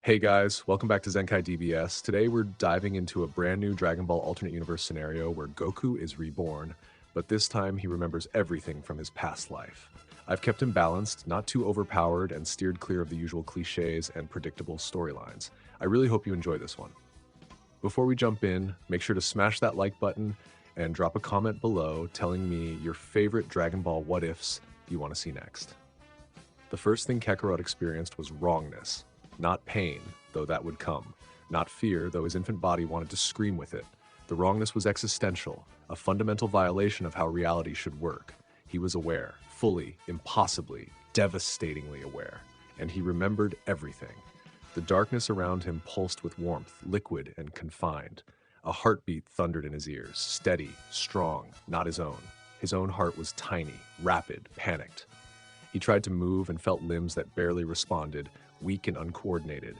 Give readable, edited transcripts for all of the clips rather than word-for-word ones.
Hey guys, welcome back to Zenkai DBS. Today we're diving into a brand new Dragon Ball alternate universe scenario where Goku is reborn, but this time he remembers everything from his past life. I've kept him balanced, not too overpowered, and steered clear of the usual cliches and predictable storylines. I really hope you enjoy this one. Before we jump in, make sure to smash that like button and drop a comment below telling me your favorite Dragon Ball what-ifs you want to see next. The first thing Kakarot experienced was wrongness. Not pain, though that would come. Not fear, though his infant body wanted to scream with it. The wrongness was existential, a fundamental violation of how reality should work. He was aware, fully, impossibly, devastatingly aware, and he remembered everything. The darkness around him pulsed with warmth, liquid and confined. A heartbeat thundered in his ears, steady, strong, not his own. His own heart was tiny, rapid, panicked. He tried to move and felt limbs that barely responded, weak and uncoordinated.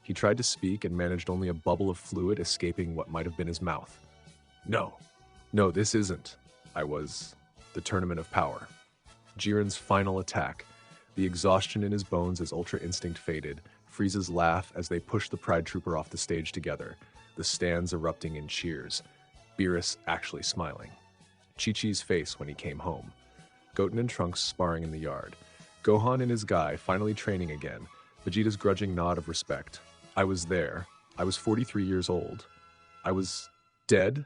He tried to speak and managed only a bubble of fluid escaping what might have been his mouth. No, this isn't. The tournament of power. Jiren's final attack. The exhaustion in his bones as Ultra Instinct faded. Frieza's laugh as they pushed the Pride Trooper off the stage together. The stands erupting in cheers. Beerus actually smiling. Chi-Chi's face when he came home. Goten and Trunks sparring in the yard. Gohan and his guy finally training again. Vegeta's grudging nod of respect. I was there. I was 43 years old. I was dead?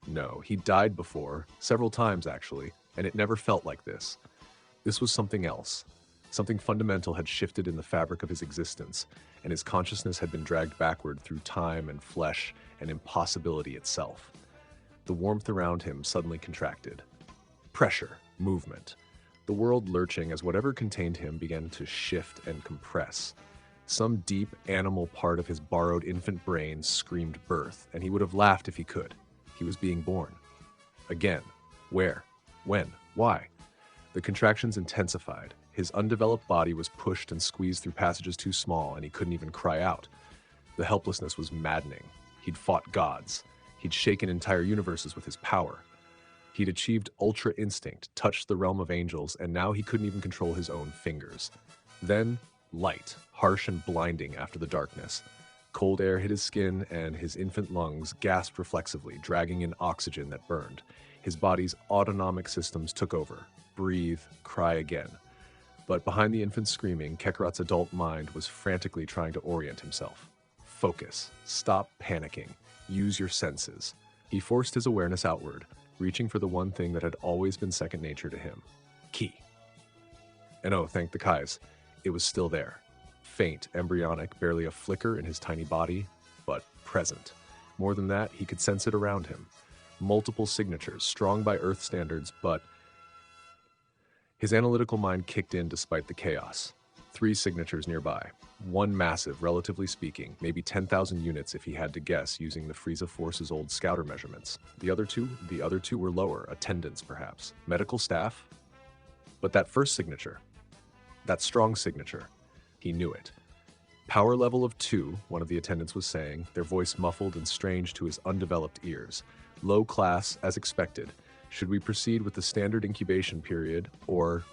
No, he died before, several times actually, and it never felt like this. This was something else. Something fundamental had shifted in the fabric of his existence, and his consciousness had been dragged backward through time and flesh and impossibility itself. The warmth around him suddenly contracted. Pressure, movement. The world lurching as whatever contained him began to shift and compress. Some deep animal part of his borrowed infant brain screamed birth, and he would have laughed if he could. He was being born. Again. Where? When? Why? The contractions intensified. His undeveloped body was pushed and squeezed through passages too small, and he couldn't even cry out. The helplessness was maddening. He'd fought gods. He'd shaken entire universes with his power. He'd achieved Ultra Instinct, touched the realm of angels, and now he couldn't even control his own fingers. Then, light, harsh and blinding after the darkness. Cold air hit his skin, and his infant lungs gasped reflexively, dragging in oxygen that burned. His body's autonomic systems took over. Breathe, cry again. But behind the infant screaming, Kakarot's adult mind was frantically trying to orient himself. Focus. Stop panicking. Use your senses. He forced his awareness outward, reaching for the one thing that had always been second nature to him. Ki. And oh, thank the Kais, it was still there. Faint, embryonic, barely a flicker in his tiny body, but present. More than that, he could sense it around him. Multiple signatures, strong by Earth standards, but his analytical mind kicked in despite the chaos. 3 signatures nearby. One massive, relatively speaking, maybe 10,000 units if he had to guess using the Frieza Force's old scouter measurements. The other two were lower, attendants perhaps. Medical staff? But that first signature, that strong signature, he knew it. Power level of 2, one of the attendants was saying, their voice muffled and strange to his undeveloped ears. Low class, as expected. Should we proceed with the standard incubation period, or...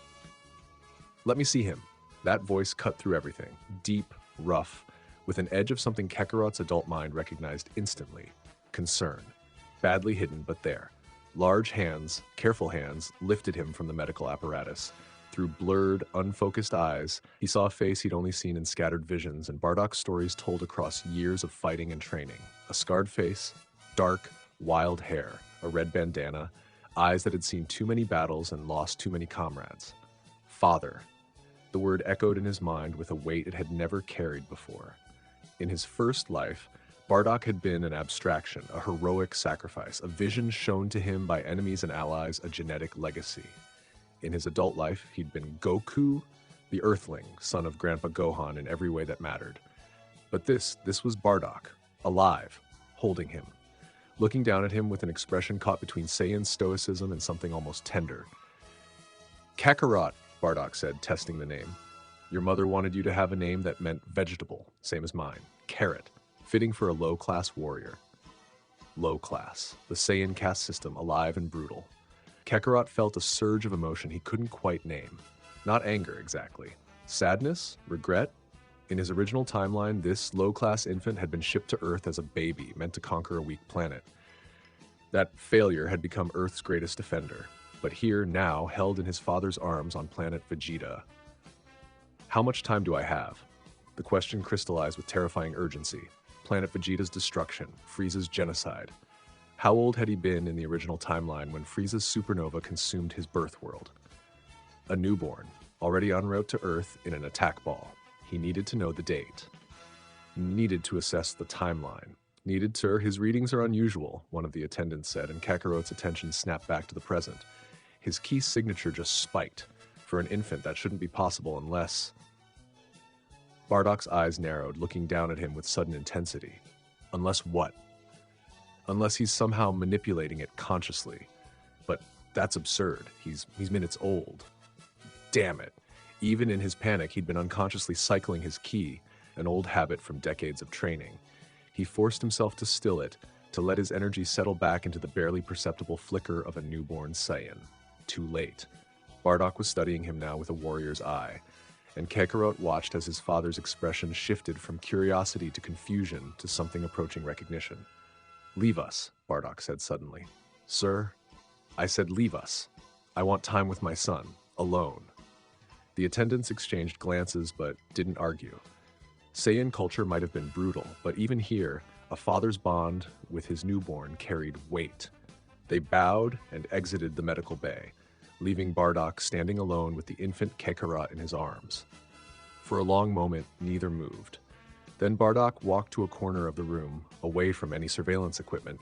Let me see him. That voice cut through everything. Deep, rough, with an edge of something Kakarot's adult mind recognized instantly. Concern. Badly hidden, but there. Large hands, careful hands, lifted him from the medical apparatus. Through blurred, unfocused eyes, he saw a face he'd only seen in scattered visions and Bardock's stories told across years of fighting and training. A scarred face, dark, wild hair, a red bandana, eyes that had seen too many battles and lost too many comrades. Father. The word echoed in his mind with a weight it had never carried before. In his first life, Bardock had been an abstraction, a heroic sacrifice, a vision shown to him by enemies and allies, a genetic legacy. In his adult life, he'd been Goku, the Earthling, son of Grandpa Gohan in every way that mattered. But this was Bardock, alive, holding him, looking down at him with an expression caught between Saiyan stoicism and something almost tender. Kakarot, Bardock said, testing the name. Your mother wanted you to have a name that meant vegetable, same as mine. Carrot, fitting for a low-class warrior. Low class, the Saiyan caste system, alive and brutal. Kakarot felt a surge of emotion he couldn't quite name. Not anger, exactly. Sadness? Regret? In his original timeline, this low-class infant had been shipped to Earth as a baby, meant to conquer a weak planet. That failure had become Earth's greatest defender, but here, now, held in his father's arms on planet Vegeta. How much time do I have? The question crystallized with terrifying urgency. Planet Vegeta's destruction, Frieza's genocide. How old had he been in the original timeline when Frieza's supernova consumed his birth world? A newborn, already en route to Earth in an attack ball. He needed to know the date. Needed to assess the timeline. Needed, sir, his readings are unusual, one of the attendants said, and Kakarot's attention snapped back to the present. His key signature just spiked. For an infant, that shouldn't be possible unless... Bardock's eyes narrowed, looking down at him with sudden intensity. Unless what? Unless he's somehow manipulating it consciously. But that's absurd. He's minutes old. Damn it. Even in his panic, he'd been unconsciously cycling his ki, an old habit from decades of training. He forced himself to still it, to let his energy settle back into the barely perceptible flicker of a newborn Saiyan. Too late. Bardock was studying him now with a warrior's eye, and Kakarot watched as his father's expression shifted from curiosity to confusion to something approaching recognition. "Leave us," Bardock said suddenly. "Sir?" "I said leave us. I want time with my son, alone." The attendants exchanged glances but didn't argue. Saiyan culture might have been brutal, but even here, a father's bond with his newborn carried weight. They bowed and exited the medical bay, leaving Bardock standing alone with the infant Kakarot in his arms. For a long moment, neither moved. Then Bardock walked to a corner of the room, away from any surveillance equipment,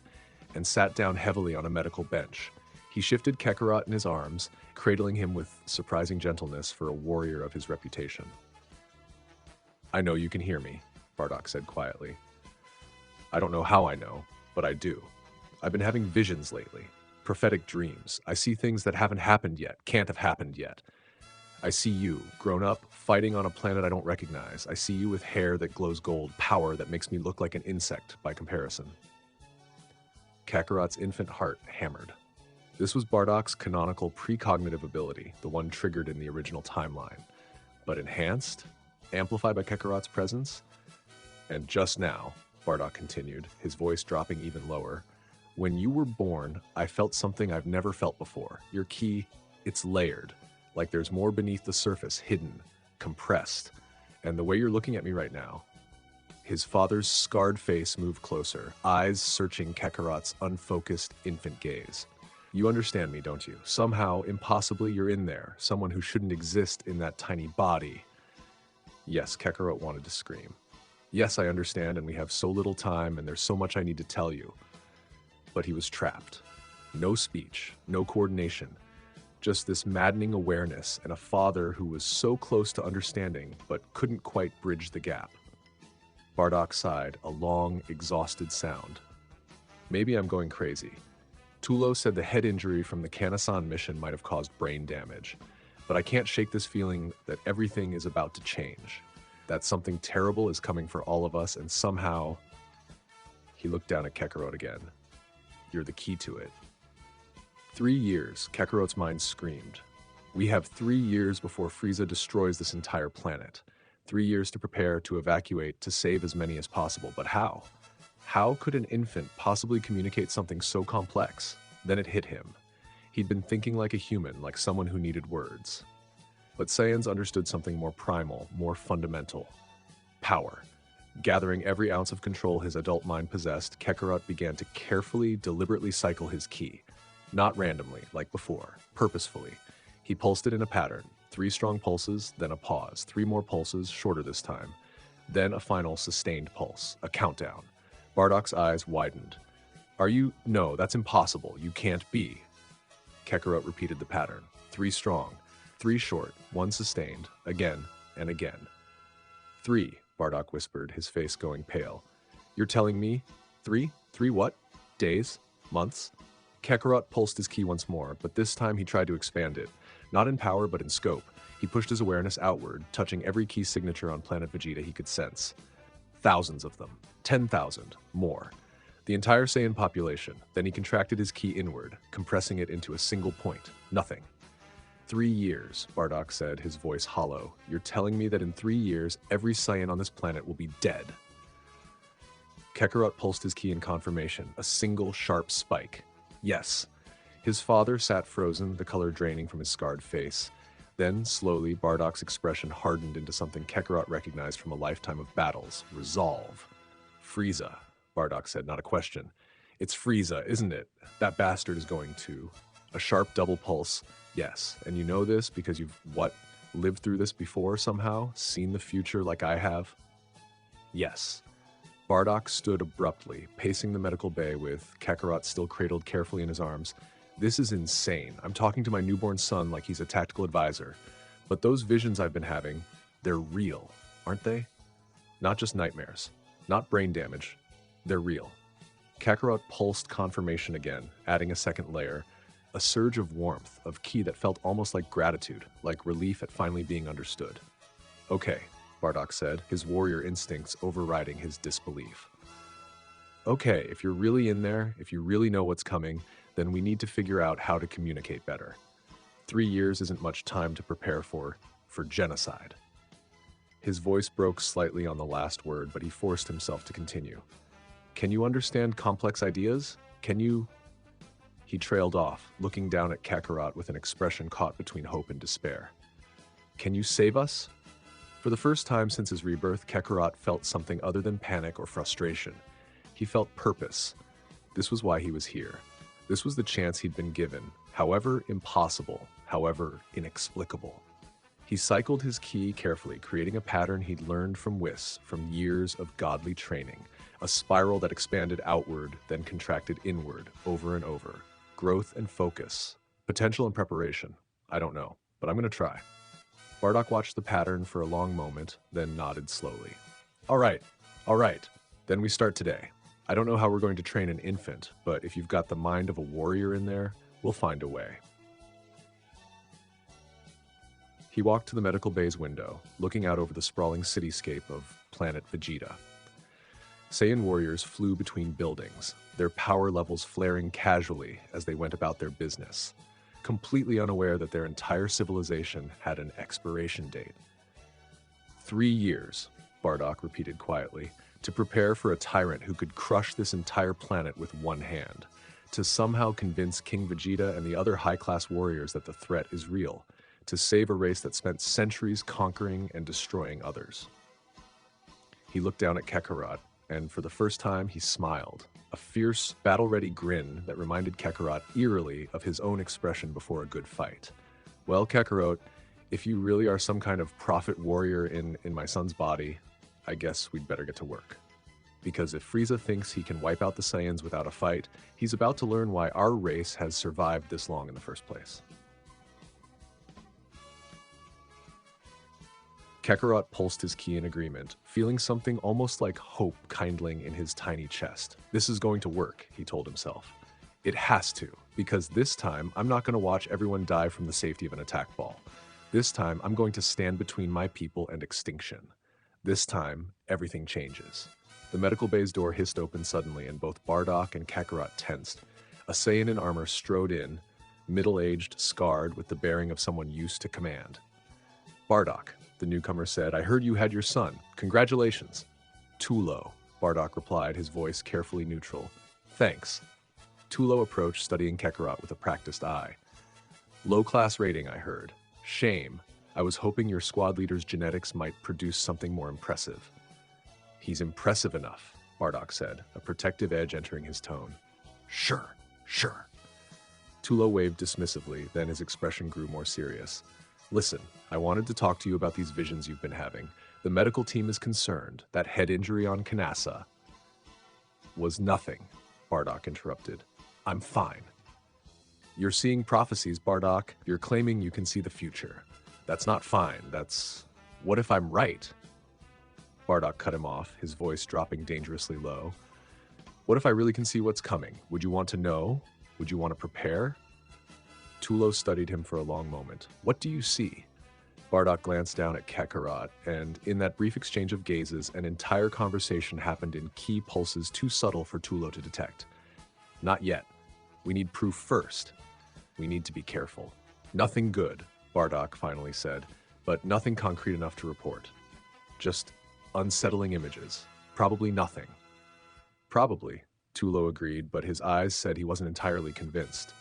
and sat down heavily on a medical bench. He shifted Kakarot in his arms, cradling him with surprising gentleness for a warrior of his reputation. "I know you can hear me," Bardock said quietly. "I don't know how I know, but I do. I've been having visions lately. Prophetic dreams. I see things that haven't happened yet, can't have happened yet. I see you, grown up, fighting on a planet I don't recognize. I see you with hair that glows gold, power that makes me look like an insect by comparison." Kakarot's infant heart hammered. This was Bardock's canonical precognitive ability, the one triggered in the original timeline. But enhanced? Amplified by Kakarot's presence? "And just now," Bardock continued, his voice dropping even lower, "when you were born, I felt something I've never felt before. Your ki, it's layered. Like there's more beneath the surface, hidden, compressed. And the way you're looking at me right now..." His father's scarred face moved closer, eyes searching Kakarot's unfocused infant gaze. "You understand me, don't you? Somehow, impossibly, you're in there, someone who shouldn't exist in that tiny body." Yes, Kakarot wanted to scream. "Yes, I understand, and we have so little time, and there's so much I need to tell you." But he was trapped. No speech, no coordination, just this maddening awareness and a father who was so close to understanding, but couldn't quite bridge the gap. Bardock sighed, a long, exhausted sound. "Maybe I'm going crazy. Tulo said the head injury from the Kanasan mission might have caused brain damage, but I can't shake this feeling that everything is about to change, that something terrible is coming for all of us, and somehow..." He looked down at Kakarot again. "You're the key to it." 3 years, Kakarot's mind screamed. "We have 3 years before Frieza destroys this entire planet. 3 years to prepare, to evacuate, to save as many as possible. But how? How could an infant possibly communicate something so complex? Then it hit him. He'd been thinking like a human, like someone who needed words. But Saiyans understood something more primal, more fundamental. Power. Gathering every ounce of control his adult mind possessed, Kakarot began to carefully, deliberately cycle his ki. Not randomly, like before, purposefully. He pulsed it in a pattern. 3 strong pulses, then a pause. 3 more pulses, shorter this time. Then a final sustained pulse, a countdown. Bardock's eyes widened. "Are you... No, that's impossible. You can't be." Kakarot repeated the pattern. 3 strong, 3 short, 1 sustained, again and again. 3, Bardock whispered, his face going pale. "You're telling me? 3? 3 what? Days? Months?" Kakarot pulsed his ki once more, but this time he tried to expand it. Not in power, but in scope. He pushed his awareness outward, touching every key signature on planet Vegeta he could sense. Thousands of them. 10,000. More. The entire Saiyan population. Then he contracted his ki inward, compressing it into a single point. Nothing. 3 years, Bardock said, his voice hollow. You're telling me that in 3 years, every Saiyan on this planet will be dead. Kakarot pulsed his key in confirmation, a single sharp spike. Yes. His father sat frozen, the color draining from his scarred face. Then, slowly, Bardock's expression hardened into something Kakarot recognized from a lifetime of battles. Resolve. Frieza, Bardock said, not a question. It's Frieza, isn't it? That bastard is going to. A sharp double pulse. Yes, and you know this because you've, lived through this before somehow? Seen the future like I have? Yes. Bardock stood abruptly, pacing the medical bay with Kakarot still cradled carefully in his arms. This is insane. I'm talking to my newborn son like he's a tactical advisor. But those visions I've been having, they're real, aren't they? Not just nightmares. Not brain damage. They're real. Kakarot pulsed confirmation again, adding a second layer. A surge of warmth, of ki that felt almost like gratitude, like relief at finally being understood. Okay, Bardock said, his warrior instincts overriding his disbelief. Okay, if you're really in there, if you really know what's coming, then we need to figure out how to communicate better. 3 years isn't much time to prepare for genocide. His voice broke slightly on the last word, but he forced himself to continue. Can you understand complex ideas? Can you... He trailed off, looking down at Kakarot with an expression caught between hope and despair. Can you save us? For the first time since his rebirth, Kakarot felt something other than panic or frustration. He felt purpose. This was why he was here. This was the chance he'd been given, however impossible, however inexplicable. He cycled his ki carefully, creating a pattern he'd learned from Whis, from years of godly training, a spiral that expanded outward, then contracted inward, over and over. Growth and focus. Potential and preparation. I don't know, but I'm going to try. Bardock watched the pattern for a long moment, then nodded slowly. All right. Then we start today. I don't know how we're going to train an infant, but if you've got the mind of a warrior in there, we'll find a way. He walked to the medical bay's window, looking out over the sprawling cityscape of planet Vegeta. Saiyan warriors flew between buildings, their power levels flaring casually as they went about their business, completely unaware that their entire civilization had an expiration date. 3 years, Bardock repeated quietly, to prepare for a tyrant who could crush this entire planet with one hand, to somehow convince King Vegeta and the other high-class warriors that the threat is real, to save a race that spent centuries conquering and destroying others. He looked down at Kakarot, and for the first time he smiled, a fierce, battle-ready grin that reminded Kakarot eerily of his own expression before a good fight. Well, Kakarot, if you really are some kind of prophet warrior in my son's body, I guess we'd better get to work. Because if Frieza thinks he can wipe out the Saiyans without a fight, he's about to learn why our race has survived this long in the first place. Kakarot pulsed his ki in agreement, feeling something almost like hope kindling in his tiny chest. This is going to work, he told himself. It has to, because this time I'm not going to watch everyone die from the safety of an attack ball. This time I'm going to stand between my people and extinction. This time, everything changes. The medical bay's door hissed open suddenly, and both Bardock and Kakarot tensed. A Saiyan in armor strode in, middle-aged, scarred, with the bearing of someone used to command. Bardock, the newcomer said, I heard you had your son. Congratulations. Tulo, Bardock replied, his voice carefully neutral. Thanks. Tulo approached, studying Kakarot with a practiced eye. Low-class rating, I heard. Shame. I was hoping your squad leader's genetics might produce something more impressive. He's impressive enough, Bardock said, a protective edge entering his tone. Sure. Tulo waved dismissively, then his expression grew more serious. Listen, I wanted to talk to you about these visions you've been having. The medical team is concerned. That head injury on Kanasa was nothing, Bardock interrupted. I'm fine. You're seeing prophecies, Bardock. You're claiming you can see the future. That's not fine. What if I'm right? Bardock cut him off, his voice dropping dangerously low. What if I really can see what's coming? Would you want to know? Would you want to prepare? Tulo studied him for a long moment. What do you see? Bardock glanced down at Kakarot, and in that brief exchange of gazes, an entire conversation happened in key pulses too subtle for Tulo to detect. Not yet. We need proof first. We need to be careful. Nothing good. Bardock finally said, but nothing concrete enough to report. Just unsettling images. Probably nothing. Probably, Tulo agreed, but his eyes said he wasn't entirely convinced.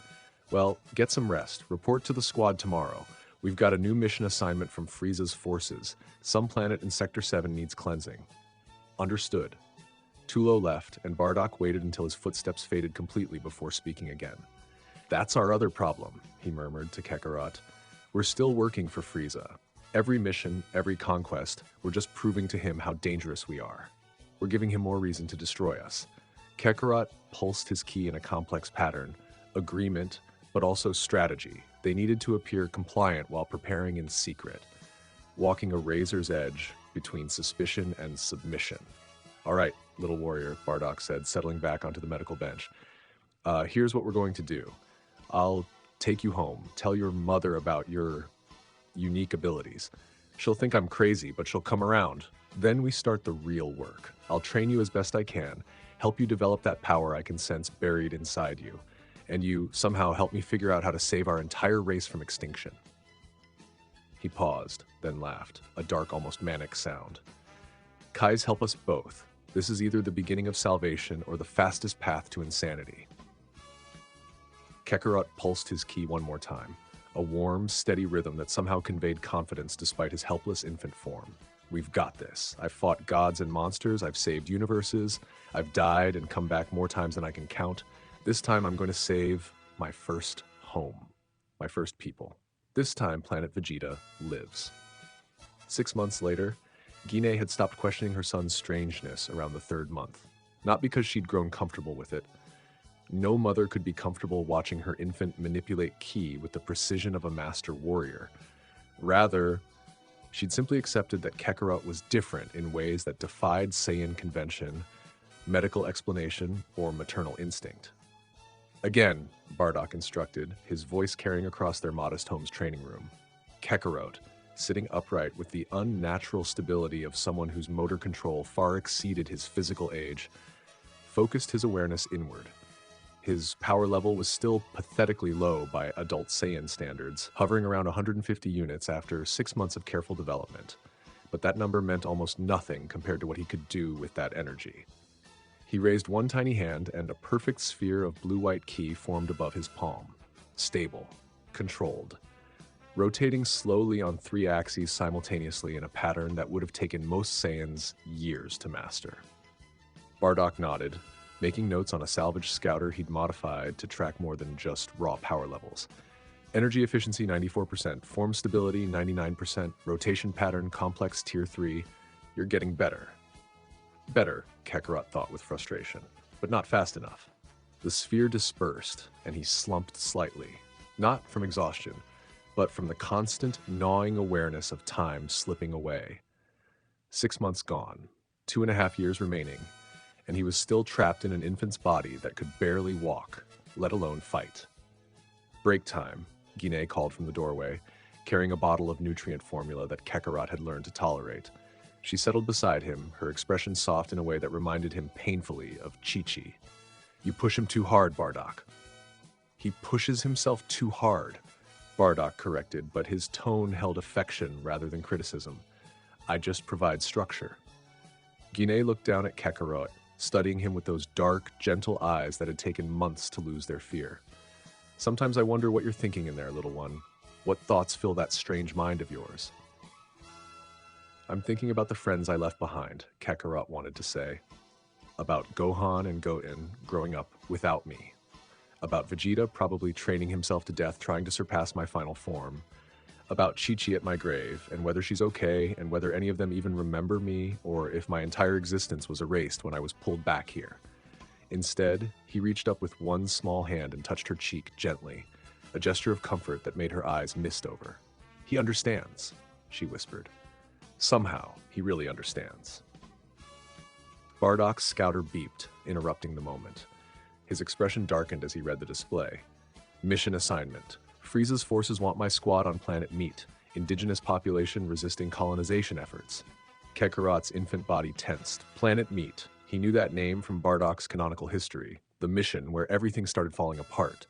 Well, get some rest. Report to the squad tomorrow. We've got a new mission assignment from Frieza's forces. Some planet in Sector 7 needs cleansing. Understood. Tulo left, and Bardock waited until his footsteps faded completely before speaking again. That's our other problem, he murmured to Kakarot. We're still working for Frieza. Every mission, every conquest, we're just proving to him how dangerous we are. We're giving him more reason to destroy us. Kakarot pulsed his ki in a complex pattern. Agreement, but also strategy. They needed to appear compliant while preparing in secret, walking a razor's edge between suspicion and submission. All right, little warrior, Bardock said, settling back onto the medical bench. Here's what we're going to do. I'll take you home. Tell your mother about your unique abilities. She'll think I'm crazy, but she'll come around. Then we start the real work. I'll train you as best I can, help you develop that power I can sense buried inside you, and you somehow help me figure out how to save our entire race from extinction. He paused, then laughed, a dark, almost manic sound. Kais help us both. This is either the beginning of salvation or the fastest path to insanity. Kakarot pulsed his ki one more time, a warm, steady rhythm that somehow conveyed confidence despite his helpless infant form. We've got this. I've fought gods and monsters, I've saved universes, I've died and come back more times than I can count. This time I'm going to save my first home, my first people. This time planet Vegeta lives. 6 months later, Guinea had stopped questioning her son's strangeness around the 3rd month. Not because she'd grown comfortable with it. No mother could be comfortable watching her infant manipulate ki with the precision of a master warrior. Rather, she'd simply accepted that Kakarot was different in ways that defied Saiyan convention, medical explanation, or maternal instinct. Again, Bardock instructed, his voice carrying across their modest home's training room. Kakarot, sitting upright with the unnatural stability of someone whose motor control far exceeded his physical age, focused his awareness inward. His power level was still pathetically low by adult Saiyan standards, hovering around 150 units after 6 months of careful development. But that number meant almost nothing compared to what he could do with that energy. He raised one tiny hand, and a perfect sphere of blue-white ki formed above his palm. Stable. Controlled. Rotating slowly on 3 axes simultaneously in a pattern that would have taken most Saiyans years to master. Bardock nodded, making notes on a salvaged scouter he'd modified to track more than just raw power levels. Energy efficiency 94%, form stability 99%, rotation pattern complex tier 3. You're getting better. Better, Kakarot thought with frustration, but not fast enough. The sphere dispersed, and he slumped slightly, not from exhaustion, but from the constant gnawing awareness of time slipping away. 6 months gone, 2.5 years remaining, and he was still trapped in an infant's body that could barely walk, let alone fight. Break time, Guinea called from the doorway, carrying a bottle of nutrient formula that Kakarot had learned to tolerate. She settled beside him, her expression soft in a way that reminded him painfully of Chi-Chi. You push him too hard, Bardock. He pushes himself too hard, Bardock corrected, but his tone held affection rather than criticism. I just provide structure. Guinea looked down at Kakarot, studying him with those dark, gentle eyes that had taken months to lose their fear. Sometimes I wonder what you're thinking in there, little one. What thoughts fill that strange mind of yours? I'm thinking about the friends I left behind, Kakarot wanted to say. About Gohan and Goten growing up without me. About Vegeta probably training himself to death trying to surpass my final form. About Chi-Chi at my grave, and whether she's okay, and whether any of them even remember me, or if my entire existence was erased when I was pulled back here. Instead, he reached up with one small hand and touched her cheek gently, a gesture of comfort that made her eyes mist over. He understands, she whispered. Somehow, he really understands. Bardock's scouter beeped, interrupting the moment. His expression darkened as he read the display. Mission assignment. Frieza's forces want my squad on planet Meat. Indigenous population resisting colonization efforts. Kakarot's infant body tensed. Planet Meat. He knew that name from Bardock's canonical history. The mission where everything started falling apart.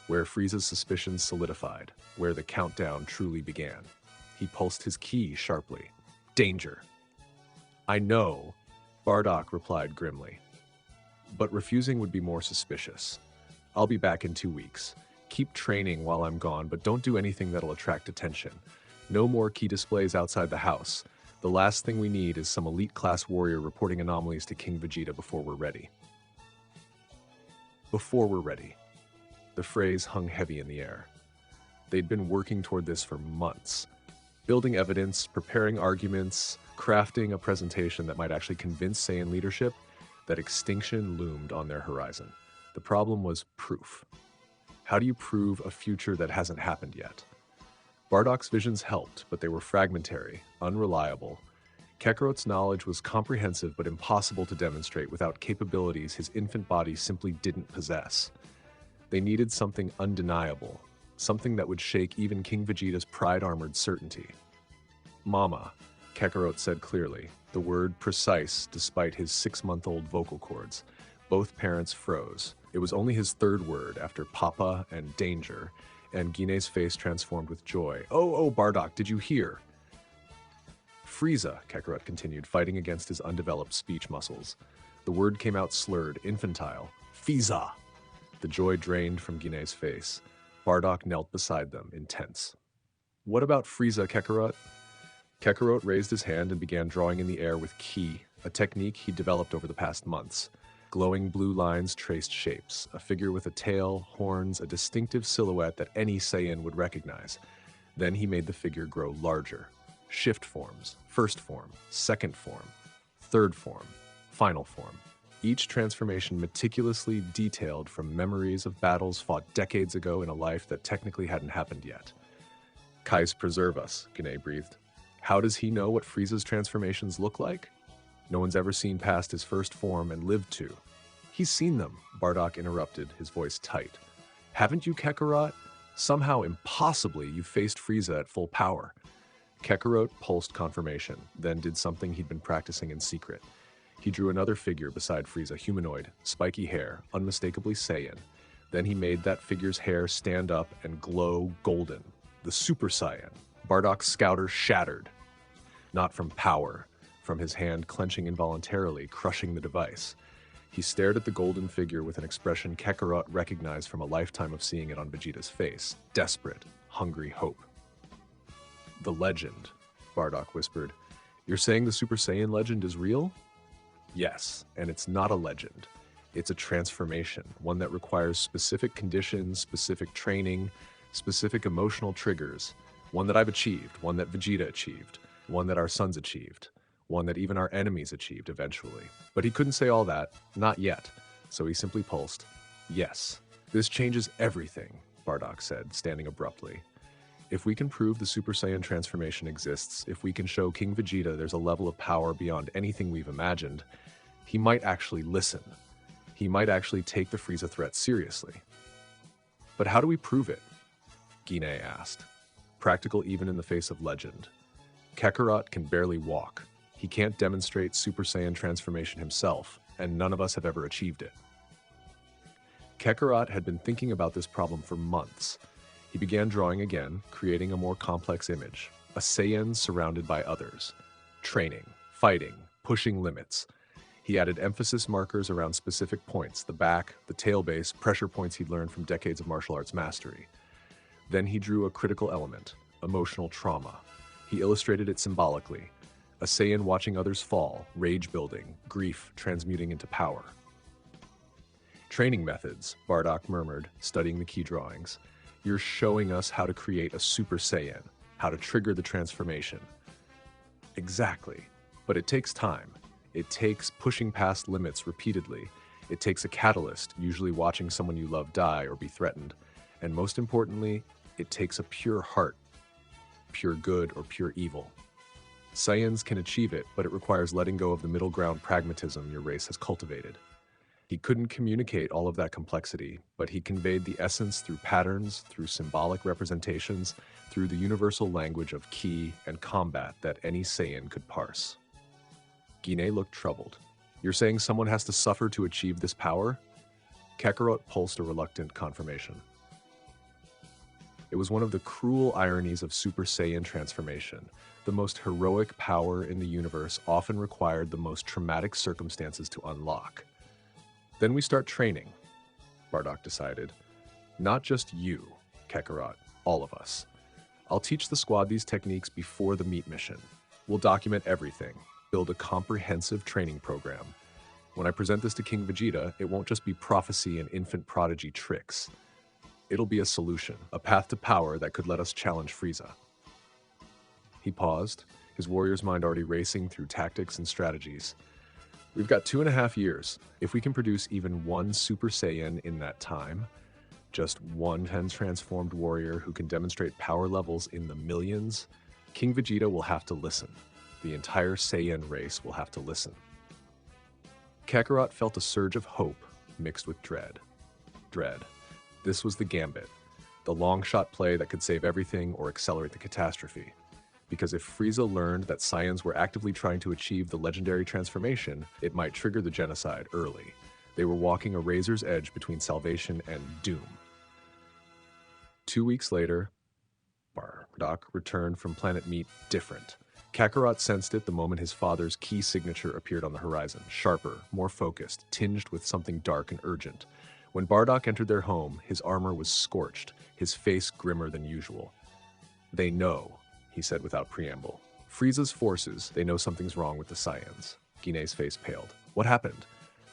where Frieza's suspicions solidified, where the countdown truly began. He pulsed his key sharply. Danger. I know, Bardock replied grimly. But refusing would be more suspicious. I'll be back in 2 weeks. Keep training while I'm gone, but don't do anything that'll attract attention. No more key displays outside the house. The last thing we need is some elite-class warrior reporting anomalies to King Vegeta before we're ready. Before we're ready. The phrase hung heavy in the air. They'd been working toward this for months. Building evidence, preparing arguments, crafting a presentation that might actually convince Saiyan leadership that extinction loomed on their horizon. The problem was proof. How do you prove a future that hasn't happened yet? Bardock's visions helped, but they were fragmentary, unreliable. Kakarot's knowledge was comprehensive but impossible to demonstrate without capabilities his infant body simply didn't possess. They needed something undeniable, something that would shake even King Vegeta's pride-armored certainty. Mama, Kakarot said clearly, the word precise despite his 6-month-old vocal cords. Both parents froze. It was only his third word after Papa and danger, and Guinea's face transformed with joy. Oh, Bardock, did you hear? Frieza, Kakarot continued, fighting against his undeveloped speech muscles. The word came out slurred, infantile. Frieza! The joy drained from Guinea's face. Bardock knelt beside them, intense. What about Frieza, Kakarot? Kakarot raised his hand and began drawing in the air with ki, a technique he developed over the past months. Glowing blue lines traced shapes, a figure with a tail, horns, a distinctive silhouette that any Saiyan would recognize. Then he made the figure grow larger. Shift forms, first form, second form, third form, final form. Each transformation meticulously detailed from memories of battles fought decades ago in a life that technically hadn't happened yet. Kais preserve us, Guinea breathed. How does he know what Frieza's transformations look like? No one's ever seen past his first form and lived to. He's seen them, Bardock interrupted, his voice tight. Haven't you, Kakarot? Somehow, impossibly, you faced Frieza at full power. Kakarot pulsed confirmation, then did something he'd been practicing in secret. He drew another figure beside Frieza, humanoid, spiky hair, unmistakably Saiyan. Then he made that figure's hair stand up and glow golden. The Super Saiyan. Bardock's scouter shattered. Not from power, from his hand clenching involuntarily, crushing the device. He stared at the golden figure with an expression Kakarot recognized from a lifetime of seeing it on Vegeta's face. Desperate, hungry hope. The legend, Bardock whispered. You're saying the Super Saiyan legend is real? Yes, and it's not a legend. It's a transformation, one that requires specific conditions, specific training, specific emotional triggers. One that I've achieved, one that Vegeta achieved, one that our sons achieved, one that even our enemies achieved eventually. But he couldn't say all that, not yet, so he simply pulsed, yes. This changes everything, Bardock said, standing abruptly. If we can prove the Super Saiyan transformation exists, if we can show King Vegeta there's a level of power beyond anything we've imagined, he might actually listen. He might actually take the Frieza threat seriously. But how do we prove it? Guinea asked. Practical even in the face of legend. Kakarot can barely walk. He can't demonstrate Super Saiyan transformation himself, and none of us have ever achieved it. Kakarot had been thinking about this problem for months. He began drawing again, creating a more complex image. A Saiyan surrounded by others. Training, fighting, pushing limits. He added emphasis markers around specific points, the back, the tail base, pressure points he'd learned from decades of martial arts mastery. Then he drew a critical element, emotional trauma. He illustrated it symbolically. A Saiyan watching others fall, rage building, grief transmuting into power. Training methods, Bardock murmured, studying the key drawings. You're showing us how to create a Super Saiyan, how to trigger the transformation. Exactly, but it takes time. It takes pushing past limits repeatedly. It takes a catalyst, usually watching someone you love die or be threatened. And most importantly, it takes a pure heart, pure good or pure evil. Saiyans can achieve it, but it requires letting go of the middle ground pragmatism your race has cultivated. He couldn't communicate all of that complexity, but he conveyed the essence through patterns, through symbolic representations, through the universal language of ki and combat that any Saiyan could parse. Guinea looked troubled. You're saying someone has to suffer to achieve this power? Kakarot pulsed a reluctant confirmation. It was one of the cruel ironies of Super Saiyan transformation. The most heroic power in the universe often required the most traumatic circumstances to unlock. Then we start training, Bardock decided. Not just you, Kakarot, all of us. I'll teach the squad these techniques before the meet mission. We'll document everything, build a comprehensive training program. When I present this to King Vegeta, it won't just be prophecy and infant prodigy tricks. It'll be a solution, a path to power that could let us challenge Frieza. He paused, his warrior's mind already racing through tactics and strategies. We've got 2.5 years. If we can produce even one Super Saiyan in that time, just one transformed warrior who can demonstrate power levels in the millions, King Vegeta will have to listen. The entire Saiyan race will have to listen. Kakarot felt a surge of hope mixed with dread. This was the gambit, the long-shot play that could save everything or accelerate the catastrophe. Because if Frieza learned that Saiyans were actively trying to achieve the legendary transformation, it might trigger the genocide early. They were walking a razor's edge between salvation and doom. 2 weeks later, Bardock returned from Planet Meat different. Kakarot sensed it the moment his father's key signature appeared on the horizon, sharper, more focused, tinged with something dark and urgent. When Bardock entered their home, his armor was scorched, his face grimmer than usual. "They know," he said without preamble. "Frieza's forces, they know something's wrong with the Saiyans." Guinea's face paled. "What happened?"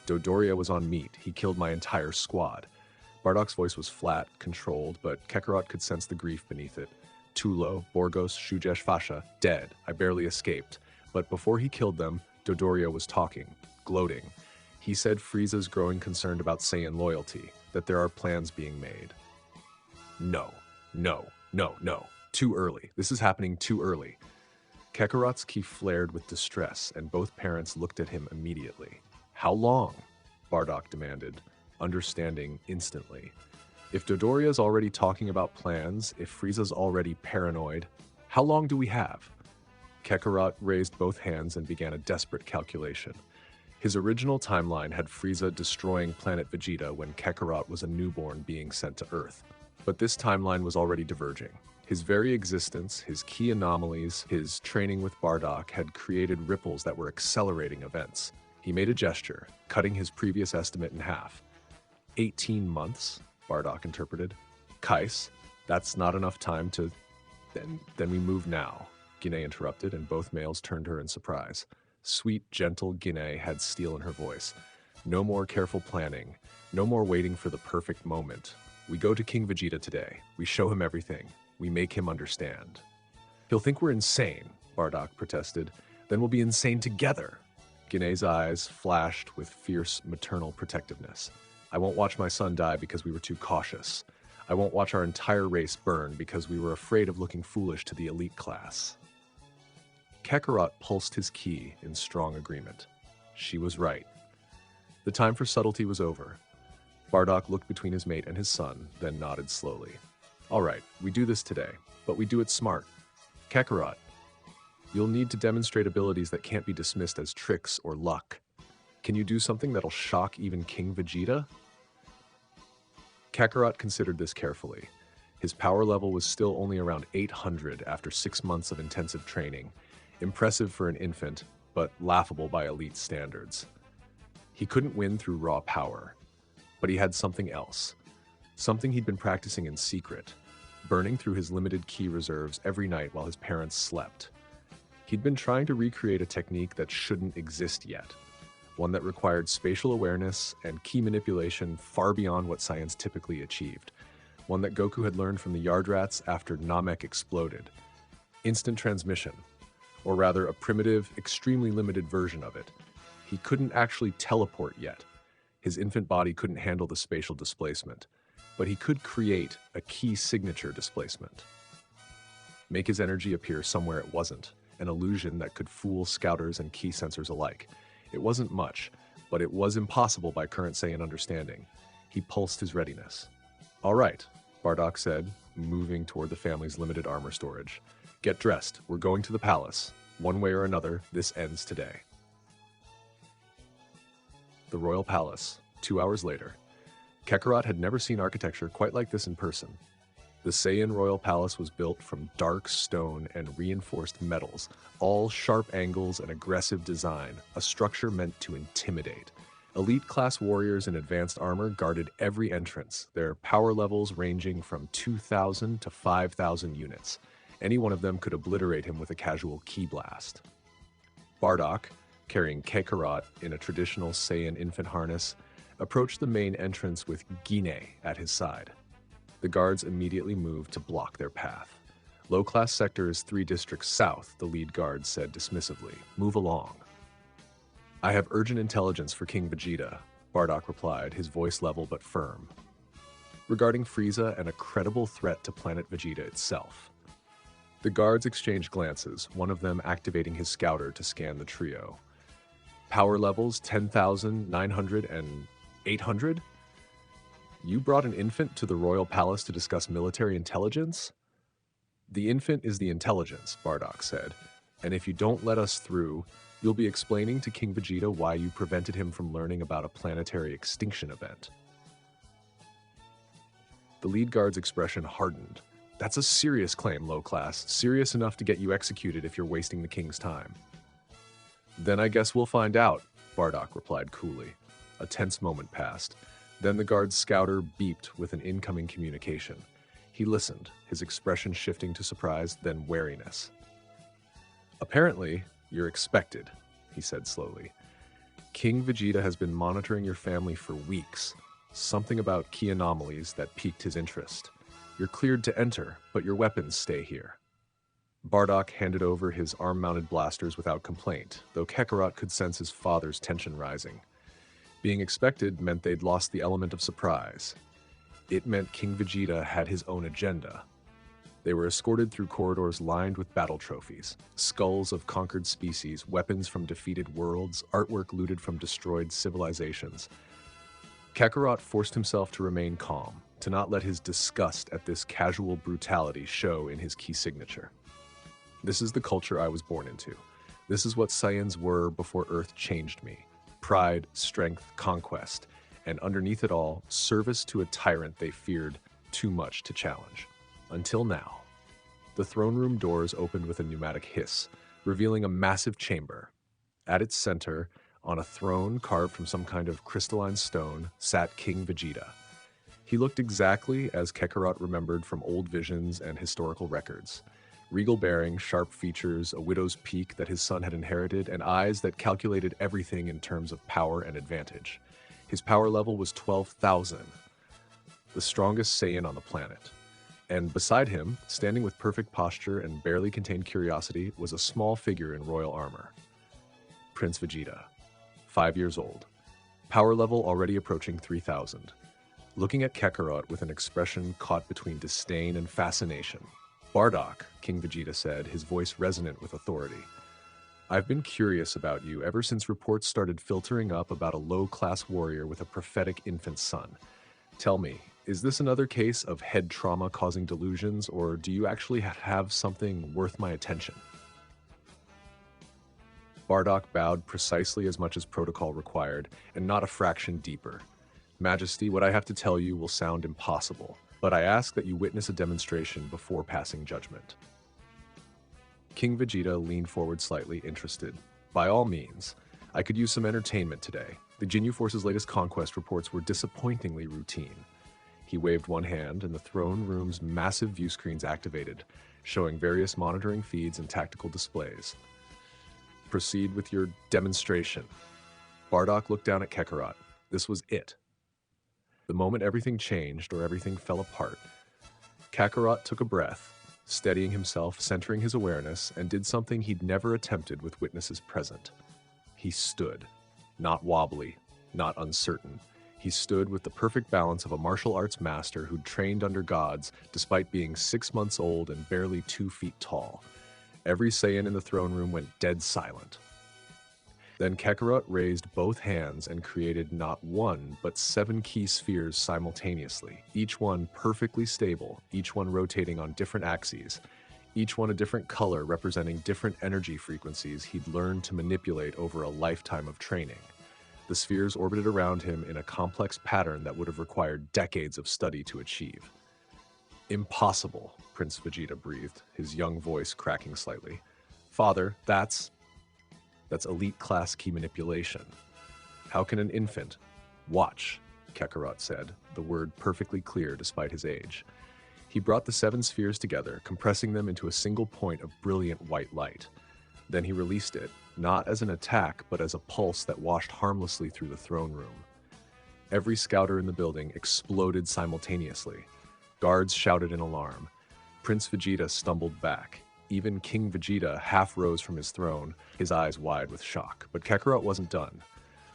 "Dodoria was on meat. He killed my entire squad." Bardock's voice was flat, controlled, but Kakarot could sense the grief beneath it. "Tulo, Borgos, Shujesh Fasha, dead. I barely escaped. But before he killed them, Dodoria was talking, gloating. He said Frieza's growing concerned about Saiyan loyalty, that there are plans being made." No. Too early. This is happening too early. Kakarot's ki flared with distress, and both parents looked at him immediately. "How long?" Bardock demanded, understanding instantly. If Dodoria's already talking about plans, if Frieza's already paranoid, how long do we have? Kakarot raised both hands and began a desperate calculation. His original timeline had Frieza destroying planet Vegeta when Kakarot was a newborn being sent to Earth. But this timeline was already diverging. His very existence, his key anomalies, his training with Bardock had created ripples that were accelerating events. He made a gesture, cutting his previous estimate in half. 18 months, Bardock interpreted. "Kais, that's not enough time to... Then we move now," Guinea interrupted, and both males turned to her in surprise. Sweet, gentle Guinea had steel in her voice. "No more careful planning. No more waiting for the perfect moment. We go to King Vegeta today. We show him everything. We make him understand." "He'll think we're insane," Bardock protested. "Then we'll be insane together." Guinea's eyes flashed with fierce maternal protectiveness. "I won't watch my son die because we were too cautious. I won't watch our entire race burn because we were afraid of looking foolish to the elite class." Kakarot pulsed his ki in strong agreement. She was right. The time for subtlety was over. Bardock looked between his mate and his son, then nodded slowly. "All right, we do this today, but we do it smart. Kakarot, you'll need to demonstrate abilities that can't be dismissed as tricks or luck. Can you do something that'll shock even King Vegeta?" Kakarot considered this carefully. His power level was still only around 800 after 6 months of intensive training. Impressive for an infant, but laughable by elite standards. He couldn't win through raw power, but he had something else. Something he'd been practicing in secret, burning through his limited ki reserves every night while his parents slept. He'd been trying to recreate a technique that shouldn't exist yet. One that required spatial awareness and ki manipulation far beyond what Saiyans typically achieved. One that Goku had learned from the Yardrats after Namek exploded. Instant transmission, or rather a primitive, extremely limited version of it. He couldn't actually teleport yet. His infant body couldn't handle the spatial displacement, but he could create a ki signature displacement. Make his energy appear somewhere it wasn't, an illusion that could fool scouters and ki sensors alike. It wasn't much, but it was impossible by current Saiyan understanding. He pulsed his readiness. "All right," Bardock said, moving toward the family's limited armor storage. "Get dressed. We're going to the palace. One way or another, this ends today." The royal palace, 2 hours later. Kakarot had never seen architecture quite like this in person. The Saiyan royal palace was built from dark stone and reinforced metals, all sharp angles and aggressive design, a structure meant to intimidate. Elite-class warriors in advanced armor guarded every entrance, their power levels ranging from 2,000 to 5,000 units. Any one of them could obliterate him with a casual ki blast. Bardock, carrying Kakarot in a traditional Saiyan infant harness, approached the main entrance with Ginyu at his side. The guards immediately moved to block their path. Low-class sector is 3 districts south, the lead guard said dismissively. Move along. I have urgent intelligence for King Vegeta, Bardock replied, his voice level but firm. Regarding Frieza and a credible threat to planet Vegeta itself. The guards exchanged glances, one of them activating his scouter to scan the trio. Power levels 10,000, 900, and 800? You brought an infant to the royal palace to discuss military intelligence? The infant is the intelligence, Bardock said, and if you don't let us through, you'll be explaining to King Vegeta why you prevented him from learning about a planetary extinction event. The lead guard's expression hardened. That's a serious claim, low class, serious enough to get you executed if you're wasting the king's time. Then I guess we'll find out, Bardock replied coolly. A tense moment passed. Then the guard's scouter beeped with an incoming communication. He listened, his expression shifting to surprise, then wariness. Apparently, you're expected, he said slowly. King Vegeta has been monitoring your family for weeks. Something about key anomalies that piqued his interest. You're cleared to enter, but your weapons stay here. Bardock handed over his arm-mounted blasters without complaint, though Kakarot could sense his father's tension rising. Being expected meant they'd lost the element of surprise. It meant King Vegeta had his own agenda. They were escorted through corridors lined with battle trophies, skulls of conquered species, weapons from defeated worlds, artwork looted from destroyed civilizations. Kakarot forced himself to remain calm, to not let his disgust at this casual brutality show in his key signature. This is the culture I was born into. This is what Saiyans were before Earth changed me. Pride, strength, conquest, and underneath it all, service to a tyrant they feared too much to challenge. Until now. The throne room doors opened with a pneumatic hiss, revealing a massive chamber. At its center, on a throne carved from some kind of crystalline stone, sat King Vegeta. He looked exactly as Kakarot remembered from old visions and historical records. Regal bearing, sharp features, a widow's peak that his son had inherited, and eyes that calculated everything in terms of power and advantage. His power level was 12,000, the strongest Saiyan on the planet. And beside him, standing with perfect posture and barely contained curiosity, was a small figure in royal armor. Prince Vegeta, 5 years old. Power level already approaching 3,000. Looking at Kakarot with an expression caught between disdain and fascination. Bardock, King Vegeta said, his voice resonant with authority. I've been curious about you ever since reports started filtering up about a low-class warrior with a prophetic infant son. Tell me, is this another case of head trauma causing delusions, or do you actually have something worth my attention? Bardock bowed precisely as much as protocol required, and not a fraction deeper. Majesty, what I have to tell you will sound impossible, but I ask that you witness a demonstration before passing judgment. King Vegeta leaned forward slightly, interested. By all means, I could use some entertainment today. The Ginyu Force's latest conquest reports were disappointingly routine. He waved one hand, and the throne room's massive view screens activated, showing various monitoring feeds and tactical displays. Proceed with your demonstration. Bardock looked down at Kakarot. This was it. The moment everything changed or everything fell apart, Kakarot took a breath, steadying himself, centering his awareness, and did something he'd never attempted with witnesses present. He stood, not wobbly, not uncertain. He stood with the perfect balance of a martial arts master who'd trained under gods despite being 6 months old and barely 2 feet tall. Every Saiyan in the throne room went dead silent. Then Kakarot raised both hands and created not one, but 7 key spheres simultaneously, each one perfectly stable, each one rotating on different axes, each one a different color representing different energy frequencies he'd learned to manipulate over a lifetime of training. The spheres orbited around him in a complex pattern that would have required decades of study to achieve. Impossible, Prince Vegeta breathed, his young voice cracking slightly. Father, that's elite class key manipulation. How can an infant? Watch, Kakarot said, the word perfectly clear despite his age. He brought the 7 spheres together, compressing them into a single point of brilliant white light. Then he released it, not as an attack, but as a pulse that washed harmlessly through the throne room. Every scouter in the building exploded simultaneously. Guards shouted in alarm. Prince Vegeta stumbled back. Even King Vegeta half rose from his throne, his eyes wide with shock. But Kakarot wasn't done.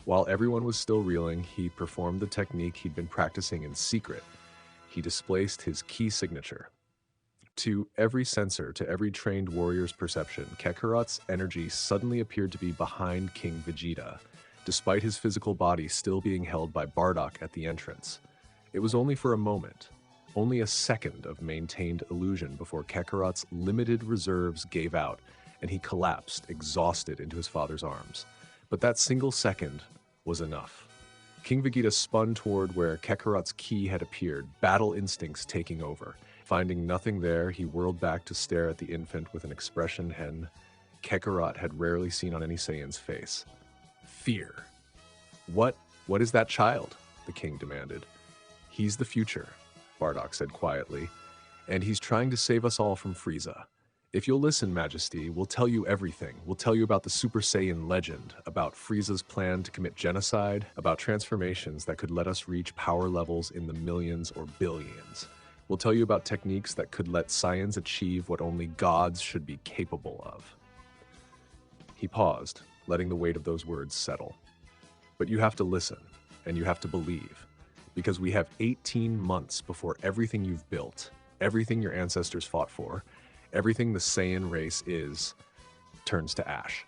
While everyone was still reeling, he performed the technique he'd been practicing in secret. He displaced his key signature. To every sensor, to every trained warrior's perception, Kakarot's energy suddenly appeared to be behind King Vegeta, despite his physical body still being held by Bardock at the entrance. It was only for a moment, only a second of maintained illusion before Kakarot's limited reserves gave out and he collapsed, exhausted, into his father's arms. But that single second was enough. King Vegeta spun toward where Kakarot's ki had appeared, battle instincts taking over. Finding nothing there, he whirled back to stare at the infant with an expression Kakarot had rarely seen on any Saiyan's face. Fear. What is that child? The king demanded. He's the future, Bardock said quietly, and he's trying to save us all from Frieza. If you'll listen, Majesty, we'll tell you everything. We'll tell you about the Super Saiyan legend, about Frieza's plan to commit genocide, about transformations that could let us reach power levels in the millions or billions. We'll tell you about techniques that could let Saiyans achieve what only gods should be capable of. He paused, letting the weight of those words settle. But you have to listen, and you have to believe, because we have 18 months before everything you've built, everything your ancestors fought for, everything the Saiyan race is, turns to ash.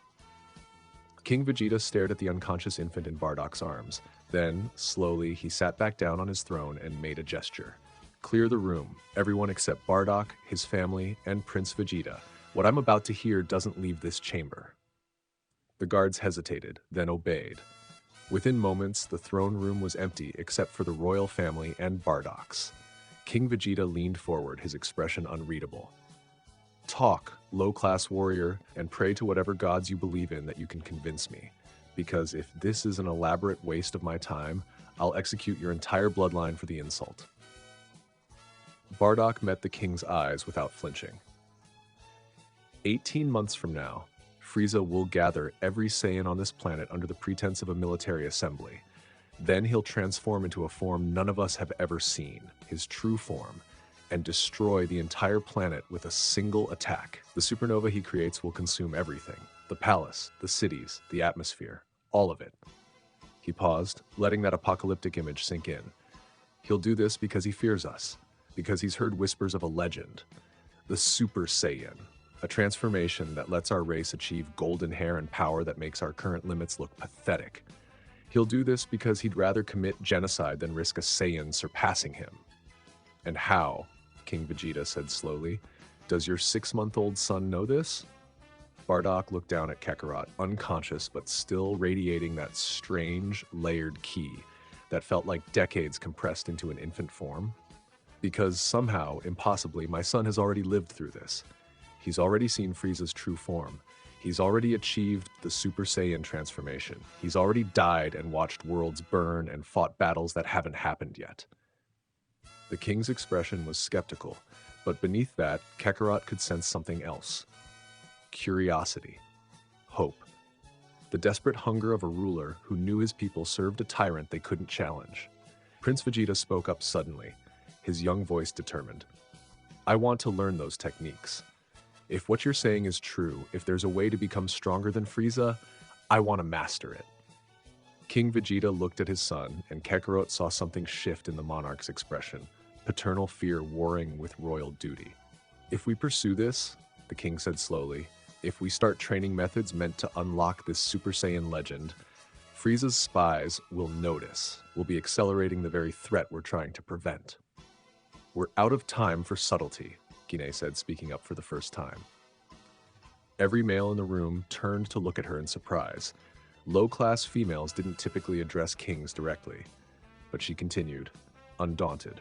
King Vegeta stared at the unconscious infant in Bardock's arms. Then, slowly, he sat back down on his throne and made a gesture. Clear the room, everyone except Bardock, his family, and Prince Vegeta. What I'm about to hear doesn't leave this chamber. The guards hesitated, then obeyed. Within moments, the throne room was empty except for the royal family and Bardock's. King Vegeta leaned forward, his expression unreadable. Talk, low-class warrior, and pray to whatever gods you believe in that you can convince me. Because if this is an elaborate waste of my time, I'll execute your entire bloodline for the insult. Bardock met the king's eyes without flinching. 18 months from now, Frieza will gather every Saiyan on this planet under the pretense of a military assembly. Then he'll transform into a form none of us have ever seen, his true form, and destroy the entire planet with a single attack. The supernova he creates will consume everything. The palace, the cities, the atmosphere, all of it. He paused, letting that apocalyptic image sink in. He'll do this because he fears us, because he's heard whispers of a legend, the Super Saiyan, a transformation that lets our race achieve golden hair and power that makes our current limits look pathetic. He'll do this because he'd rather commit genocide than risk a Saiyan surpassing him. And how? King Vegeta said slowly. Does your 6-month-old son know this? Bardock looked down at Kakarot, unconscious but still radiating that strange, layered ki that felt like decades compressed into an infant form. Because somehow, impossibly, my son has already lived through this. He's already seen Frieza's true form. He's already achieved the Super Saiyan transformation. He's already died and watched worlds burn and fought battles that haven't happened yet. The king's expression was skeptical, but beneath that, Kakarot could sense something else. Curiosity. Hope. The desperate hunger of a ruler who knew his people served a tyrant they couldn't challenge. Prince Vegeta spoke up suddenly, his young voice determined. I want to learn those techniques. If what you're saying is true, if there's a way to become stronger than Frieza, I want to master it. King Vegeta looked at his son, and Kakarot saw something shift in the monarch's expression, paternal fear warring with royal duty. If we pursue this, the king said slowly, if we start training methods meant to unlock this Super Saiyan legend, Frieza's spies will notice, will be accelerating the very threat we're trying to prevent. We're out of time for subtlety, Guinea said, speaking up for the first time. Every male in the room turned to look at her in surprise. Low-class females didn't typically address kings directly, but she continued, undaunted.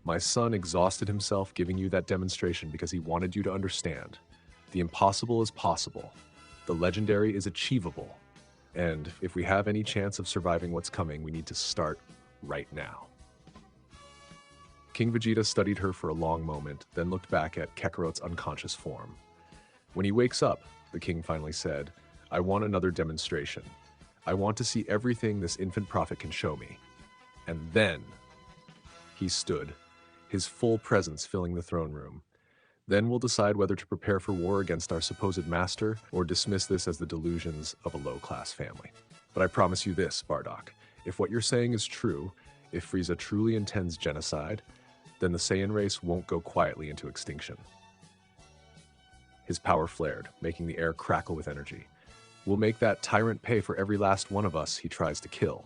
My son exhausted himself giving you that demonstration because he wanted you to understand. The impossible is possible. The legendary is achievable. And if we have any chance of surviving what's coming, we need to start right now. King Vegeta studied her for a long moment, then looked back at Kakarot's unconscious form. When he wakes up, the king finally said, I want another demonstration. I want to see everything this infant prophet can show me. And then he stood, his full presence filling the throne room. Then we'll decide whether to prepare for war against our supposed master or dismiss this as the delusions of a low-class family. But I promise you this, Bardock. If what you're saying is true, if Frieza truly intends genocide, then the Saiyan race won't go quietly into extinction. His power flared, making the air crackle with energy. We'll make that tyrant pay for every last one of us he tries to kill.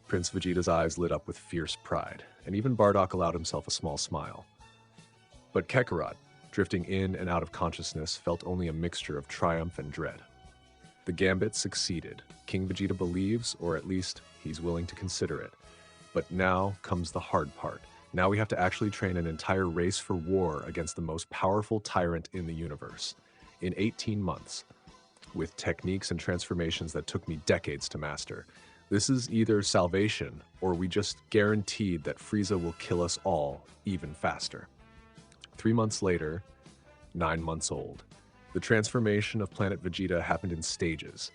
Prince Vegeta's eyes lit up with fierce pride, and even Bardock allowed himself a small smile. But Kakarot, drifting in and out of consciousness, felt only a mixture of triumph and dread. The gambit succeeded. King Vegeta believes, or at least he's willing to consider it. But now comes the hard part. Now we have to actually train an entire race for war against the most powerful tyrant in the universe. In 18 months, with techniques and transformations that took me decades to master. This is either salvation, or we just guaranteed that Frieza will kill us all even faster. 3 months later, 9 months old, the transformation of planet Vegeta happened in stages,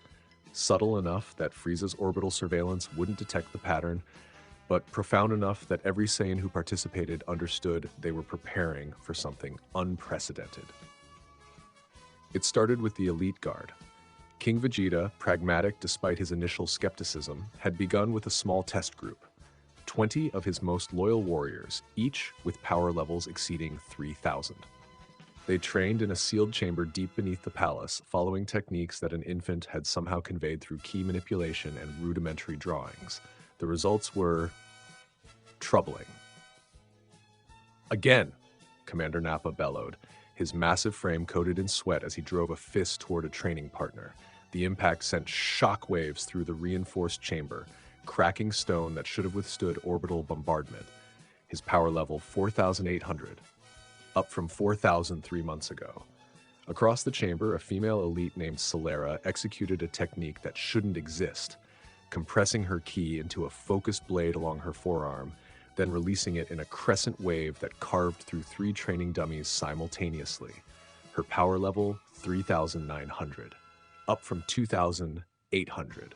subtle enough that Frieza's orbital surveillance wouldn't detect the pattern, but profound enough that every Saiyan who participated understood they were preparing for something unprecedented. It started with the Elite Guard. King Vegeta, pragmatic despite his initial skepticism, had begun with a small test group. 20 of his most loyal warriors, each with power levels exceeding 3,000. They trained in a sealed chamber deep beneath the palace, following techniques that an infant had somehow conveyed through key manipulation and rudimentary drawings. The results were troubling. Again, Commander Nappa bellowed, his massive frame coated in sweat as he drove a fist toward a training partner. The impact sent shockwaves through the reinforced chamber, cracking stone that should have withstood orbital bombardment. His power level 4,800, up from 4,000 3 months ago. Across the chamber, a female elite named Silera executed a technique that shouldn't exist, compressing her ki into a focused blade along her forearm, then releasing it in a crescent wave that carved through 3 training dummies simultaneously. Her power level, 3,900, up from 2,800.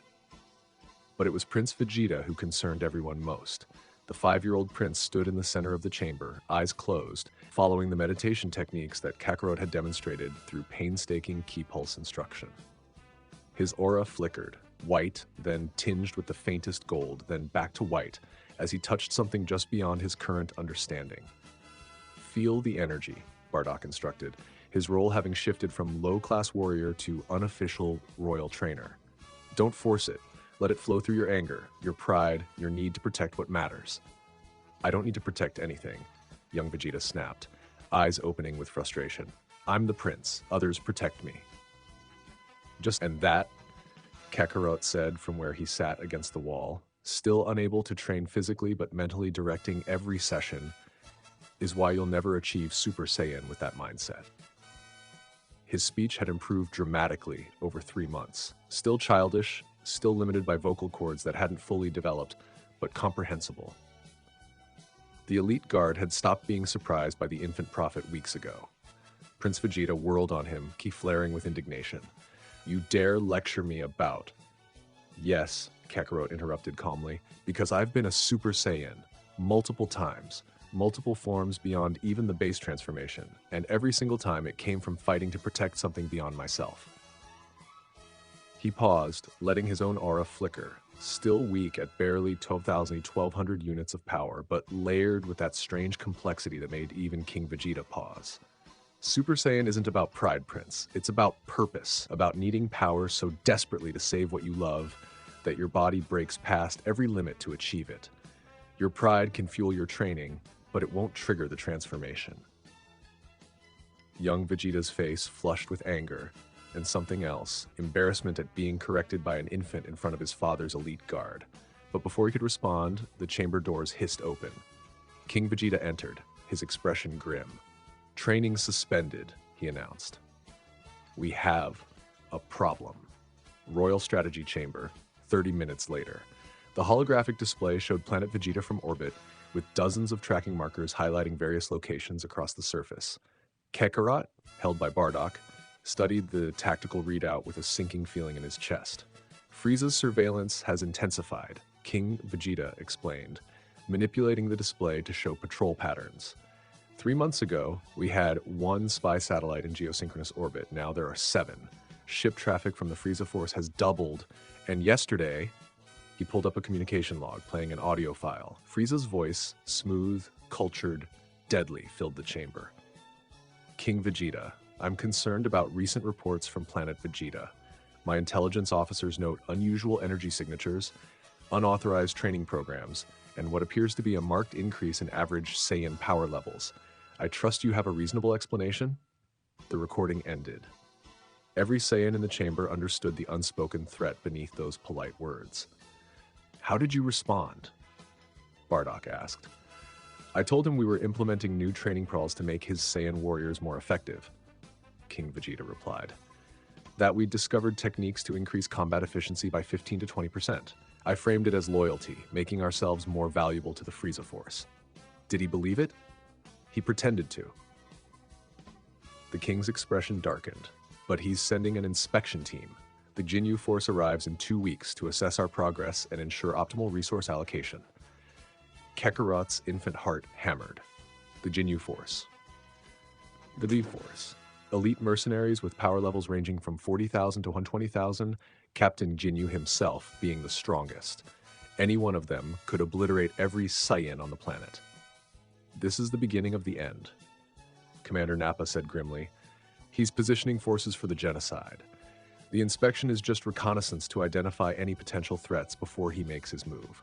But it was Prince Vegeta who concerned everyone most. The 5-year-old prince stood in the center of the chamber, eyes closed, following the meditation techniques that Kakarot had demonstrated through painstaking ki pulse instruction. His aura flickered, white, then tinged with the faintest gold, then back to white, as he touched something just beyond his current understanding. Feel the energy, Bardock instructed, his role having shifted from low-class warrior to unofficial royal trainer. Don't force it. Let it flow through your anger, your pride, your need to protect what matters. I don't need to protect anything, young Vegeta snapped, eyes opening with frustration. I'm the prince. Others protect me. And that, Kakarot said from where he sat against the wall, still unable to train physically but mentally directing every session, is why you'll never achieve Super Saiyan with that mindset. His speech had improved dramatically over 3 months. Still childish, still limited by vocal cords that hadn't fully developed, but comprehensible. The Elite Guard had stopped being surprised by the infant prophet weeks ago. Prince Vegeta whirled on him, ki flaring with indignation. You dare lecture me about... Yes, Kakarot interrupted calmly, because I've been a Super Saiyan, multiple times, multiple forms beyond even the base transformation, and every single time it came from fighting to protect something beyond myself. He paused, letting his own aura flicker, still weak at barely 12,100 units of power, but layered with that strange complexity that made even King Vegeta pause. Super Saiyan isn't about pride, Prince. It's about purpose, about needing power so desperately to save what you love that your body breaks past every limit to achieve it. Your pride can fuel your training, but it won't trigger the transformation. Young Vegeta's face flushed with anger, and something else, embarrassment at being corrected by an infant in front of his father's elite guard. But before he could respond, the chamber doors hissed open. King Vegeta entered, his expression grim. "Training suspended," he announced. "We have a problem." Royal Strategy Chamber, 30 minutes later. The holographic display showed planet Vegeta from orbit, with dozens of tracking markers highlighting various locations across the surface. Kakarot, held by Bardock, studied the tactical readout with a sinking feeling in his chest. "Frieza's surveillance has intensified," King Vegeta explained, manipulating the display to show patrol patterns. 3 months ago, we had 1 spy satellite in geosynchronous orbit. Now there are 7. Ship traffic from the Frieza force has doubled, and yesterday, he pulled up a communication log, playing an audio file. Frieza's voice, smooth, cultured, deadly, filled the chamber. "King Vegeta, I'm concerned about recent reports from planet Vegeta. My intelligence officers note unusual energy signatures, unauthorized training programs, and what appears to be a marked increase in average Saiyan power levels. I trust you have a reasonable explanation?" The recording ended. Every Saiyan in the chamber understood the unspoken threat beneath those polite words. "How did you respond?" Bardock asked. "I told him we were implementing new training protocols to make his Saiyan warriors more effective," King Vegeta replied. "That we'd discovered techniques to increase combat efficiency by 15 to 20%. I framed it as loyalty, making ourselves more valuable to the Frieza force." Did he believe it? He pretended to. The king's expression darkened. "But he's sending an inspection team. The Ginyu force arrives in 2 weeks to assess our progress and ensure optimal resource allocation." Kakarot's infant heart hammered. The Ginyu force. The V force. Elite mercenaries with power levels ranging from 40,000 to 120,000, Captain Ginyu himself being the strongest. Any one of them could obliterate every Saiyan on the planet. "This is the beginning of the end," Commander Nappa said grimly. "He's positioning forces for the genocide. The inspection is just reconnaissance to identify any potential threats before he makes his move."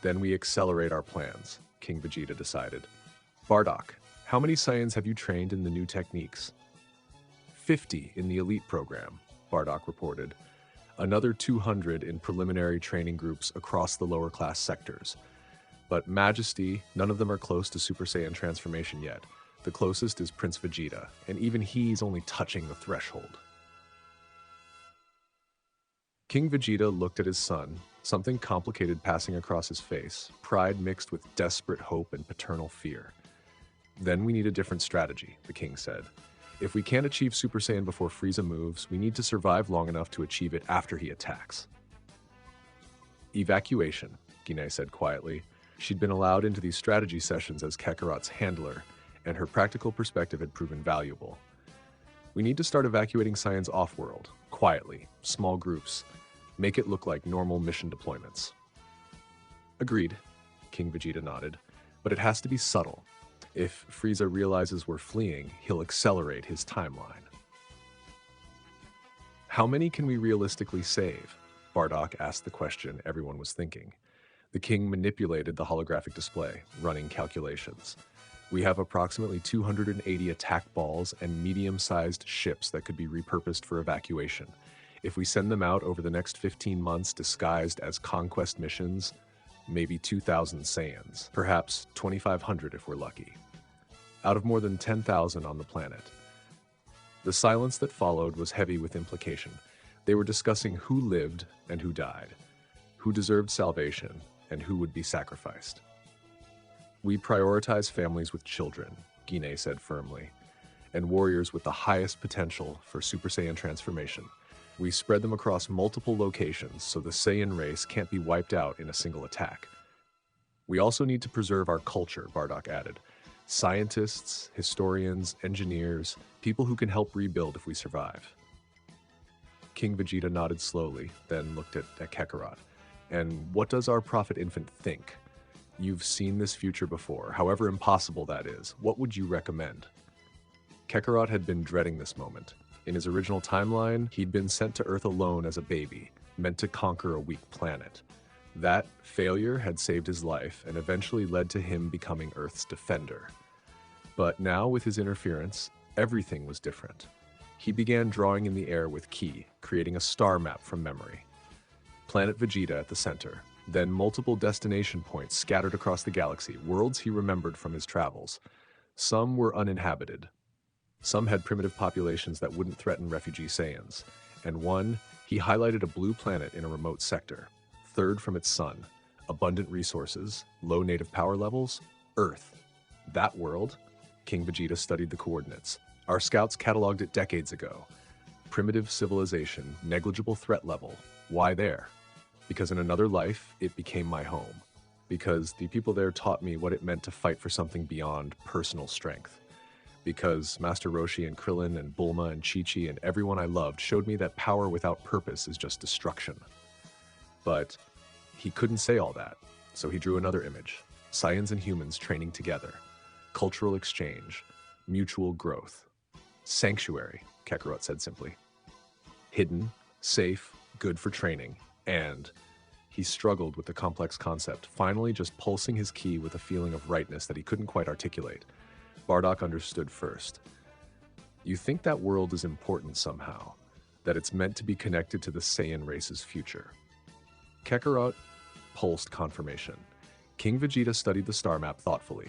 "Then we accelerate our plans," King Vegeta decided. "Bardock, how many Saiyans have you trained in the new techniques?" 50 in the elite program, Bardock reported. "Another 200 in preliminary training groups across the lower class sectors. But Majesty, none of them are close to Super Saiyan transformation yet. The closest is Prince Vegeta, and even he's only touching the threshold." King Vegeta looked at his son, something complicated passing across his face, pride mixed with desperate hope and paternal fear. "Then we need a different strategy," the king said. "If we can't achieve Super Saiyan before Frieza moves, we need to survive long enough to achieve it after he attacks." "Evacuation," Ginyu said quietly. She'd been allowed into these strategy sessions as Kakarot's handler, and her practical perspective had proven valuable. "We need to start evacuating Saiyans off-world, quietly, small groups. Make it look like normal mission deployments." "Agreed," King Vegeta nodded, "but it has to be subtle. If Frieza realizes we're fleeing, he'll accelerate his timeline." "How many can we realistically save?" Bardock asked the question everyone was thinking. The king manipulated the holographic display, running calculations. "We have approximately 280 attack balls and medium-sized ships that could be repurposed for evacuation. If we send them out over the next 15 months disguised as conquest missions, maybe 2,000 Saiyans, perhaps 2,500 if we're lucky. Out of more than 10,000 on the planet." The silence that followed was heavy with implication. They were discussing who lived and who died, who deserved salvation, and who would be sacrificed. "We prioritize families with children," Ginyu said firmly, "and warriors with the highest potential for Super Saiyan transformation. We spread them across multiple locations so the Saiyan race can't be wiped out in a single attack. We also need to preserve our culture," Bardock added. "Scientists, historians, engineers, people who can help rebuild if we survive." King Vegeta nodded slowly, then looked at Kakarot. "And what does our prophet infant think? You've seen this future before, however impossible that is. What would you recommend?" Kakarot had been dreading this moment. In his original timeline, he'd been sent to Earth alone as a baby, meant to conquer a weak planet. That failure had saved his life and eventually led to him becoming Earth's defender. But now, with his interference, everything was different. He began drawing in the air with Ki, creating a star map from memory. Planet Vegeta at the center, Then multiple destination points scattered across the galaxy, worlds he remembered from his travels. Some were uninhabited. Some had primitive populations that wouldn't threaten refugee Saiyans. And one, he highlighted a blue planet in a remote sector, third from its sun, abundant resources, low native power levels, Earth. That world? King Vegeta studied the coordinates. Our scouts cataloged it decades ago. Primitive civilization, negligible threat level. Why there? Because in another life, it became my home. Because the people there taught me what it meant to fight for something beyond personal strength. Because Master Roshi and Krillin and Bulma and Chi-Chi and everyone I loved showed me that power without purpose is just destruction. But he couldn't say all that, so he drew another image. Saiyans and humans training together. Cultural exchange. Mutual growth. Sanctuary, Kakarot said simply. Hidden, safe, good for training, and he struggled with the complex concept, finally just pulsing his ki with a feeling of rightness that he couldn't quite articulate. Bardock understood first. You think that world is important somehow, that it's meant to be connected to the Saiyan race's future. Kakarot pulsed confirmation. King Vegeta studied the star map thoughtfully.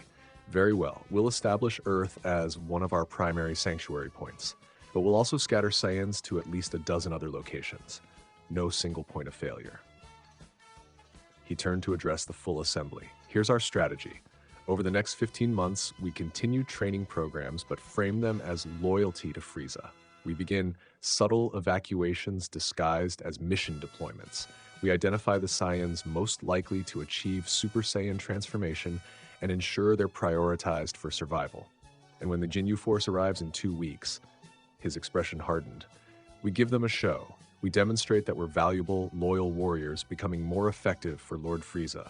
Very well, we'll establish Earth as one of our primary sanctuary points, but we'll also scatter Saiyans to at least a dozen other locations. No single point of failure. He turned to address the full assembly. Here's our strategy. Over the next 15 months, we continue training programs, but frame them as loyalty to Frieza. We begin subtle evacuations disguised as mission deployments. We identify the Saiyans most likely to achieve Super Saiyan transformation and ensure they're prioritized for survival. And when the Ginyu force arrives in 2 weeks, his expression hardened. We give them a show. We demonstrate that we're valuable, loyal warriors becoming more effective for Lord Frieza.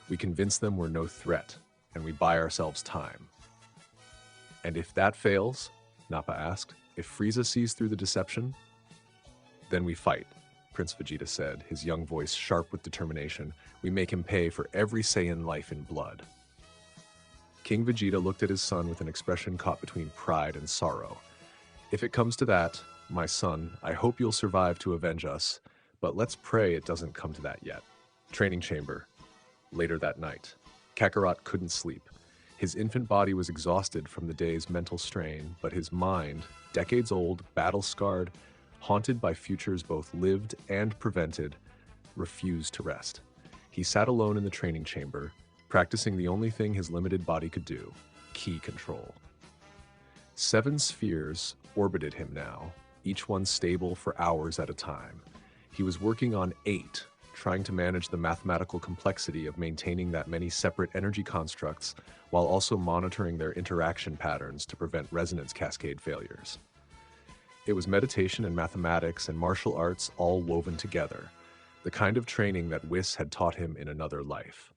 We convince them we're no threat, and we buy ourselves time. And if that fails, Nappa asked, if Frieza sees through the deception, then we fight, Prince Vegeta said, his young voice sharp with determination. We make him pay for every Saiyan life in blood. King Vegeta looked at his son with an expression caught between pride and sorrow. If it comes to that, my son, I hope you'll survive to avenge us, but let's pray it doesn't come to that yet. Training chamber. Later that night. Kakarot couldn't sleep. His infant body was exhausted from the day's mental strain, but his mind, decades old, battle-scarred, haunted by futures both lived and prevented, refused to rest. He sat alone in the training chamber, practicing the only thing his limited body could do, ki control. 7 spheres orbited him now, each one stable for hours at a time. He was working on 8, trying to manage the mathematical complexity of maintaining that many separate energy constructs while also monitoring their interaction patterns to prevent resonance cascade failures. It was meditation and mathematics and martial arts all woven together, the kind of training that Whis had taught him in another life.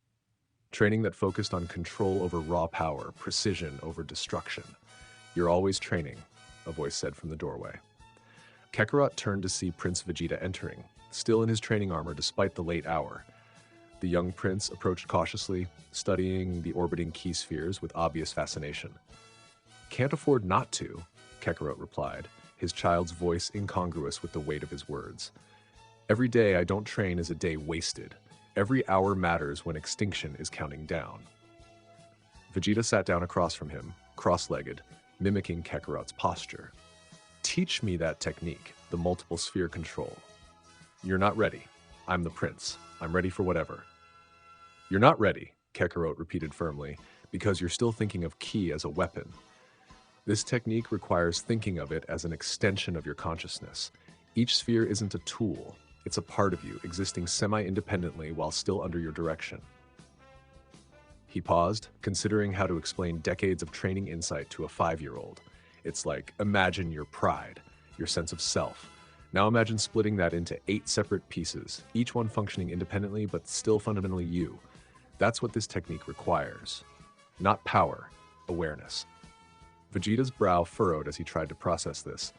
Training that focused on control over raw power, precision over destruction. You're always training, a voice said from the doorway. Kakarot turned to see Prince Vegeta entering, still in his training armor despite the late hour. The young prince approached cautiously, studying the orbiting ki spheres with obvious fascination. Can't afford not to, Kakarot replied, his child's voice incongruous with the weight of his words. Every day I don't train is a day wasted. Every hour matters when extinction is counting down. Vegeta sat down across from him, cross-legged, mimicking Kakarot's posture. Teach me that technique, the multiple sphere control. You're not ready. I'm the prince. I'm ready for whatever. You're not ready, Kakarot repeated firmly, because you're still thinking of ki as a weapon. This technique requires thinking of it as an extension of your consciousness. Each sphere isn't a tool. It's a part of you, existing semi-independently while still under your direction. He paused, considering how to explain decades of training insight to a 5-year-old. It's like, imagine your pride, your sense of self. Now imagine splitting that into 8 separate pieces, each one functioning independently but still fundamentally you. That's what this technique requires. Not power, awareness. Vegeta's brow furrowed as he tried to process this.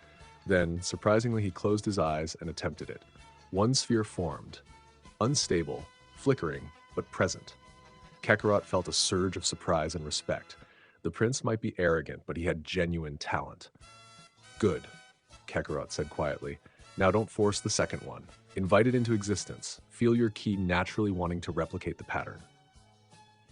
Then, surprisingly, he closed his eyes and attempted it. One sphere formed. Unstable, flickering, but present. Kakarot felt a surge of surprise and respect. The prince might be arrogant, but he had genuine talent. Good, Kakarot said quietly. Now don't force the second one. Invite it into existence. Feel your ki naturally wanting to replicate the pattern.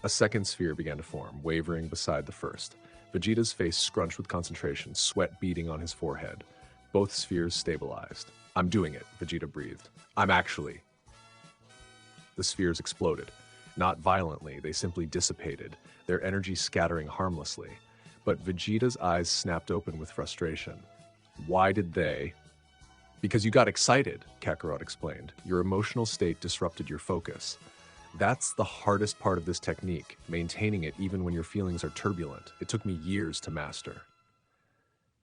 A second sphere began to form, wavering beside the first. Vegeta's face scrunched with concentration, sweat beading on his forehead. Both spheres stabilized. I'm doing it, Vegeta breathed. I'm actually. The spheres exploded. Not violently, they simply dissipated, their energy scattering harmlessly. But Vegeta's eyes snapped open with frustration. Why did they? Because you got excited, Kakarot explained. Your emotional state disrupted your focus. That's the hardest part of this technique, maintaining it even when your feelings are turbulent. It took me years to master.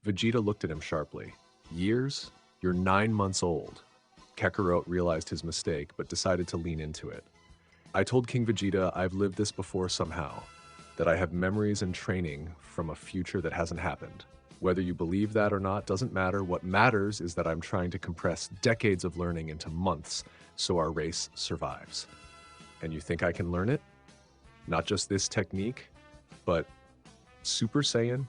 Vegeta looked at him sharply. Years? You're 9 months old. Kakarot realized his mistake, but decided to lean into it. I told King Vegeta I've lived this before somehow, that I have memories and training from a future that hasn't happened. Whether you believe that or not doesn't matter. What matters is that I'm trying to compress decades of learning into months so our race survives. And you think I can learn it? Not just this technique, but Super Saiyan?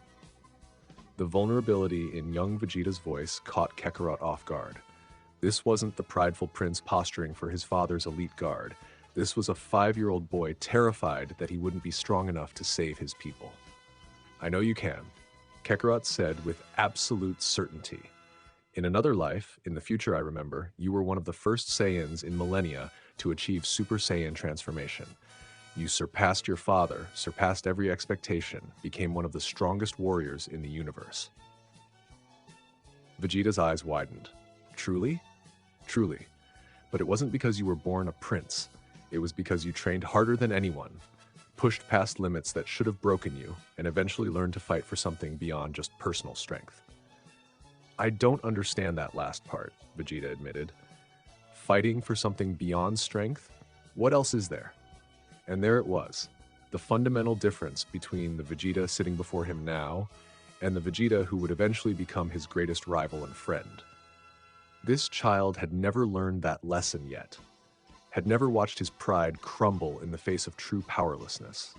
The vulnerability in young Vegeta's voice caught Kakarot off guard. This wasn't the prideful prince posturing for his father's elite guard. This was a 5-year-old boy terrified that he wouldn't be strong enough to save his people. I know you can, Kakarot said with absolute certainty. In another life, in the future I remember, you were one of the first Saiyans in millennia to achieve Super Saiyan transformation. You surpassed your father, surpassed every expectation, became one of the strongest warriors in the universe. Vegeta's eyes widened. Truly? Truly. But it wasn't because you were born a prince. It was because you trained harder than anyone, pushed past limits that should have broken you, and eventually learned to fight for something beyond just personal strength. I don't understand that last part, Vegeta admitted. Fighting for something beyond strength? What else is there? And there it was, the fundamental difference between the Vegeta sitting before him now and the Vegeta who would eventually become his greatest rival and friend. This child had never learned that lesson yet, had never watched his pride crumble in the face of true powerlessness,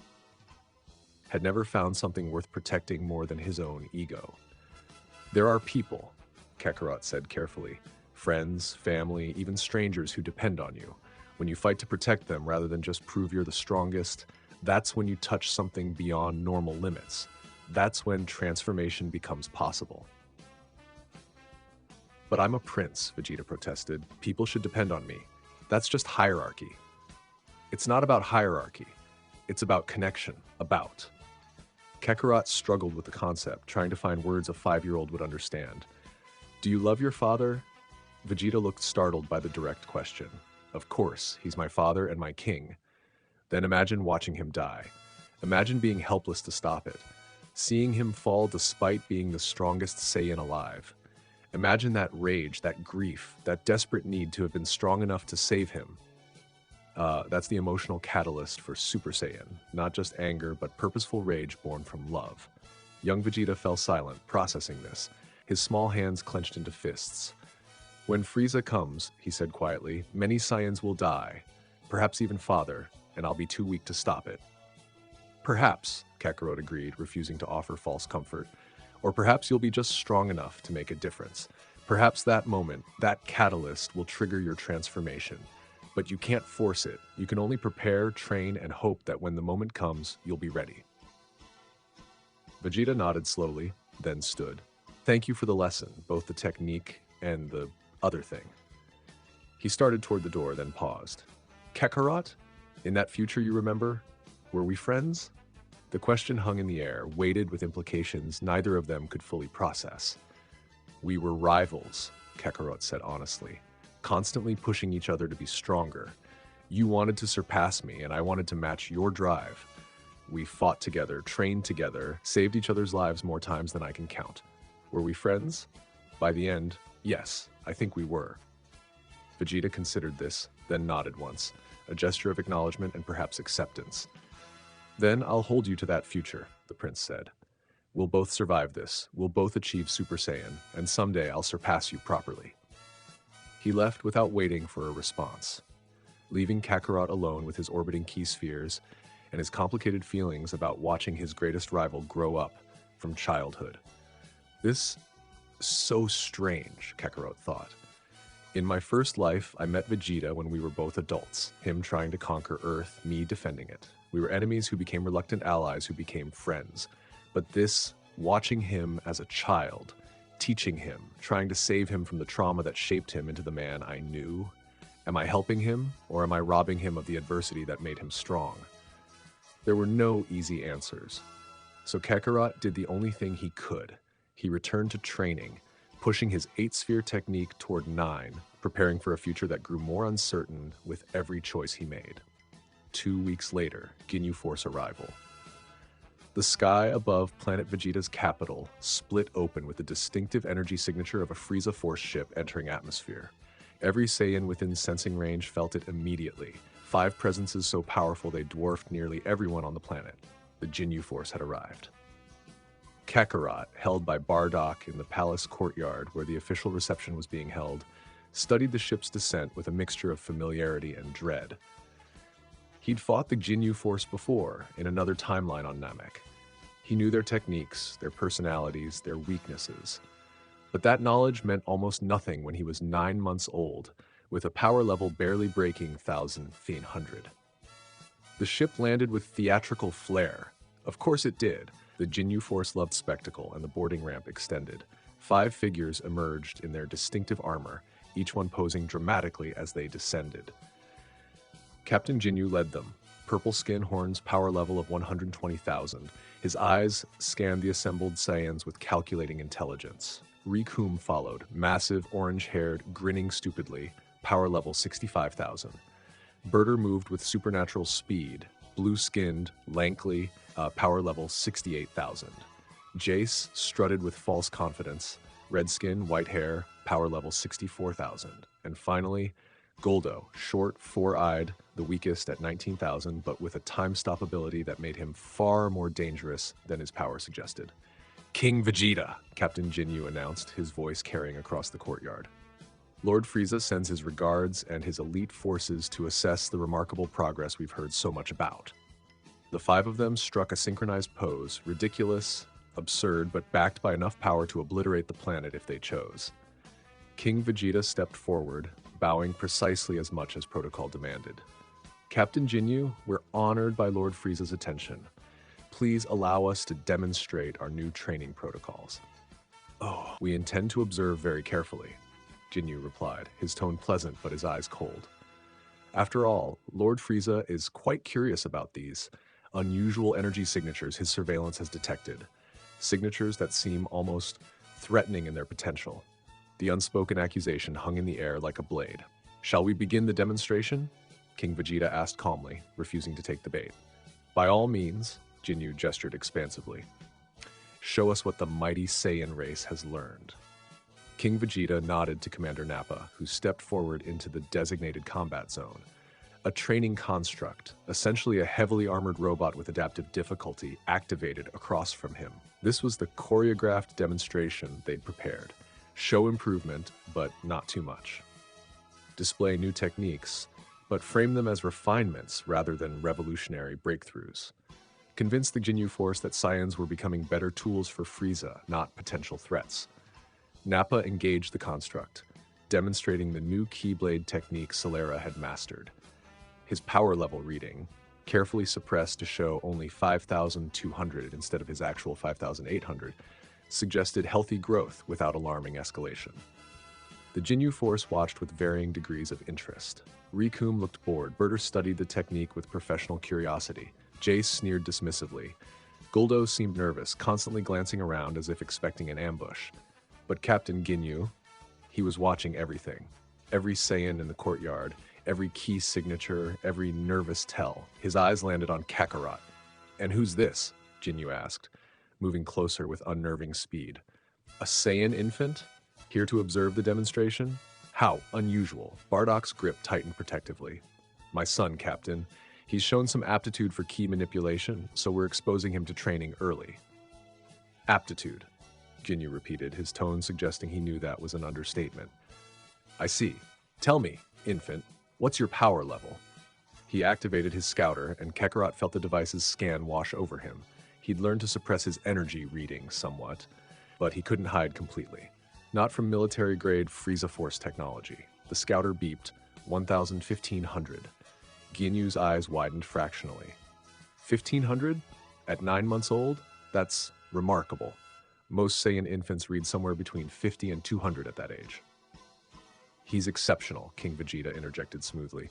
had never found something worth protecting more than his own ego. There are people, Kakarot said carefully, friends, family, even strangers who depend on you. When you fight to protect them rather than just prove you're the strongest, that's when you touch something beyond normal limits. That's when transformation becomes possible. But I'm a prince, Vegeta protested. People should depend on me. That's just hierarchy. It's not about hierarchy. It's about connection. About. Kakarot struggled with the concept, trying to find words a 5-year-old would understand. Do you love your father? Vegeta looked startled by the direct question. Of course, he's my father and my king. Then imagine watching him die. Imagine being helpless to stop it. Seeing him fall despite being the strongest Saiyan alive. Imagine that rage, that grief, that desperate need to have been strong enough to save him. That's the emotional catalyst for Super Saiyan. Not just anger, but purposeful rage born from love. Young Vegeta fell silent, processing this. His small hands clenched into fists. When Frieza comes, he said quietly, many Saiyans will die, perhaps even father, and I'll be too weak to stop it. Perhaps, Kakarot agreed, refusing to offer false comfort. Or perhaps you'll be just strong enough to make a difference. Perhaps that moment, that catalyst, will trigger your transformation. But you can't force it. You can only prepare, train, and hope that when the moment comes, you'll be ready. Vegeta nodded slowly, then stood. Thank you for the lesson, both the technique and the other thing. He started toward the door, then paused. Kakarot? In that future you remember, were we friends? The question hung in the air, weighted with implications neither of them could fully process. We were rivals, Kakarot said honestly, constantly pushing each other to be stronger. You wanted to surpass me, and I wanted to match your drive. We fought together, trained together, saved each other's lives more times than I can count. Were we friends? By the end, yes, I think we were. Vegeta considered this, then nodded once, a gesture of acknowledgement and perhaps acceptance. Then I'll hold you to that future, the prince said. We'll both survive this, we'll both achieve Super Saiyan, and someday I'll surpass you properly. He left without waiting for a response, leaving Kakarot alone with his orbiting key spheres and his complicated feelings about watching his greatest rival grow up from childhood. This is so strange, Kakarot thought. In my first life, I met Vegeta when we were both adults, him trying to conquer Earth, me defending it. We were enemies who became reluctant allies who became friends. But this, watching him as a child, teaching him, trying to save him from the trauma that shaped him into the man I knew. Am I helping him, or am I robbing him of the adversity that made him strong? There were no easy answers. So Kakarot did the only thing he could. He returned to training, pushing his 8-sphere technique toward 9, preparing for a future that grew more uncertain with every choice he made. 2 weeks later, Ginyu Force arrival. The sky above planet Vegeta's capital split open with the distinctive energy signature of a Frieza Force ship entering atmosphere. Every Saiyan within sensing range felt it immediately. 5 presences so powerful they dwarfed nearly everyone on the planet. The Ginyu Force had arrived. Kakarot, held by Bardock in the palace courtyard where the official reception was being held, studied the ship's descent with a mixture of familiarity and dread. He'd fought the Ginyu Force before, in another timeline on Namek. He knew their techniques, their personalities, their weaknesses. But that knowledge meant almost nothing when he was 9 months old, with a power level barely breaking 1,500. The ship landed with theatrical flair. Of course it did. The Ginyu Force loved spectacle, and the boarding ramp extended. 5 figures emerged in their distinctive armor, each one posing dramatically as they descended. Captain Ginyu led them. Purple skin, horns, power level of 120,000. His eyes scanned the assembled Saiyans with calculating intelligence. Rikum followed, massive, orange-haired, grinning stupidly, power level 65,000. Birder moved with supernatural speed, blue-skinned, lankly, power level 68,000. Jace strutted with false confidence, red skin, white hair, power level 64,000. And finally, Goldo, short, 4-eyed, the weakest at 19,000, but with a time-stop ability that made him far more dangerous than his power suggested. King Vegeta, Captain Ginyu announced, his voice carrying across the courtyard. Lord Frieza sends his regards and his elite forces to assess the remarkable progress we've heard so much about. The 5 of them struck a synchronized pose, ridiculous, absurd, but backed by enough power to obliterate the planet if they chose. King Vegeta stepped forward, bowing precisely as much as protocol demanded. Captain Ginyu, we're honored by Lord Frieza's attention. Please allow us to demonstrate our new training protocols. Oh, we intend to observe very carefully, Ginyu replied, his tone pleasant but his eyes cold. After all, Lord Frieza is quite curious about these unusual energy signatures his surveillance has detected, signatures that seem almost threatening in their potential. The unspoken accusation hung in the air like a blade. Shall we begin the demonstration? King Vegeta asked calmly, refusing to take the bait. By all means, Ginyu gestured expansively. Show us what the mighty Saiyan race has learned. King Vegeta nodded to Commander Nappa, who stepped forward into the designated combat zone. A training construct, essentially a heavily armored robot with adaptive difficulty, activated across from him. This was the choreographed demonstration they'd prepared. Show improvement, but not too much. Display new techniques, but frame them as refinements rather than revolutionary breakthroughs. Convince the Ginyu Force that Saiyans were becoming better tools for Frieza, not potential threats. Nappa engaged the construct, demonstrating the new Keyblade technique Silera had mastered. His power level reading, carefully suppressed to show only 5,200 instead of his actual 5,800, suggested healthy growth without alarming escalation. The Ginyu Force watched with varying degrees of interest. Rikum looked bored. Birder studied the technique with professional curiosity. Jace sneered dismissively. Goldo seemed nervous, constantly glancing around as if expecting an ambush. But Captain Ginyu, he was watching everything. Every Saiyan in the courtyard, every key signature, every nervous tell. His eyes landed on Kakarot. And who's this? Ginyu asked, moving closer with unnerving speed. A Saiyan infant? Here to observe the demonstration? How unusual. Bardock's grip tightened protectively. My son, Captain. He's shown some aptitude for key manipulation, so we're exposing him to training early. Aptitude, Ginyu repeated, his tone suggesting he knew that was an understatement. I see. Tell me, infant, what's your power level? He activated his scouter, and Kakarot felt the device's scan wash over him. He'd learned to suppress his energy reading somewhat, but he couldn't hide completely. Not from military-grade Frieza Force technology. The scouter beeped, 1,500. Ginyu's eyes widened fractionally. 1,500? At 9 months old? That's remarkable. Most Saiyan infants read somewhere between 50 and 200 at that age. He's exceptional, King Vegeta interjected smoothly.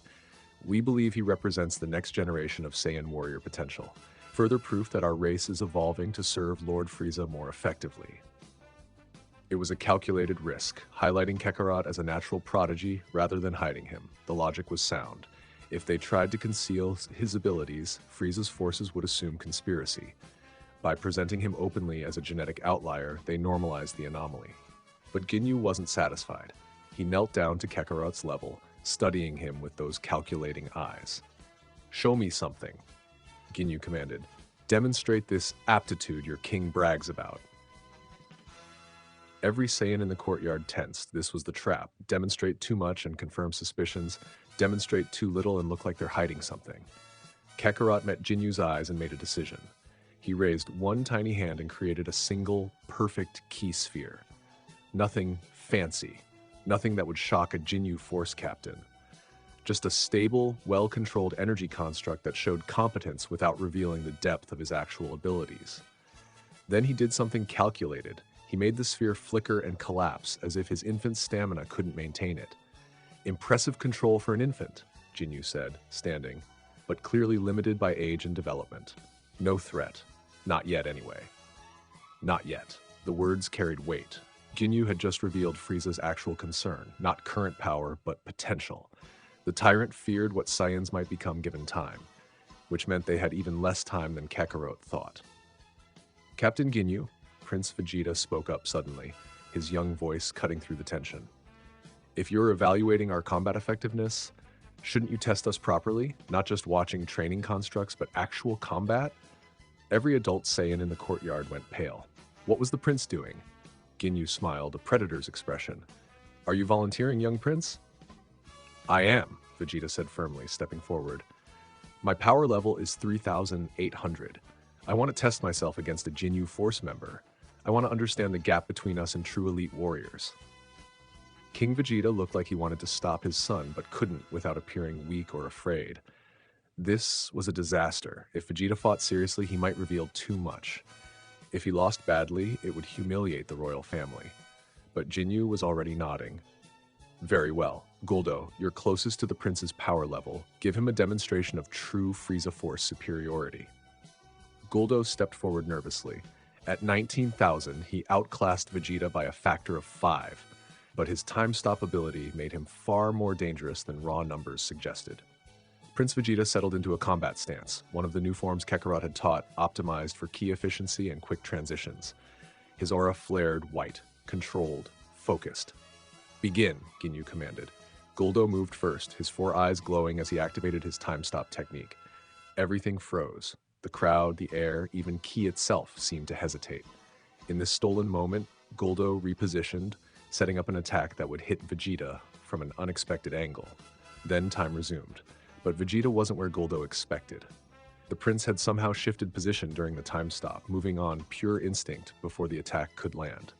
We believe he represents the next generation of Saiyan warrior potential. Further proof that our race is evolving to serve Lord Frieza more effectively. It was a calculated risk, highlighting Kakarot as a natural prodigy rather than hiding him. The logic was sound. If they tried to conceal his abilities, Frieza's forces would assume conspiracy. By presenting him openly as a genetic outlier, they normalized the anomaly. But Ginyu wasn't satisfied. He knelt down to Kakarot's level, studying him with those calculating eyes. "Show me something," Ginyu commanded. "Demonstrate this aptitude your king brags about." Every Saiyan in the courtyard tensed. This was the trap. Demonstrate too much and confirm suspicions. Demonstrate too little and look like they're hiding something. Kakarot met Ginyu's eyes and made a decision. He raised one tiny hand and created a single, perfect key sphere. Nothing fancy. Nothing that would shock a Ginyu force captain. Just a stable, well-controlled energy construct that showed competence without revealing the depth of his actual abilities. Then he did something calculated. He made the sphere flicker and collapse as if his infant's stamina couldn't maintain it. "Impressive control for an infant," Ginyu said, standing, "but clearly limited by age and development. No threat. Not yet, anyway." Not yet. The words carried weight. Ginyu had just revealed Frieza's actual concern, not current power, but potential. The tyrant feared what Saiyans might become given time, which meant they had even less time than Kakarot thought. "Captain Ginyu," Prince Vegeta spoke up suddenly, his young voice cutting through the tension. "If you're evaluating our combat effectiveness, shouldn't you test us properly? Not just watching training constructs, but actual combat?" Every adult Saiyan in the courtyard went pale. What was the prince doing? Ginyu smiled, a predator's expression. "Are you volunteering, young prince?" "I am," Vegeta said firmly, stepping forward. "My power level is 3,800. I want to test myself against a Ginyu force member. I want to understand the gap between us and true elite warriors." King Vegeta looked like he wanted to stop his son, but couldn't without appearing weak or afraid. This was a disaster. If Vegeta fought seriously, he might reveal too much. If he lost badly, it would humiliate the royal family. But Ginyu was already nodding. "Very well. Guldo, you're closest to the prince's power level. Give him a demonstration of true Frieza Force superiority." Guldo stepped forward nervously. At 19,000, he outclassed Vegeta by a factor of 5, but his time-stop ability made him far more dangerous than raw numbers suggested. Prince Vegeta settled into a combat stance, one of the new forms Kakarot had taught, optimized for key efficiency and quick transitions. His aura flared white, controlled, focused. "Begin," Ginyu commanded. Guldo moved first, his 4 eyes glowing as he activated his time-stop technique. Everything froze. The crowd, the air, even Ki itself seemed to hesitate. In this stolen moment, Guldo repositioned, setting up an attack that would hit Vegeta from an unexpected angle. Then time resumed. But Vegeta wasn't where Guldo expected. The prince had somehow shifted position during the time stop, moving on pure instinct before the attack could land.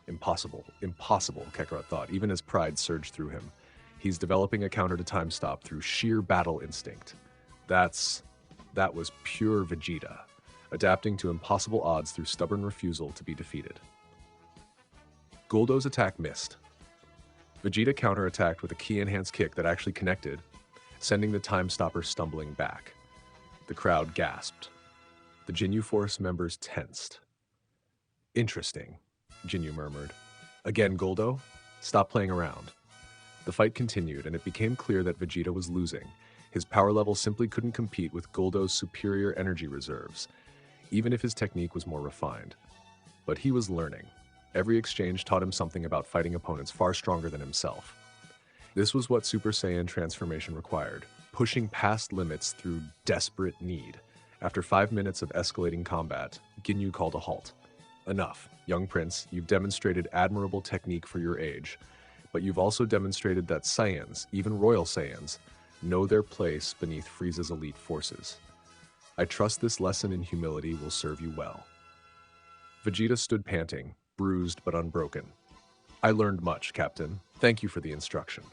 Impossible, impossible, Kakarot thought, even as pride surged through him. He's developing a counter to time stop through sheer battle instinct. That was pure Vegeta, adapting to impossible odds through stubborn refusal to be defeated. Guldo's attack missed. Vegeta counterattacked with a ki-enhanced kick that actually connected, sending the time stopper stumbling back. The crowd gasped. The Ginyu Force members tensed. "Interesting," Ginyu murmured. "Again, Guldo? Stop playing around." The fight continued, and it became clear that Vegeta was losing. His power level simply couldn't compete with Guldo's superior energy reserves, even if his technique was more refined. But he was learning. Every exchange taught him something about fighting opponents far stronger than himself. This was what Super Saiyan transformation required, pushing past limits through desperate need. After 5 minutes of escalating combat, Ginyu called a halt. "Enough, young prince, you've demonstrated admirable technique for your age, but you've also demonstrated that Saiyans, even royal Saiyans, know their place beneath Frieza's elite forces. I trust this lesson in humility will serve you well." Vegeta stood panting, bruised but unbroken. I learned much, Captain. Thank you for the instruction.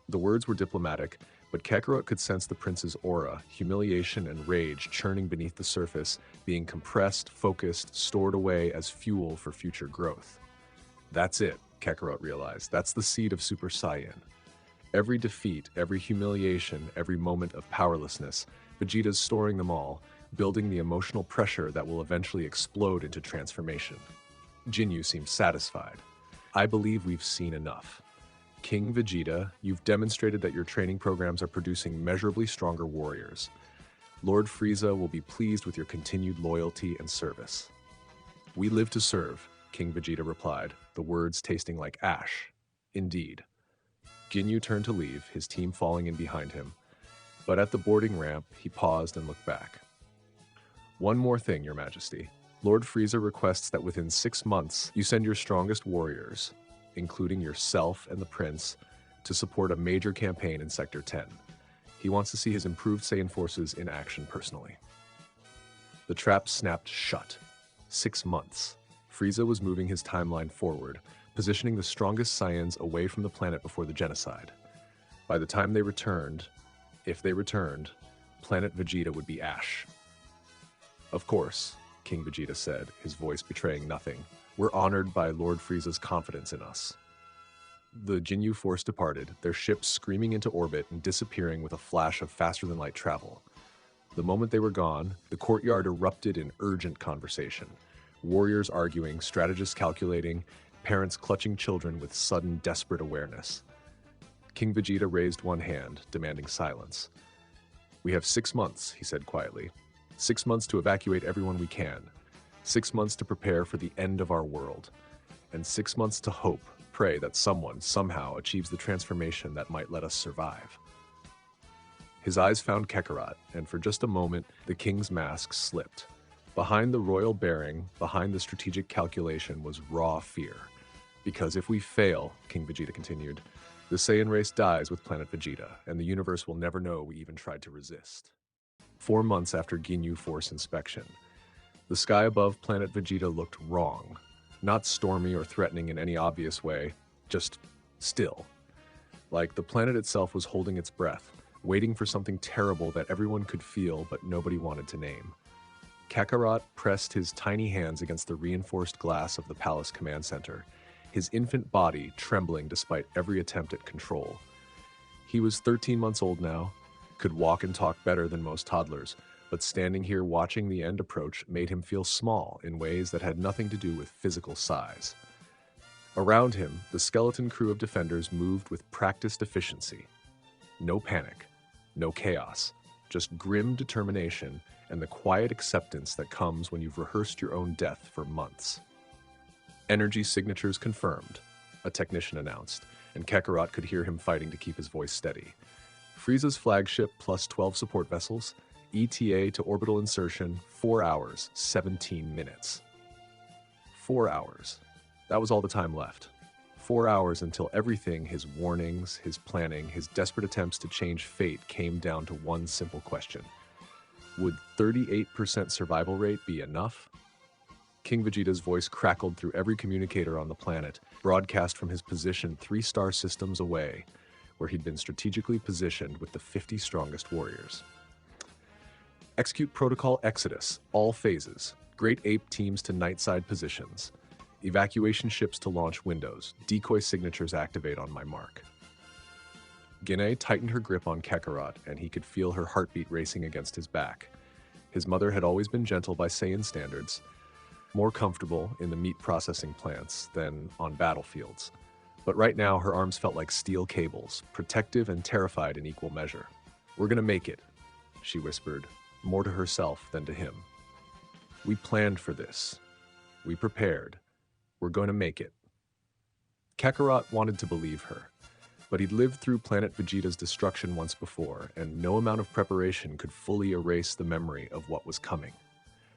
The words were diplomatic, but Kakarot could sense the prince's aura, humiliation and rage churning beneath the surface, being compressed, focused, stored away as fuel for future growth. That's it, Kakarot realized. That's the seed of Super Saiyan. Every defeat, every humiliation, every moment of powerlessness, Vegeta's storing them all, building the emotional pressure that will eventually explode into transformation. Ginyu seemed satisfied. I believe we've seen enough. King Vegeta, you've demonstrated that your training programs are producing measurably stronger warriors. Lord Frieza will be pleased with your continued loyalty and service. We live to serve, King Vegeta replied, the words tasting like ash. Indeed. Ginyu turned to leave, his team falling in behind him. But at the boarding ramp, he paused and looked back. One more thing, Your Majesty. Lord Frieza requests that within 6 months, you send your strongest warriors, including yourself and the prince, to support a major campaign in Sector 10. He wants to see his improved Saiyan forces in action personally. The trap snapped shut. 6 months. Frieza was moving his timeline forward, positioning the strongest Saiyans away from the planet before the genocide. By the time they returned, if they returned, planet Vegeta would be ash. Of course, King Vegeta said, his voice betraying nothing. We're honored by Lord Frieza's confidence in us. The Ginyu force departed, their ship screaming into orbit and disappearing with a flash of faster-than-light travel. The moment they were gone, the courtyard erupted in urgent conversation. Warriors arguing, strategists calculating, parents clutching children with sudden, desperate awareness. King Vegeta raised one hand, demanding silence. We have 6 months, he said quietly. 6 months to evacuate everyone we can. 6 months to prepare for the end of our world. And 6 months to hope, pray that someone, somehow, achieves the transformation that might let us survive. His eyes found Kakarot, and for just a moment, the king's mask slipped. Behind the royal bearing, behind the strategic calculation, was raw fear. Because if we fail, King Vegeta continued, the Saiyan race dies with planet Vegeta, and the universe will never know we even tried to resist. 4 months after Ginyu Force inspection, the sky above planet Vegeta looked wrong. Not stormy or threatening in any obvious way, just still. Like the planet itself was holding its breath, waiting for something terrible that everyone could feel but nobody wanted to name. Kakarot pressed his tiny hands against the reinforced glass of the palace command center, his infant body trembling despite every attempt at control. He was 13 months old now, could walk and talk better than most toddlers, but standing here watching the end approach made him feel small in ways that had nothing to do with physical size. Around him, the skeleton crew of defenders moved with practiced efficiency. No panic, no chaos, just grim determination and the quiet acceptance that comes when you've rehearsed your own death for months. Energy signatures confirmed, a technician announced, and Kakarot could hear him fighting to keep his voice steady. Frieza's flagship plus 12 support vessels, ETA to orbital insertion, 4 hours, 17 minutes. 4 hours. That was all the time left. 4 hours until everything, his warnings, his planning, his desperate attempts to change fate came down to one simple question. Would 38% survival rate be enough? King Vegeta's voice crackled through every communicator on the planet, broadcast from his position 3 star systems away, where he'd been strategically positioned with the 50 strongest warriors. Execute Protocol Exodus, all phases. Great Ape teams to nightside positions. Evacuation ships to launch windows. Decoy signatures activate on my mark. Ginyu tightened her grip on Kakarot, and he could feel her heartbeat racing against his back. His mother had always been gentle by Saiyan standards, more comfortable in the meat processing plants than on battlefields. But right now, her arms felt like steel cables, protective and terrified in equal measure. We're gonna make it, she whispered, more to herself than to him. We planned for this. We prepared. We're going to make it. Kakarot wanted to believe her, but he'd lived through planet Vegeta's destruction once before, and no amount of preparation could fully erase the memory of what was coming.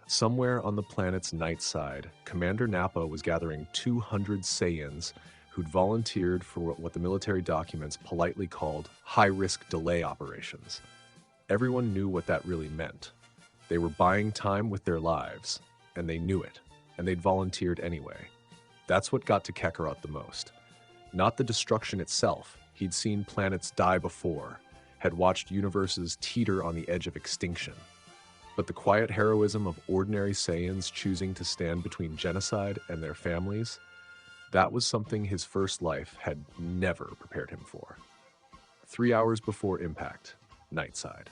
Somewhere on the planet's night side, Commander Nappa was gathering 200 Saiyans who'd volunteered for what the military documents politely called high-risk delay operations. Everyone knew what that really meant. They were buying time with their lives, and they knew it, and they'd volunteered anyway. That's what got to Kakarot the most. Not the destruction itself. He'd seen planets die before, had watched universes teeter on the edge of extinction. But the quiet heroism of ordinary Saiyans choosing to stand between genocide and their families, that was something his first life had never prepared him for. 3 hours before impact, nightside.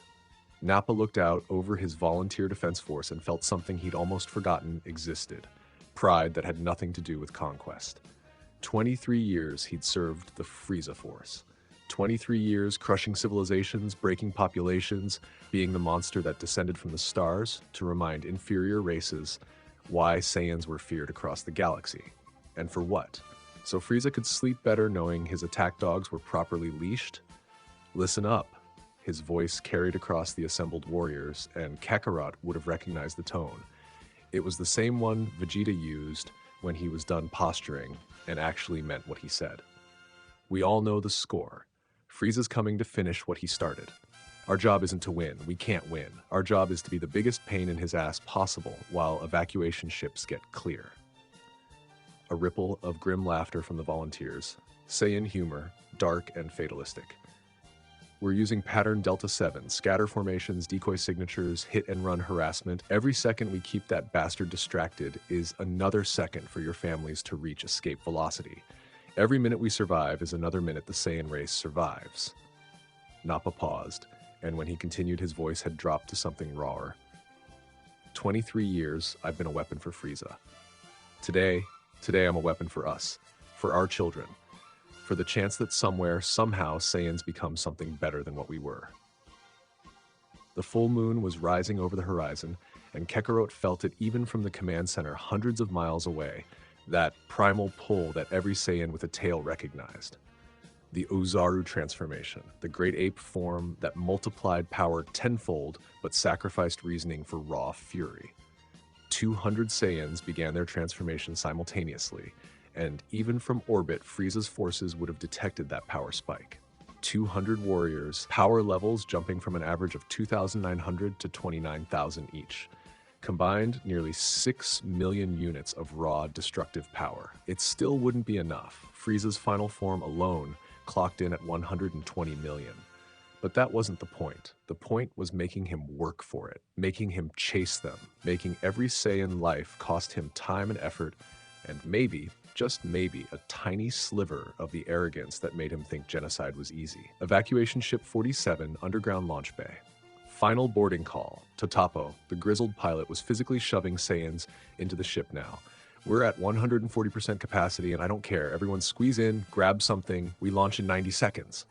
Nappa looked out over his volunteer defense force and felt something he'd almost forgotten existed. Pride that had nothing to do with conquest. 23 years he'd served the Frieza Force. 23 years crushing civilizations, breaking populations, being the monster that descended from the stars to remind inferior races why Saiyans were feared across the galaxy. And for what? So Frieza could sleep better knowing his attack dogs were properly leashed? Listen up. His voice carried across the assembled warriors, and Kakarot would have recognized the tone. It was the same one Vegeta used when he was done posturing and actually meant what he said. We all know the score. Frieza's coming to finish what he started. Our job isn't to win. We can't win. Our job is to be the biggest pain in his ass possible while evacuation ships get clear. A ripple of grim laughter from the volunteers. Saiyan humor, dark and fatalistic. We're using pattern Delta 7, scatter formations, decoy signatures, hit and run harassment. Every second we keep that bastard distracted is another second for your families to reach escape velocity. Every minute we survive is another minute the Saiyan race survives. Nappa paused, and when he continued his voice had dropped to something rawer. 23 years I've been a weapon for Frieza. Today I'm a weapon for us, for our children. For the chance that somewhere, somehow, Saiyans become something better than what we were. The full moon was rising over the horizon, and Kakarot felt it even from the command center hundreds of miles away, that primal pull that every Saiyan with a tail recognized. The Ozaru transformation, the Great Ape form that multiplied power tenfold but sacrificed reasoning for raw fury. 200 Saiyans began their transformation simultaneously, and even from orbit, Frieza's forces would have detected that power spike. 200 warriors, power levels jumping from an average of 2,900 to 29,000 each. Combined, nearly 6 million units of raw, destructive power. It still wouldn't be enough. Frieza's final form alone clocked in at 120 million. But that wasn't the point. The point was making him work for it, making him chase them, making every Saiyan life cost him time and effort, and maybe, just maybe, a tiny sliver of the arrogance that made him think genocide was easy. Evacuation Ship 47, underground launch bay. Final boarding call. Totapo, the grizzled pilot, was physically shoving Saiyans into the ship now. We're at 140% capacity, and I don't care. Everyone squeeze in, grab something. We launch in 90 seconds.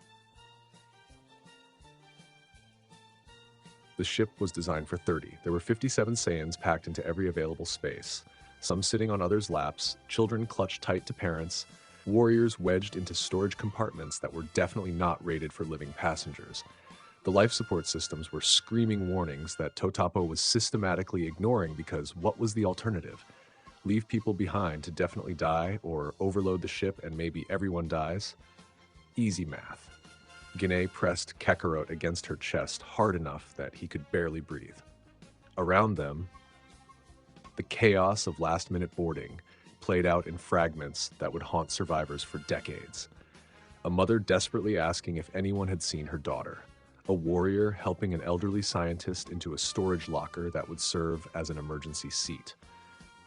The ship was designed for 30. There were 57 Saiyans packed into every available space. Some sitting on others' laps, children clutched tight to parents, warriors wedged into storage compartments that were definitely not rated for living passengers. The life support systems were screaming warnings that Totapo was systematically ignoring because what was the alternative? Leave people behind to definitely die, or overload the ship and maybe everyone dies? Easy math. Ginyu pressed Kakarot against her chest hard enough that he could barely breathe. Around them, the chaos of last-minute boarding played out in fragments that would haunt survivors for decades. A mother desperately asking if anyone had seen her daughter. A warrior helping an elderly scientist into a storage locker that would serve as an emergency seat.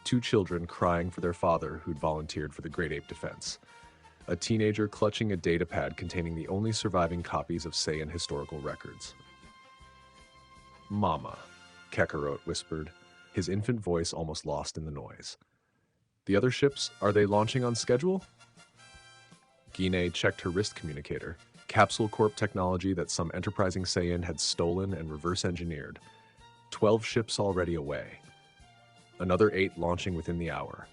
2 children crying for their father who'd volunteered for the Great Ape Defense. A teenager clutching a datapad containing the only surviving copies of Saiyan historical records. "Mama," Kakarot whispered, his infant voice almost lost in the noise. "The other ships, are they launching on schedule?" Ginyu checked her wrist communicator, Capsule Corp technology that some enterprising Saiyan had stolen and reverse-engineered. 12 ships already away. Another 8 launching within the hour,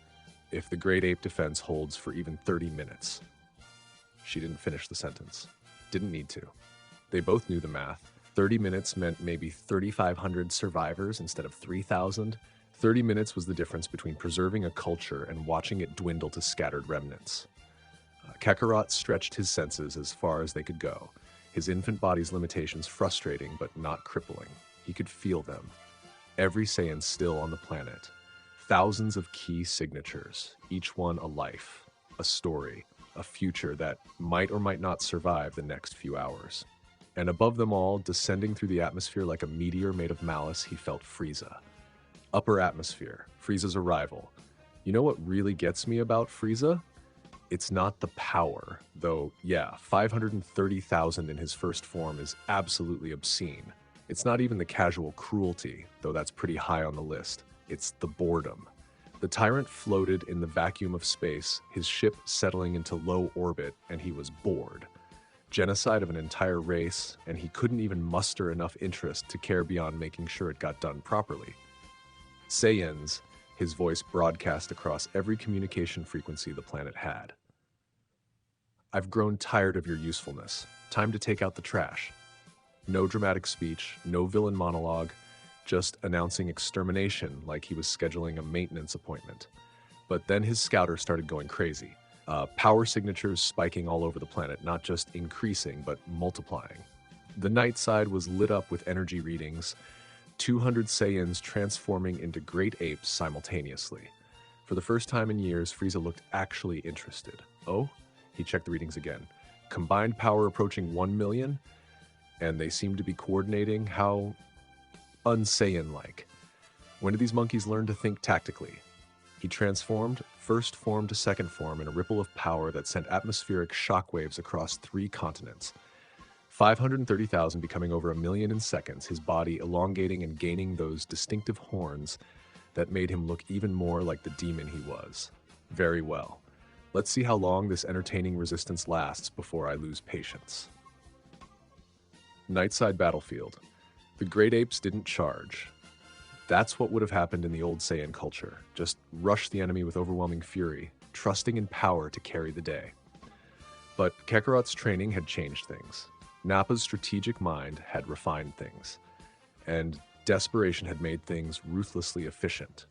if the Great Ape Defense holds for even 30 minutes. She didn't finish the sentence. Didn't need to. They both knew the math. 30 minutes meant maybe 3,500 survivors instead of 3,000. 30 minutes was the difference between preserving a culture and watching it dwindle to scattered remnants. Kakarot stretched his senses as far as they could go, his infant body's limitations frustrating but not crippling. He could feel them. Every Saiyan still on the planet. Thousands of key signatures, each one a life, a story, a future that might or might not survive the next few hours. And above them all, descending through the atmosphere like a meteor made of malice, he felt Frieza. Upper atmosphere, Frieza's arrival. You know what really gets me about Frieza? It's not the power, though, yeah, 530,000 in his first form is absolutely obscene. It's not even the casual cruelty, though that's pretty high on the list. It's the boredom. The tyrant floated in the vacuum of space, his ship settling into low orbit, and he was bored. Genocide of an entire race, and he couldn't even muster enough interest to care beyond making sure it got done properly. Saiyans, his voice broadcast across every communication frequency the planet had. I've grown tired of your usefulness. Time to take out the trash. No dramatic speech, no villain monologue, just announcing extermination like he was scheduling a maintenance appointment. But then his scouter started going crazy. Power signatures spiking all over the planet, not just increasing, but multiplying. The night side was lit up with energy readings, 200 Saiyans transforming into Great Apes simultaneously. For the first time in years, Frieza looked actually interested. Oh? He checked the readings again. Combined power approaching 1 million, and they seemed to be coordinating. How un-Saiyan-like. When did these monkeys learn to think tactically? He transformed, first form to second form, in a ripple of power that sent atmospheric shockwaves across 3 continents. 530,000 becoming over 1 million in seconds, his body elongating and gaining those distinctive horns that made him look even more like the demon he was. Very well. Let's see how long this entertaining resistance lasts before I lose patience. Nightside battlefield. The Great Apes didn't charge. That's what would have happened in the old Saiyan culture. Just rush the enemy with overwhelming fury, trusting in power to carry the day. But Kakarot's training had changed things. Nappa's strategic mind had refined things. And desperation had made things ruthlessly efficient.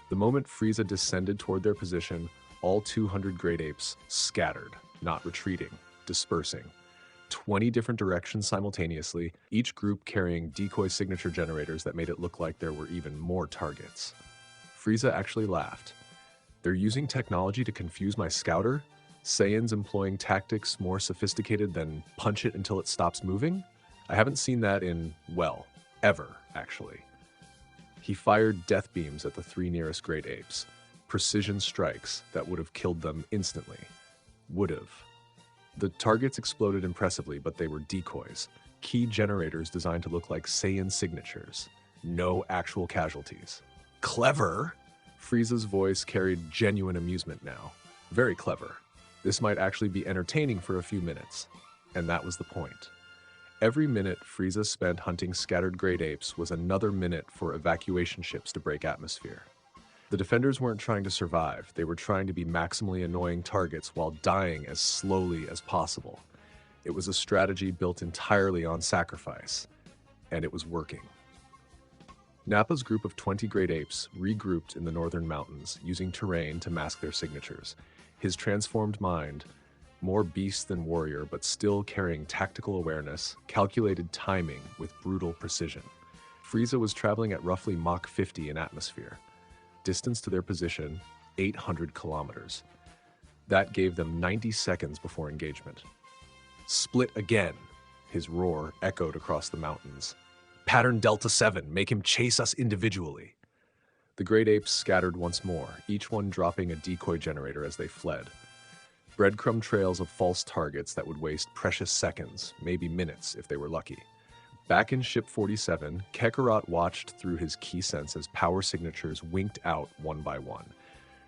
The moment Frieza descended toward their position, all 200 Great Apes scattered, not retreating, dispersing. 20 different directions simultaneously, each group carrying decoy signature generators that made it look like there were even more targets. Frieza actually laughed. They're using technology to confuse my scouter? Saiyans employing tactics more sophisticated than punch it until it stops moving? I haven't seen that in, well, ever, actually. He fired death beams at the 3 nearest Great Apes. Precision strikes that would have killed them instantly. Would have. The targets exploded impressively, but they were decoys. Key generators designed to look like Saiyan signatures. No actual casualties. Clever! Frieza's voice carried genuine amusement now. Very clever. This might actually be entertaining for a few minutes. And that was the point. Every minute Frieza spent hunting scattered Great Apes was another minute for evacuation ships to break atmosphere. The defenders weren't trying to survive, they were trying to be maximally annoying targets while dying as slowly as possible. It was a strategy built entirely on sacrifice, and it was working. Nappa's group of 20 Great Apes regrouped in the northern mountains, using terrain to mask their signatures. His transformed mind, more beast than warrior but still carrying tactical awareness, calculated timing with brutal precision. Frieza was traveling at roughly Mach 50 in atmosphere. Distance to their position, 800 kilometers. That gave them 90 seconds before engagement. Split again, his roar echoed across the mountains. Pattern Delta 7, make him chase us individually. The Great Apes scattered once more, each one dropping a decoy generator as they fled. Breadcrumb trails of false targets that would waste precious seconds, maybe minutes if they were lucky. Back in Ship 47, Kakarot watched through his key sense as power signatures winked out one by one.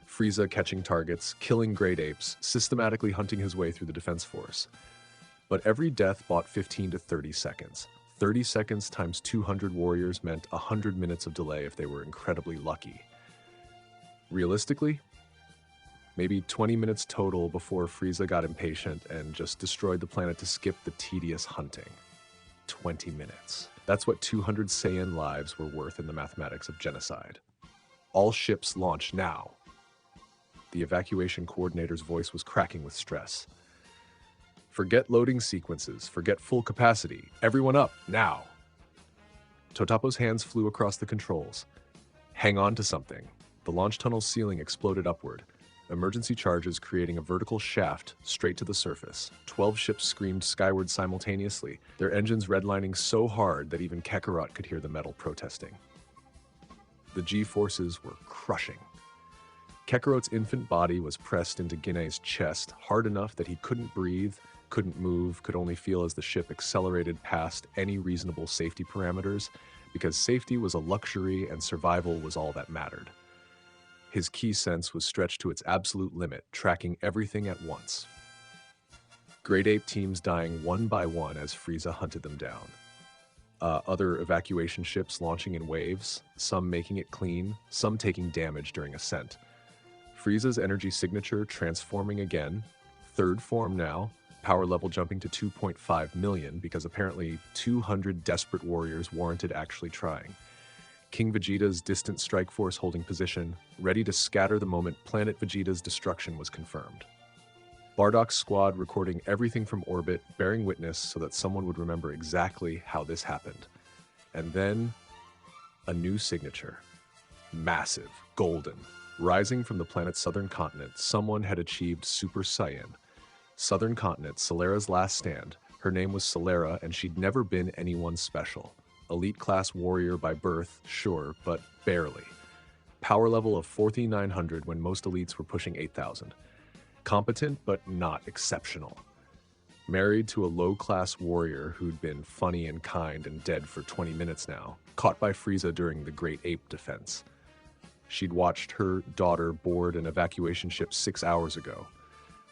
Frieza catching targets, killing Great Apes, systematically hunting his way through the defense force. But every death bought 15 to 30 seconds. 30 seconds times 200 warriors meant 100 minutes of delay if they were incredibly lucky. Realistically, maybe 20 minutes total before Frieza got impatient and just destroyed the planet to skip the tedious hunting. 20 minutes. That's what 200 Saiyan lives were worth in the mathematics of genocide. All ships launch now. The evacuation coordinator's voice was cracking with stress. Forget loading sequences, forget full capacity. Everyone up, now. Totapo's hands flew across the controls. Hang on to something. The launch tunnel's ceiling exploded upward, emergency charges creating a vertical shaft straight to the surface. 12 ships screamed skyward simultaneously, their engines redlining so hard that even Kakarot could hear the metal protesting. The G-forces were crushing. Kakarot's infant body was pressed into Ginny's chest hard enough that he couldn't breathe, couldn't move, could only feel as the ship accelerated past any reasonable safety parameters, because safety was a luxury and survival was all that mattered. His key sense was stretched to its absolute limit, tracking everything at once. Great Ape teams dying one by one as Frieza hunted them down. Other evacuation ships launching in waves, some making it clean, some taking damage during ascent. Frieza's energy signature transforming again, third form now, power level jumping to 2.5 million because apparently 200 desperate warriors warranted actually trying. King Vegeta's distant strike force holding position, ready to scatter the moment planet Vegeta's destruction was confirmed. Bardock's squad recording everything from orbit, bearing witness so that someone would remember exactly how this happened. And then, a new signature. Massive, golden. Rising from the planet's southern continent, someone had achieved Super Saiyan. Southern continent, Silera's last stand. Her name was Silera, and she'd never been anyone special. Elite class warrior by birth, sure, but barely. Power level of 4,900 when most elites were pushing 8,000. Competent, but not exceptional. Married to a low-class warrior who'd been funny and kind and dead for 20 minutes now, caught by Frieza during the Great Ape Defense. She'd watched her daughter board an evacuation ship 6 hours ago.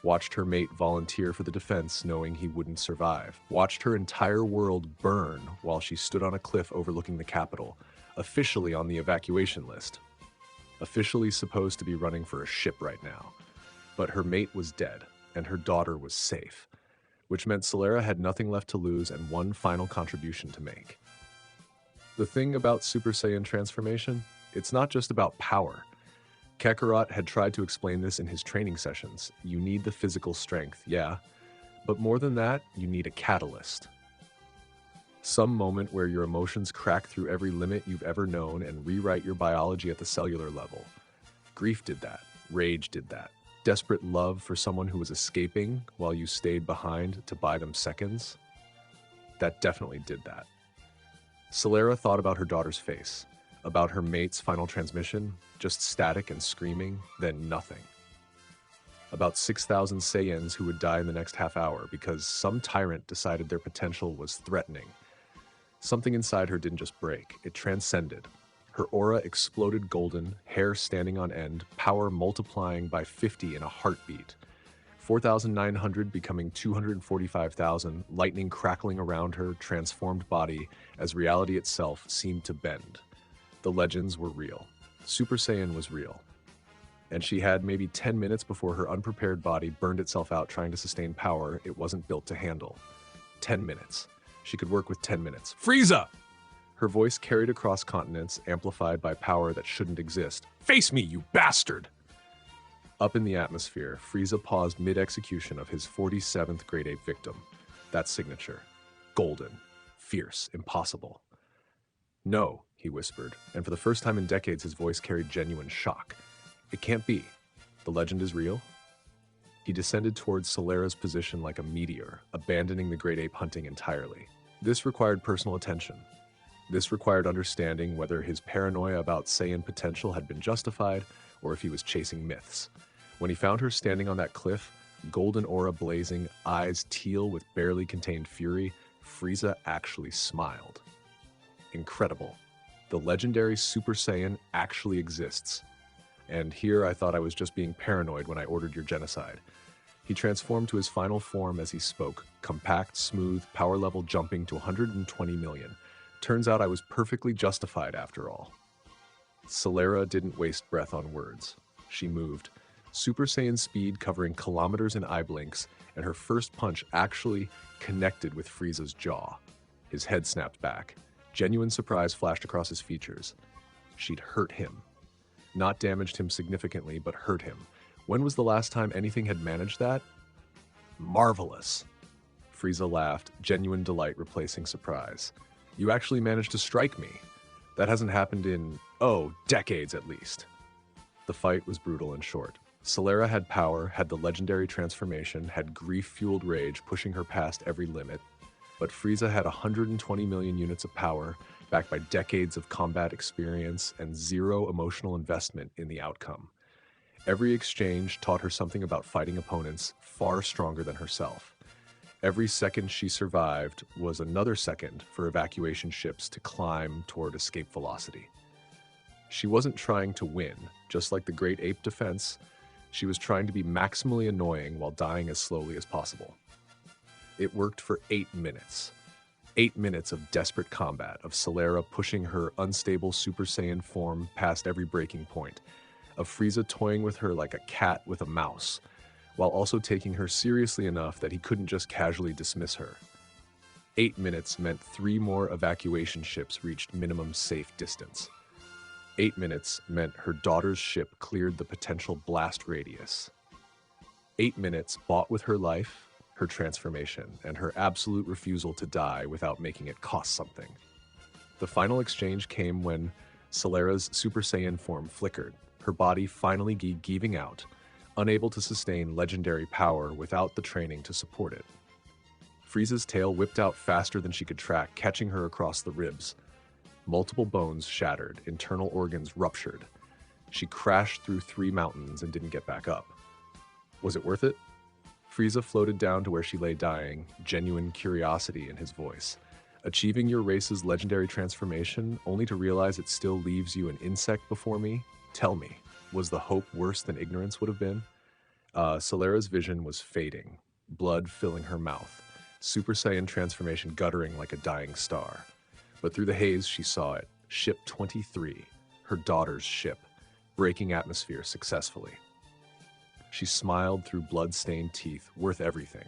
Watched her mate volunteer for the defense knowing he wouldn't survive. Watched her entire world burn while she stood on a cliff overlooking the capital, officially on the evacuation list. Officially supposed to be running for a ship right now. But her mate was dead, and her daughter was safe, which meant Silera had nothing left to lose and one final contribution to make. The thing about Super Saiyan transformation, it's not just about power. Kakarot had tried to explain this in his training sessions. You need the physical strength, yeah, but more than that, you need a catalyst. Some moment where your emotions crack through every limit you've ever known and rewrite your biology at the cellular level. Grief did that. Rage did that. Desperate love for someone who was escaping while you stayed behind to buy them seconds. That definitely did that. Silera thought about her daughter's face, about her mate's final transmission, just static and screaming, then nothing. About 6,000 Saiyans who would die in the next half hour because some tyrant decided their potential was threatening. Something inside her didn't just break, it transcended. Her aura exploded golden, hair standing on end, power multiplying by 50 in a heartbeat. 4,900 becoming 245,000, lightning crackling around her transformed body as reality itself seemed to bend. The legends were real. Super Saiyan was real. And she had maybe 10 minutes before her unprepared body burned itself out trying to sustain power it wasn't built to handle. 10 minutes. She could work with 10 minutes. Frieza! Her voice carried across continents, amplified by power that shouldn't exist. Face me, you bastard! Up in the atmosphere, Frieza paused mid-execution of his 47th Great Ape victim. That signature. Golden. Fierce. Impossible. No, he whispered, and for the first time in decades his voice carried genuine shock. It can't be. The legend is real? He descended towards Silera's position like a meteor, abandoning the Great Ape hunting entirely. This required personal attention. This required understanding whether his paranoia about Saiyan potential had been justified or if he was chasing myths. When he found her standing on that cliff, golden aura blazing, eyes teal with barely contained fury, Frieza actually smiled. Incredible. The legendary Super Saiyan actually exists. And here I thought I was just being paranoid when I ordered your genocide. He transformed to his final form as he spoke, compact, smooth, power level jumping to 120 million. Turns out I was perfectly justified after all. Silera didn't waste breath on words. She moved, Super Saiyan speed covering kilometers in eye blinks, and her first punch actually connected with Frieza's jaw. His head snapped back. Genuine surprise flashed across his features. She'd hurt him. Not damaged him significantly, but hurt him. When was the last time anything had managed that? Marvelous. Frieza laughed, genuine delight replacing surprise. You actually managed to strike me. That hasn't happened in, decades at least. The fight was brutal and short. Silera had power, had the legendary transformation, had grief-fueled rage pushing her past every limit, but Frieza had 120 million units of power, backed by decades of combat experience and zero emotional investment in the outcome. Every exchange taught her something about fighting opponents far stronger than herself. Every second she survived was another second for evacuation ships to climb toward escape velocity. She wasn't trying to win, just like the Great Ape Defense. She was trying to be maximally annoying while dying as slowly as possible. It worked for 8 minutes. 8 minutes of desperate combat, of Silera pushing her unstable Super Saiyan form past every breaking point, of Frieza toying with her like a cat with a mouse, while also taking her seriously enough that he couldn't just casually dismiss her. 8 minutes meant 3 more evacuation ships reached minimum safe distance. 8 minutes meant her daughter's ship cleared the potential blast radius. 8 minutes bought with her life, her transformation, and her absolute refusal to die without making it cost something. The final exchange came when Silera's Super Saiyan form flickered, her body finally giving out, unable to sustain legendary power without the training to support it. Frieza's tail whipped out faster than she could track, catching her across the ribs. Multiple bones shattered, internal organs ruptured. She crashed through 3 mountains and didn't get back up. Was it worth it? Frieza floated down to where she lay dying, genuine curiosity in his voice. Achieving your race's legendary transformation, only to realize it still leaves you an insect before me? Tell me, was the hope worse than ignorance would have been? Silera's vision was fading, blood filling her mouth, Super Saiyan transformation guttering like a dying star. But through the haze, she saw it. Ship 23, her daughter's ship, breaking atmosphere successfully. She smiled through blood-stained teeth, worth everything.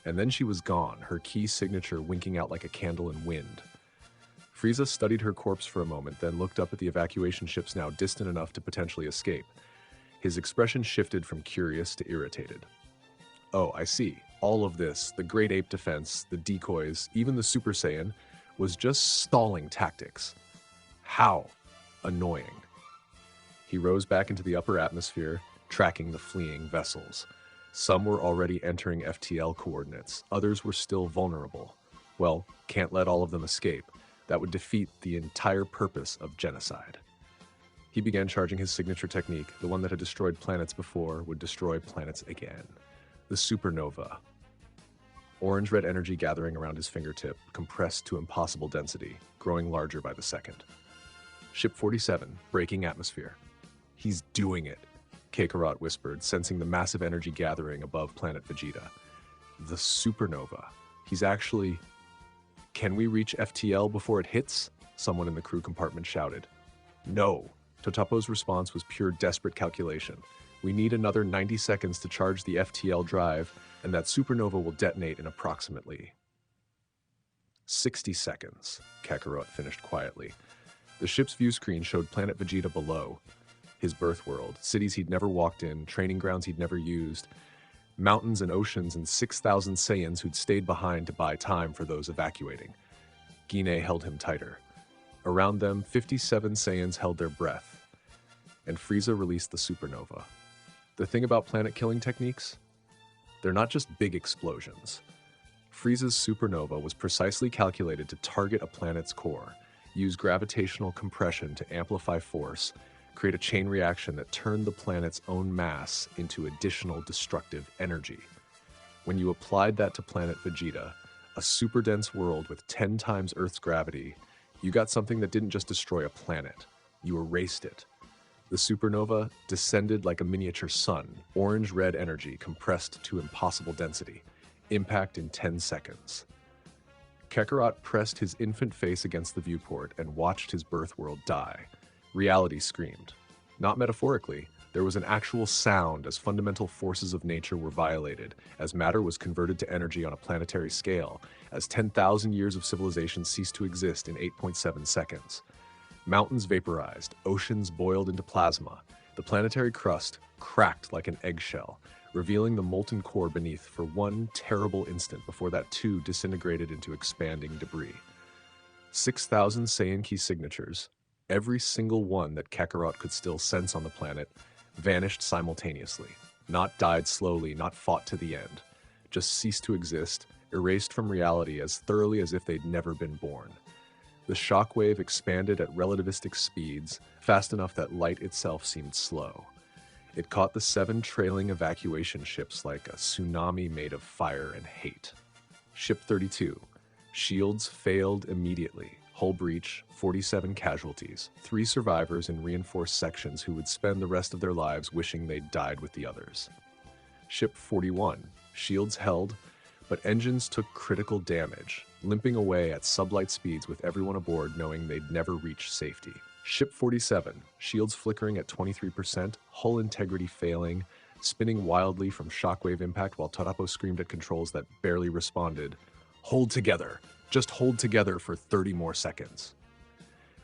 And then she was gone, her key signature winking out like a candle in wind. Frieza studied her corpse for a moment, then looked up at the evacuation ships now distant enough to potentially escape. His expression shifted from curious to irritated. Oh, I see. All of this, the Great Ape Defense, the decoys, even the Super Saiyan, was just stalling tactics. How annoying. He rose back into the upper atmosphere, tracking the fleeing vessels. Some were already entering FTL coordinates, others were still vulnerable. Well, can't let all of them escape. That would defeat the entire purpose of genocide. He began charging his signature technique, the one that had destroyed planets before would destroy planets again. The supernova. Orange-red energy gathering around his fingertip, compressed to impossible density, growing larger by the second. Ship 47, breaking atmosphere. He's doing it, Kakarot whispered, sensing the massive energy gathering above planet Vegeta. The supernova. He's actually... Can we reach FTL before it hits? Someone in the crew compartment shouted. No. Totapo's response was pure desperate calculation. We need another 90 seconds to charge the FTL drive, and that supernova will detonate in approximately 60 seconds, Kakarot finished quietly. The ship's view screen showed planet Vegeta below, his birth world, cities he'd never walked in, training grounds he'd never used, mountains and oceans, and 6,000 Saiyans who'd stayed behind to buy time for those evacuating. Guinea held him tighter. Around them, 57 Saiyans held their breath, and Frieza released the supernova. The thing about planet-killing techniques? They're not just big explosions. Frieza's supernova was precisely calculated to target a planet's core, use gravitational compression to amplify force, create a chain reaction that turned the planet's own mass into additional destructive energy. When you applied that to planet Vegeta, a super-dense world with 10 times Earth's gravity, you got something that didn't just destroy a planet, you erased it. The supernova descended like a miniature sun, orange-red energy compressed to impossible density, impact in 10 seconds. Kakarot pressed his infant face against the viewport and watched his birth world die. Reality screamed. Not metaphorically, there was an actual sound as fundamental forces of nature were violated, as matter was converted to energy on a planetary scale, as 10,000 years of civilization ceased to exist in 8.7 seconds. Mountains vaporized, oceans boiled into plasma. The planetary crust cracked like an eggshell, revealing the molten core beneath for one terrible instant before that too disintegrated into expanding debris. 6,000 Saiyan key signatures, every single one that Kakarot could still sense on the planet, vanished simultaneously. Not died slowly, not fought to the end. Just ceased to exist, erased from reality as thoroughly as if they'd never been born. The shockwave expanded at relativistic speeds, fast enough that light itself seemed slow. It caught the 7 trailing evacuation ships like a tsunami made of fire and hate. Ship 32. Shields failed immediately. Hull breach, 47 casualties, 3 survivors in reinforced sections who would spend the rest of their lives wishing they'd died with the others. Ship 41. Shields held, but engines took critical damage, limping away at sublight speeds with everyone aboard knowing they'd never reach safety. Ship 47. Shields flickering at 23%, hull integrity failing, spinning wildly from shockwave impact while Tarapo screamed at controls that barely responded, "Hold together! Just hold together for 30 more seconds."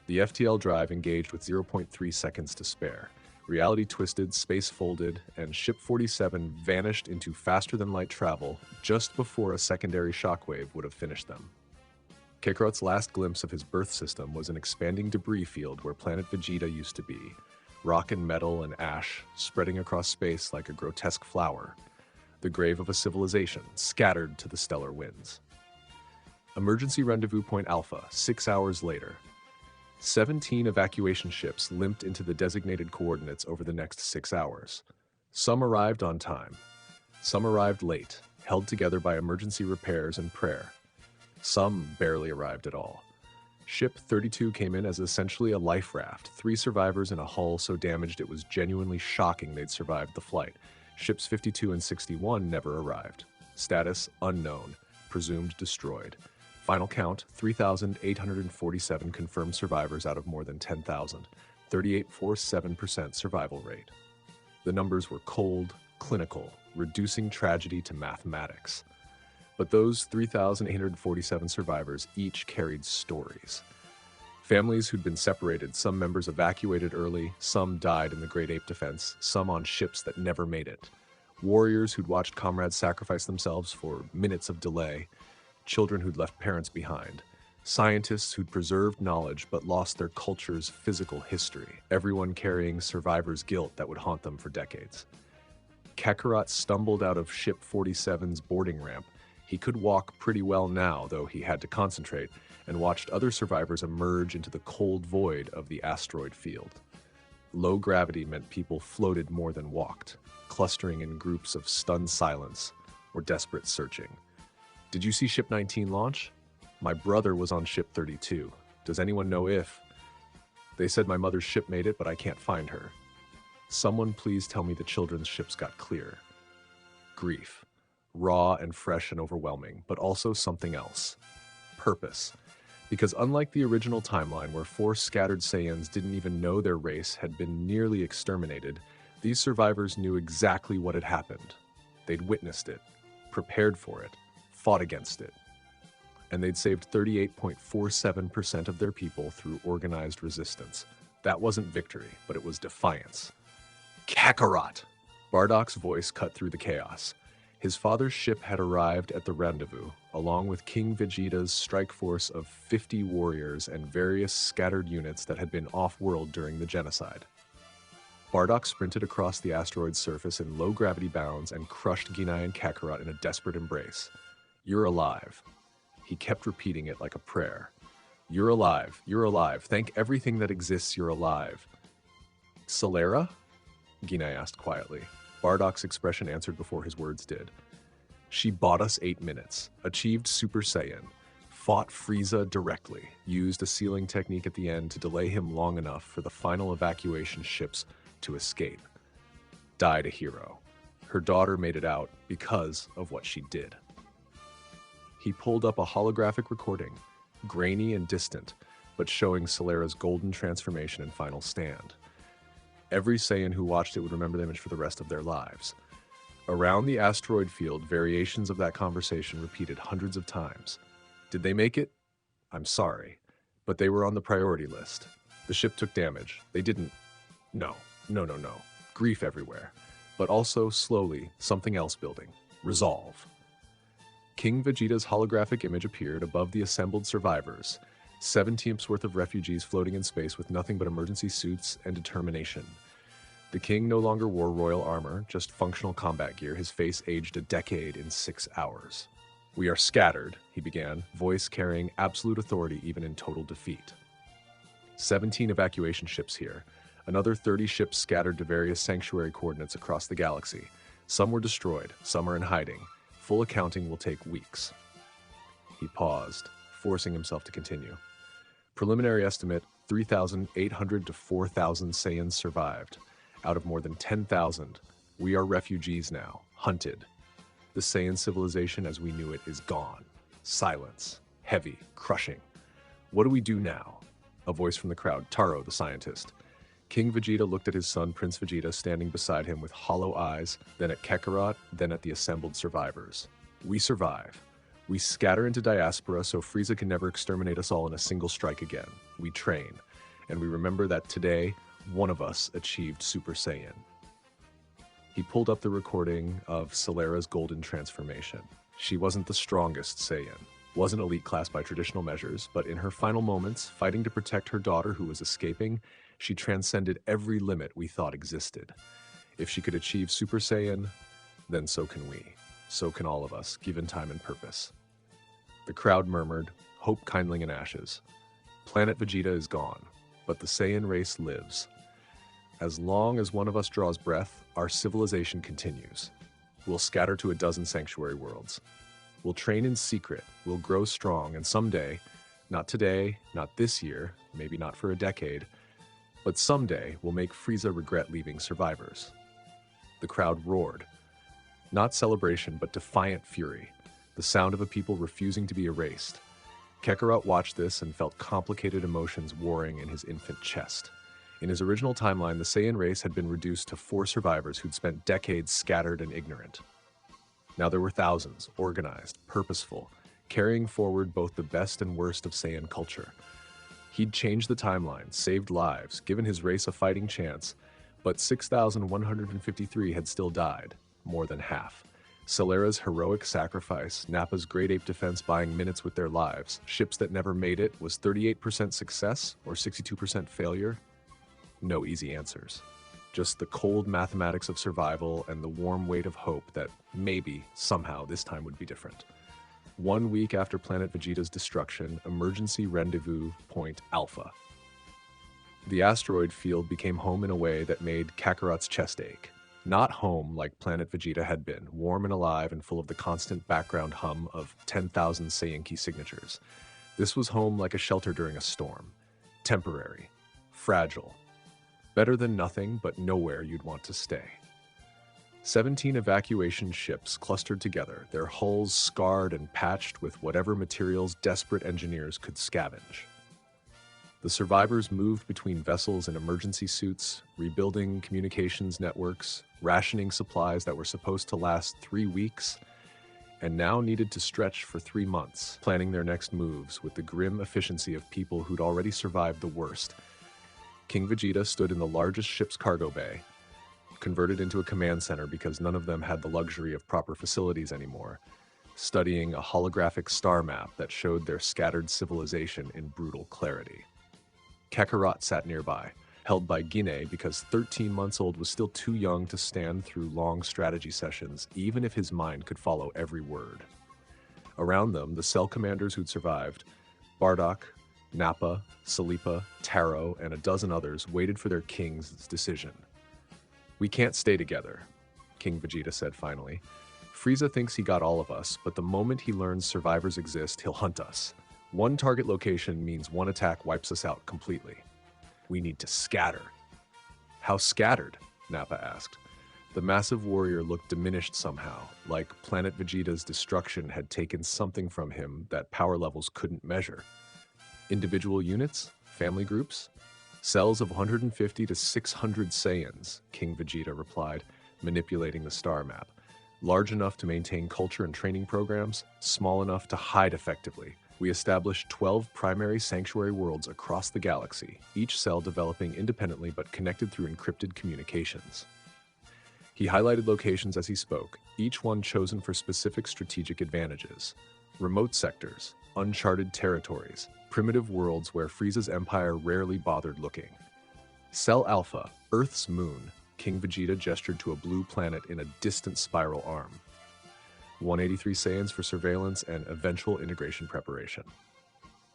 The FTL drive engaged with 0.3 seconds to spare. Reality twisted, space folded, and Ship 47 vanished into faster-than-light travel just before a secondary shockwave would have finished them. Kakarot's last glimpse of his birth system was an expanding debris field where planet Vegeta used to be, rock and metal and ash spreading across space like a grotesque flower, the grave of a civilization scattered to the stellar winds. Emergency Rendezvous Point Alpha, 6 hours later. 17 evacuation ships limped into the designated coordinates over the next 6 hours. Some arrived on time. Some arrived late, held together by emergency repairs and prayer. Some barely arrived at all. Ship 32 came in as essentially a life raft, 3 survivors in a hull so damaged it was genuinely shocking they'd survived the flight. Ships 52 and 61 never arrived. Status unknown, presumed destroyed. Final count, 3,847 confirmed survivors out of more than 10,000, 38.47% survival rate. The numbers were cold, clinical, reducing tragedy to mathematics. But those 3,847 survivors each carried stories. Families who'd been separated, some members evacuated early, some died in the Great Ape Defense, some on ships that never made it. Warriors who'd watched comrades sacrifice themselves for minutes of delay. Children who'd left parents behind, scientists who'd preserved knowledge but lost their culture's physical history, everyone carrying survivor's guilt that would haunt them for decades. Kakarot stumbled out of Ship 47's boarding ramp. He could walk pretty well now, though he had to concentrate, and watched other survivors emerge into the cold void of the asteroid field. Low gravity meant people floated more than walked, clustering in groups of stunned silence or desperate searching. Did you see Ship 19 launch? My brother was on Ship 32. Does anyone know if? They said my mother's ship made it, but I can't find her. Someone please tell me the children's ships got clear. Grief. Raw and fresh and overwhelming, but also something else. Purpose. Because unlike the original timeline where 4 scattered Saiyans didn't even know their race had been nearly exterminated, these survivors knew exactly what had happened. They'd witnessed it, prepared for it, fought against it. And they'd saved 38.47% of their people through organized resistance. That wasn't victory, but it was defiance. Kakarot! Bardock's voice cut through the chaos. His father's ship had arrived at the rendezvous, along with King Vegeta's strike force of 50 warriors and various scattered units that had been off-world during the genocide. Bardock sprinted across the asteroid's surface in low-gravity bounds and crushed Ginyu and Kakarot in a desperate embrace. You're alive. He kept repeating it like a prayer. You're alive. You're alive. Thank everything that exists you're alive. Silera? Ginyu asked quietly. Bardock's expression answered before his words did. She bought us 8 minutes, achieved Super Saiyan, fought Frieza directly, used a sealing technique at the end to delay him long enough for the final evacuation ships to escape. Died a hero. Her daughter made it out because of what she did. He pulled up a holographic recording, grainy and distant, but showing Silera's golden transformation and final stand. Every Saiyan who watched it would remember the image for the rest of their lives. Around the asteroid field, variations of that conversation repeated hundreds of times. Did they make it? I'm sorry, but they were on the priority list. The ship took damage. They didn't. No. Grief everywhere. But also, slowly, something else building. Resolve. King Vegeta's holographic image appeared above the assembled survivors, 7 teams worth of refugees floating in space with nothing but emergency suits and determination. The king no longer wore royal armor, just functional combat gear. His face aged a decade in 6 hours. "We are scattered," he began, voice carrying absolute authority even in total defeat. 17 evacuation ships here. Another 30 ships scattered to various sanctuary coordinates across the galaxy. Some were destroyed, some are in hiding. Full accounting will take weeks. He paused, forcing himself to continue. Preliminary estimate, 3,800 to 4,000 Saiyans survived. Out of more than 10,000, we are refugees now, hunted. The Saiyan civilization as we knew it is gone. Silence, heavy, crushing. What do we do now? A voice from the crowd, Taro, the scientist. King Vegeta looked at his son, Prince Vegeta, standing beside him with hollow eyes, then at Kakarot, then at the assembled survivors. We survive. We scatter into diaspora so Frieza can never exterminate us all in a single strike again. We train, and we remember that today, one of us achieved Super Saiyan. He pulled up the recording of Silera's golden transformation. She wasn't the strongest Saiyan, wasn't elite class by traditional measures, but in her final moments, fighting to protect her daughter who was escaping, she transcended every limit we thought existed. If she could achieve Super Saiyan, then so can we. So can all of us, given time and purpose. The crowd murmured, hope kindling in ashes. Planet Vegeta is gone, but the Saiyan race lives. As long as one of us draws breath, our civilization continues. We'll scatter to a dozen sanctuary worlds. We'll train in secret, we'll grow strong, and someday, not today, not this year, maybe not for a decade, but someday we'll make Frieza regret leaving survivors. The crowd roared. Not celebration, but defiant fury, the sound of a people refusing to be erased. Kakarot watched this and felt complicated emotions warring in his infant chest. In his original timeline, the Saiyan race had been reduced to 4 survivors who'd spent decades scattered and ignorant. Now there were thousands, organized, purposeful, carrying forward both the best and worst of Saiyan culture. He'd changed the timeline, saved lives, given his race a fighting chance, but 6,153 had still died, more than half. Silera's heroic sacrifice, Nappa's Great Ape Defense buying minutes with their lives, ships that never made it, was 38% success or 62% failure? No easy answers. Just the cold mathematics of survival and the warm weight of hope that maybe, somehow, this time would be different. 1 week after Planet Vegeta's destruction, emergency rendezvous point Alpha. The asteroid field became home in a way that made Kakarot's chest ache. Not home like Planet Vegeta had been, warm and alive and full of the constant background hum of 10,000 Saiyan key signatures. This was home like a shelter during a storm. Temporary. Fragile. Better than nothing, but nowhere you'd want to stay. 17 evacuation ships clustered together, their hulls scarred and patched with whatever materials desperate engineers could scavenge. The survivors moved between vessels in emergency suits, rebuilding communications networks, rationing supplies that were supposed to last 3 weeks, and now needed to stretch for 3 months, planning their next moves with the grim efficiency of people who'd already survived the worst. King Vegeta stood in the largest ship's cargo bay, converted into a command center because none of them had the luxury of proper facilities anymore, studying a holographic star map that showed their scattered civilization in brutal clarity. Kakarot sat nearby, held by Ginyu because 13 months old was still too young to stand through long strategy sessions, even if his mind could follow every word. Around them, the cell commanders who'd survived, Bardock, Nappa, Salipa, Taro, and a dozen others waited for their king's decision. "We can't stay together," King Vegeta said finally. "Frieza thinks he got all of us, but the moment he learns survivors exist, he'll hunt us. One target location means one attack wipes us out completely. We need to scatter." "How scattered?" Nappa asked. The massive warrior looked diminished somehow, like Planet Vegeta's destruction had taken something from him that power levels couldn't measure. "Individual units? Family groups?" "Cells of 150 to 600 Saiyans," King Vegeta replied, manipulating the star map. "Large enough to maintain culture and training programs, small enough to hide effectively. We established 12 primary sanctuary worlds across the galaxy, each cell developing independently but connected through encrypted communications." He highlighted locations as he spoke, each one chosen for specific strategic advantages. Remote sectors, uncharted territories, primitive worlds where Frieza's empire rarely bothered looking. "Cell Alpha, Earth's moon," King Vegeta gestured to a blue planet in a distant spiral arm. 183 Saiyans for surveillance and eventual integration preparation.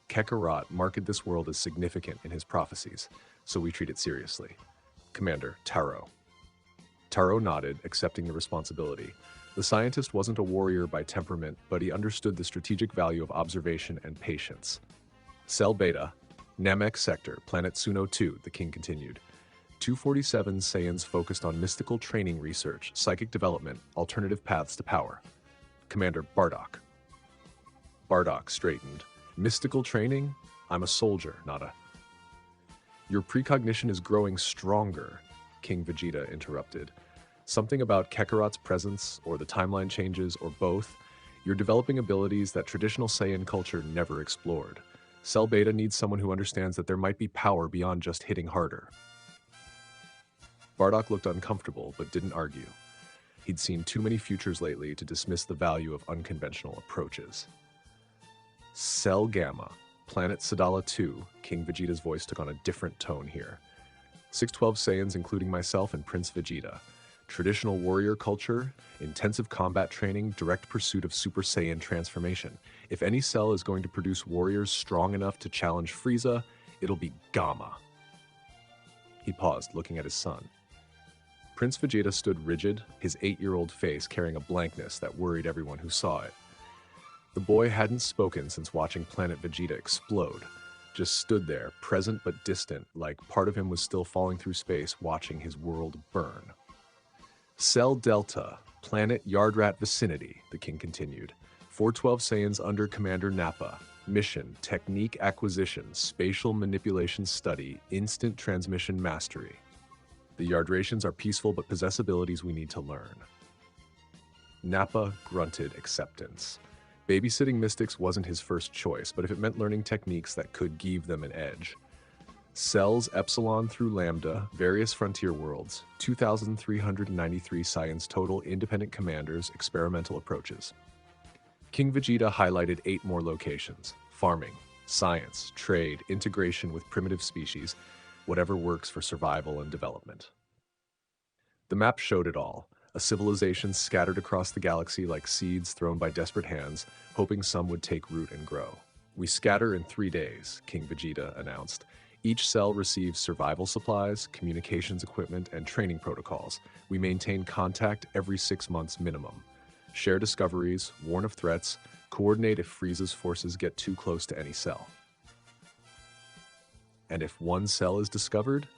Kakarot marked this world as significant in his prophecies, so we treat it seriously. Commander, Taro. Taro nodded, accepting the responsibility. The scientist wasn't a warrior by temperament, but he understood the strategic value of observation and patience. Cell Beta, Namek Sector, Planet Suno 2, the king continued. 247 Saiyans focused on mystical training research, psychic development, alternative paths to power. Commander Bardock. Bardock straightened. Mystical training? I'm a soldier, not a... Your precognition is growing stronger, King Vegeta interrupted. Something about Kakarot's presence, or the timeline changes, or both. You're developing abilities that traditional Saiyan culture never explored. Cell Beta needs someone who understands that there might be power beyond just hitting harder. Bardock looked uncomfortable, but didn't argue. He'd seen too many futures lately to dismiss the value of unconventional approaches. Cell Gamma, Planet Sadala 2, King Vegeta's voice took on a different tone here. 612 Saiyans, including myself and Prince Vegeta. Traditional warrior culture, intensive combat training, direct pursuit of Super Saiyan transformation. If any cell is going to produce warriors strong enough to challenge Frieza, it'll be Gamma. He paused, looking at his son. Prince Vegeta stood rigid, his 8-year-old face carrying a blankness that worried everyone who saw it. The boy hadn't spoken since watching Planet Vegeta explode, just stood there, present but distant, like part of him was still falling through space watching his world burn. Cell Delta, Planet Yardrat Vicinity, the king continued. 412 Saiyans under Commander Nappa. Mission, Technique Acquisition, Spatial Manipulation Study, Instant Transmission Mastery. The Yardratians are peaceful but possess abilities we need to learn. Nappa grunted acceptance. Babysitting mystics wasn't his first choice, but if it meant learning techniques that could give them an edge. Cells Epsilon through Lambda, various frontier worlds, 2,393 Saiyans total, independent commanders, experimental approaches. King Vegeta highlighted 8 more locations: farming, science, trade, integration with primitive species, whatever works for survival and development. The map showed it all, a civilization scattered across the galaxy like seeds thrown by desperate hands, hoping some would take root and grow. We scatter in 3 days, King Vegeta announced. Each cell receives survival supplies, communications equipment, and training protocols. We maintain contact every 6 months minimum. Share discoveries, warn of threats, coordinate if Frieza's forces get too close to any cell. And if one cell is discovered?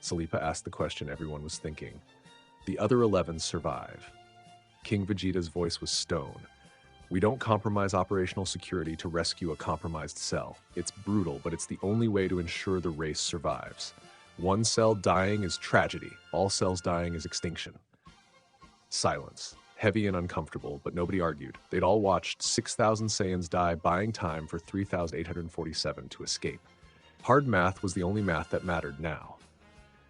Salipa asked the question everyone was thinking. The other 11 survive. King Vegeta's voice was stone. We don't compromise operational security to rescue a compromised cell. It's brutal, but it's the only way to ensure the race survives. One cell dying is tragedy. All cells dying is extinction. Silence. Heavy and uncomfortable, but nobody argued. They'd all watched 6,000 Saiyans die, buying time for 3,847 to escape. Hard math was the only math that mattered now.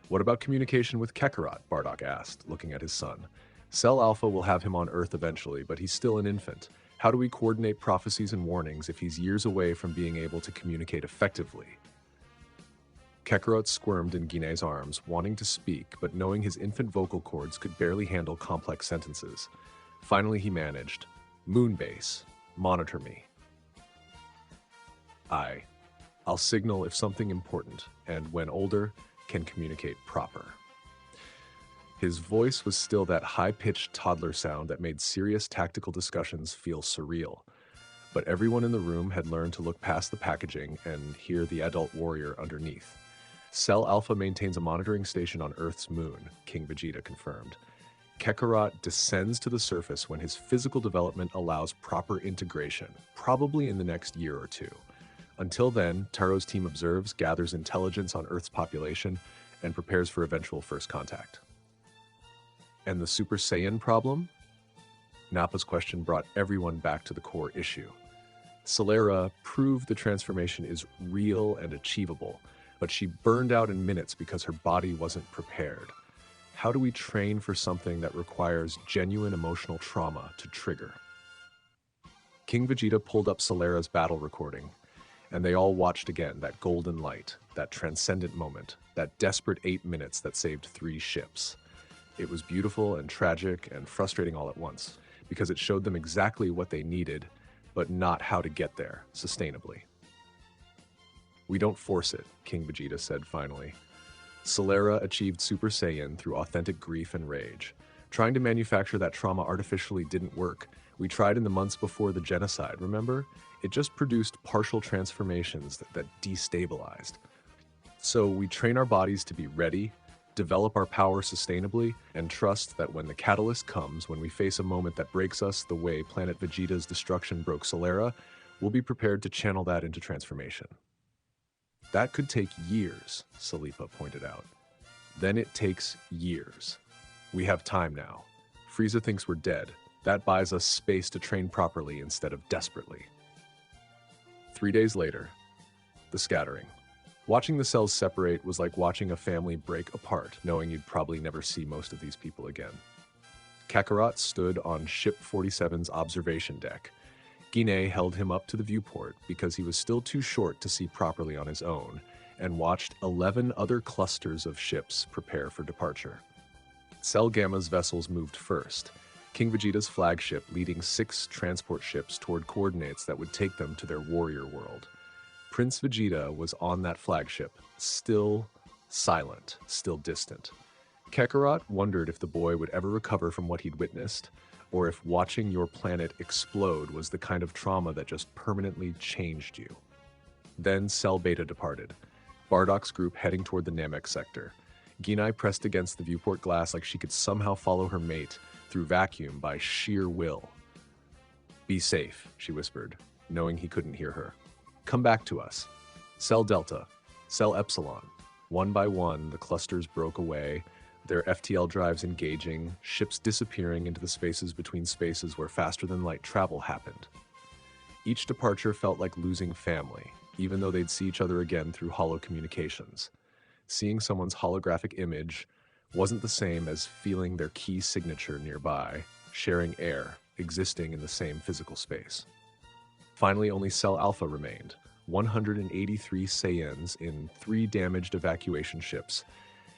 What about communication with Kakarot? Bardock asked, looking at his son. Cell Alpha will have him on Earth eventually, but he's still an infant. How do we coordinate prophecies and warnings if he's years away from being able to communicate effectively? Kakarot squirmed in Guinea's arms, wanting to speak, but knowing his infant vocal cords could barely handle complex sentences. Finally he managed. Moonbase, monitor me. I'll signal if something important, and when older, can communicate proper. His voice was still that high-pitched toddler sound that made serious tactical discussions feel surreal. But everyone in the room had learned to look past the packaging and hear the adult warrior underneath. Cell Alpha maintains a monitoring station on Earth's moon, King Vegeta confirmed. Kakarot descends to the surface when his physical development allows proper integration, probably in the next year or 2. Until then, Taro's team observes, gathers intelligence on Earth's population, and prepares for eventual first contact. And the Super Saiyan problem? Nappa's question brought everyone back to the core issue. Silera proved the transformation is real and achievable, but she burned out in minutes because her body wasn't prepared. How do we train for something that requires genuine emotional trauma to trigger? King Vegeta pulled up Silera's battle recording, and they all watched again that golden light, that transcendent moment, that desperate 8 minutes that saved 3 ships. It was beautiful and tragic and frustrating all at once, because it showed them exactly what they needed, but not how to get there sustainably. "We don't force it," King Vegeta said finally. "Silera achieved Super Saiyan through authentic grief and rage. Trying to manufacture that trauma artificially didn't work. We tried in the months before the genocide, remember? It just produced partial transformations that destabilized. So we train our bodies to be ready, develop our power sustainably, and trust that when the catalyst comes, when we face a moment that breaks us the way Planet Vegeta's destruction broke Silera, we'll be prepared to channel that into transformation." "That could take years," Salipa pointed out. "Then it takes years. We have time now. Frieza thinks we're dead. That buys us space to train properly instead of desperately." 3 days later, the scattering. Watching the cells separate was like watching a family break apart, knowing you'd probably never see most of these people again. Kakarot stood on Ship 47's observation deck. Guinea held him up to the viewport because he was still too short to see properly on his own, and watched 11 other clusters of ships prepare for departure. Cell Gamma's vessels moved first, King Vegeta's flagship leading 6 transport ships toward coordinates that would take them to their warrior world. Prince Vegeta was on that flagship, still silent, still distant. Kakarot wondered if the boy would ever recover from what he'd witnessed, or if watching your planet explode was the kind of trauma that just permanently changed you. Then Cell Beta departed, Bardock's group heading toward the Namek sector. Ginyu pressed against the viewport glass like she could somehow follow her mate through vacuum by sheer will. "Be safe," she whispered, knowing he couldn't hear her. "Come back to us. Cell Delta, Cell Epsilon." One by one, the clusters broke away, their FTL drives engaging, ships disappearing into the spaces between spaces where faster-than-light travel happened. Each departure felt like losing family, even though they'd see each other again through holo communications. Seeing someone's holographic image wasn't the same as feeling their key signature nearby, sharing air, existing in the same physical space. Finally, only Cell Alpha remained, 183 Saiyans in 3 damaged evacuation ships,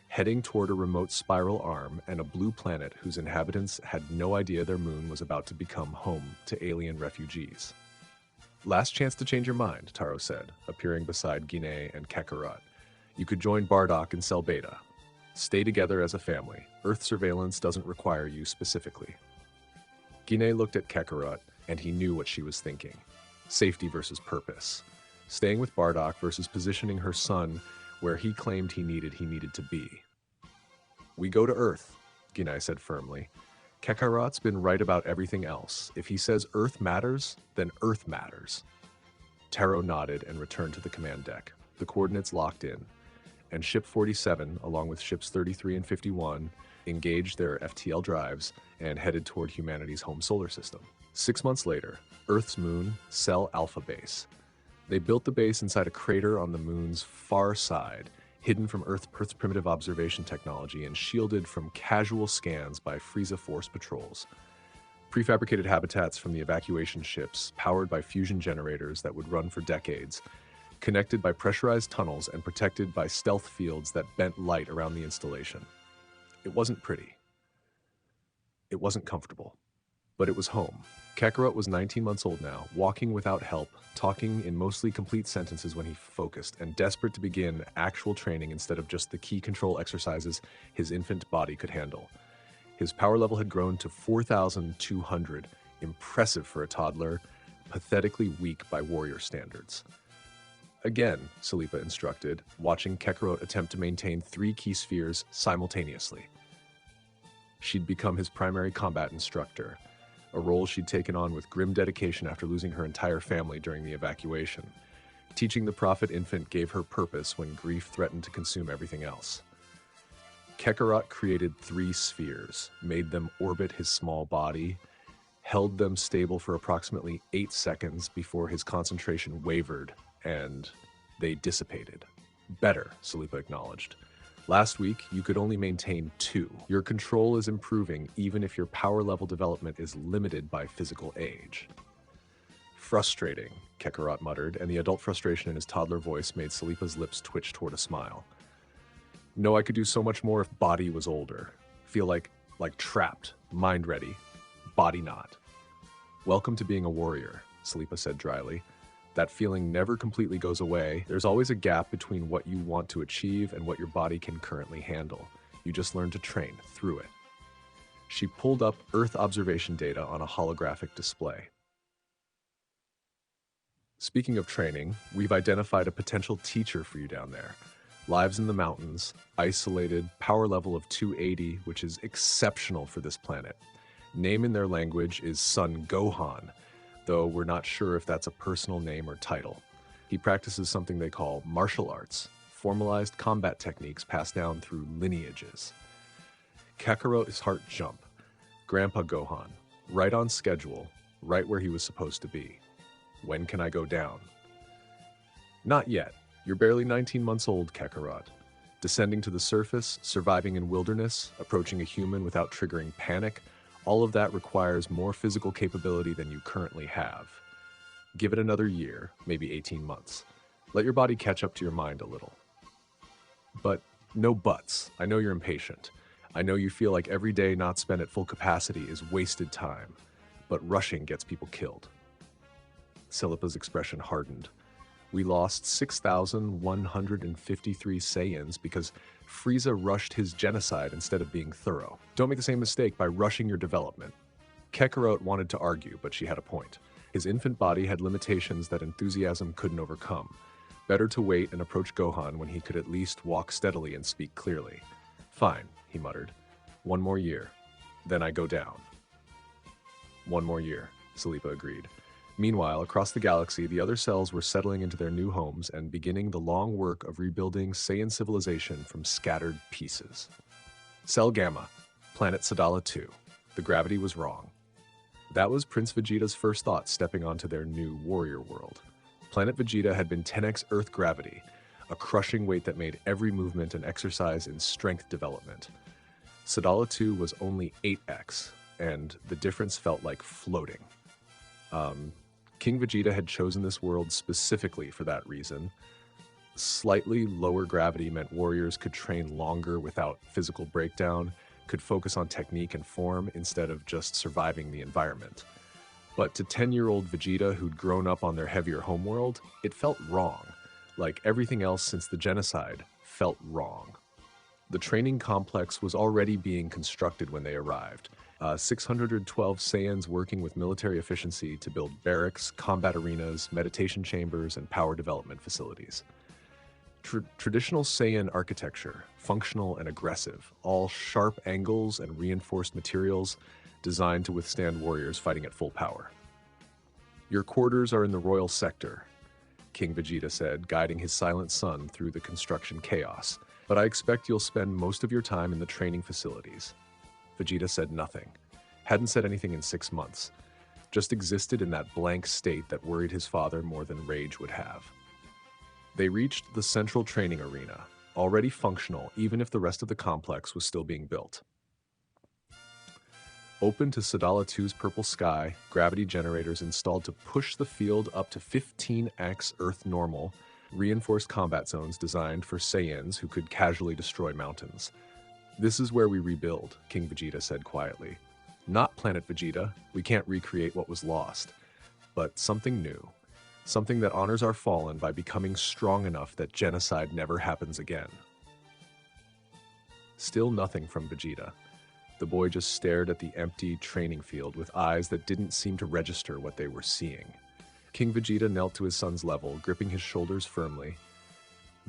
heading toward a remote spiral arm and a blue planet whose inhabitants had no idea their moon was about to become home to alien refugees. "Last chance to change your mind," Taro said, appearing beside Guinea and Kakarot. "You could join Bardock and Cell Beta. Stay together as a family. Earth surveillance doesn't require you specifically." Guinea looked at Kakarot, and he knew what she was thinking. Safety versus purpose. Staying with Bardock versus positioning her son where he claimed he needed to be. "We go to Earth," Guinea said firmly. "Kakarot's been right about everything else. If he says Earth matters, then Earth matters." Taro nodded and returned to the command deck. The coordinates locked in, and Ship 47, along with Ships 33 and 51, engaged their FTL drives and headed toward humanity's home solar system. 6 months later, Earth's moon, Cell Alpha Base. They built the base inside a crater on the moon's far side, hidden from Earth's primitive observation technology and shielded from casual scans by Frieza Force patrols. Prefabricated habitats from the evacuation ships, powered by fusion generators that would run for decades, connected by pressurized tunnels and protected by stealth fields that bent light around the installation. It wasn't pretty. It wasn't comfortable. But it was home. Kakarot was 19 months old now, walking without help, talking in mostly complete sentences when he focused, and desperate to begin actual training instead of just the key control exercises his infant body could handle. His power level had grown to 4,200, impressive for a toddler, pathetically weak by warrior standards. Again, Salipa instructed, watching Kakarot attempt to maintain 3 key spheres simultaneously. She'd become his primary combat instructor, a role she'd taken on with grim dedication after losing her entire family during the evacuation. Teaching the prophet infant gave her purpose when grief threatened to consume everything else. Kakarot created 3 spheres, made them orbit his small body, held them stable for approximately 8 seconds before his concentration wavered, and they dissipated. "Better," Salipa acknowledged. "Last week, you could only maintain 2. Your control is improving even if your power level development is limited by physical age." "Frustrating," Kakarot muttered, and the adult frustration in his toddler voice made Salipa's lips twitch toward a smile. "No, I could do so much more if Body was older." Feel like trapped, mind ready, body not. Welcome to being a warrior, Salipa said dryly. That feeling never completely goes away. There's always a gap between what you want to achieve and what your body can currently handle. You just learn to train through it. She pulled up Earth observation data on a holographic display. Speaking of training, we've identified a potential teacher for you down there. Lives in the mountains, isolated, power level of 280, which is exceptional for this planet. Name in their language is Son Gohan, though we're not sure if that's a personal name or title. He practices something they call martial arts, formalized combat techniques passed down through lineages. Kakarot's heart jump. Grandpa Gohan, right on schedule, right where he was supposed to be. When can I go down? Not yet. You're barely 19 months old, Kakarot. Descending to the surface, surviving in wilderness, approaching a human without triggering panic, all of that requires more physical capability than you currently have. Give it another year, maybe 18 months. Let your body catch up to your mind a little. But no buts. I know you're impatient. I know you feel like every day not spent at full capacity is wasted time. But rushing gets people killed. Silipa's expression hardened. We lost 6,153 Saiyans because Frieza rushed his genocide instead of being thorough. Don't make the same mistake by rushing your development. Kakarot wanted to argue, but she had a point. His infant body had limitations that enthusiasm couldn't overcome. Better to wait and approach Gohan when he could at least walk steadily and speak clearly. Fine, he muttered. 1 more year. Then I go down. 1 more year, Salipa agreed. Meanwhile, across the galaxy, the other cells were settling into their new homes and beginning the long work of rebuilding Saiyan civilization from scattered pieces. Cell Gamma, planet Sadala 2. The gravity was wrong. That was Prince Vegeta's first thought stepping onto their new warrior world. Planet Vegeta had been 10x Earth gravity, a crushing weight that made every movement an exercise in strength development. Sadala 2 was only 8x, and the difference felt like floating. King Vegeta had chosen this world specifically for that reason. Slightly lower gravity meant warriors could train longer without physical breakdown, could focus on technique and form instead of just surviving the environment. But to 10-year-old Vegeta who'd grown up on their heavier homeworld, it felt wrong. Like everything else since the genocide, felt wrong. The training complex was already being constructed when they arrived. 612 Saiyans working with military efficiency to build barracks, combat arenas, meditation chambers, and power development facilities. Traditional Saiyan architecture, functional and aggressive, all sharp angles and reinforced materials designed to withstand warriors fighting at full power. Your quarters are in the royal sector, King Vegeta said, guiding his silent son through the construction chaos. But I expect you'll spend most of your time in the training facilities. Vegeta said nothing. Hadn't said anything in 6 months. Just existed in that blank state that worried his father more than rage would have. They reached the central training arena, already functional even if the rest of the complex was still being built. Open to Sadala 2's purple sky, gravity generators installed to push the field up to 15x Earth normal, reinforced combat zones designed for Saiyans who could casually destroy mountains. This is where we rebuild, King Vegeta said quietly. Not Planet Vegeta, we can't recreate what was lost, but something new. Something that honors our fallen by becoming strong enough that genocide never happens again. Still nothing from Vegeta. The boy just stared at the empty training field with eyes that didn't seem to register what they were seeing. King Vegeta knelt to his son's level, gripping his shoulders firmly.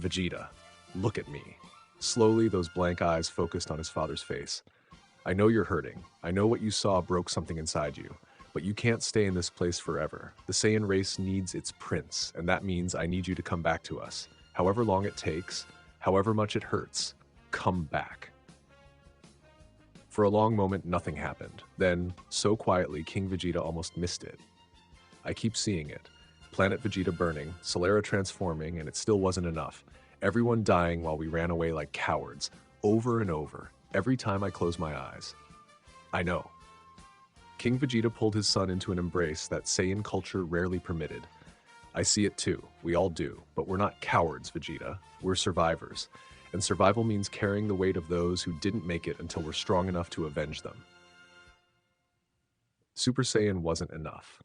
Vegeta, look at me. Slowly, those blank eyes focused on his father's face. I know you're hurting. I know what you saw broke something inside you. But you can't stay in this place forever. The Saiyan race needs its prince, and that means I need you to come back to us. However long it takes, however much it hurts, come back. For a long moment, nothing happened. Then, so quietly, King Vegeta almost missed it. I keep seeing it. Planet Vegeta burning, Silera transforming, and it still wasn't enough. Everyone dying while we ran away like cowards, over and over, every time I close my eyes. I know. King Vegeta pulled his son into an embrace that Saiyan culture rarely permitted. I see it too, we all do, but we're not cowards, Vegeta. We're survivors. and survival means carrying the weight of those who didn't make it until we're strong enough to avenge them. Super Saiyan wasn't enough.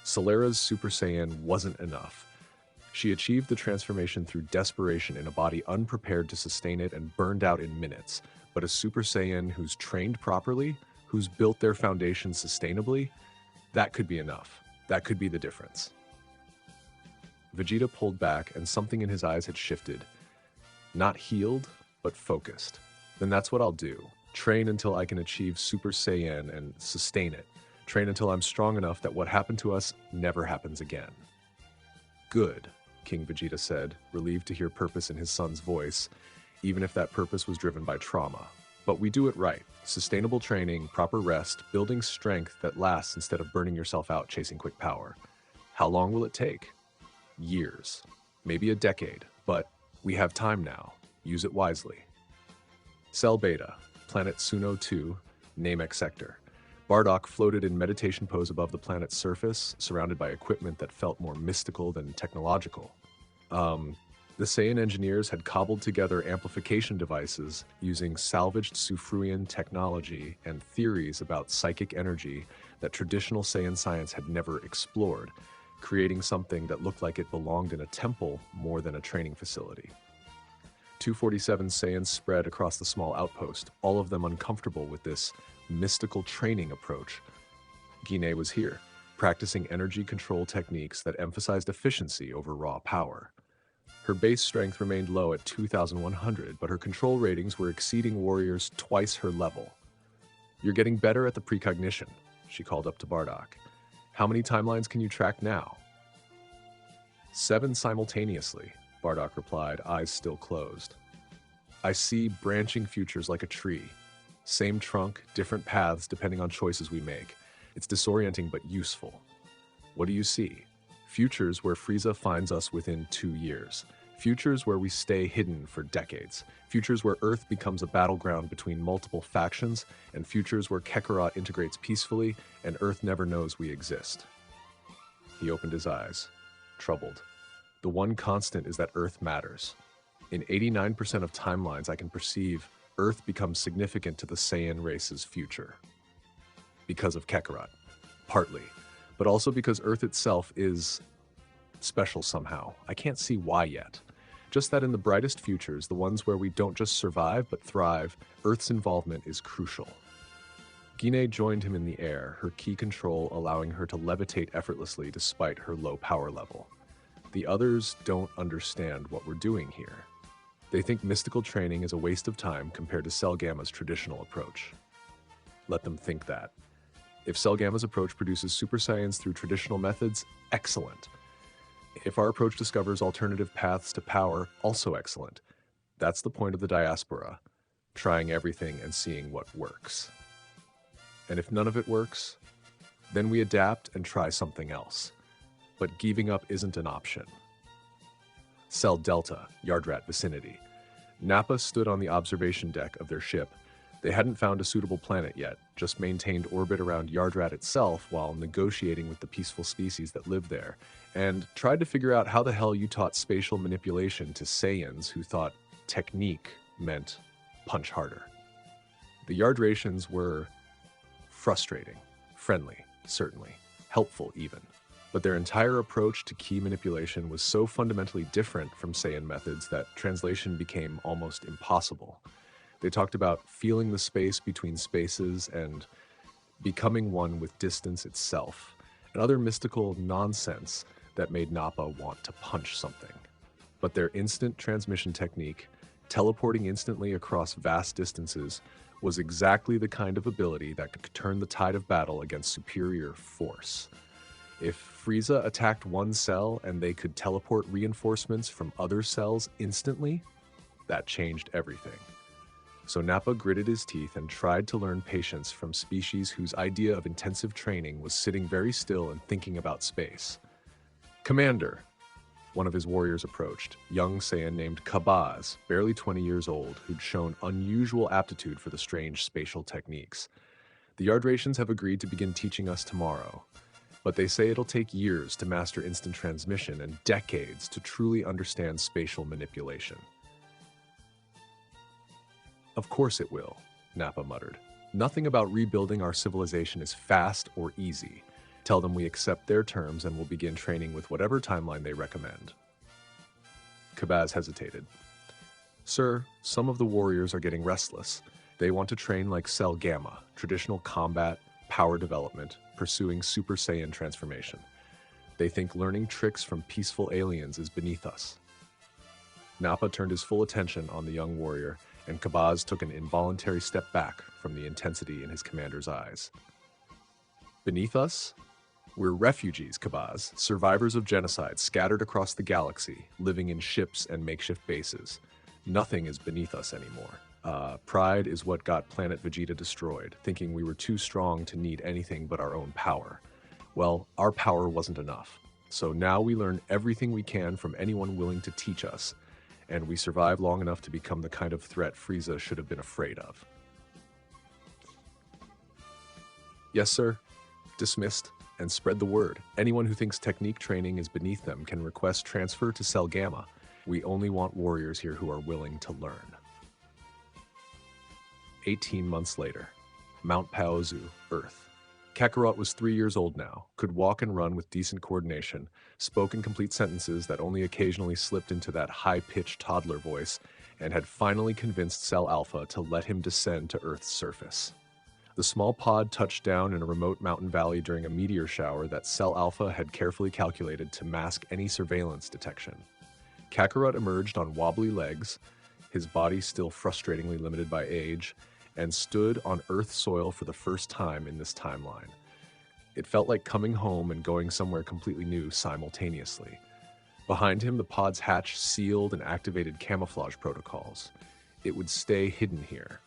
Silera's Super Saiyan wasn't enough. She achieved the transformation through desperation in a body unprepared to sustain it and burned out in minutes. But a Super Saiyan who's trained properly, who's built their foundation sustainably, that could be enough. That could be the difference. Vegeta pulled back, and something in his eyes had shifted. Not healed, but focused. Then that's what I'll do. Train until I can achieve Super Saiyan and sustain it. Train until I'm strong enough that what happened to us never happens again. Good, King Vegeta said, relieved to hear purpose in his son's voice, even if that purpose was driven by trauma. But we do it right. Sustainable training, proper rest, building strength that lasts instead of burning yourself out chasing quick power. How long will it take? Years. Maybe a decade, but we have time now. Use it wisely. Cell Beta, Planet Suno 2, Namek Sector. Bardock floated in meditation pose above the planet's surface, surrounded by equipment that felt more mystical than technological. The Saiyan engineers had cobbled together amplification devices using salvaged Sufruian technology and theories about psychic energy that traditional Saiyan science had never explored, creating something that looked like it belonged in a temple more than a training facility. 247 Saiyans spread across the small outpost, all of them uncomfortable with this mystical training approach. Ginyu was here, practicing energy control techniques that emphasized efficiency over raw power. Her base strength remained low at 2,100, but her control ratings were exceeding warriors twice her level. "You're getting better at the precognition," she called up to Bardock. "How many timelines can you track now?" 7 simultaneously, Bardock replied, eyes still closed. "I see branching futures like a tree. Same trunk, different paths depending on choices we make. It's disorienting but useful." "What do you see?" "Futures where Frieza finds us within 2 years. Futures where we stay hidden for decades. Futures where Earth becomes a battleground between multiple factions, and futures where Kakarot integrates peacefully and Earth never knows we exist." He opened his eyes, troubled. "The one constant is that Earth matters. In 89% of timelines I can perceive, Earth becomes significant to the Saiyan race's future. Because of Kakarot. Partly. But also because Earth itself is special somehow. I can't see why yet. Just that in the brightest futures, the ones where we don't just survive but thrive, Earth's involvement is crucial." Ginyu joined him in the air, her ki control allowing her to levitate effortlessly despite her low power level. "The others don't understand what we're doing here. They think mystical training is a waste of time compared to Cell Gamma's traditional approach. Let them think that. If Cell Gamma's approach produces Super Saiyans through traditional methods, excellent. If our approach discovers alternative paths to power, also excellent. That's the point of the diaspora, trying everything and seeing what works. And if none of it works, then we adapt and try something else. But giving up isn't an option." Cell Delta, Yardrat vicinity. Nappa stood on the observation deck of their ship. They hadn't found a suitable planet yet, just maintained orbit around Yardrat itself while negotiating with the peaceful species that lived there, and tried to figure out how the hell you taught spatial manipulation to Saiyans who thought technique meant punch harder. The Yardratians were frustrating, friendly, certainly, helpful even. But their entire approach to ki manipulation was so fundamentally different from Saiyan methods that translation became almost impossible. They talked about feeling the space between spaces and becoming one with distance itself, and other mystical nonsense that made Nappa want to punch something. But their instant transmission technique, teleporting instantly across vast distances, was exactly the kind of ability that could turn the tide of battle against superior force. If Frieza attacked one cell and they could teleport reinforcements from other cells instantly, that changed everything. So Nappa gritted his teeth and tried to learn patience from species whose idea of intensive training was sitting very still and thinking about space. "Commander," one of his warriors approached, young Saiyan named Kabaz, barely 20 years old, who'd shown unusual aptitude for the strange spatial techniques. "The Yardratians have agreed to begin teaching us tomorrow. But they say it'll take years to master instant transmission and decades to truly understand spatial manipulation." Of course it will, Nappa muttered. Nothing about rebuilding our civilization is fast or easy. Tell them we accept their terms and will begin training with whatever timeline they recommend. Kabaz hesitated. Sir, some of the warriors are getting restless. They want to train like Cell Gamma, traditional combat, power development, pursuing Super Saiyan transformation. They think learning tricks from peaceful aliens is beneath us. Nappa turned his full attention on the young warrior, and Kabaz took an involuntary step back from the intensity in his commander's eyes. Beneath us? We're refugees, Kabaz, survivors of genocide scattered across the galaxy, living in ships and makeshift bases. Nothing is beneath us anymore. Pride is what got planet Vegeta destroyed, thinking we were too strong to need anything but our own power. Well, our power wasn't enough. So now we learn everything we can from anyone willing to teach us, and we survive long enough to become the kind of threat Frieza should have been afraid of. Yes, sir. Dismissed. And spread the word. Anyone who thinks technique training is beneath them can request transfer to Cell Gamma. We only want warriors here who are willing to learn. 18 months later, Mount Paozu, Earth. Kakarot was 3 years old now, could walk and run with decent coordination, spoke in complete sentences that only occasionally slipped into that high-pitched toddler voice, and had finally convinced Cell Alpha to let him descend to Earth's surface. The small pod touched down in a remote mountain valley during a meteor shower that Cell Alpha had carefully calculated to mask any surveillance detection. Kakarot emerged on wobbly legs, his body still frustratingly limited by age, and stood on Earth soil for the first time in this timeline. It felt like coming home and going somewhere completely new simultaneously. Behind him, the pod's hatch sealed and activated camouflage protocols. It would stay hidden here.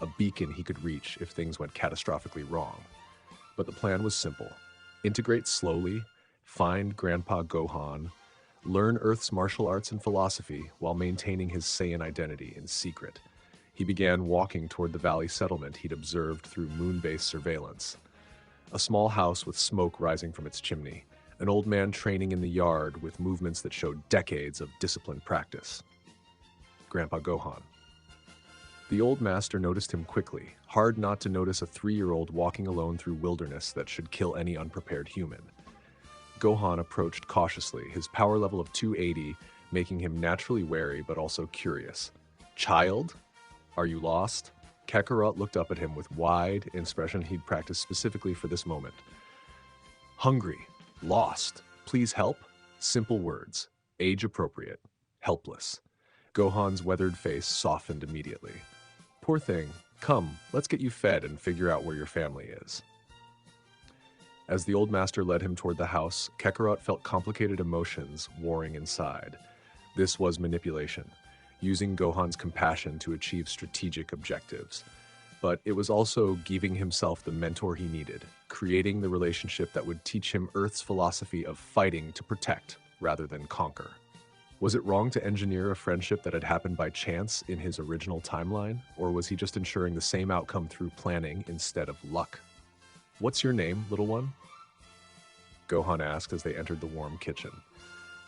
A beacon he could reach if things went catastrophically wrong. But the plan was simple. Integrate slowly, find Grandpa Gohan, learn Earth's martial arts and philosophy while maintaining his Saiyan identity in secret. He began walking toward the valley settlement he'd observed through moon-based surveillance. A small house with smoke rising from its chimney. An old man training in the yard with movements that showed decades of disciplined practice. Grandpa Gohan. The old master noticed him quickly, hard not to notice a 3-year-old walking alone through wilderness that should kill any unprepared human. Gohan approached cautiously, his power level of 280 making him naturally wary but also curious. Child? Are you lost? Kakarot looked up at him with wide expression he'd practiced specifically for this moment. Hungry. Lost. Please help? Simple words. Age appropriate. Helpless. Gohan's weathered face softened immediately. Poor thing. Come, let's get you fed and figure out where your family is. As the old master led him toward the house, Kakarot felt complicated emotions warring inside. This was manipulation, using Gohan's compassion to achieve strategic objectives. But it was also giving himself the mentor he needed, creating the relationship that would teach him Earth's philosophy of fighting to protect rather than conquer. Was it wrong to engineer a friendship that had happened by chance in his original timeline, or was he just ensuring the same outcome through planning instead of luck? What's your name, little one? Gohan asked as they entered the warm kitchen.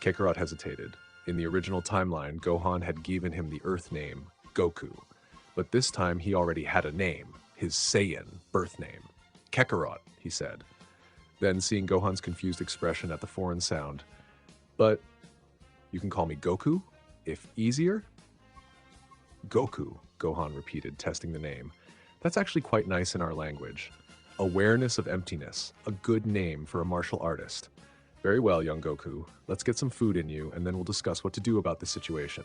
Kakarot hesitated. In the original timeline, Gohan had given him the Earth name, Goku. But this time he already had a name, his Saiyan birth name. Kakarot, he said. Then, seeing Gohan's confused expression at the foreign sound, but you can call me Goku, if easier? Goku, Gohan repeated, testing the name. That's actually quite nice in our language. Awareness of emptiness, a good name for a martial artist. Very well, young Goku. Let's get some food in you, and then we'll discuss what to do about the situation.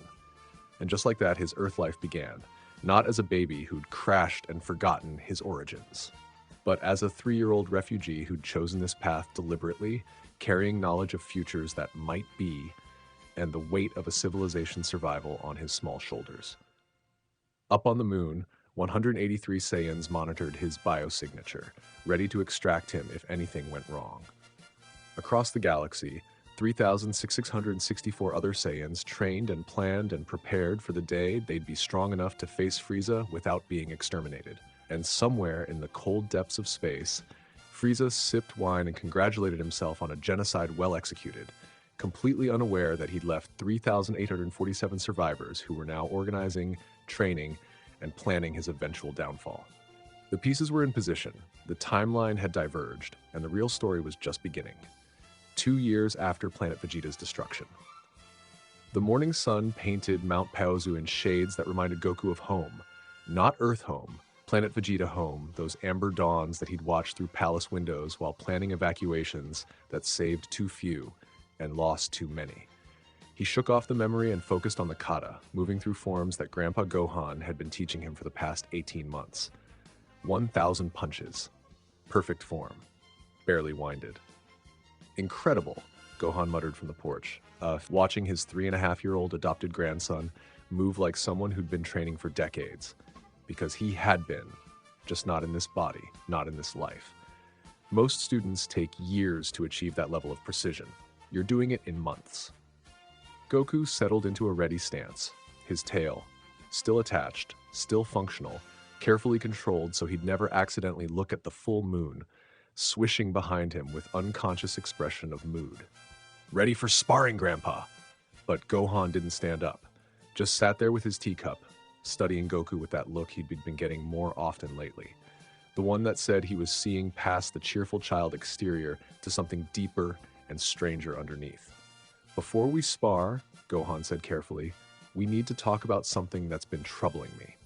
And just like that, his Earth life began. Not as a baby who'd crashed and forgotten his origins, but as a 3-year-old refugee who'd chosen this path deliberately, carrying knowledge of futures that might be, and the weight of a civilization's survival on his small shoulders. Up on the moon, 183 Saiyans monitored his biosignature, ready to extract him if anything went wrong. Across the galaxy, 3,664 other Saiyans trained and planned and prepared for the day they'd be strong enough to face Frieza without being exterminated. And somewhere in the cold depths of space, Frieza sipped wine and congratulated himself on a genocide well executed, completely unaware that he'd left 3,847 survivors who were now organizing, training, and planning his eventual downfall. The pieces were in position, the timeline had diverged, and the real story was just beginning. 2 years after Planet Vegeta's destruction. The morning sun painted Mount Paozu in shades that reminded Goku of home. Not Earth home, Planet Vegeta home, those amber dawns that he'd watched through palace windows while planning evacuations that saved too few and lost too many. He shook off the memory and focused on the kata, moving through forms that Grandpa Gohan had been teaching him for the past 18 months. 1,000 punches. Perfect form. Barely winded. Incredible, Gohan muttered from the porch, watching his 3.5-year-old adopted grandson move like someone who'd been training for decades. Because he had been, just not in this body, not in this life. Most students take years to achieve that level of precision. You're doing it in months. Goku settled into a ready stance, his tail, still attached, still functional, carefully controlled so he'd never accidentally look at the full moon, swishing behind him with unconscious expression of mood. Ready for sparring, Grandpa! But Gohan didn't stand up, just sat there with his teacup, studying Goku with that look he'd been getting more often lately. The one that said he was seeing past the cheerful child exterior to something deeper and stranger underneath. Before we spar, Gohan said carefully, we need to talk about something that's been troubling me.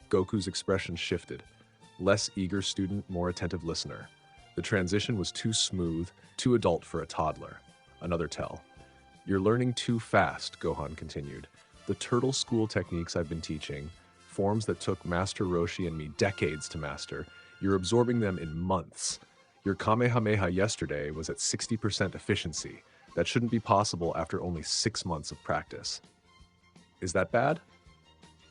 Goku's expression shifted. Less eager student, more attentive listener. The transition was too smooth, too adult for a toddler. Another tell. You're learning too fast, Gohan continued. The turtle school techniques I've been teaching, forms that took Master Roshi and me decades to master, you're absorbing them in months. Your Kamehameha yesterday was at 60% efficiency. That shouldn't be possible after only 6 months of practice. Is that bad?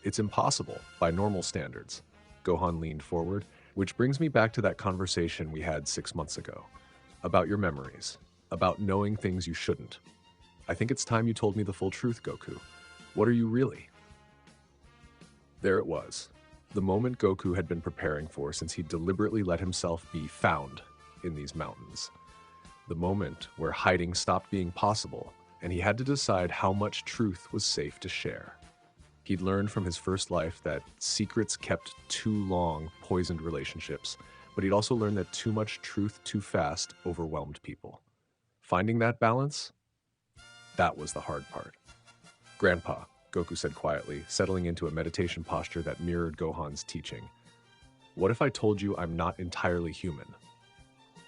It's impossible, by normal standards. Gohan leaned forward, which brings me back to that conversation we had 6 months ago. About your memories. About knowing things you shouldn't. I think it's time you told me the full truth, Goku. What are you really? There it was. The moment Goku had been preparing for since he deliberately let himself be found in these mountains. The moment where hiding stopped being possible, and he had to decide how much truth was safe to share. He'd learned from his first life that secrets kept too long poisoned relationships, but he'd also learned that too much truth too fast overwhelmed people. Finding that balance? That was the hard part. Grandpa, Goku said quietly, settling into a meditation posture that mirrored Gohan's teaching. What if I told you I'm not entirely human?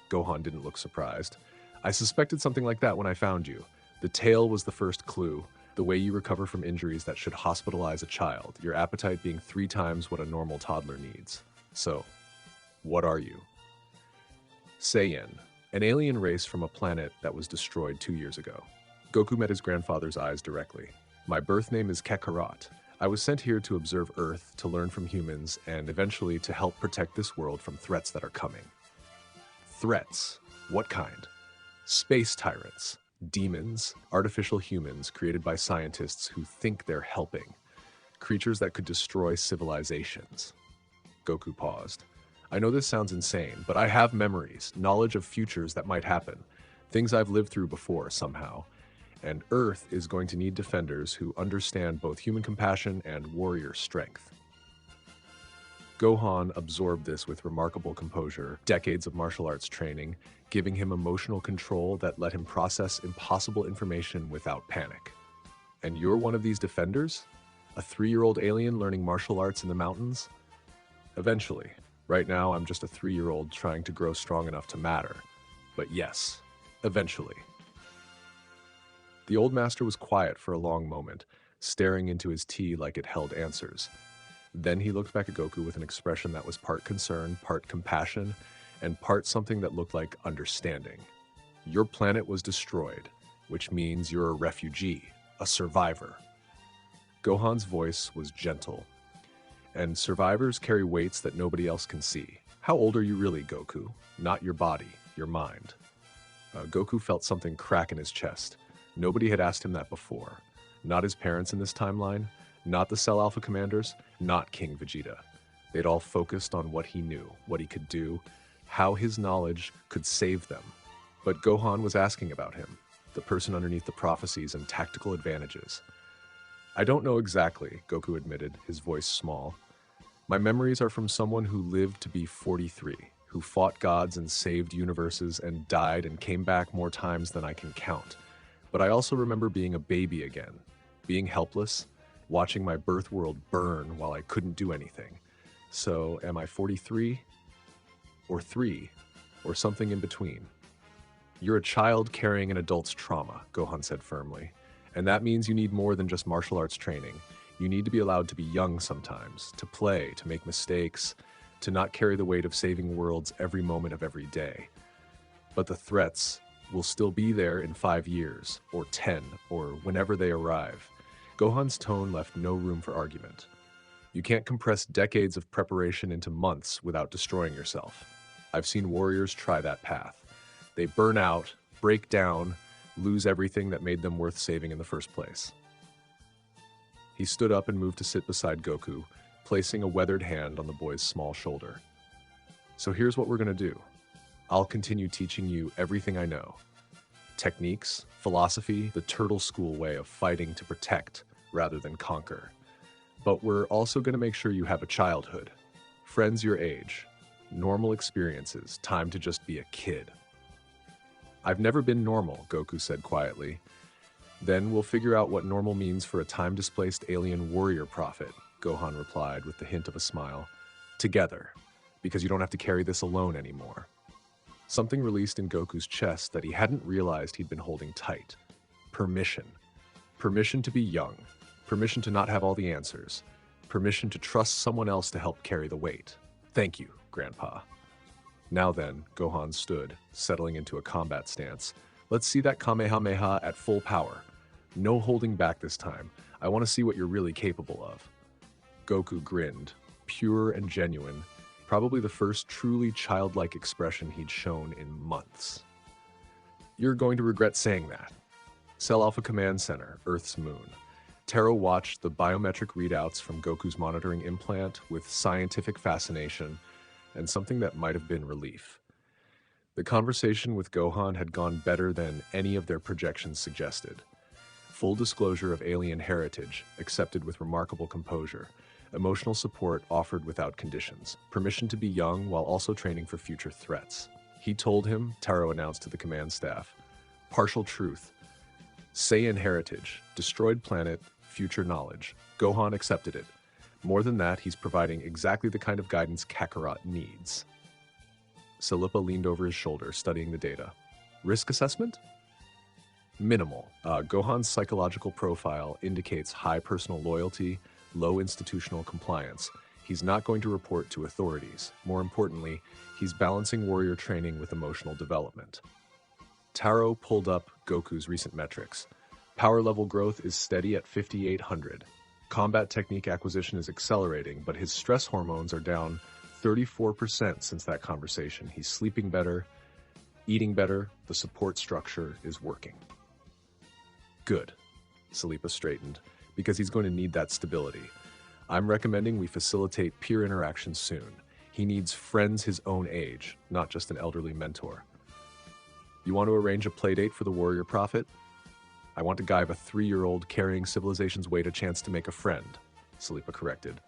Gohan didn't look surprised. I suspected something like that when I found you. The tail was the first clue. The way you recover from injuries that should hospitalize a child, your appetite being 3 times what a normal toddler needs. So, what are you? Saiyan, an alien race from a planet that was destroyed 2 years ago. Goku met his grandfather's eyes directly. My birth name is Kakarot. I was sent here to observe Earth, to learn from humans, and eventually to help protect this world from threats that are coming. Threats? What kind? Space tyrants. Demons, artificial humans created by scientists who think they're helping. Creatures that could destroy civilizations. Goku paused. I know this sounds insane, but I have memories, knowledge of futures that might happen. Things I've lived through before, somehow. And Earth is going to need defenders who understand both human compassion and warrior strength. Gohan absorbed this with remarkable composure, decades of martial arts training, giving him emotional control that let him process impossible information without panic. And you're one of these defenders? A 3-year-old alien learning martial arts in the mountains? Eventually. Right now, I'm just a 3-year-old trying to grow strong enough to matter. But yes, eventually. The old master was quiet for a long moment, staring into his tea like it held answers. Then he looked back at Goku with an expression that was part concern, part compassion, and part something that looked like understanding. Your planet was destroyed, which means you're a refugee, a survivor. Gohan's voice was gentle. And survivors carry weights that nobody else can see. How old are you really, Goku? Not your body, your mind. Goku felt something crack in his chest. Nobody had asked him that before. Not his parents in this timeline, not the Cell Alpha commanders, not King Vegeta. They'd all focused on what he knew, what he could do, how his knowledge could save them. But Gohan was asking about him, the person underneath the prophecies and tactical advantages. I don't know exactly, Goku admitted, his voice small. My memories are from someone who lived to be 43, who fought gods and saved universes and died and came back more times than I can count. But I also remember being a baby again, being helpless, watching my birth world burn while I couldn't do anything. So, am I 43? Or 3? Or something in between? You're a child carrying an adult's trauma, Gohan said firmly. And that means you need more than just martial arts training. You need to be allowed to be young sometimes, to play, to make mistakes, to not carry the weight of saving worlds every moment of every day. But the threats will still be there in 5 years, or 10, or whenever they arrive. Gohan's tone left no room for argument. You can't compress decades of preparation into months without destroying yourself. I've seen warriors try that path. They burn out, break down, lose everything that made them worth saving in the first place. He stood up and moved to sit beside Goku, placing a weathered hand on the boy's small shoulder. So here's what we're going to do. I'll continue teaching you everything I know. Techniques, philosophy, the turtle school way of fighting to protect rather than conquer. But we're also going to make sure you have a childhood, friends your age, normal experiences, time to just be a kid. I've never been normal, Goku said quietly. Then we'll figure out what normal means for a time-displaced alien warrior prophet, Gohan replied with the hint of a smile. Together, because you don't have to carry this alone anymore. Something released in Goku's chest that he hadn't realized he'd been holding tight. Permission. Permission to be young. Permission to not have all the answers. Permission to trust someone else to help carry the weight. Thank you, Grandpa. Now then, Gohan stood, settling into a combat stance. Let's see that Kamehameha at full power. No holding back this time. I want to see what you're really capable of. Goku grinned, pure and genuine, probably the first truly childlike expression he'd shown in months. You're going to regret saying that. Cell Alpha Command Center, Earth's moon. Taro watched the biometric readouts from Goku's monitoring implant with scientific fascination and something that might have been relief. The conversation with Gohan had gone better than any of their projections suggested. Full disclosure of alien heritage, accepted with remarkable composure. Emotional support offered without conditions. Permission to be young while also training for future threats. He told him, Taro announced to the command staff. Partial truth. Saiyan heritage, destroyed planet, future knowledge. Gohan accepted it. More than that, he's providing exactly the kind of guidance Kakarot needs. Silippa leaned over his shoulder, studying the data. Risk assessment? Minimal. Gohan's psychological profile indicates high personal loyalty, low institutional compliance. He's not going to report to authorities. More importantly, he's balancing warrior training with emotional development. Taro pulled up Goku's recent metrics. Power level growth is steady at 5,800. Combat technique acquisition is accelerating, but his stress hormones are down 34% since that conversation. He's sleeping better, eating better, the support structure is working. Good, Silippa straightened, because he's going to need that stability. I'm recommending we facilitate peer interaction soon. He needs friends his own age, not just an elderly mentor. You want to arrange a playdate for the warrior prophet? I want to give a 3-year-old carrying civilization's weight a chance to make a friend, Silippa corrected.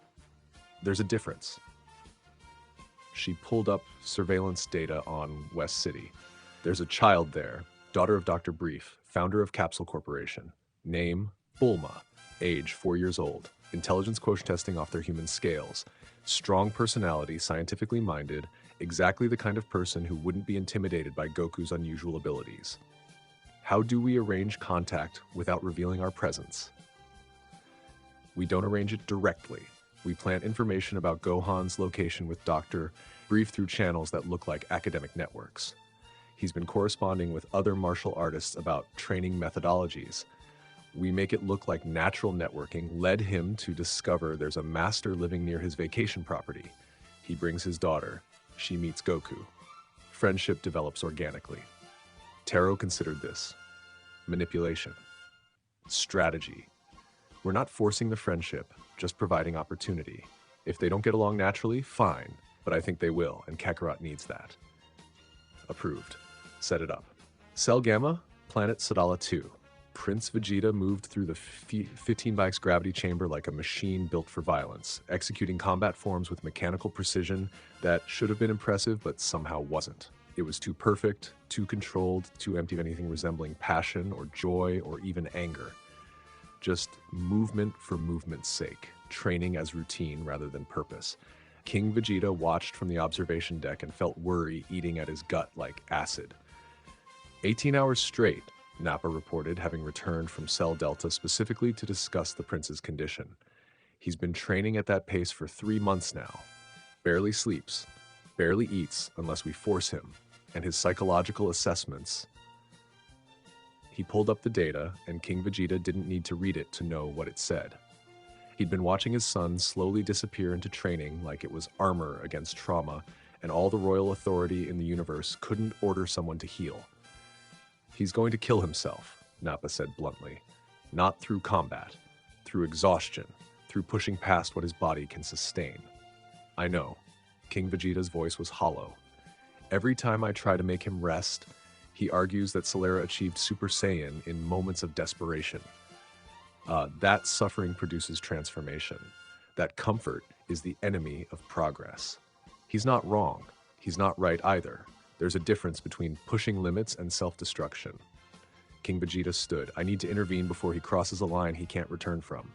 There's a difference. She pulled up surveillance data on West City. There's a child there, daughter of Dr. Brief, founder of Capsule Corporation. Name, Bulma. Age, 4 years old. Intelligence quotient testing off their human scales. Strong personality, scientifically minded, exactly the kind of person who wouldn't be intimidated by Goku's unusual abilities. How do we arrange contact without revealing our presence? We don't arrange it directly. We plant information about Gohan's location with Dr. Brief through channels that look like academic networks. He's been corresponding with other martial artists about training methodologies. We make it look like natural networking led him to discover there's a master living near his vacation property. He brings his daughter. She meets Goku. Friendship develops organically. Taro considered this. Manipulation. Strategy. We're not forcing the friendship, just providing opportunity. If they don't get along naturally, fine, but I think they will, and Kakarot needs that. Approved. Set it up. Cell Gamma, Planet Sadala 2. Prince Vegeta moved through the 15x gravity chamber like a machine built for violence, executing combat forms with mechanical precision that should have been impressive but somehow wasn't. It was too perfect, too controlled, too empty of anything resembling passion or joy or even anger. Just movement for movement's sake, training as routine rather than purpose. King Vegeta watched from the observation deck and felt worry eating at his gut like acid. 18 hours straight, Nappa reported, having returned from Cell Delta specifically to discuss the prince's condition. He's been training at that pace for 3 months now. Barely sleeps, barely eats unless we force him, and his psychological assessments. He pulled up the data, and King Vegeta didn't need to read it to know what it said. He'd been watching his son slowly disappear into training like it was armor against trauma, and all the royal authority in the universe couldn't order someone to heal. He's going to kill himself, Nappa said bluntly. Not through combat, through exhaustion, through pushing past what his body can sustain. I know. King Vegeta's voice was hollow. Every time I try to make him rest, he argues that Silera achieved Super Saiyan in moments of desperation. That suffering produces transformation. That comfort is the enemy of progress. He's not wrong. He's not right either. There's a difference between pushing limits and self-destruction. King Vegeta stood. I need to intervene before he crosses a line he can't return from.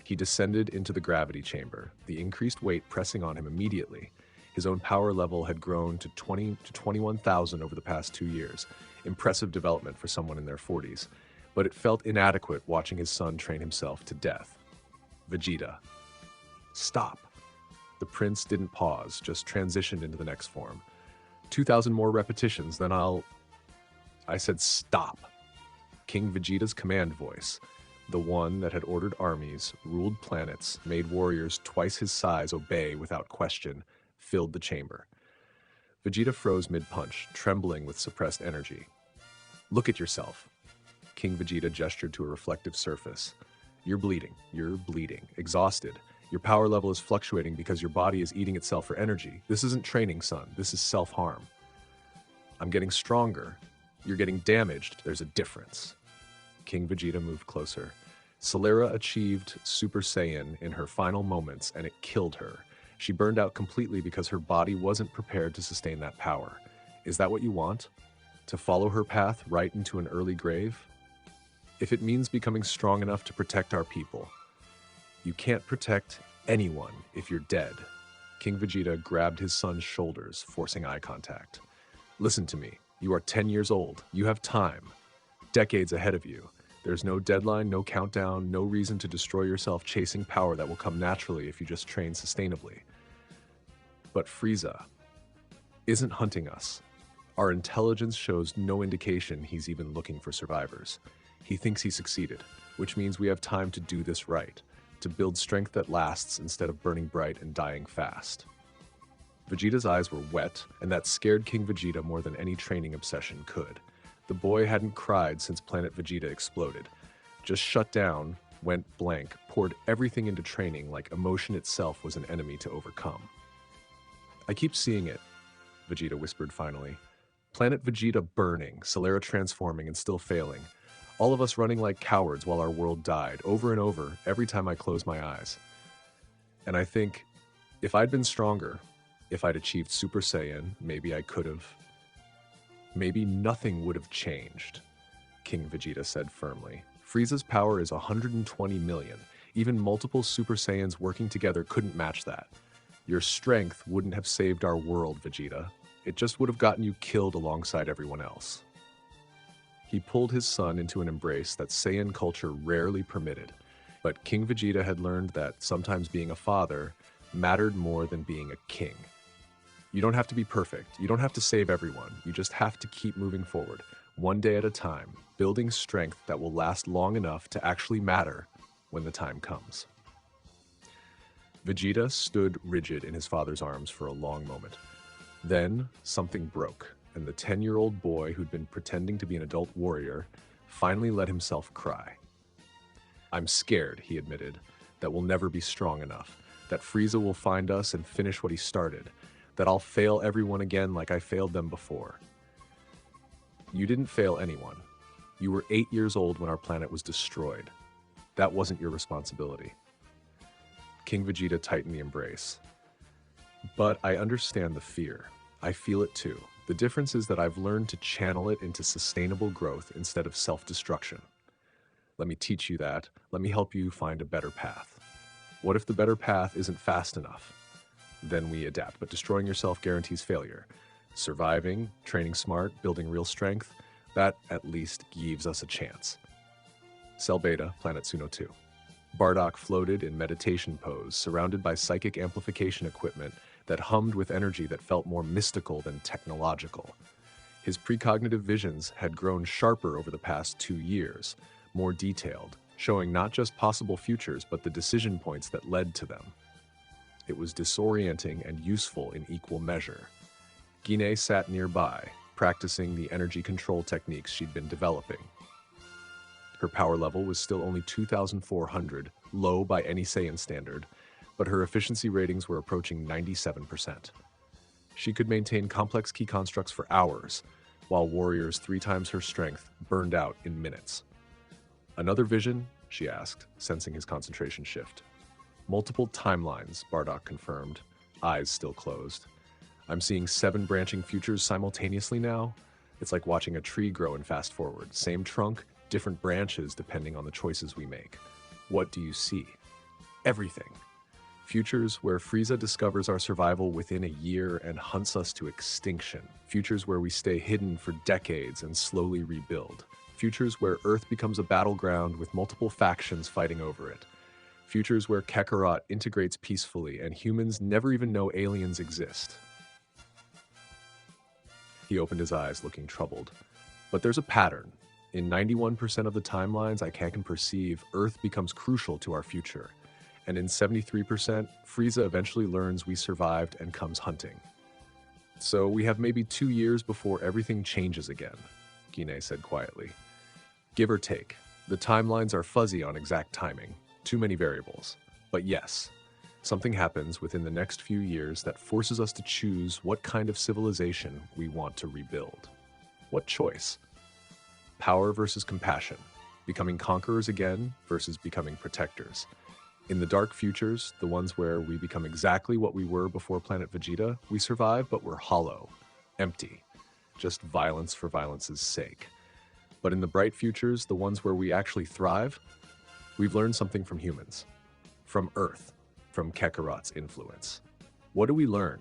He descended into the gravity chamber, the increased weight pressing on him immediately. His own power level had grown to 21,000 over the past 2 years. Impressive development for someone in their 40s. But it felt inadequate watching his son train himself to death. Vegeta. Stop. The prince didn't pause, just transitioned into the next form. 2,000 more repetitions, then I said stop. King Vegeta's command voice, the one that had ordered armies, ruled planets, made warriors twice his size obey without question, filled the chamber. Vegeta froze mid-punch, trembling with suppressed energy. Look at yourself. King Vegeta gestured to a reflective surface. You're bleeding, exhausted. Your power level is fluctuating because your body is eating itself for energy. This isn't training, son. This is self-harm. I'm getting stronger. You're getting damaged. There's a difference. King Vegeta moved closer. Silera achieved Super Saiyan in her final moments, and it killed her. She burned out completely because her body wasn't prepared to sustain that power. Is that what you want? To follow her path right into an early grave? If it means becoming strong enough to protect our people. You can't protect anyone if you're dead. King Vegeta grabbed his son's shoulders, forcing eye contact. Listen to me. You are 10 years old. You have time. Decades ahead of you. There's no deadline, no countdown, no reason to destroy yourself chasing power that will come naturally if you just train sustainably. But Frieza isn't hunting us. Our intelligence shows no indication he's even looking for survivors. He thinks he succeeded, which means we have time to do this right. To build strength that lasts instead of burning bright and dying fast. Vegeta's eyes were wet, and that scared King Vegeta more than any training obsession could. The boy hadn't cried since Planet Vegeta exploded. Just shut down, went blank, poured everything into training like emotion itself was an enemy to overcome. I keep seeing it, Vegeta whispered finally. Planet Vegeta burning, Silera transforming and still failing. All of us running like cowards while our world died, over and over, every time I close my eyes. And I think, if I'd been stronger, if I'd achieved Super Saiyan, maybe I could have. Maybe nothing would have changed, King Vegeta said firmly. Frieza's power is 120 million. Even multiple Super Saiyans working together couldn't match that. Your strength wouldn't have saved our world, Vegeta. It just would have gotten you killed alongside everyone else. He pulled his son into an embrace that Saiyan culture rarely permitted, but King Vegeta had learned that sometimes being a father mattered more than being a king. You don't have to be perfect, you don't have to save everyone, you just have to keep moving forward, one day at a time, building strength that will last long enough to actually matter when the time comes. Vegeta stood rigid in his father's arms for a long moment. Then something broke. And the 10-year-old boy who'd been pretending to be an adult warrior finally let himself cry. I'm scared, he admitted, that we'll never be strong enough, that Frieza will find us and finish what he started, that I'll fail everyone again like I failed them before. You didn't fail anyone. You were 8 years old when our planet was destroyed. That wasn't your responsibility. King Vegeta tightened the embrace. But I understand the fear. I feel it too. The difference is that I've learned to channel it into sustainable growth instead of self-destruction. Let me teach you that. Let me help you find a better path. What if the better path isn't fast enough? Then we adapt, but destroying yourself guarantees failure. Surviving, training smart, building real strength, that at least gives us a chance. Cell Beta, Planet Suno 2. Bardock floated in meditation pose, surrounded by psychic amplification equipment that hummed with energy that felt more mystical than technological. His precognitive visions had grown sharper over the past 2 years, more detailed, showing not just possible futures but the decision points that led to them. It was disorienting and useful in equal measure. Guinea sat nearby, practicing the energy control techniques she'd been developing. Her power level was still only 2,400, low by any Saiyan standard, but her efficiency ratings were approaching 97%. She could maintain complex key constructs for hours, while warriors 3 times her strength burned out in minutes. Another vision? She asked, sensing his concentration shift. Multiple timelines, Bardock confirmed, eyes still closed. I'm seeing 7 branching futures simultaneously now. It's like watching a tree grow and fast forward. Same trunk, different branches depending on the choices we make. What do you see? Everything. Futures where Frieza discovers our survival within a year and hunts us to extinction. Futures where we stay hidden for decades and slowly rebuild. Futures where Earth becomes a battleground with multiple factions fighting over it. Futures where Kakarot integrates peacefully and humans never even know aliens exist. He opened his eyes, looking troubled. But there's a pattern. In 91% of the timelines I can perceive, Earth becomes crucial to our future. And in 73%, Frieza eventually learns we survived and comes hunting. So we have maybe 2 years before everything changes again, Guinea said quietly. Give or take. The timelines are fuzzy on exact timing. Too many variables. But yes, something happens within the next few years that forces us to choose what kind of civilization we want to rebuild. What choice? Power versus compassion. Becoming conquerors again versus becoming protectors. In the dark futures, the ones where we become exactly what we were before Planet Vegeta, we survive, but we're hollow, empty, just violence for violence's sake. But in the bright futures, the ones where we actually thrive, we've learned something from humans, from Earth, from Kakarot's influence. What do we learn?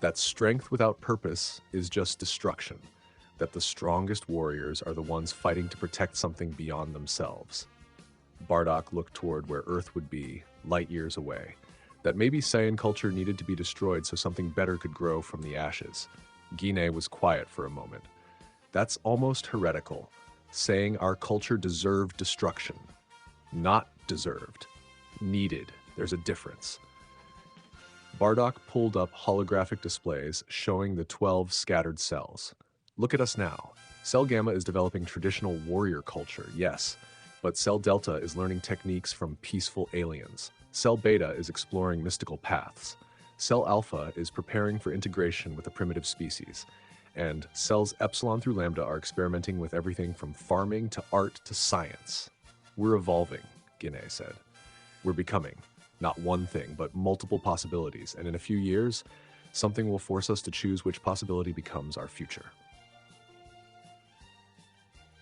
That strength without purpose is just destruction, that the strongest warriors are the ones fighting to protect something beyond themselves. Bardock looked toward where Earth would be, light years away. That maybe Saiyan culture needed to be destroyed so something better could grow from the ashes. Guinea was quiet for a moment. That's almost heretical, saying our culture deserved destruction. Not deserved. Needed. There's a difference. Bardock pulled up holographic displays showing the 12 scattered cells. Look at us now. Cell Gamma is developing traditional warrior culture, yes, but Cell Delta is learning techniques from peaceful aliens. Cell Beta is exploring mystical paths. Cell Alpha is preparing for integration with a primitive species. And cells Epsilon through Lambda are experimenting with everything from farming to art to science. We're evolving, Guinea said. We're becoming, not one thing, but multiple possibilities. And in a few years, something will force us to choose which possibility becomes our future.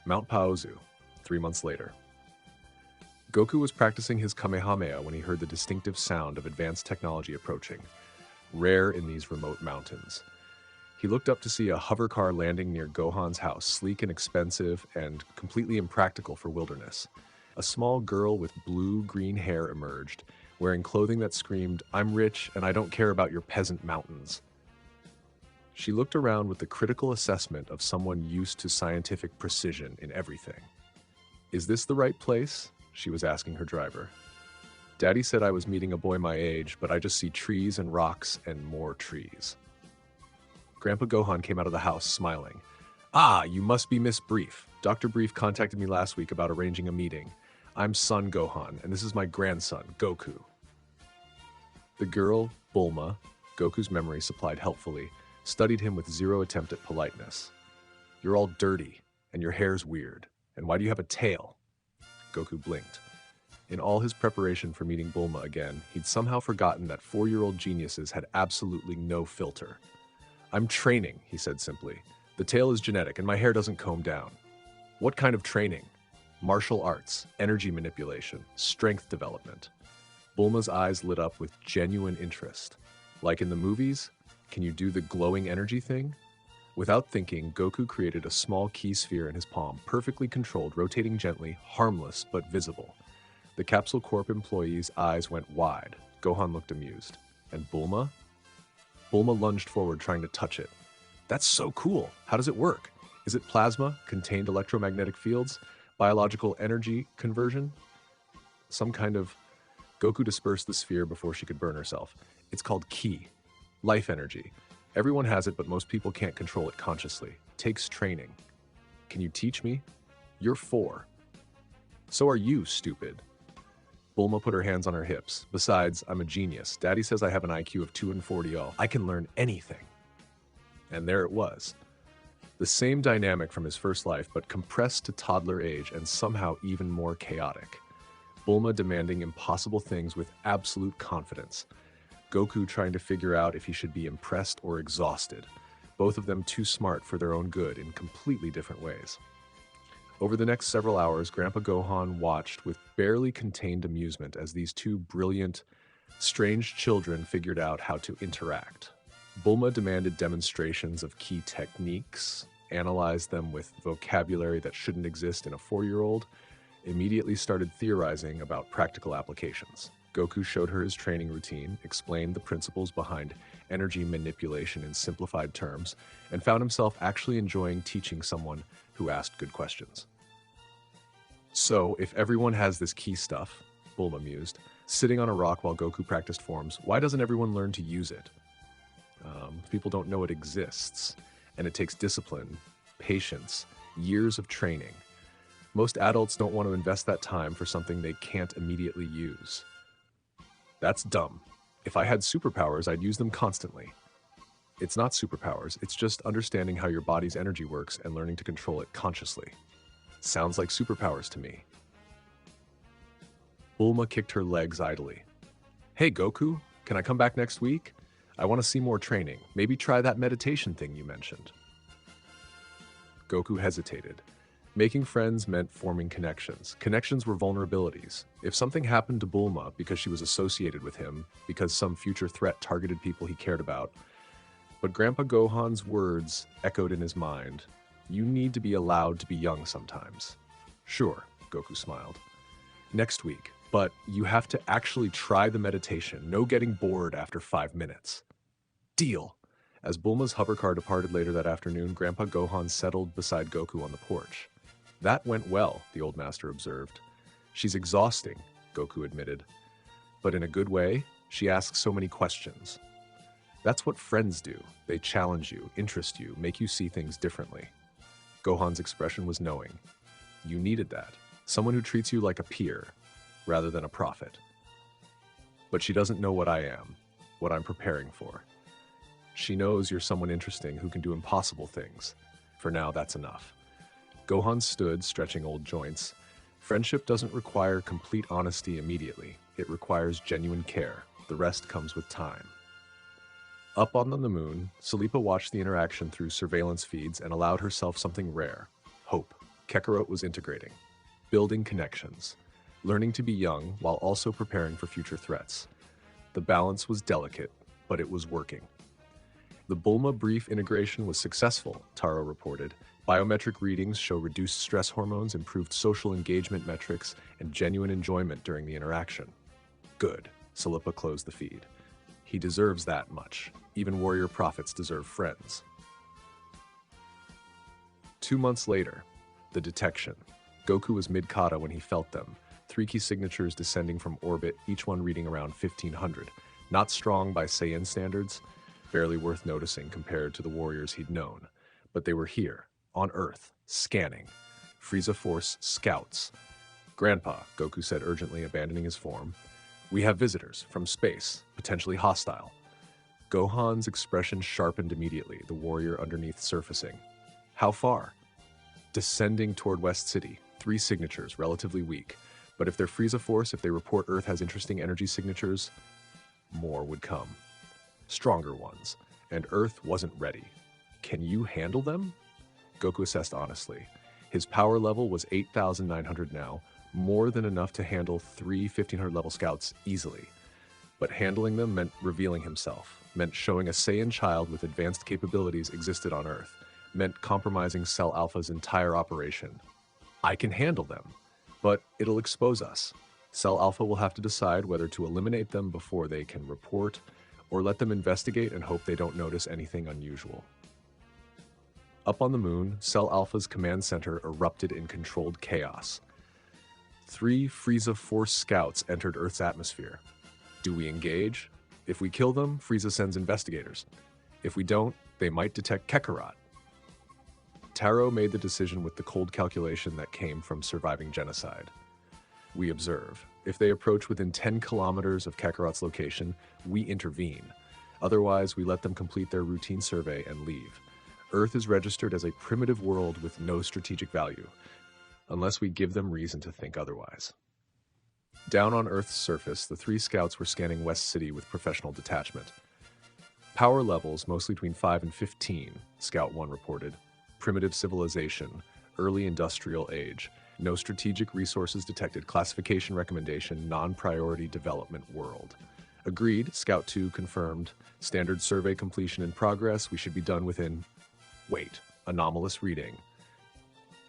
Mount Paozu, 3 months later. Goku was practicing his Kamehameha when he heard the distinctive sound of advanced technology approaching, rare in these remote mountains. He looked up to see a hover car landing near Gohan's house, sleek and expensive and completely impractical for wilderness. A small girl with blue-green hair emerged, wearing clothing that screamed, "I'm rich and I don't care about your peasant mountains." She looked around with the critical assessment of someone used to scientific precision in everything. "Is this the right place?" she was asking her driver. "Daddy said I was meeting a boy my age, but I just see trees and rocks and more trees." Grandpa Gohan came out of the house, smiling. "Ah, you must be Miss Brief. Dr. Brief contacted me last week about arranging a meeting. I'm son Gohan, and this is my grandson, Goku." The girl, Bulma, Goku's memory supplied helpfully, studied him with zero attempt at politeness. "You're all dirty, and your hair's weird. And why do you have a tail? Goku blinked. In all his preparation for meeting Bulma again, he'd somehow forgotten that 4-year-old geniuses had absolutely no filter. I'm training, he said simply. The tail is genetic and my hair doesn't comb down. What kind of training? Martial arts, energy manipulation, strength development. Bulma's eyes lit up with genuine interest. Like in the movies, can you do the glowing energy thing? Without thinking, Goku created a small key sphere in his palm, perfectly controlled, rotating gently, harmless but visible. The Capsule Corp employee's eyes went wide. Gohan looked amused. And Bulma? Bulma lunged forward, trying to touch it. That's so cool. How does it work? Is it plasma, contained electromagnetic fields, biological energy conversion? Some kind of... Goku dispersed the sphere before she could burn herself. It's called ki. Life energy. Everyone has it, but most people can't control it consciously. Takes training. Can you teach me? You're 4. So are you, stupid. Bulma put her hands on her hips. Besides, I'm a genius. Daddy says I have an IQ of 240 all. I can learn anything. And there it was. The same dynamic from his first life, but compressed to toddler age and somehow even more chaotic. Bulma demanding impossible things with absolute confidence. Goku trying to figure out if he should be impressed or exhausted. Both of them too smart for their own good in completely different ways. Over the next several hours, Grandpa Gohan watched with barely contained amusement as these two brilliant, strange children figured out how to interact. Bulma demanded demonstrations of key techniques, analyzed them with vocabulary that shouldn't exist in a 4-year-old, immediately started theorizing about practical applications. Goku showed her his training routine, explained the principles behind energy manipulation in simplified terms, and found himself actually enjoying teaching someone who asked good questions. So, if everyone has this key stuff, Bulma mused, sitting on a rock while Goku practiced forms, why doesn't everyone learn to use it? People don't know it exists, and it takes discipline, patience, years of training. Most adults don't want to invest that time for something they can't immediately use. That's dumb. If I had superpowers, I'd use them constantly. It's not superpowers, it's just understanding how your body's energy works and learning to control it consciously. Sounds like superpowers to me. Bulma kicked her legs idly. Hey Goku, can I come back next week? I want to see more training. Maybe try that meditation thing you mentioned. Goku hesitated. Making friends meant forming connections. Connections were vulnerabilities. If something happened to Bulma because she was associated with him, because some future threat targeted people he cared about, but Grandpa Gohan's words echoed in his mind. You need to be allowed to be young sometimes. Sure, Goku smiled. Next week, but you have to actually try the meditation. No getting bored after 5 minutes. Deal. As Bulma's hovercar departed later that afternoon, Grandpa Gohan settled beside Goku on the porch. That went well, the old master observed. She's exhausting, Goku admitted. But in a good way, she asks so many questions. That's what friends do. They challenge you, interest you, make you see things differently. Gohan's expression was knowing. You needed that. Someone who treats you like a peer, rather than a prophet. But she doesn't know what I am, what I'm preparing for. She knows you're someone interesting who can do impossible things. For now, that's enough. Gohan stood, stretching old joints. Friendship doesn't require complete honesty immediately. It requires genuine care. The rest comes with time. Up on the moon, Salipa watched the interaction through surveillance feeds and allowed herself something rare. Hope. Kakarot was integrating. Building connections. Learning to be young while also preparing for future threats. The balance was delicate, but it was working. The Bulma brief integration was successful, Taro reported. Biometric readings show reduced stress hormones, improved social engagement metrics, and genuine enjoyment during the interaction. Good. Salipa closed the feed. He deserves that much. Even warrior prophets deserve friends. 2 months later, the detection. Goku was mid-kata when he felt them. 3 key signatures descending from orbit, each one reading around 1500. Not strong by Saiyan standards, barely worth noticing compared to the warriors he'd known. But they were here, on Earth, scanning. Frieza Force scouts. Grandpa, Goku said urgently, abandoning his form. We have visitors from space, potentially hostile. Gohan's expression sharpened immediately, the warrior underneath surfacing. How far? descending toward West City. 3 signatures, relatively weak. But if they're Frieza Force, if they report Earth has interesting energy signatures, more would come. Stronger ones. And Earth wasn't ready. Can you handle them? Goku assessed honestly. His power level was 8,900 now, more than enough to handle 3 1,500 level scouts easily. But handling them meant revealing himself, meant showing a Saiyan child with advanced capabilities existed on Earth, meant compromising Cell Alpha's entire operation. I can handle them, but it'll expose us. Cell Alpha will have to decide whether to eliminate them before they can report, or let them investigate and hope they don't notice anything unusual. Up on the moon, Cell Alpha's command center erupted in controlled chaos. 3 Frieza Force scouts entered Earth's atmosphere. Do we engage? If we kill them, Frieza sends investigators. If we don't, they might detect Kakarot. Taro made the decision with the cold calculation that came from surviving genocide. We observe. If they approach within 10 kilometers of Kakarot's location, we intervene. Otherwise, we let them complete their routine survey and leave. Earth is registered as a primitive world with no strategic value, unless we give them reason to think otherwise. Down on Earth's surface, the 3 scouts were scanning West City with professional detachment. Power levels mostly between 5 and 15, Scout 1 reported. Primitive civilization, early industrial age, no strategic resources detected, classification recommendation, non-priority development world. Agreed, Scout 2 confirmed. Standard survey completion in progress, we should be done within... Wait, anomalous reading.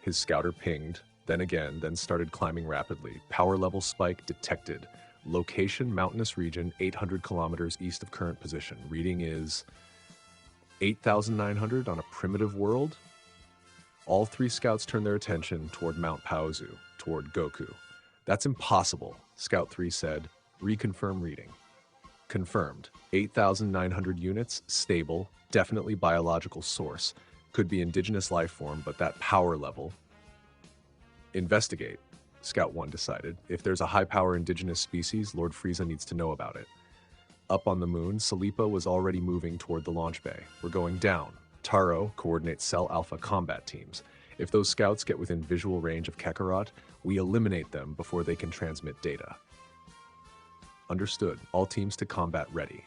His scouter pinged, then again, then started climbing rapidly. Power level spike detected. Location, mountainous region, 800 kilometers east of current position. Reading is 8,900 on a primitive world? All 3 scouts turned their attention toward Mount Paozu, toward Goku. That's impossible, Scout 3 said. Reconfirm reading. Confirmed. 8,900 units, stable, definitely biological source. Could be indigenous life form, but that power level... Investigate, Scout 1 decided. If there's a high-power indigenous species, Lord Frieza needs to know about it. Up on the moon, Silera was already moving toward the launch bay. We're going down. Taro coordinates Cell Alpha combat teams. If those scouts get within visual range of Kakarot, we eliminate them before they can transmit data. Understood. All teams to combat ready.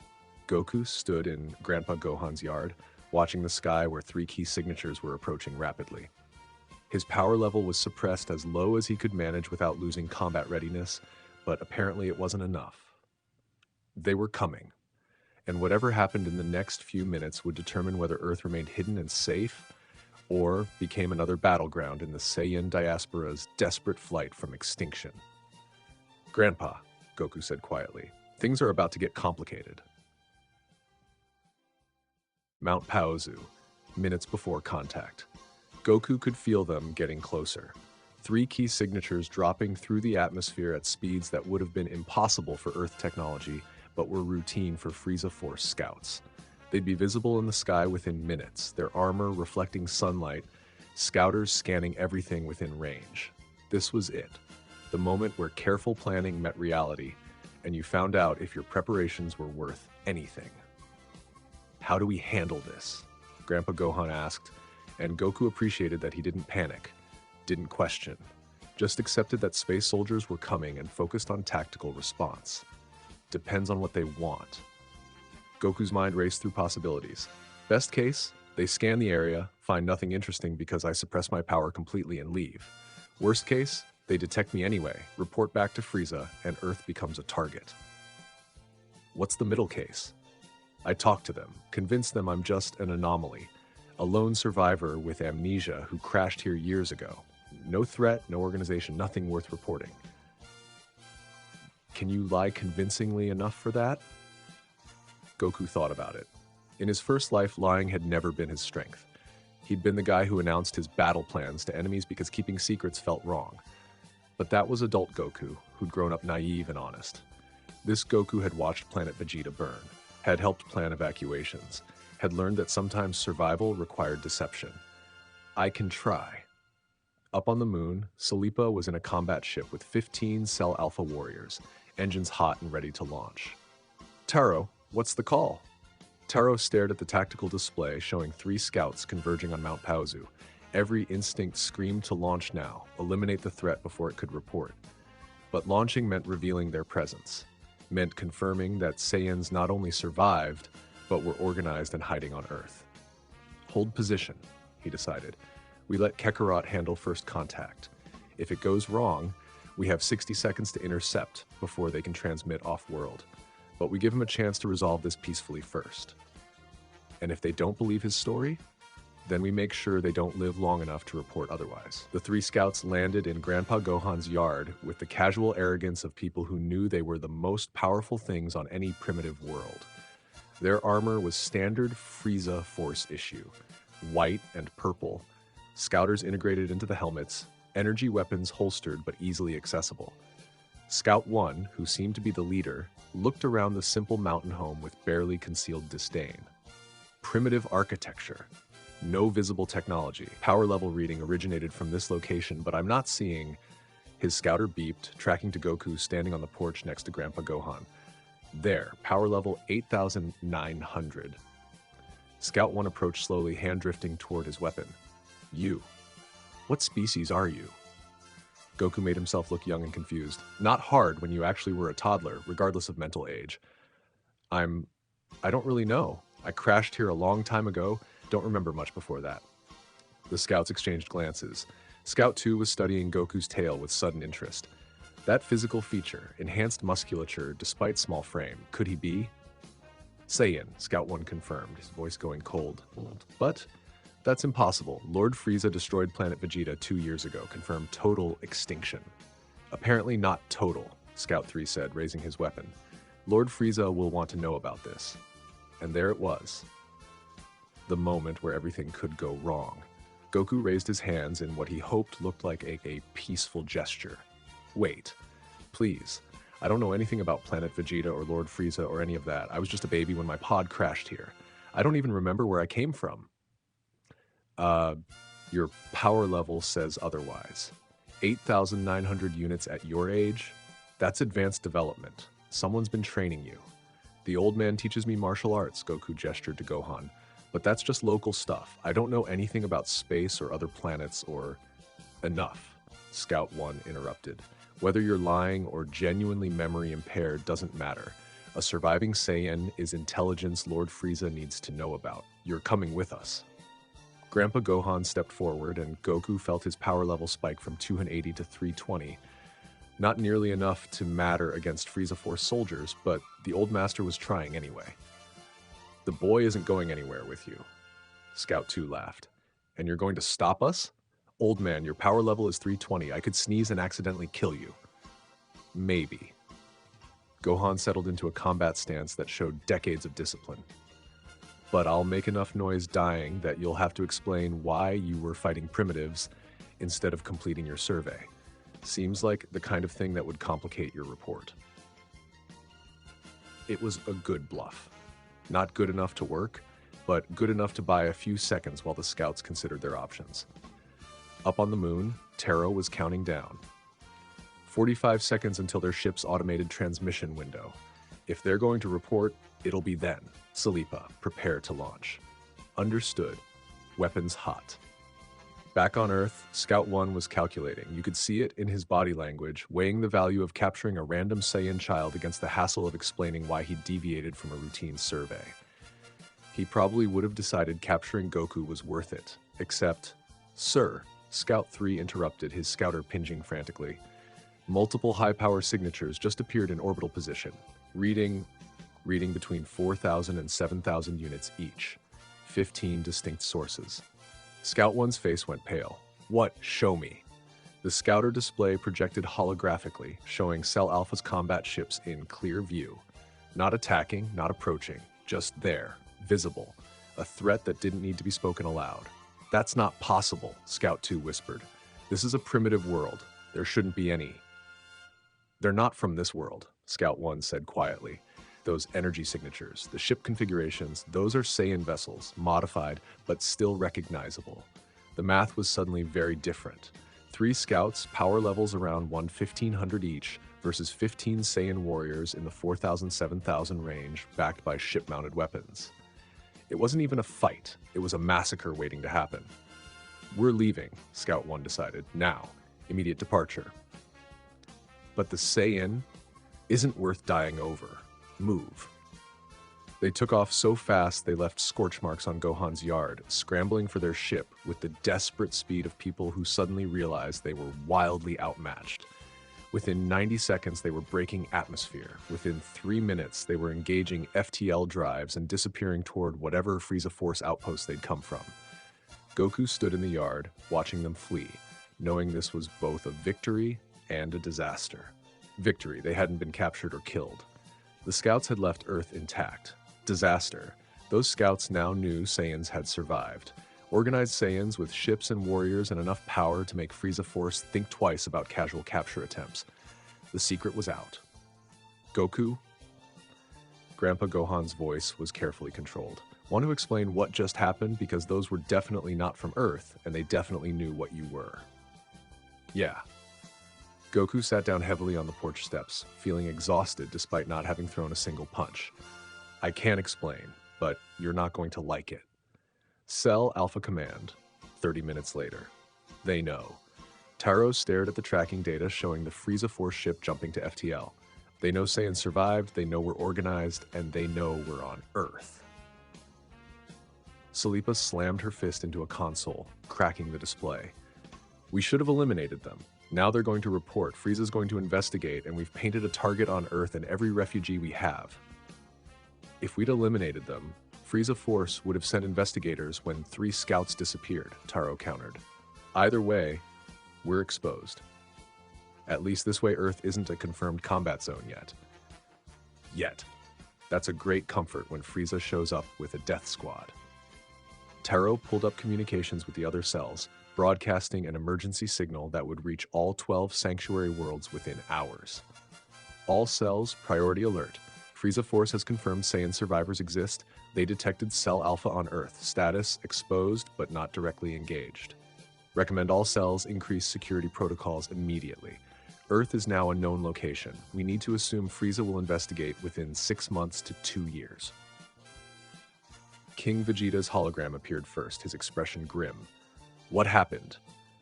Goku stood in Grandpa Gohan's yard, watching the sky where 3 key signatures were approaching rapidly. His power level was suppressed as low as he could manage without losing combat readiness, but apparently it wasn't enough. They were coming, and whatever happened in the next few minutes would determine whether Earth remained hidden and safe, or became another battleground in the Saiyan diaspora's desperate flight from extinction. Grandpa, Goku said quietly, things are about to get complicated. Mount Paozu, minutes before contact. Goku could feel them getting closer. 3 key signatures dropping through the atmosphere at speeds that would have been impossible for Earth technology, but were routine for Frieza Force scouts. They'd be visible in the sky within minutes, their armor reflecting sunlight, scouters scanning everything within range. This was it, the moment where careful planning met reality, and you found out if your preparations were worth anything. How do we handle this? Grandpa Gohan asked, and Goku appreciated that he didn't panic, didn't question, just accepted that space soldiers were coming and focused on tactical response. Depends on what they want. Goku's mind raced through possibilities. Best case, they scan the area, find nothing interesting because I suppress my power completely and leave. Worst case, they detect me anyway, report back to Frieza, and Earth becomes a target. What's the middle case? I talk to them, convince them I'm just an anomaly, a lone survivor with amnesia who crashed here years ago. No threat, no organization, nothing worth reporting. Can you lie convincingly enough for that? Goku thought about it. In his first life, lying had never been his strength. He'd been the guy who announced his battle plans to enemies because keeping secrets felt wrong. But that was adult Goku, who'd grown up naive and honest. This Goku had watched Planet Vegeta burn, had helped plan evacuations, had learned that sometimes survival required deception. I can try. Up on the moon, Silera was in a combat ship with 15 Cell Alpha warriors, engines hot and ready to launch. Taro, what's the call? Taro stared at the tactical display showing 3 scouts converging on Mount Paozu, Every instinct screamed to launch now, eliminate the threat before it could report. But launching meant revealing their presence, meant confirming that Saiyans not only survived, but were organized and hiding on Earth. Hold position, he decided. We let Kakarot handle first contact. If it goes wrong, we have 60 seconds to intercept before they can transmit off-world. But we give him a chance to resolve this peacefully first. And if they don't believe his story, then we make sure they don't live long enough to report otherwise. The three scouts landed in Grandpa Gohan's yard with the casual arrogance of people who knew they were the most powerful things on any primitive world. Their armor was standard Frieza Force issue, white and purple, scouters integrated into the helmets, energy weapons holstered but easily accessible. Scout 1, who seemed to be the leader, looked around the simple mountain home with barely concealed disdain. Primitive architecture. No visible technology. Power level reading originated from this location, but I'm not seeing. His scouter beeped, tracking to Goku standing on the porch next to Grandpa Gohan. There, power level 8,900. Scout 1 approached slowly, hand drifting toward his weapon. You. What species are you? Goku made himself look young and confused. Not hard when you actually were a toddler, regardless of mental age. I don't really know. I crashed here a long time ago. Don't remember much before that. The scouts exchanged glances. Scout 2 was studying Goku's tail with sudden interest. That physical feature, enhanced musculature despite small frame, could he be? Saiyan, Scout 1 confirmed, his voice going cold. But that's impossible. Lord Frieza destroyed planet Vegeta 2 years ago, confirmed total extinction. Apparently not total, Scout 3 said, raising his weapon. Lord Frieza will want to know about this. And there it was. The moment where everything could go wrong. Goku raised his hands in what he hoped looked like a peaceful gesture. Wait, please. I don't know anything about Planet Vegeta or Lord Frieza or any of that. I was just a baby when my pod crashed here. I don't even remember where I came from. Your power level says otherwise. 8,900 units at your age? That's advanced development. Someone's been training you. The old man teaches me martial arts, Goku gestured to Gohan. But that's just local stuff. I don't know anything about space or other planets or... Enough, Scout 1 interrupted. Whether you're lying or genuinely memory impaired doesn't matter. A surviving Saiyan is intelligence Lord Frieza needs to know about. You're coming with us. Grandpa Gohan stepped forward and Goku felt his power level spike from 280 to 320. Not nearly enough to matter against Frieza Force soldiers, but the old master was trying anyway. The boy isn't going anywhere with you. Scout 2 laughed. And you're going to stop us? Old man, your power level is 320. I could sneeze and accidentally kill you. Maybe. Gohan settled into a combat stance that showed decades of discipline. But I'll make enough noise dying that you'll have to explain why you were fighting primitives instead of completing your survey. Seems like the kind of thing that would complicate your report. It was a good bluff. Not good enough to work, but good enough to buy a few seconds while the scouts considered their options. Up on the moon, Taro was counting down. 45 seconds until their ship's automated transmission window. If they're going to report, it'll be then. Salipa, prepare to launch. Understood. Weapons hot. Back on Earth, Scout 1 was calculating. You could see it in his body language, weighing the value of capturing a random Saiyan child against the hassle of explaining why he deviated from a routine survey. He probably would have decided capturing Goku was worth it. Except, Sir, Scout 3 interrupted, his scouter pinging frantically. Multiple high-power signatures just appeared in orbital position, reading between 4,000 and 7,000 units each. 15 distinct sources. Scout 1's face went pale. What? Show me. The scouter display projected holographically, showing Cell Alpha's combat ships in clear view. Not attacking, not approaching, just there, visible. A threat that didn't need to be spoken aloud. That's not possible, Scout 2 whispered. This is a primitive world. There shouldn't be any. They're not from this world, Scout 1 said quietly. Those energy signatures, the ship configurations, those are Saiyan vessels, modified, but still recognizable. The math was suddenly very different. 3 scouts, power levels around 1,500 each, versus 15 Saiyan warriors in the 4,000-7,000 range, backed by ship-mounted weapons. It wasn't even a fight, it was a massacre waiting to happen. We're leaving, Scout 1 decided. Now. Immediate departure. But the Saiyan isn't worth dying over. Move. They took off so fast they left scorch marks on Gohan's yard, scrambling for their ship with the desperate speed of people who suddenly realized they were wildly outmatched. Within 90 seconds, they were breaking atmosphere. Within 3 minutes, they were engaging FTL drives and disappearing toward whatever Frieza Force outpost they'd come from. Goku stood in the yard, watching them flee, knowing this was both a victory and a disaster. Victory, they hadn't been captured or killed. The scouts had left Earth intact. Disaster, those scouts now knew Saiyans had survived. Organized Saiyans with ships and warriors and enough power to make Frieza Force think twice about casual capture attempts. The secret was out. Goku? Grandpa Gohan's voice was carefully controlled. Want to explain what just happened, because those were definitely not from Earth, and they definitely knew what you were. Yeah. Goku sat down heavily on the porch steps, feeling exhausted despite not having thrown a single punch. I can't explain, but you're not going to like it. Cell Alpha Command. 30 minutes later. They know. Taro stared at the tracking data showing the Frieza Force ship jumping to FTL. They know Saiyan survived, they know we're organized, and they know we're on Earth. Salipa slammed her fist into a console, cracking the display. We should have eliminated them. Now they're going to report, Frieza's going to investigate, and we've painted a target on Earth and every refugee we have. If we'd eliminated them, Frieza Force would have sent investigators when 3 scouts disappeared, Taro countered. Either way, we're exposed. At least this way Earth isn't a confirmed combat zone yet. Yet. That's a great comfort when Frieza shows up with a death squad. Taro pulled up communications with the other cells, broadcasting an emergency signal that would reach all 12 sanctuary worlds within hours. All cells, priority alert. Frieza Force has confirmed Saiyan survivors exist. They detected Cell Alpha on Earth. Status, exposed, but not directly engaged. Recommend all cells increase security protocols immediately. Earth is now a known location. We need to assume Frieza will investigate within 6 months to 2 years. King Vegeta's hologram appeared first, his expression grim. What happened?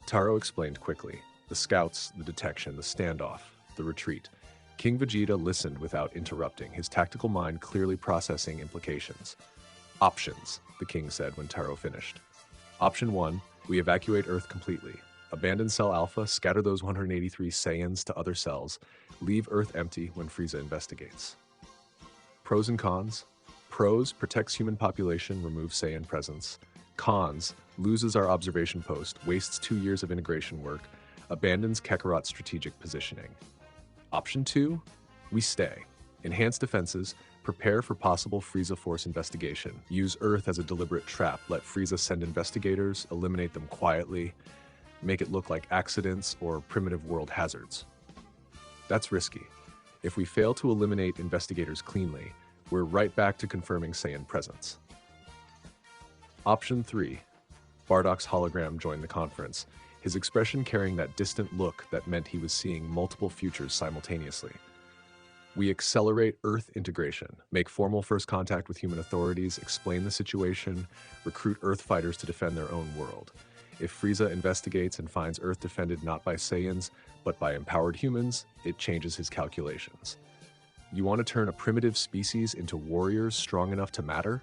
Taro explained quickly. The scouts, the detection, the standoff, the retreat. King Vegeta listened without interrupting, his tactical mind clearly processing implications. Options, the king said when Taro finished. Option 1, we evacuate Earth completely. Abandon Cell Alpha, scatter those 183 Saiyans to other cells, leave Earth empty when Frieza investigates. Pros and cons. Pros, protects human population, removes Saiyan presence. Cons, loses our observation post, wastes 2 years of integration work, abandons Kakarot's strategic positioning. Option 2, we stay. Enhance defenses, prepare for possible Frieza Force investigation, use Earth as a deliberate trap, let Frieza send investigators, eliminate them quietly, make it look like accidents or primitive world hazards. That's risky. If we fail to eliminate investigators cleanly, we're right back to confirming Saiyan presence. Option 3. Bardock's hologram joined the conference, his expression carrying that distant look that meant he was seeing multiple futures simultaneously. We accelerate Earth integration, make formal first contact with human authorities, explain the situation, recruit Earth fighters to defend their own world. If Frieza investigates and finds Earth defended not by Saiyans, but by empowered humans, it changes his calculations. You want to turn a primitive species into warriors strong enough to matter?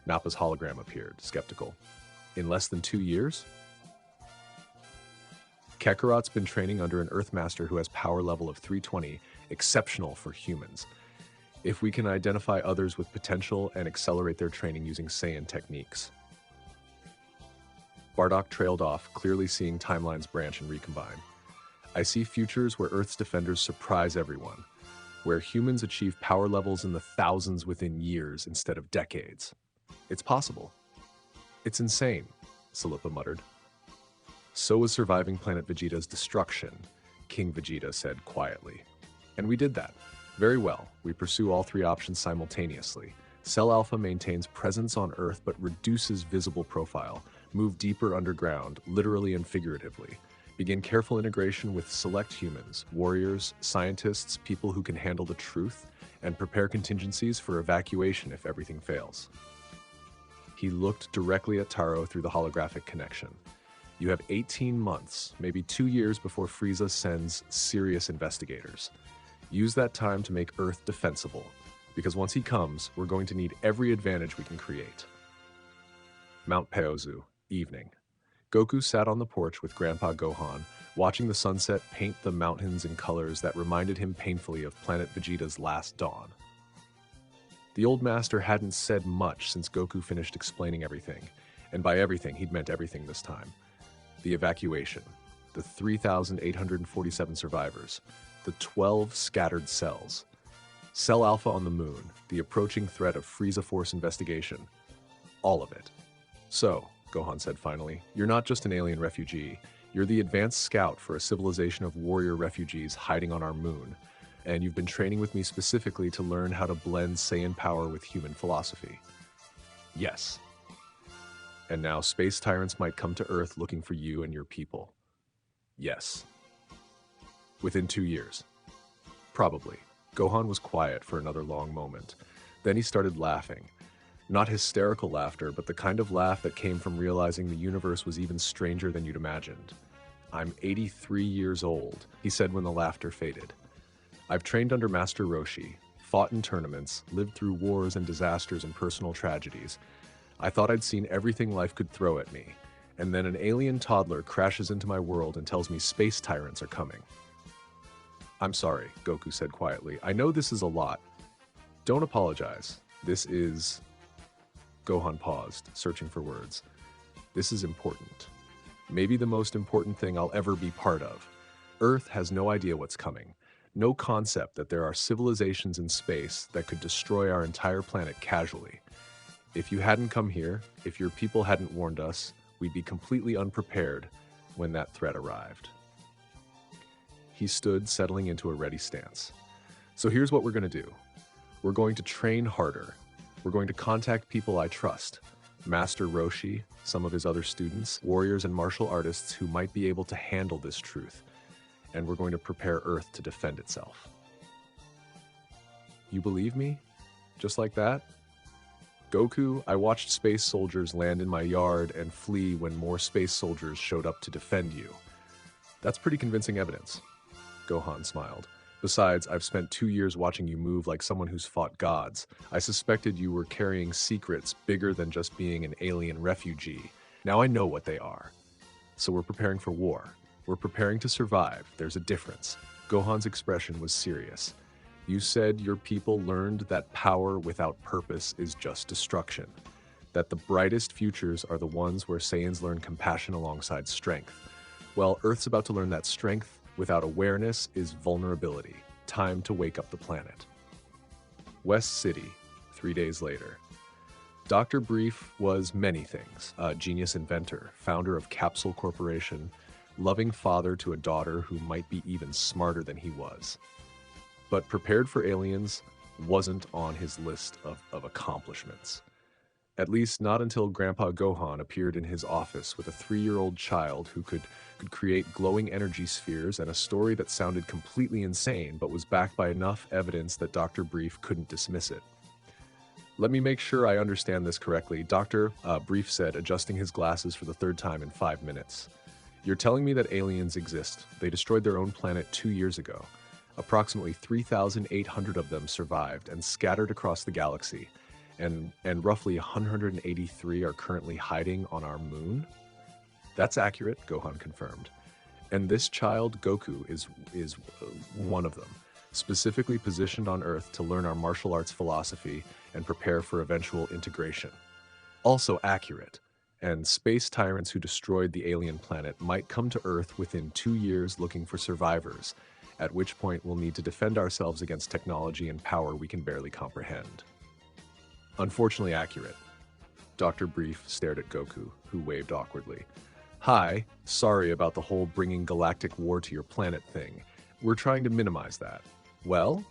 Nappa's hologram appeared, skeptical. In less than 2 years? Kakarot's been training under an Earthmaster who has power level of 320, exceptional for humans. If we can identify others with potential and accelerate their training using Saiyan techniques. Bardock trailed off, clearly seeing timelines branch and recombine. I see futures where Earth's defenders surprise everyone, where humans achieve power levels in the thousands within years instead of decades. It's possible. It's insane, Salipa muttered. So was surviving planet Vegeta's destruction, King Vegeta said quietly. And we did that. Very well, we pursue all 3 options simultaneously. Cell Alpha maintains presence on Earth but reduces visible profile. Move deeper underground, literally and figuratively. Begin careful integration with select humans, warriors, scientists, people who can handle the truth, and prepare contingencies for evacuation if everything fails. He looked directly at Taro through the holographic connection. You have 18 months, maybe 2 years before Frieza sends serious investigators. Use that time to make Earth defensible, because once he comes, we're going to need every advantage we can create. Mount Paozu, evening. Goku sat on the porch with Grandpa Gohan, watching the sunset paint the mountains in colors that reminded him painfully of planet Vegeta's last dawn. The old master hadn't said much since Goku finished explaining everything, and by everything he'd meant everything this time. The evacuation, the 3,847 survivors, the 12 scattered cells, Cell Alpha on the moon, the approaching threat of Frieza Force investigation, all of it. So, Gohan said finally, you're not just an alien refugee, you're the advanced scout for a civilization of warrior refugees hiding on our moon, and you've been training with me specifically to learn how to blend Saiyan power with human philosophy. Yes. And now space tyrants might come to Earth looking for you and your people. Yes. Within 2 years. Probably. Gohan was quiet for another long moment. Then he started laughing. Not hysterical laughter, but the kind of laugh that came from realizing the universe was even stranger than you'd imagined. I'm 83 years old, he said when the laughter faded. I've trained under Master Roshi, fought in tournaments, lived through wars and disasters and personal tragedies. I thought I'd seen everything life could throw at me, and then an alien toddler crashes into my world and tells me space tyrants are coming. I'm sorry, Goku said quietly. I know this is a lot. Don't apologize. This is... Gohan paused, searching for words. This is important. Maybe the most important thing I'll ever be part of. Earth has no idea what's coming. No concept that there are civilizations in space that could destroy our entire planet casually. If you hadn't come here, if your people hadn't warned us, we'd be completely unprepared when that threat arrived. He stood, settling into a ready stance. So here's what we're going to do. We're going to train harder. We're going to contact people I trust. Master Roshi, some of his other students, warriors and martial artists who might be able to handle this truth. And we're going to prepare Earth to defend itself. You believe me? Just like that? Goku, I watched space soldiers land in my yard and flee when more space soldiers showed up to defend you. That's pretty convincing evidence. Gohan smiled. Besides, I've spent 2 years watching you move like someone who's fought gods. I suspected you were carrying secrets bigger than just being an alien refugee. Now I know what they are. So we're preparing for war. We're preparing to survive. There's a difference. Gohan's expression was serious. You said your people learned that power without purpose is just destruction. That the brightest futures are the ones where Saiyans learn compassion alongside strength. Well, Earth's about to learn that strength without awareness is vulnerability. Time to wake up the planet. West City, 3 days later. Dr. Brief was many things. A genius inventor, founder of Capsule Corporation, loving father to a daughter who might be even smarter than he was. But prepared for aliens wasn't on his list of accomplishments. At least not until Grandpa Gohan appeared in his office with a 3-year-old child who could create glowing energy spheres and a story that sounded completely insane but was backed by enough evidence that Dr. Brief couldn't dismiss it. Let me make sure I understand this correctly. Dr. Brief said, adjusting his glasses for the 3rd time in 5 minutes. You're telling me that aliens exist. They destroyed their own planet 2 years ago. Approximately 3,800 of them survived and scattered across the galaxy, and roughly 183 are currently hiding on our moon? That's accurate, Gohan confirmed. And this child, Goku, is one of them, specifically positioned on Earth to learn our martial arts philosophy and prepare for eventual integration. Also accurate, and space tyrants who destroyed the alien planet might come to Earth within 2 years looking for survivors, at which point we'll need to defend ourselves against technology and power we can barely comprehend. Unfortunately accurate. Dr. Brief stared at Goku, who waved awkwardly. Hi, sorry about the whole bringing galactic war to your planet thing. We're trying to minimize that. Well?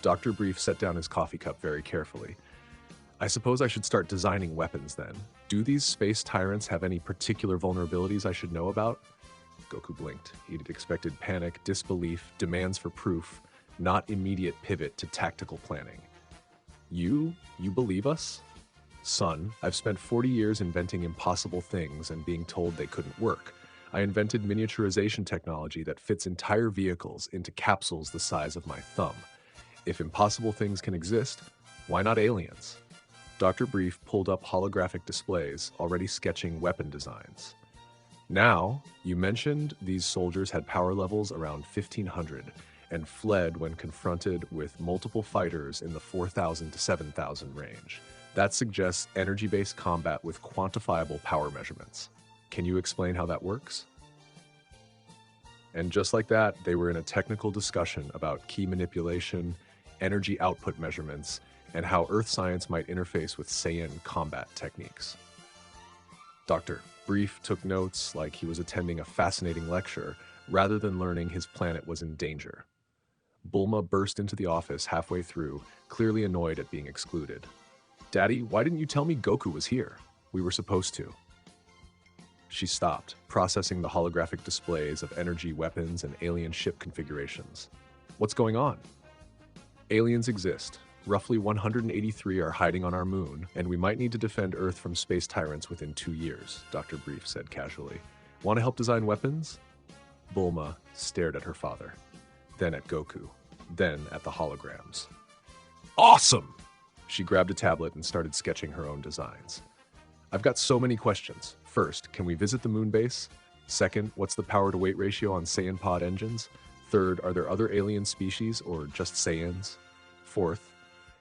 Dr. Brief set down his coffee cup very carefully. I suppose I should start designing weapons then. Do these space tyrants have any particular vulnerabilities I should know about? Goku blinked. He'd expected panic, disbelief, demands for proof, not immediate pivot to tactical planning. You believe us? Son, I've spent 40 years inventing impossible things and being told they couldn't work. I invented miniaturization technology that fits entire vehicles into capsules the size of my thumb. If impossible things can exist, why not aliens? Dr. Brief pulled up holographic displays, already sketching weapon designs. Now, you mentioned these soldiers had power levels around 1500 and fled when confronted with multiple fighters in the 4000 to 7000 range. That suggests energy-based combat with quantifiable power measurements. Can you explain how that works? And just like that, they were in a technical discussion about key manipulation, energy output measurements, and how Earth science might interface with Saiyan combat techniques. Dr. Brief took notes like he was attending a fascinating lecture rather than learning his planet was in danger. Bulma burst into the office halfway through, clearly annoyed at being excluded. Daddy, why didn't you tell me Goku was here? We were supposed to. She stopped, processing the holographic displays of energy weapons and alien ship configurations. What's going on? Aliens exist. Roughly 183 are hiding on our moon, and we might need to defend Earth from space tyrants within 2 years, Dr. Brief said casually. Want to help design weapons? Bulma stared at her father, then at Goku, then at the holograms. Awesome! She grabbed a tablet and started sketching her own designs. I've got so many questions. First, can we visit the moon base? Second, what's the power-to-weight ratio on Saiyan pod engines? Third, are there other alien species or just Saiyans? Fourth,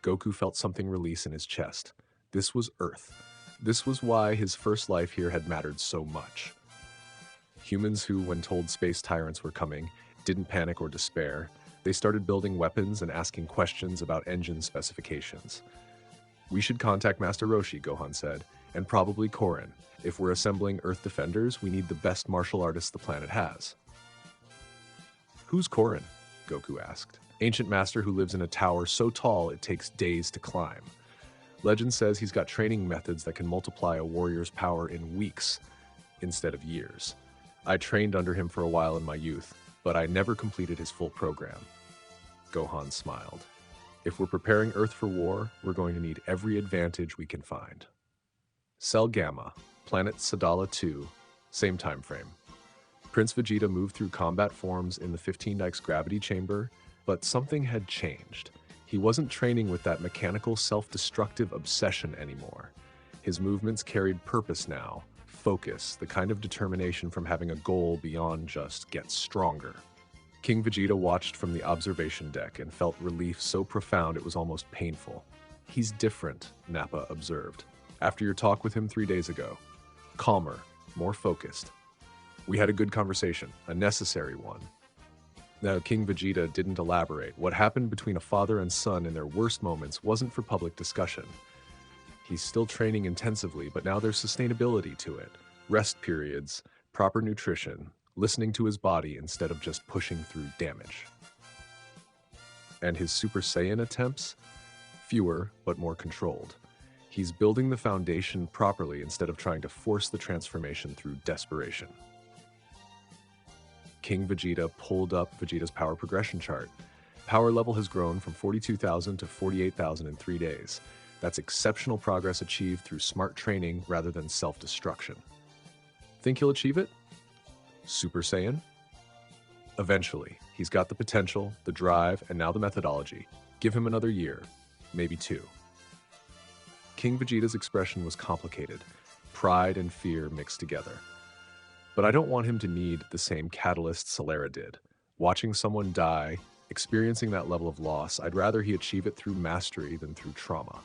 Goku felt something release in his chest. This was Earth. This was why his first life here had mattered so much. Humans who, when told space tyrants were coming, didn't panic or despair. They started building weapons and asking questions about engine specifications. We should contact Master Roshi, Gohan said, and probably Korin. If we're assembling Earth defenders, we need the best martial artists the planet has. Who's Korin? Goku asked. Ancient master who lives in a tower so tall it takes days to climb. Legend says he's got training methods that can multiply a warrior's power in weeks instead of years. I trained under him for a while in my youth, but I never completed his full program. Gohan smiled. If we're preparing Earth for war, we're going to need every advantage we can find. Cell Gamma, Planet Sadala 2, same time frame. Prince Vegeta moved through combat forms in the 15 Dykes gravity chamber, but something had changed. He wasn't training with that mechanical self-destructive obsession anymore. His movements carried purpose now, focus, the kind of determination from having a goal beyond just get stronger. King Vegeta watched from the observation deck and felt relief so profound it was almost painful. He's different, Nappa observed. After your talk with him 3 days ago. Calmer, more focused. We had a good conversation, a necessary one. Now, King Vegeta didn't elaborate. What happened between a father and son in their worst moments wasn't for public discussion. He's still training intensively, but now there's sustainability to it. Rest periods, proper nutrition, listening to his body instead of just pushing through damage. And his Super Saiyan attempts? Fewer, but more controlled. He's building the foundation properly instead of trying to force the transformation through desperation. King Vegeta pulled up Vegeta's power progression chart. Power level has grown from 42,000 to 48,000 in 3 days. That's exceptional progress achieved through smart training rather than self-destruction. Think he'll achieve it? Super Saiyan? Eventually. He's got the potential, the drive, and now the methodology. Give him another year, maybe 2. King Vegeta's expression was complicated, pride and fear mixed together. But I don't want him to need the same catalyst Silera did. Watching someone die, experiencing that level of loss, I'd rather he achieve it through mastery than through trauma.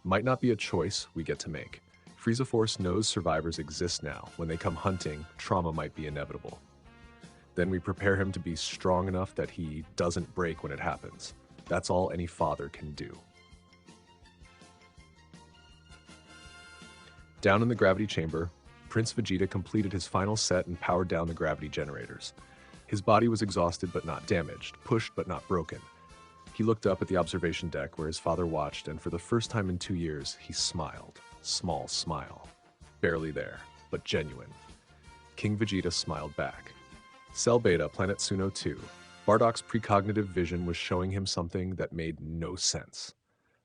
Might not be a choice we get to make. Frieza Force knows survivors exist now. When they come hunting, trauma might be inevitable. Then we prepare him to be strong enough that he doesn't break when it happens. That's all any father can do. Down in the gravity chamber, Prince Vegeta completed his final set and powered down the gravity generators. His body was exhausted but not damaged, pushed but not broken. He looked up at the observation deck where his father watched, and for the first time in 2 years, he smiled. Small smile. Barely there, but genuine. King Vegeta smiled back. Cell Beta, Planet Suno 2. Bardock's precognitive vision was showing him something that made no sense.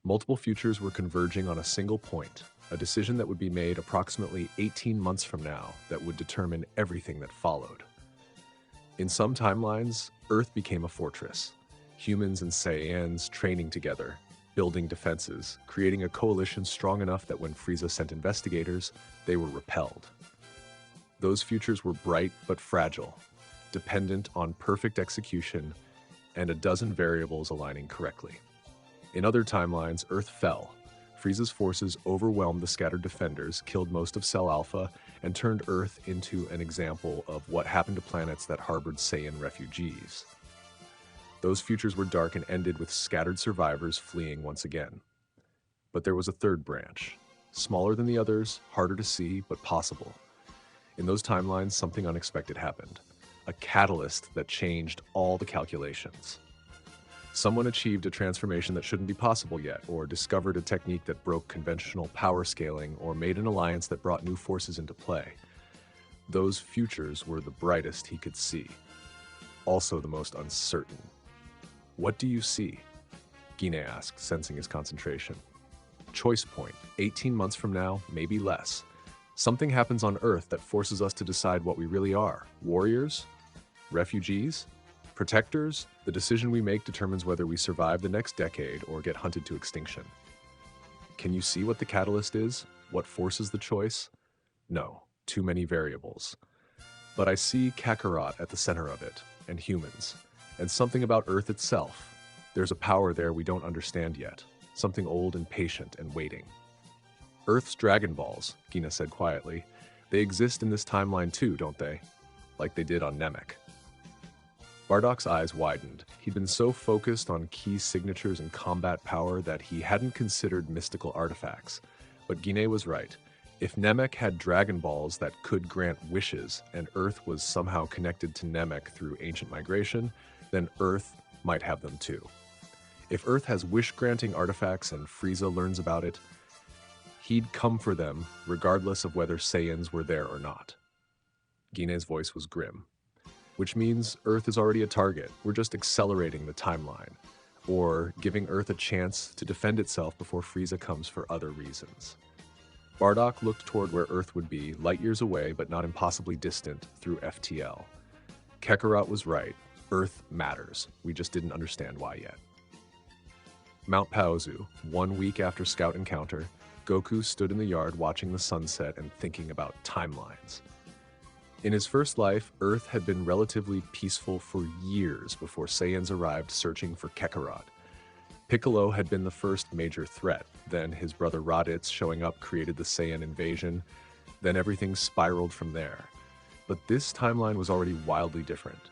Multiple futures were converging on a single point. a decision that would be made approximately 18 months from now that would determine everything that followed. In some timelines, Earth became a fortress. Humans and Saiyans training together, building defenses, creating a coalition strong enough that when Frieza sent investigators, they were repelled. Those futures were bright but fragile, dependent on perfect execution and a dozen variables aligning correctly. In other timelines, Earth fell. Frieza's forces overwhelmed the scattered defenders, killed most of Cell Alpha, and turned Earth into an example of what happened to planets that harbored Saiyan refugees. Those futures were dark and ended with scattered survivors fleeing once again. But there was a third branch. Smaller than the others, harder to see, but possible. In those timelines, something unexpected happened. A catalyst that changed all the calculations. Someone achieved a transformation that shouldn't be possible yet, or discovered a technique that broke conventional power scaling, or made an alliance that brought new forces into play. Those futures were the brightest he could see. Also the most uncertain. What do you see? Gine asked, sensing his concentration. Choice point, 18 months from now, maybe less. Something happens on Earth that forces us to decide what we really are. Warriors? Refugees? Protectors? The decision we make determines whether we survive the next decade or get hunted to extinction. Can you see what the catalyst is? What forces the choice? No, too many variables. But I see Kakarot at the center of it, and humans, and something about Earth itself. There's a power there we don't understand yet, something old and patient and waiting. Earth's Dragon Balls, Gina said quietly. They exist in this timeline too, don't they? Like they did on Namek. Bardock's eyes widened. He'd been so focused on key signatures and combat power that he hadn't considered mystical artifacts. But Gine was right. If Namek had Dragon Balls that could grant wishes, and Earth was somehow connected to Namek through ancient migration, then Earth might have them too. If Earth has wish-granting artifacts and Frieza learns about it, he'd come for them regardless of whether Saiyans were there or not. Gine's voice was grim. Which means Earth is already a target. We're just accelerating the timeline, or giving Earth a chance to defend itself before Frieza comes for other reasons. Bardock looked toward where Earth would be, light years away but not impossibly distant, through FTL. Kakarot was right. Earth matters. We just didn't understand why yet. Mount Paozu, 1 week after Scout encounter, Goku stood in the yard watching the sunset and thinking about timelines. In his first life, Earth had been relatively peaceful for years before Saiyans arrived searching for Kakarot. Piccolo had been the first major threat, then his brother Raditz showing up created the Saiyan invasion, then everything spiraled from there. But this timeline was already wildly different.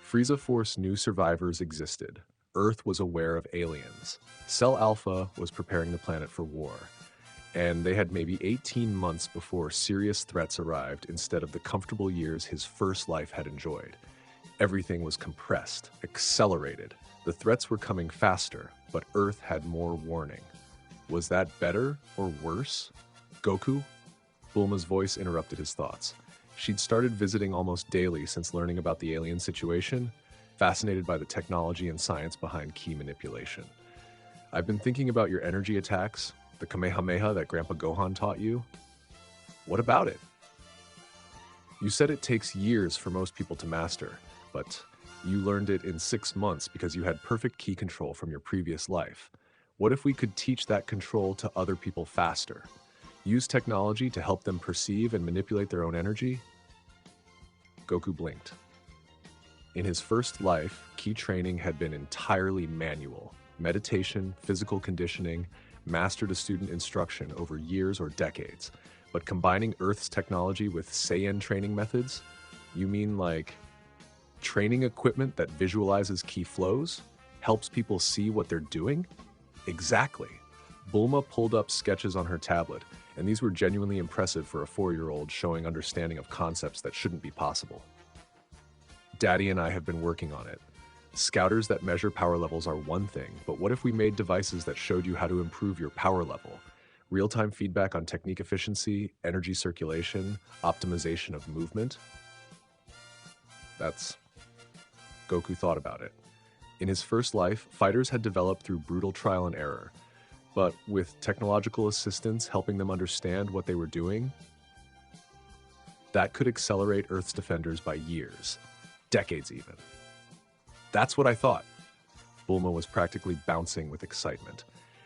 Frieza Force knew survivors existed. Earth was aware of aliens. Cell Alpha was preparing the planet for war. And they had maybe 18 months before serious threats arrived instead of the comfortable years his first life had enjoyed. Everything was compressed, accelerated. The threats were coming faster, but Earth had more warning. Was that better or worse? Goku? Bulma's voice interrupted his thoughts. She'd started visiting almost daily since learning about the alien situation, fascinated by the technology and science behind key manipulation. I've been thinking about your energy attacks, the Kamehameha that Grandpa Gohan taught you. What about it? You said it takes years for most people to master, but you learned it in 6 months because you had perfect ki control from your previous life. What if we could teach that control to other people faster? Use technology to help them perceive and manipulate their own energy? Goku blinked. In his first life, ki training had been entirely manual. Meditation, physical conditioning, master-to-student instruction over years or decades. But combining Earth's technology with Saiyan training methods? You mean like training equipment that visualizes ki flows? Helps people see what they're doing? Exactly. Bulma pulled up sketches on her tablet, and these were genuinely impressive for a 4-year-old showing understanding of concepts that shouldn't be possible. Daddy and I have been working on it. Scouters that measure power levels are one thing, but what if we made devices that showed you how to improve your power level? Real-time feedback on technique efficiency, energy circulation, optimization of movement? Goku thought about it. In his first life, fighters had developed through brutal trial and error. But with technological assistance helping them understand what they were doing, that could accelerate Earth's defenders by years, decades even. That's what I thought. Bulma was practically bouncing with excitement.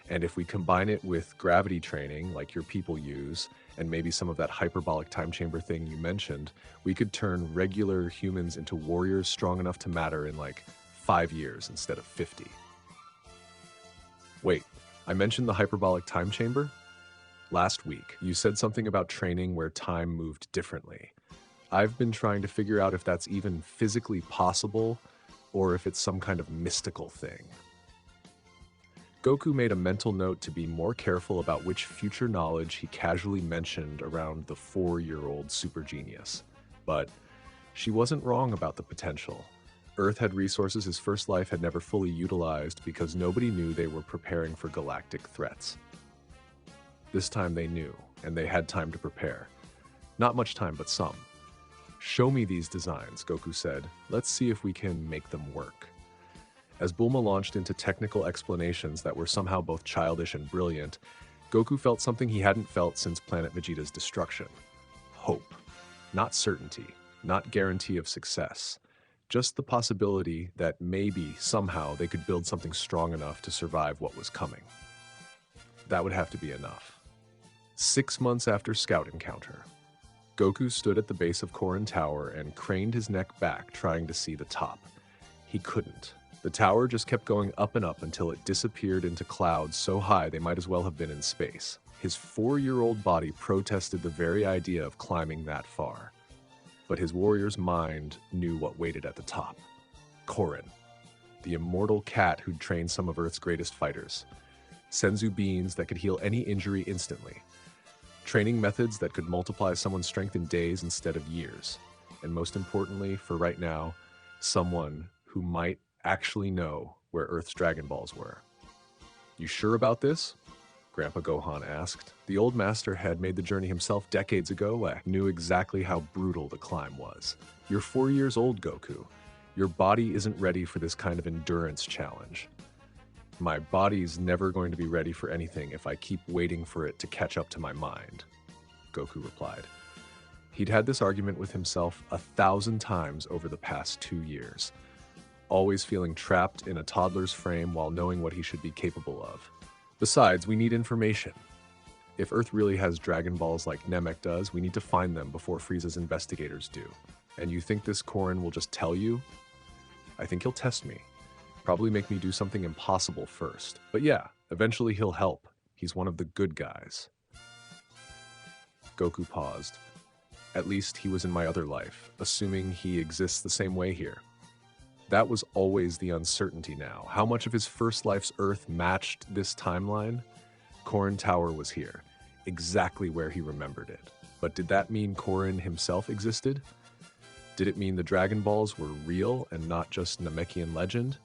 And if we combine it with gravity training, like your people use, and maybe some of that hyperbolic time chamber thing you mentioned, we could turn regular humans into warriors strong enough to matter in like 5 years instead of 50. Wait, I mentioned the hyperbolic time chamber? Last week, you said something about training where time moved differently. I've been trying to figure out if that's even physically possible or if it's some kind of mystical thing. Goku made a mental note to be more careful about which future knowledge he casually mentioned around the 4-year-old super genius. But she wasn't wrong about the potential. Earth had resources his first life had never fully utilized because nobody knew they were preparing for galactic threats. This time they knew, and they had time to prepare. Not much time, but some. "Show me these designs," Goku said. "Let's see if we can make them work." As Bulma launched into technical explanations that were somehow both childish and brilliant, Goku felt something he hadn't felt since Planet Vegeta's destruction. Hope. Not certainty. Not guarantee of success. Just the possibility that maybe, somehow, they could build something strong enough to survive what was coming. That would have to be enough. 6 months after Scout Encounter, Goku stood at the base of Korin Tower and craned his neck back, trying to see the top. He couldn't. The tower just kept going up and up until it disappeared into clouds so high they might as well have been in space. His 4-year-old body protested the very idea of climbing that far. But his warrior's mind knew what waited at the top. Korin, the immortal cat who'd trained some of Earth's greatest fighters. Senzu beans that could heal any injury instantly. Training methods that could multiply someone's strength in days instead of years. And most importantly, for right now, someone who might actually know where Earth's Dragon Balls were. "You sure about this?" Grandpa Gohan asked. The old master had made the journey himself decades ago and knew exactly how brutal the climb was. "You're 4 years old, Goku. Your body isn't ready for this kind of endurance challenge." "My body's never going to be ready for anything if I keep waiting for it to catch up to my mind," Goku replied. He'd had this argument with himself 1,000 times over the past 2 years. Always feeling trapped in a toddler's frame while knowing what he should be capable of. Besides, we need information. If Earth really has Dragon Balls like Namek does, we need to find them before Frieza's investigators do. And you think this Korin will just tell you? I think he'll test me. Probably make me do something impossible first. But yeah, eventually he'll help. He's one of the good guys. Goku paused. At least he was in my other life, assuming he exists the same way here. That was always the uncertainty now. How much of his first life's Earth matched this timeline? Korin Tower was here, exactly where he remembered it. But did that mean Korin himself existed? Did it mean the Dragon Balls were real and not just Namekian legend?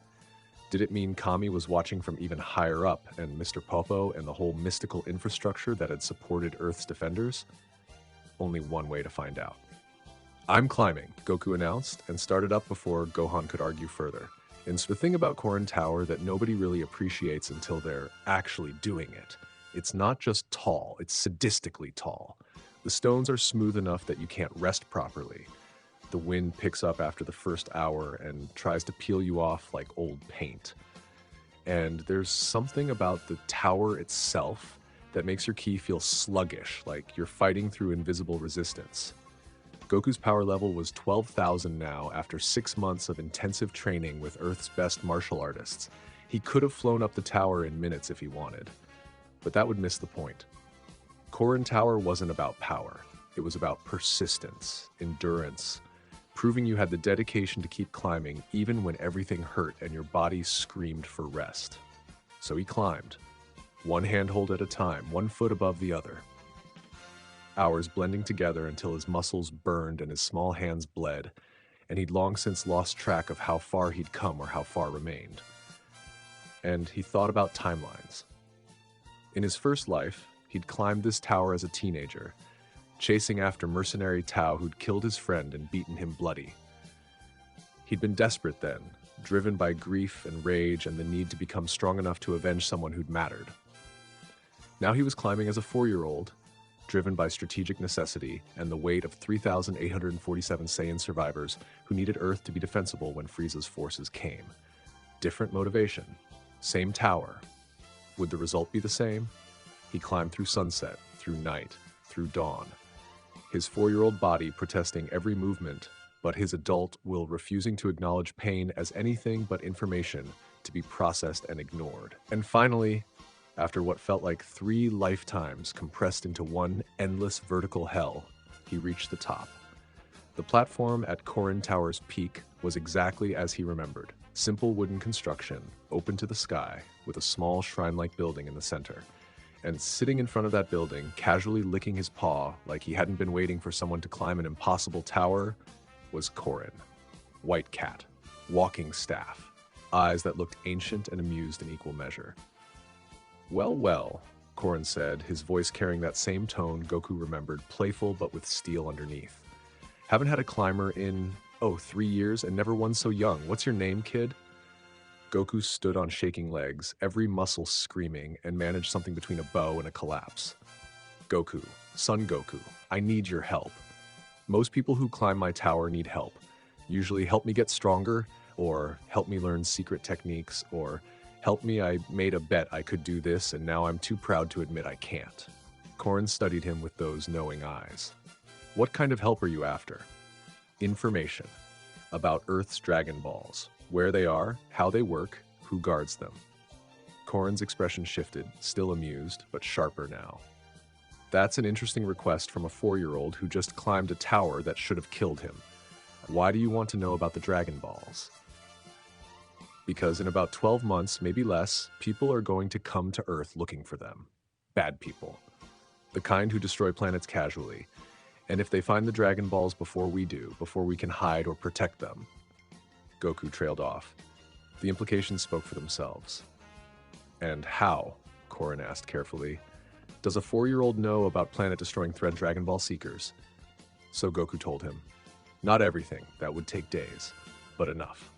Did it mean Kami was watching from even higher up and Mr. Popo and the whole mystical infrastructure that had supported Earth's defenders? Only one way to find out. "I'm climbing," Goku announced, and started up before Gohan could argue further. And the thing about Korin Tower that nobody really appreciates until they're actually doing it. It's not just tall, it's sadistically tall. The stones are smooth enough that you can't rest properly. The wind picks up after the first hour and tries to peel you off like old paint. And there's something about the tower itself that makes your ki feel sluggish, like you're fighting through invisible resistance. Goku's power level was 12,000 now after 6 months of intensive training with Earth's best martial artists. He could have flown up the tower in minutes if he wanted, but that would miss the point. Korin Tower wasn't about power. It was about persistence, endurance, proving you had the dedication to keep climbing even when everything hurt and your body screamed for rest. So he climbed, one handhold at a time, one foot above the other. Hours blending together until his muscles burned and his small hands bled, and he'd long since lost track of how far he'd come or how far remained. And he thought about timelines. In his first life, he'd climbed this tower as a teenager, chasing after mercenary Tao who'd killed his friend and beaten him bloody. He'd been desperate then, driven by grief and rage and the need to become strong enough to avenge someone who'd mattered. Now he was climbing as a 4-year-old, driven by strategic necessity and the weight of 3,847 Saiyan survivors who needed Earth to be defensible when Frieza's forces came. Different motivation, same tower. Would the result be the same? He climbed through sunset, through night, through dawn. His 4-year-old body protesting every movement, but his adult will refusing to acknowledge pain as anything but information to be processed and ignored. And finally, after what felt like 3 lifetimes compressed into one endless vertical hell, he reached the top. The platform at Korin Tower's peak was exactly as he remembered. Simple wooden construction, open to the sky, with a small shrine-like building in the center. And sitting in front of that building, casually licking his paw like he hadn't been waiting for someone to climb an impossible tower, was Korin. White cat, walking staff, eyes that looked ancient and amused in equal measure. "Well, well," Korin said, his voice carrying that same tone Goku remembered, playful but with steel underneath. "Haven't had a climber in, 3 years and never one so young. What's your name, kid?" Goku stood on shaking legs, every muscle screaming, and managed something between a bow and a collapse. "Goku, Son Goku, I need your help. Most people who climb my tower need help. Usually help me get stronger, or help me learn secret techniques, or help me, I made a bet I could do this and now I'm too proud to admit I can't." Korin studied him with those knowing eyes. "What kind of help are you after?" "Information. About Earth's Dragon Balls. Where they are, how they work, who guards them." Korin's expression shifted, still amused, but sharper now. "That's an interesting request from a 4-year-old who just climbed a tower that should have killed him. Why do you want to know about the Dragon Balls?" "Because in about 12 months, maybe less, people are going to come to Earth looking for them. Bad people. The kind who destroy planets casually. And if they find the Dragon Balls before we do, before we can hide or protect them..." Goku trailed off. The implications spoke for themselves. "And how?" Korin asked carefully. "Does a 4-year-old know about planet-destroying threat Dragon Ball Seekers?" So Goku told him. Not everything, that would take days, but enough.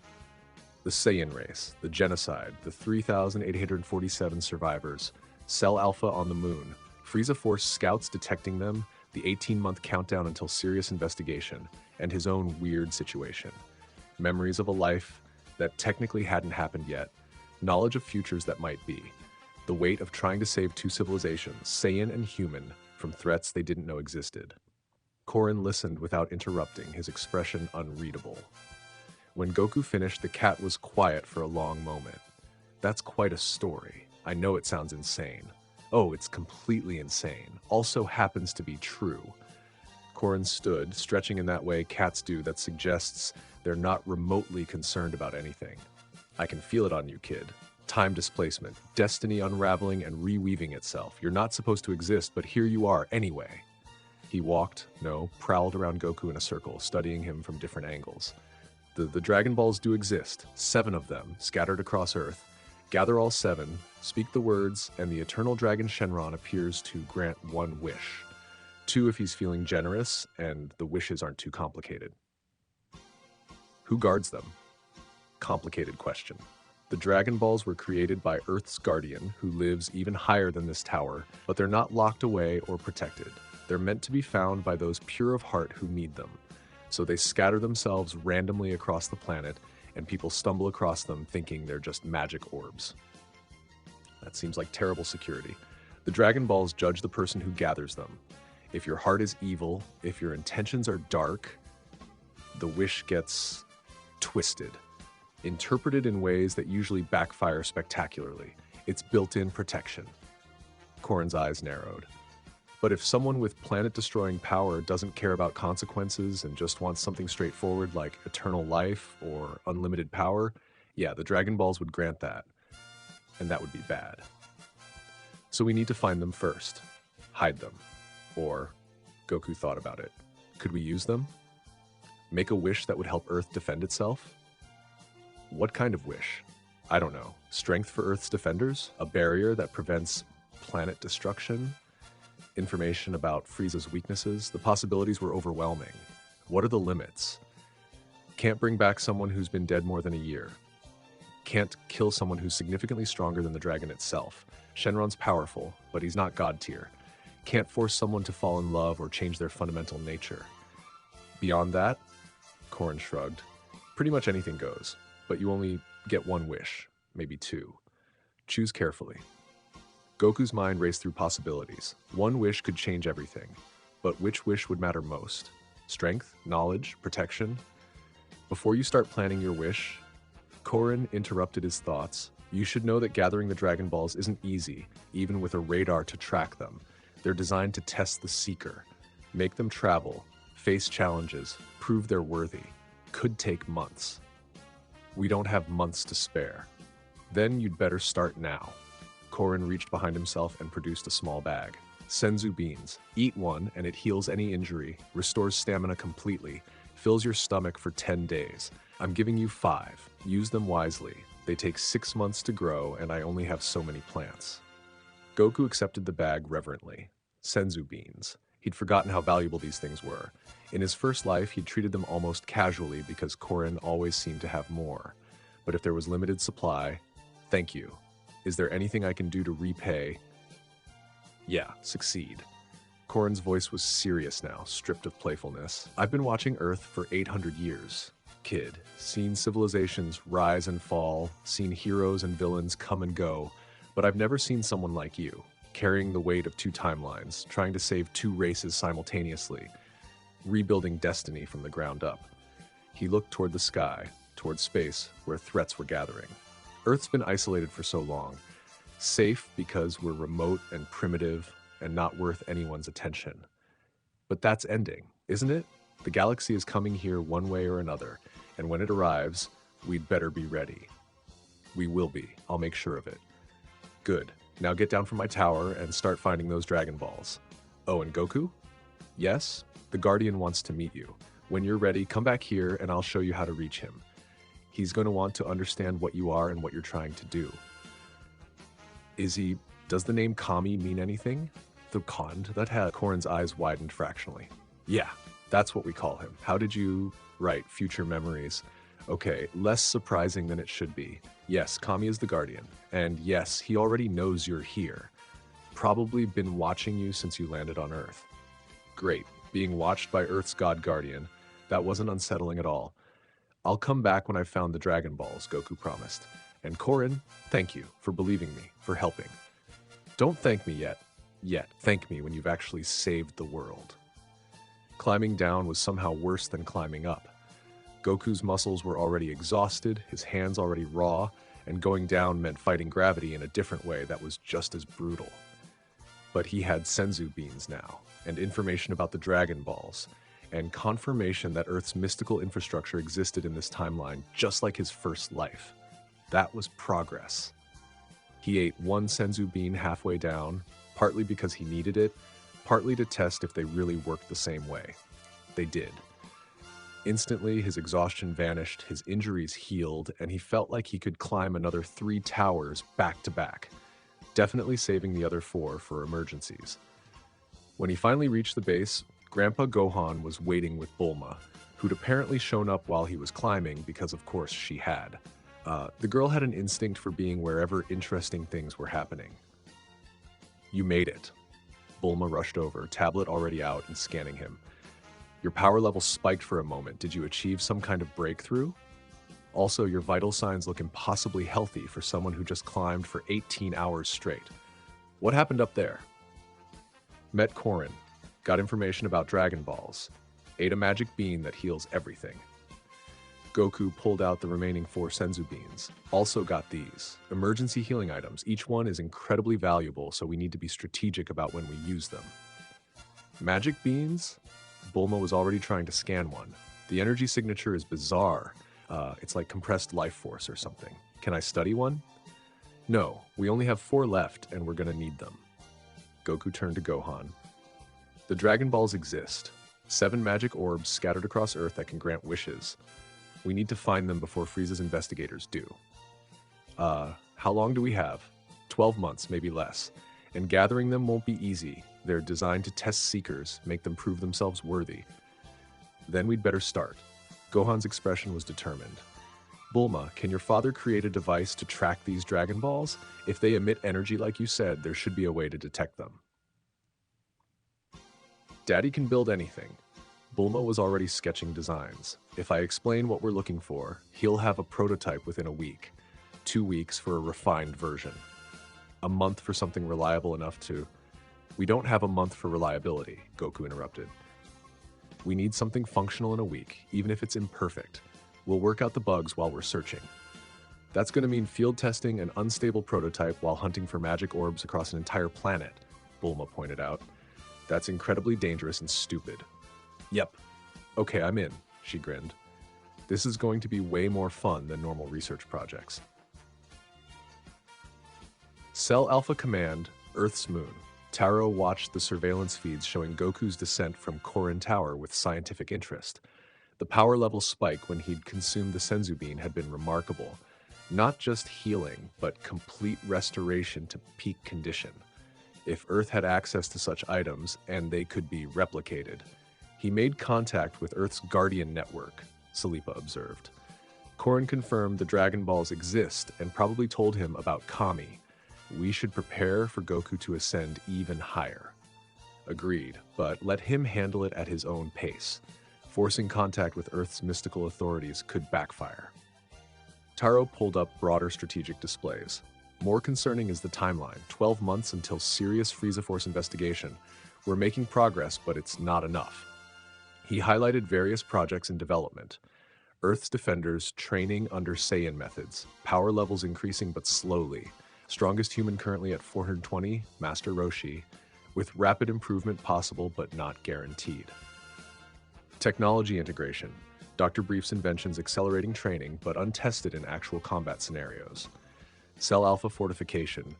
The Saiyan race, the genocide, the 3,847 survivors, Cell Alpha on the moon, Frieza Force scouts detecting them, the 18-month countdown until serious investigation, and his own weird situation. Memories of a life that technically hadn't happened yet, knowledge of futures that might be, the weight of trying to save 2 civilizations, Saiyan and human, from threats they didn't know existed. Korin listened without interrupting, his expression unreadable. When Goku finished, the cat was quiet for a long moment. "That's quite a story. I know it sounds insane. Oh, it's completely insane. Also happens to be true." Korin stood, stretching in that way cats do that suggests they're not remotely concerned about anything. "I can feel it on you, kid. Time displacement, destiny unraveling and reweaving itself. You're not supposed to exist, but here you are anyway." He prowled around Goku in a circle, studying him from different angles. The Dragon Balls do exist, 7 of them, scattered across Earth. Gather all 7, speak the words, and the eternal dragon Shenron appears to grant 1 wish. 2 if he's feeling generous, and the wishes aren't too complicated. Who guards them? Complicated question. The Dragon Balls were created by Earth's guardian, who lives even higher than this tower, but they're not locked away or protected. They're meant to be found by those pure of heart who need them. So they scatter themselves randomly across the planet, and people stumble across them thinking they're just magic orbs. That seems like terrible security. The Dragon Balls judge the person who gathers them. If your heart is evil, if your intentions are dark, the wish gets twisted, interpreted in ways that usually backfire spectacularly. It's built-in protection. Korin's eyes narrowed. But if someone with planet-destroying power doesn't care about consequences and just wants something straightforward like eternal life or unlimited power, yeah, the Dragon Balls would grant that. And that would be bad. So we need to find them first. Hide them. Or, Goku thought about it, could we use them? Make a wish that would help Earth defend itself? What kind of wish? I don't know. Strength for Earth's defenders? A barrier that prevents planet destruction? Information about Frieza's weaknesses? The possibilities were overwhelming. What are the limits? Can't bring back someone who's been dead more than a year. Can't kill someone who's significantly stronger than the dragon itself. Shenron's powerful, but he's not god tier. Can't force someone to fall in love or change their fundamental nature. Beyond that, Korin shrugged. Pretty much anything goes, but you only get one wish, maybe two. Choose carefully. Goku's mind raced through possibilities. One wish could change everything, but which wish would matter most? Strength, knowledge, protection? Before you start planning your wish, Korin interrupted his thoughts. You should know that gathering the Dragon Balls isn't easy, even with a radar to track them. They're designed to test the seeker, make them travel, face challenges, prove they're worthy. Could take months. We don't have months to spare. Then you'd better start now. Korin reached behind himself and produced a small bag. Senzu beans. Eat one and it heals any injury, restores stamina completely, fills your stomach for 10 days. I'm giving you 5. Use them wisely. They take 6 months to grow and I only have so many plants. Goku accepted the bag reverently. Senzu beans. He'd forgotten how valuable these things were. In his first life, he'd treated them almost casually because Korin always seemed to have more. But if there was limited supply, thank you. Is there anything I can do to repay? Yeah, succeed. Korin's voice was serious now, stripped of playfulness. I've been watching Earth for 800 years. Kid, seen civilizations rise and fall, seen heroes and villains come and go, but I've never seen someone like you, carrying the weight of 2 timelines, trying to save 2 races simultaneously, rebuilding destiny from the ground up. He looked toward the sky, toward space, where threats were gathering. Earth's been isolated for so long, safe because we're remote and primitive and not worth anyone's attention. But that's ending, isn't it? The galaxy is coming here one way or another, and when it arrives, we'd better be ready. We will be. I'll make sure of it. Good. Now get down from my tower and start finding those Dragon Balls. Oh, and Goku? Yes? The Guardian wants to meet you. When you're ready, come back here and I'll show you how to reach him. He's going to want to understand what you are and what you're trying to do. Does the name Kami mean anything? The Kond? That had Korin's eyes widened fractionally. Yeah, that's what we call him. How did you... Right, future memories. Okay, less surprising than it should be. Yes, Kami is the Guardian. And yes, he already knows you're here. Probably been watching you since you landed on Earth. Great, being watched by Earth's God Guardian. That wasn't unsettling at all. I'll come back when I've found the Dragon Balls, Goku promised. And Korin, thank you for believing me, for helping. Don't thank me yet. Thank me when you've actually saved the world. Climbing down was somehow worse than climbing up. Goku's muscles were already exhausted, his hands already raw, and going down meant fighting gravity in a different way that was just as brutal. But he had Senzu beans now, and information about the Dragon Balls, and confirmation that Earth's mystical infrastructure existed in this timeline just like his first life. That was progress. He ate one Senzu bean halfway down, partly because he needed it, partly to test if they really worked the same way. They did. Instantly, his exhaustion vanished, his injuries healed, and he felt like he could climb another 3 towers back to back, definitely saving the other 4 for emergencies. When he finally reached the base, Grandpa Gohan was waiting with Bulma, who'd apparently shown up while he was climbing because of course she had. The girl had an instinct for being wherever interesting things were happening. You made it. Bulma rushed over, tablet already out, and scanning him. Your power level spiked for a moment. Did you achieve some kind of breakthrough? Also, your vital signs look impossibly healthy for someone who just climbed for 18 hours straight. What happened up there? Met Korin. Got information about Dragon Balls. Ate a magic bean that heals everything. Goku pulled out the remaining 4 Senzu beans. Also got these. Emergency healing items. Each one is incredibly valuable, so we need to be strategic about when we use them. Magic beans? Bulma was already trying to scan one. The energy signature is bizarre. It's like compressed life force or something. Can I study one? No, we only have 4 left, and we're gonna need them. Goku turned to Gohan. The Dragon Balls exist. 7 magic orbs scattered across Earth that can grant wishes. We need to find them before Frieza's investigators do. How long do we have? 12 months, maybe less. And gathering them won't be easy. They're designed to test seekers, make them prove themselves worthy. Then we'd better start. Gohan's expression was determined. Bulma, can your father create a device to track these Dragon Balls? If they emit energy like you said, there should be a way to detect them. Daddy can build anything. Bulma was already sketching designs. If I explain what we're looking for, he'll have a prototype within a week. 2 weeks for a refined version. A month for something reliable enough to... We don't have a month for reliability, Goku interrupted. We need something functional in a week, even if it's imperfect. We'll work out the bugs while we're searching. That's going to mean field testing an unstable prototype while hunting for magic orbs across an entire planet, Bulma pointed out. That's incredibly dangerous and stupid. Yep. Okay, I'm in, she grinned. This is going to be way more fun than normal research projects. Cell Alpha Command, Earth's moon. Taro watched the surveillance feeds showing Goku's descent from Korin Tower with scientific interest. The power level spike when he'd consumed the Senzu Bean had been remarkable. Not just healing, but complete restoration to peak condition. If Earth had access to such items, and they could be replicated. He made contact with Earth's Guardian Network, Salipa observed. Korin confirmed the Dragon Balls exist and probably told him about Kami. We should prepare for Goku to ascend even higher. Agreed, but let him handle it at his own pace. Forcing contact with Earth's mystical authorities could backfire. Taro pulled up broader strategic displays. More concerning is the timeline, 12 months until serious Frieza Force investigation. We're making progress, but it's not enough. He highlighted various projects in development. Earth's defenders training under Saiyan methods, power levels increasing but slowly. Strongest human currently at 420, Master Roshi, with rapid improvement possible but not guaranteed. Technology integration. Dr. Brief's inventions accelerating training but untested in actual combat scenarios. Cell Alpha fortification.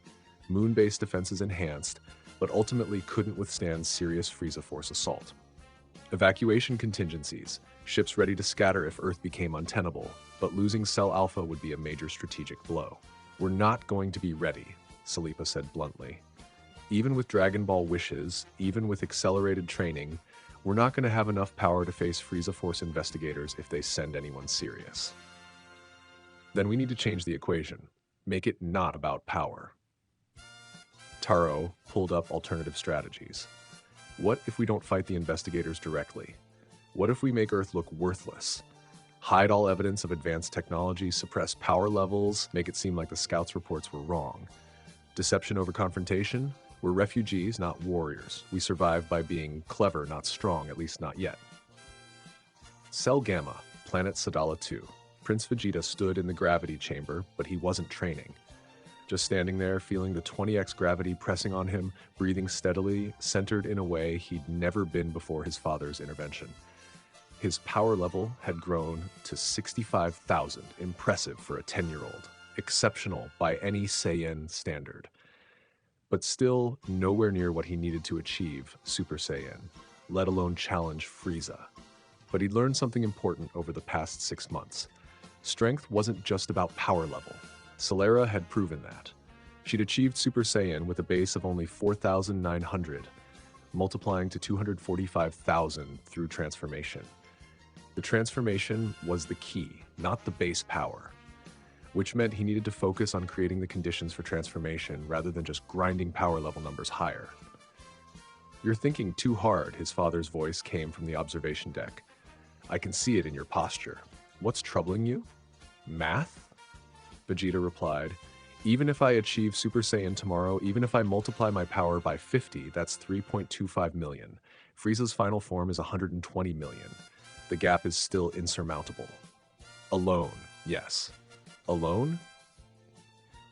Moon-based defenses enhanced, but ultimately couldn't withstand serious Frieza Force assault. Evacuation contingencies. Ships ready to scatter if Earth became untenable, but losing Cell Alpha would be a major strategic blow. We're not going to be ready, Salipa said bluntly. Even with Dragon Ball wishes, even with accelerated training, we're not going to have enough power to face Frieza Force investigators if they send anyone serious. Then we need to change the equation. Make it not about power. Taro pulled up alternative strategies. What if we don't fight the investigators directly? What if we make Earth look worthless? Hide all evidence of advanced technology, suppress power levels, make it seem like the scouts' reports were wrong. Deception over confrontation? We're refugees, not warriors. We survive by being clever, not strong, at least not yet. Cell Gamma, Planet Sadala 2. Prince Vegeta stood in the gravity chamber, but he wasn't training. Just standing there, feeling the 20x gravity pressing on him, breathing steadily, centered in a way he'd never been before his father's intervention. His power level had grown to 65,000, impressive for a 10-year-old, exceptional by any Saiyan standard. But still nowhere near what he needed to achieve Super Saiyan, let alone challenge Frieza. But he'd learned something important over the past 6 months. Strength wasn't just about power level. Silera had proven that. She'd achieved Super Saiyan with a base of only 4,900, multiplying to 245,000 through transformation. The transformation was the key, not the base power, which meant he needed to focus on creating the conditions for transformation rather than just grinding power level numbers higher. You're thinking too hard, his father's voice came from the observation deck. I can see it in your posture. What's troubling you? Math? Vegeta replied, even if I achieve Super Saiyan tomorrow, even if I multiply my power by 50, that's 3.25 million. Frieza's final form is 120 million. The gap is still insurmountable. Alone, yes. Alone?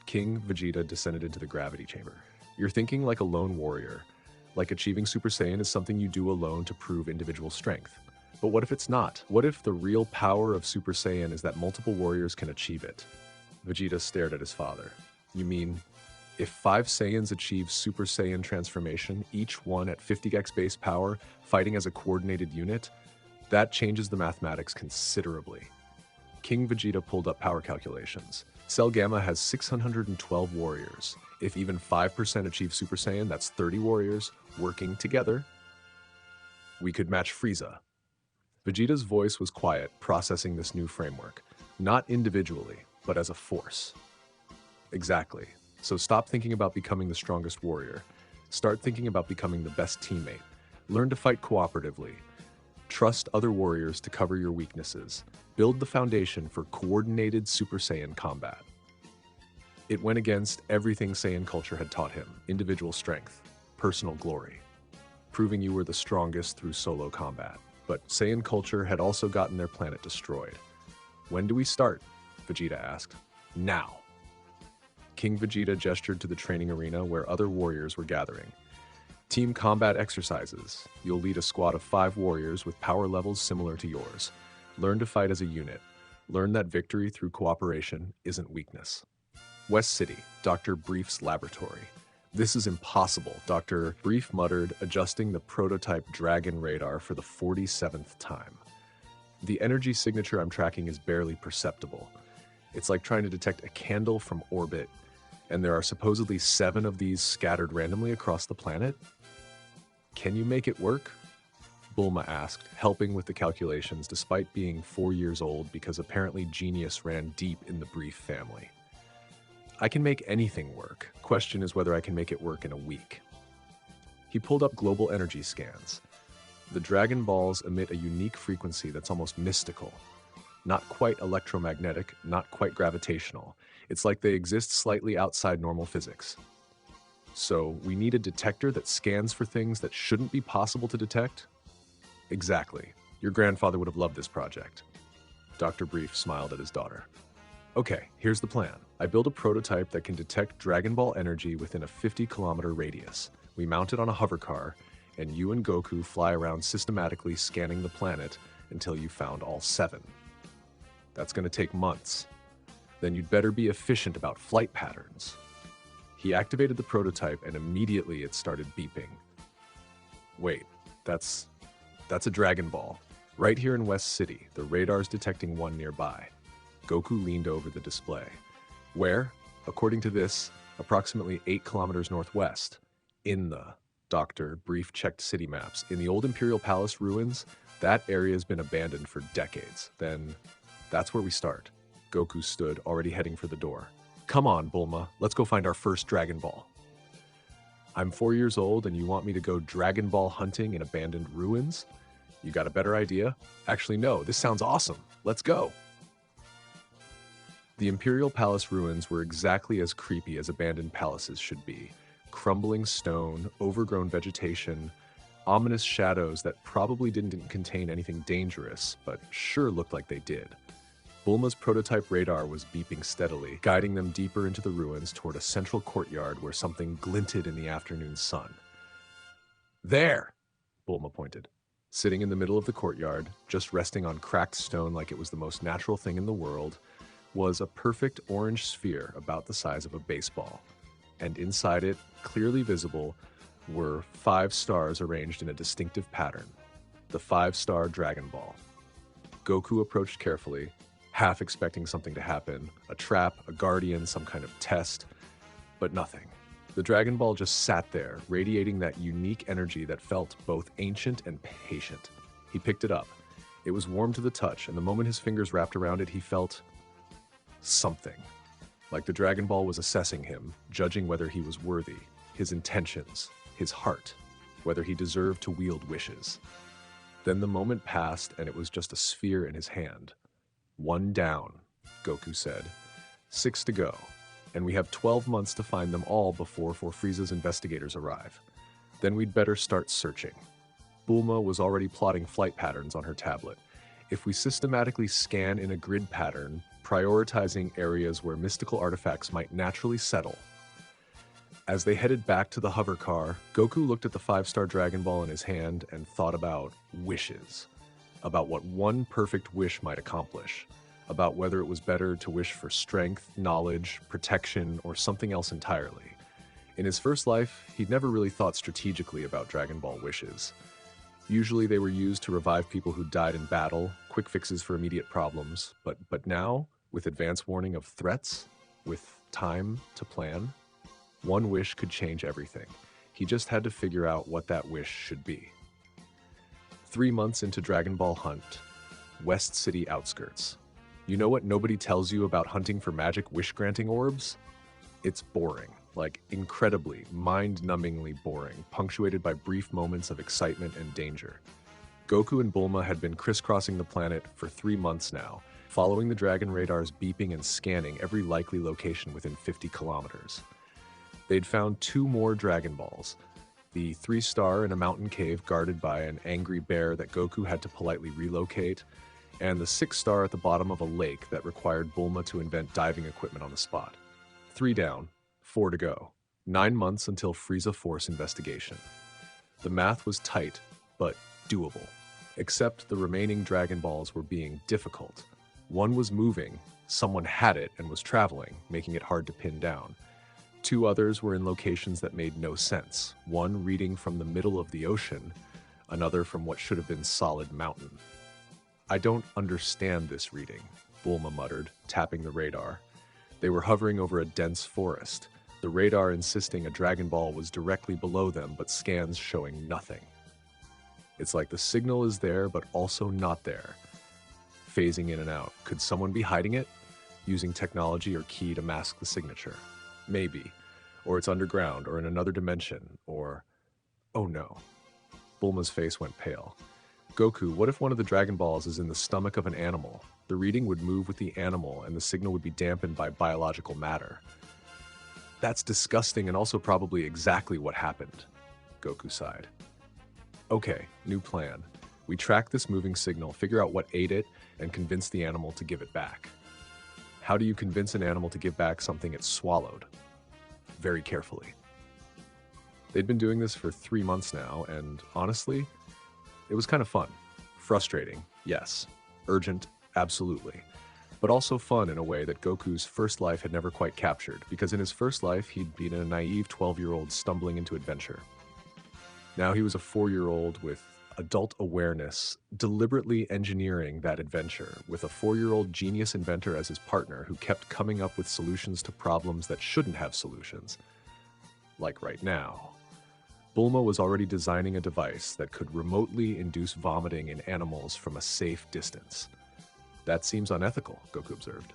King Vegeta descended into the gravity chamber. You're thinking like a lone warrior. Like achieving Super Saiyan is something you do alone to prove individual strength. But what if it's not? What if the real power of Super Saiyan is that multiple warriors can achieve it? Vegeta stared at his father. You mean, if 5 Saiyans achieve Super Saiyan transformation, each one at 50x base power, fighting as a coordinated unit, that changes the mathematics considerably. King Vegeta pulled up power calculations. Cell Gamma has 612 warriors. If even 5% achieve Super Saiyan, that's 30 warriors working together. We could match Frieza. Vegeta's voice was quiet, processing this new framework. Not individually, but as a force. Exactly. So stop thinking about becoming the strongest warrior. Start thinking about becoming the best teammate. Learn to fight cooperatively. Trust other warriors to cover your weaknesses. Build the foundation for coordinated Super Saiyan combat. It went against everything Saiyan culture had taught him: individual strength, personal glory, proving you were the strongest through solo combat. But Saiyan culture had also gotten their planet destroyed. When do we start? Vegeta asked. Now. King Vegeta gestured to the training arena where other warriors were gathering. Team combat exercises. You'll lead a squad of 5 warriors with power levels similar to yours. Learn to fight as a unit. Learn that victory through cooperation isn't weakness. West City, Dr. Brief's laboratory. This is impossible, Dr. Brief muttered, adjusting the prototype Dragon radar for the 47th time. The energy signature I'm tracking is barely perceptible. It's like trying to detect a candle from orbit, and there are supposedly 7 of these scattered randomly across the planet? Can you make it work? Bulma asked, helping with the calculations despite being 4 years old because apparently genius ran deep in the Brief family. I can make anything work. Question is whether I can make it work in a week. He pulled up global energy scans. The Dragon Balls emit a unique frequency that's almost mystical. Not quite electromagnetic, not quite gravitational. It's like they exist slightly outside normal physics. So, we need a detector that scans for things that shouldn't be possible to detect? Exactly. Your grandfather would have loved this project. Dr. Brief smiled at his daughter. Okay, here's the plan. I build a prototype that can detect Dragon Ball energy within a 50-kilometer radius. We mount it on a hover car, and you and Goku fly around systematically scanning the planet until you found all 7. That's going to take months. Then you'd better be efficient about flight patterns. He activated the prototype, and immediately it started beeping. Wait, that's a Dragon Ball. Right here in West City, the radar's detecting one nearby. Goku leaned over the display. Where? According to this, approximately 8 kilometers northwest. In the... Dr. Brief checked city maps. In the old Imperial Palace ruins, that area's been abandoned for decades. Then, that's where we start. Goku stood, already heading for the door. Come on, Bulma, let's go find our first Dragon Ball. I'm 4 years old and you want me to go Dragon Ball hunting in abandoned ruins? You got a better idea? Actually, no, this sounds awesome. Let's go. The Imperial Palace ruins were exactly as creepy as abandoned palaces should be. Crumbling stone, overgrown vegetation, ominous shadows that probably didn't contain anything dangerous, but sure looked like they did. Bulma's prototype radar was beeping steadily, guiding them deeper into the ruins toward a central courtyard where something glinted in the afternoon sun. There! Bulma pointed. Sitting in the middle of the courtyard, just resting on cracked stone like it was the most natural thing in the world, was a perfect orange sphere about the size of a baseball. And inside it, clearly visible, were 5 stars arranged in a distinctive pattern. The 5-star Dragon Ball. Goku approached carefully, half expecting something to happen, a trap, a guardian, some kind of test, but nothing. The Dragon Ball just sat there, radiating that unique energy that felt both ancient and patient. He picked it up. It was warm to the touch, and the moment his fingers wrapped around it, he felt something. Like the Dragon Ball was assessing him, judging whether he was worthy, his intentions, his heart, whether he deserved to wield wishes. Then the moment passed, and it was just a sphere in his hand. 1 down, Goku said. 6 to go, and we have 12 months to find them all before Frieza's investigators arrive. Then we'd better start searching. Bulma was already plotting flight patterns on her tablet. If we systematically scan in a grid pattern, prioritizing areas where mystical artifacts might naturally settle. As they headed back to the hover car, Goku looked at the 5-star Dragon Ball in his hand and thought about wishes. About what one perfect wish might accomplish, about whether it was better to wish for strength, knowledge, protection, or something else entirely. In his first life, he'd never really thought strategically about Dragon Ball wishes. Usually they were used to revive people who died in battle, quick fixes for immediate problems, but now, with advance warning of threats, with time to plan, one wish could change everything. He just had to figure out what that wish should be. 3 months into Dragon Ball Hunt, West City outskirts. You know what nobody tells you about hunting for magic wish-granting orbs? It's boring, like incredibly, mind-numbingly boring, punctuated by brief moments of excitement and danger. Goku and Bulma had been crisscrossing the planet for 3 months now, following the Dragon radars beeping and scanning every likely location within 50 kilometers. They'd found 2 more Dragon Balls, the 3-star in a mountain cave guarded by an angry bear that Goku had to politely relocate, and the 6-star at the bottom of a lake that required Bulma to invent diving equipment on the spot. 3 down, 4 to go. 9 months until Frieza Force investigation. The math was tight, but doable. Except the remaining Dragon Balls were being difficult. One was moving, someone had it and was traveling, making it hard to pin down. 2 others were in locations that made no sense, one reading from the middle of the ocean, another from what should have been solid mountain. "I don't understand this reading," Bulma muttered, tapping the radar. They were hovering over a dense forest, the radar insisting a Dragon Ball was directly below them, but scans showing nothing. It's like the signal is there, but also not there. Phasing in and out. Could someone be hiding it? Using technology or key to mask the signature? Maybe. Or it's underground, or in another dimension, or... Oh no. Bulma's face went pale. "Goku, what if one of the Dragon Balls is in the stomach of an animal? The reading would move with the animal, and the signal would be dampened by biological matter." "That's disgusting and also probably exactly what happened," Goku sighed. "Okay, new plan. We track this moving signal, figure out what ate it, and convince the animal to give it back." "How do you convince an animal to give back something it swallowed?" "Very carefully." They'd been doing this for 3 months now, and honestly, it was kind of fun. Frustrating, yes. Urgent, absolutely. But also fun in a way that Goku's first life had never quite captured, because in his first life, he'd been a naive 12-year-old stumbling into adventure. Now he was a 4-year-old with adult awareness, deliberately engineering that adventure, with a 4-year-old genius inventor as his partner who kept coming up with solutions to problems that shouldn't have solutions. Like right now. Bulma was already designing a device that could remotely induce vomiting in animals from a safe distance. "That seems unethical," Goku observed.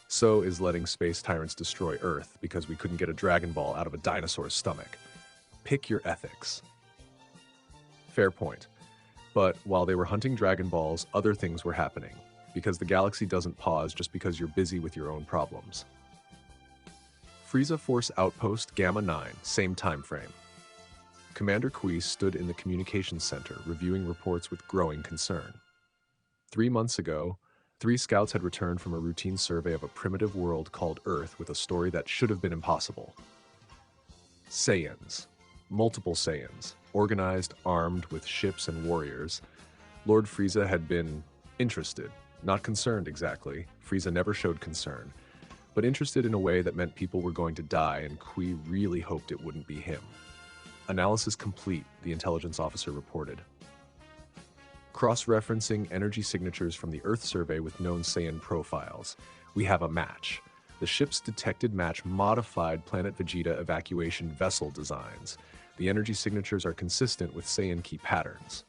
"So is letting space tyrants destroy Earth because we couldn't get a Dragon Ball out of a dinosaur's stomach. Pick your ethics." Fair point. But while they were hunting Dragon Balls, other things were happening, because the galaxy doesn't pause just because you're busy with your own problems. Frieza Force Outpost Gamma 9, same time frame. Commander Kui stood in the communications center, reviewing reports with growing concern. 3 months ago, 3 scouts had returned from a routine survey of a primitive world called Earth with a story that should have been impossible. Saiyans. Multiple Saiyans. Organized, armed, with ships and warriors. Lord Frieza had been interested. Not concerned, exactly. Frieza never showed concern. But interested in a way that meant people were going to die, and Kui really hoped it wouldn't be him. "Analysis complete," the intelligence officer reported. "Cross-referencing energy signatures from the Earth survey with known Saiyan profiles. We have a match. The ship's detected match modified Planet Vegeta evacuation vessel designs. The energy signatures are consistent with Saiyan key patterns."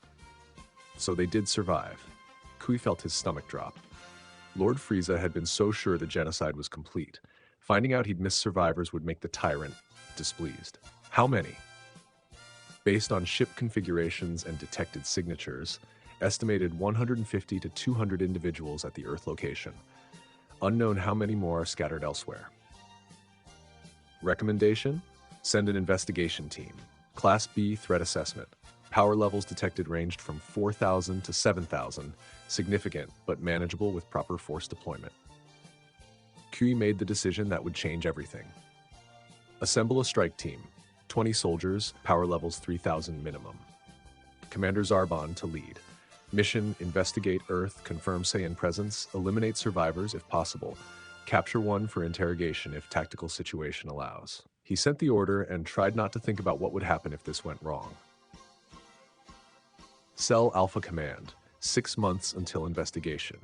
So they did survive. Kui felt his stomach drop. Lord Frieza had been so sure the genocide was complete. Finding out he'd missed survivors would make the tyrant displeased. How many? Based on ship configurations and detected signatures, estimated 150 to 200 individuals at the Earth location. Unknown how many more are scattered elsewhere. Recommendation? Send an investigation team. Class B threat assessment. Power levels detected ranged from 4,000 to 7,000, significant but manageable with proper force deployment. Kui made the decision that would change everything. Assemble a strike team. 20 soldiers, power levels 3,000 minimum. Commander Zarbon to lead. Mission: investigate Earth, confirm Saiyan presence, eliminate survivors if possible, capture one for interrogation if tactical situation allows. He sent the order and tried not to think about what would happen if this went wrong. Cell Alpha Command, 6 months until investigation.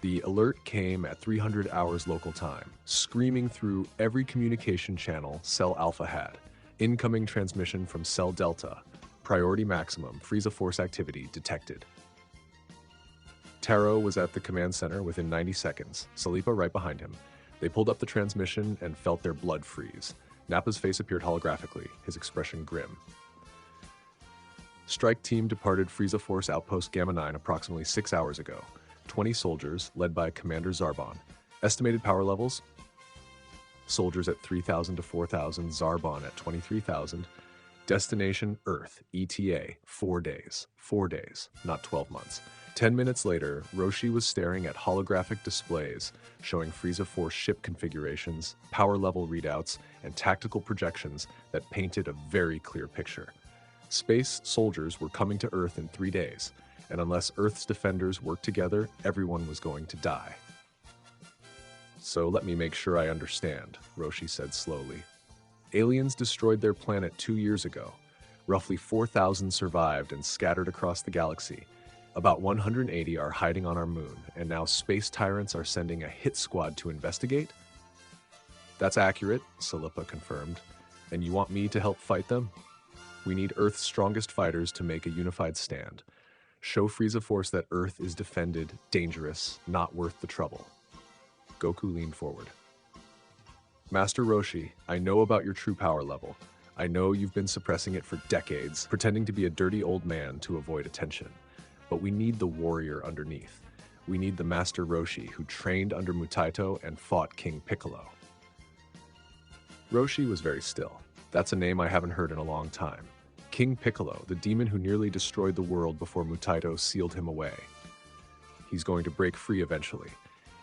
The alert came at 300 hours local time, screaming through every communication channel Cell Alpha had. Incoming transmission from Cell Delta. Priority maximum, Frieza Force activity detected. Taro was at the command center within 90 seconds, Salipa right behind him. They pulled up the transmission and felt their blood freeze. Nappa's face appeared holographically, his expression grim. Strike team departed Frieza Force Outpost Gamma 9 approximately 6 hours ago. 20 soldiers, led by Commander Zarbon. Estimated power levels: soldiers at 3,000 to 4,000, Zarbon at 23,000. Destination Earth, ETA, 4 days. 4 days, not 12 months. 10 minutes later, Roshi was staring at holographic displays showing Frieza Force ship configurations, power level readouts, and tactical projections that painted a very clear picture. Space soldiers were coming to Earth in 3 days, and unless Earth's defenders worked together, everyone was going to die. So let me make sure I understand, Roshi said slowly. Aliens destroyed their planet 2 years ago. Roughly 4,000 survived and scattered across the galaxy. About 180 are hiding on our moon, and now space tyrants are sending a hit squad to investigate? That's accurate, Salipa confirmed. And you want me to help fight them? We need Earth's strongest fighters to make a unified stand. Show Frieza Force that Earth is defended, dangerous, not worth the trouble. Goku leaned forward. Master Roshi, I know about your true power level. I know you've been suppressing it for decades, pretending to be a dirty old man to avoid attention. But we need the warrior underneath. We need the Master Roshi who trained under Mutaito and fought King Piccolo. Roshi was very still. That's a name I haven't heard in a long time. King Piccolo, the demon who nearly destroyed the world before Mutaito sealed him away. He's going to break free eventually.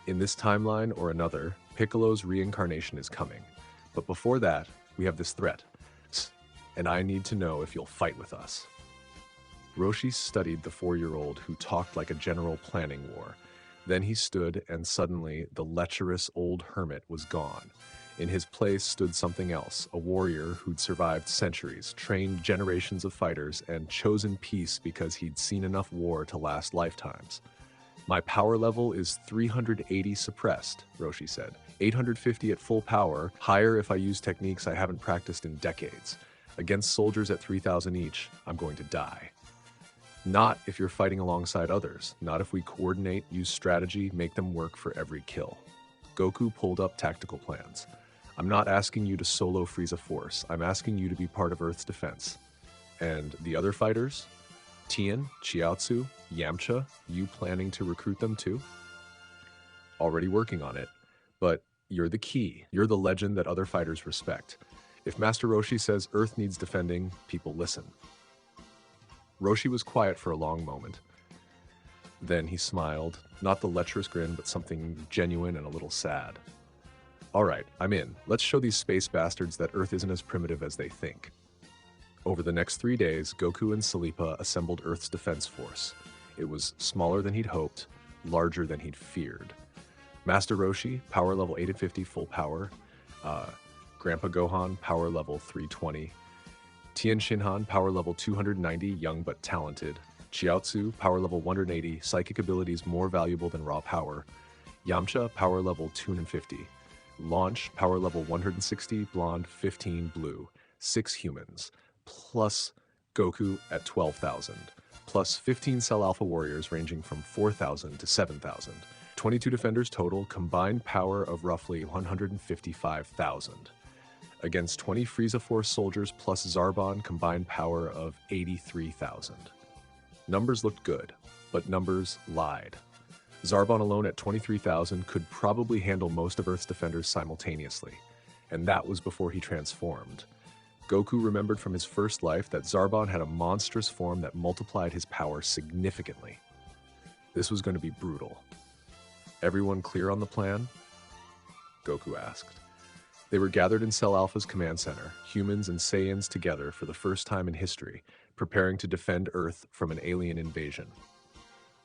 In this timeline or another, Piccolo's reincarnation is coming. But before that, we have this threat. And I need to know if you'll fight with us. Roshi studied the 4-year-old who talked like a general planning war. Then he stood, and suddenly the lecherous old hermit was gone. In his place stood something else, a warrior who'd survived centuries, trained generations of fighters, and chosen peace because he'd seen enough war to last lifetimes. My power level is 380 suppressed, Roshi said. 850 at full power, higher if I use techniques I haven't practiced in decades. Against soldiers at 3,000 each, I'm going to die. Not if you're fighting alongside others, not if we coordinate, use strategy, make them work for every kill. Goku pulled up tactical plans. I'm not asking you to solo Frieza Force, I'm asking you to be part of Earth's defense. And the other fighters? Tien, Chiaotzu, Yamcha, you planning to recruit them too? Already working on it, but you're the key. You're the legend that other fighters respect. If Master Roshi says Earth needs defending, people listen. Roshi was quiet for a long moment. Then he smiled, not the lecherous grin, but something genuine and a little sad. All right, I'm in. Let's show these space bastards that Earth isn't as primitive as they think. Over the next 3 days, Goku and Salipa assembled Earth's defense force. It was smaller than he'd hoped, larger than he'd feared. Master Roshi, power level 850 full power. Grandpa Gohan, power level 320. Tien Shinhan, power level 290, young but talented. Chiaotzu, power level 180, psychic abilities more valuable than raw power. Yamcha, power level 250. Launch, power level 160, blonde, 15, blue. 6 humans. Plus Goku at 12,000. Plus 15 Cell Alpha warriors ranging from 4,000 to 7,000. 22 defenders total, combined power of roughly 155,000. Against 20 Frieza Force soldiers plus Zarbon, combined power of 83,000. Numbers looked good, but numbers lied. Zarbon alone at 23,000 could probably handle most of Earth's defenders simultaneously, and that was before he transformed. Goku remembered from his first life that Zarbon had a monstrous form that multiplied his power significantly. This was going to be brutal. Everyone clear on the plan? Goku asked. They were gathered in Cell Alpha's command center, humans and Saiyans together for the first time in history, preparing to defend Earth from an alien invasion.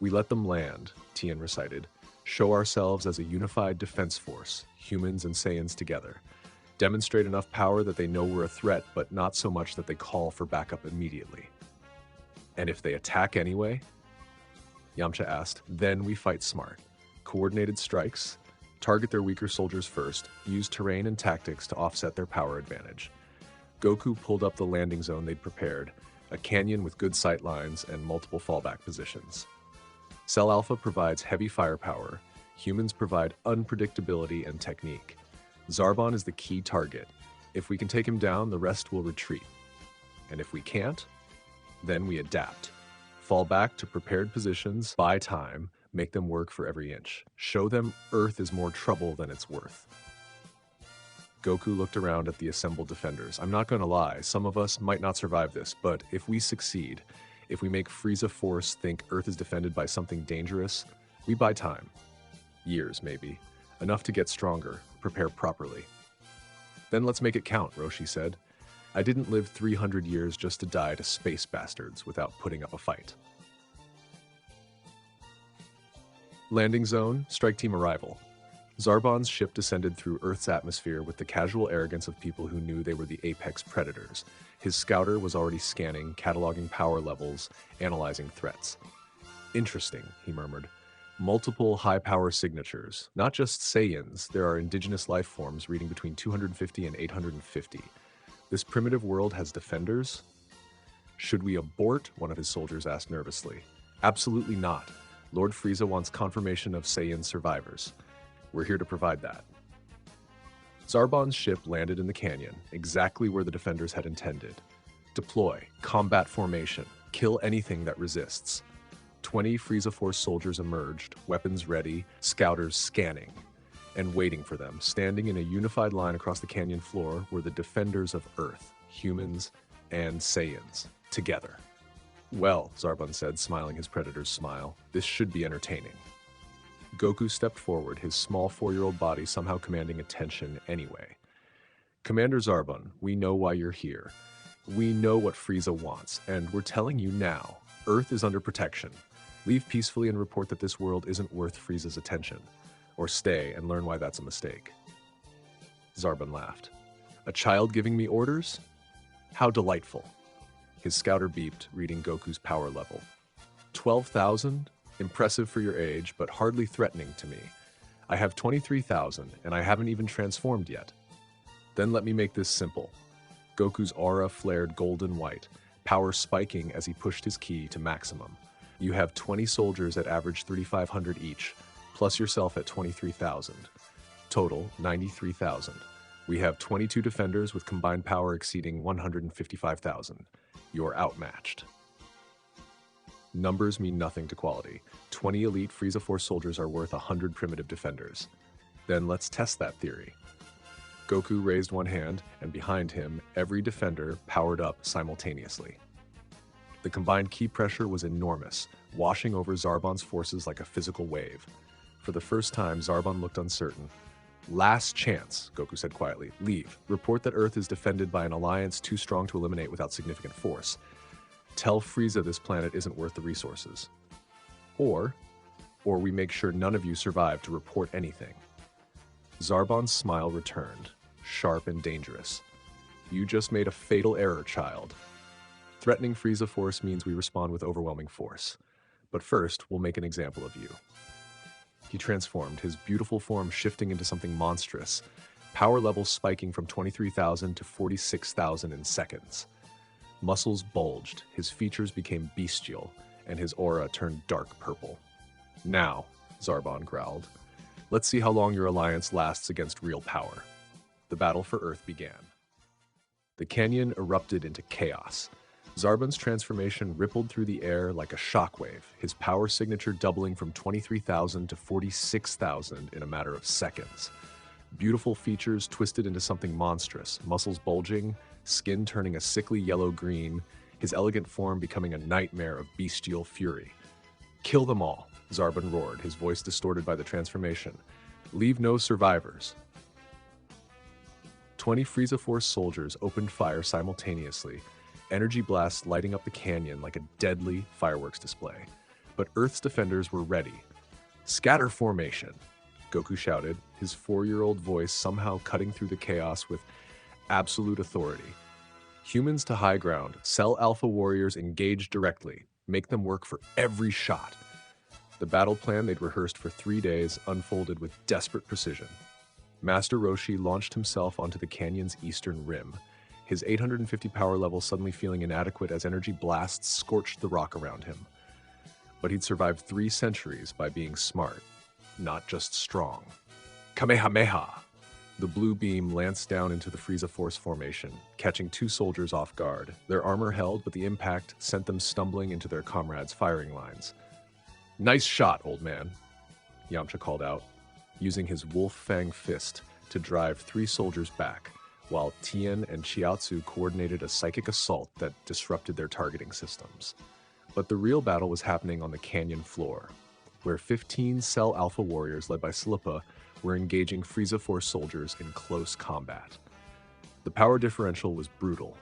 We let them land, Tien recited, show ourselves as a unified defense force, humans and Saiyans together. Demonstrate enough power that they know we're a threat, but not so much that they call for backup immediately. And if they attack anyway? Yamcha asked, then we fight smart. Coordinated strikes, target their weaker soldiers first, use terrain and tactics to offset their power advantage. Goku pulled up the landing zone they'd prepared, a canyon with good sight lines and multiple fallback positions. Cell Alpha provides heavy firepower. Humans provide unpredictability and technique. Zarbon is the key target. If we can take him down, the rest will retreat. And if we can't, then we adapt. Fall back to prepared positions, buy time, make them work for every inch. Show them Earth is more trouble than it's worth. Goku looked around at the assembled defenders. I'm not gonna lie, some of us might not survive this, but if we succeed, if we make Frieza Force think Earth is defended by something dangerous, we buy time. Years, maybe. Enough to get stronger, prepare properly. Then let's make it count, Roshi said. I didn't live 300 years just to die to space bastards without putting up a fight. Landing zone, strike team arrival. Zarbon's ship descended through Earth's atmosphere with the casual arrogance of people who knew they were the apex predators. His scouter was already scanning, cataloging power levels, analyzing threats. Interesting, he murmured. Multiple high-power signatures. Not just Saiyans, there are indigenous life forms reading between 250 and 850. This primitive world has defenders? Should we abort? One of his soldiers asked nervously. Absolutely not. Lord Frieza wants confirmation of Saiyan survivors. We're here to provide that. Zarbon's ship landed in the canyon, exactly where the defenders had intended. Deploy, combat formation, kill anything that resists. 20 Frieza Force soldiers emerged, weapons ready, scouters scanning. And waiting for them, standing in a unified line across the canyon floor, were the defenders of Earth, humans and Saiyans, together. Well, Zarbon said, smiling his predator's smile, this should be entertaining. Goku stepped forward, his small 4-year-old body somehow commanding attention anyway. Commander Zarbon, we know why you're here. We know what Frieza wants, and we're telling you now, Earth is under protection. Leave peacefully and report that this world isn't worth Frieza's attention. Or stay and learn why that's a mistake. Zarbon laughed. A child giving me orders? How delightful. His scouter beeped, reading Goku's power level. 12,000? Impressive for your age, but hardly threatening to me. I have 23,000, and I haven't even transformed yet. Then let me make this simple. Goku's aura flared golden white, power spiking as he pushed his ki to maximum. You have 20 soldiers at average 3,500 each, plus yourself at 23,000. Total, 93,000. We have 22 defenders with combined power exceeding 155,000. You're outmatched. Numbers mean nothing to quality. 20 elite Frieza Force soldiers are worth 100 primitive defenders. Then let's test that theory. Goku raised one hand, and behind him, every defender powered up simultaneously. The combined ki pressure was enormous, washing over Zarbon's forces like a physical wave. For the first time, Zarbon looked uncertain. Last chance, Goku said quietly. Leave. Report that Earth is defended by an alliance too strong to eliminate without significant force. Tell Frieza this planet isn't worth the resources. Or we make sure none of you survive to report anything. Zarbon's smile returned, sharp and dangerous. You just made a fatal error, child. Threatening Frieza Force means we respond with overwhelming force. But first, we'll make an example of you. He transformed, his beautiful form shifting into something monstrous, power levels spiking from 23,000 to 46,000 in seconds. Muscles bulged, his features became bestial, and his aura turned dark purple. Now, Zarbon growled, let's see how long your alliance lasts against real power. The battle for Earth began. The canyon erupted into chaos. Zarbon's transformation rippled through the air like a shockwave, his power signature doubling from 23,000 to 46,000 in a matter of seconds. Beautiful features twisted into something monstrous, muscles bulging, skin turning a sickly yellow-green, his elegant form becoming a nightmare of bestial fury. Kill them all, Zarbon roared, his voice distorted by the transformation. Leave no survivors. 20 Frieza Force soldiers opened fire simultaneously, energy blasts lighting up the canyon like a deadly fireworks display. But Earth's defenders were ready. Scatter formation, Goku shouted, his 4-year-old voice somehow cutting through the chaos with absolute authority. Humans to high ground, Cell Alpha warriors engage directly, make them work for every shot. The battle plan they'd rehearsed for 3 days unfolded with desperate precision. Master Roshi launched himself onto the canyon's eastern rim, his 850 power level suddenly feeling inadequate as energy blasts scorched the rock around him. but he'd survived 3 centuries by being smart, not just strong. Kamehameha! The blue beam lanced down into the Frieza Force formation, catching 2 soldiers off guard. Their armor held, but the impact sent them stumbling into their comrades' firing lines. "Nice shot, old man," Yamcha called out, using his wolf fang fist to drive 3 soldiers back, while Tien and Chiaotzu coordinated a psychic assault that disrupted their targeting systems. But the real battle was happening on the canyon floor, where 15 Cell Alpha warriors led by Silera were engaging Frieza Force soldiers in close combat. The power differential was brutal.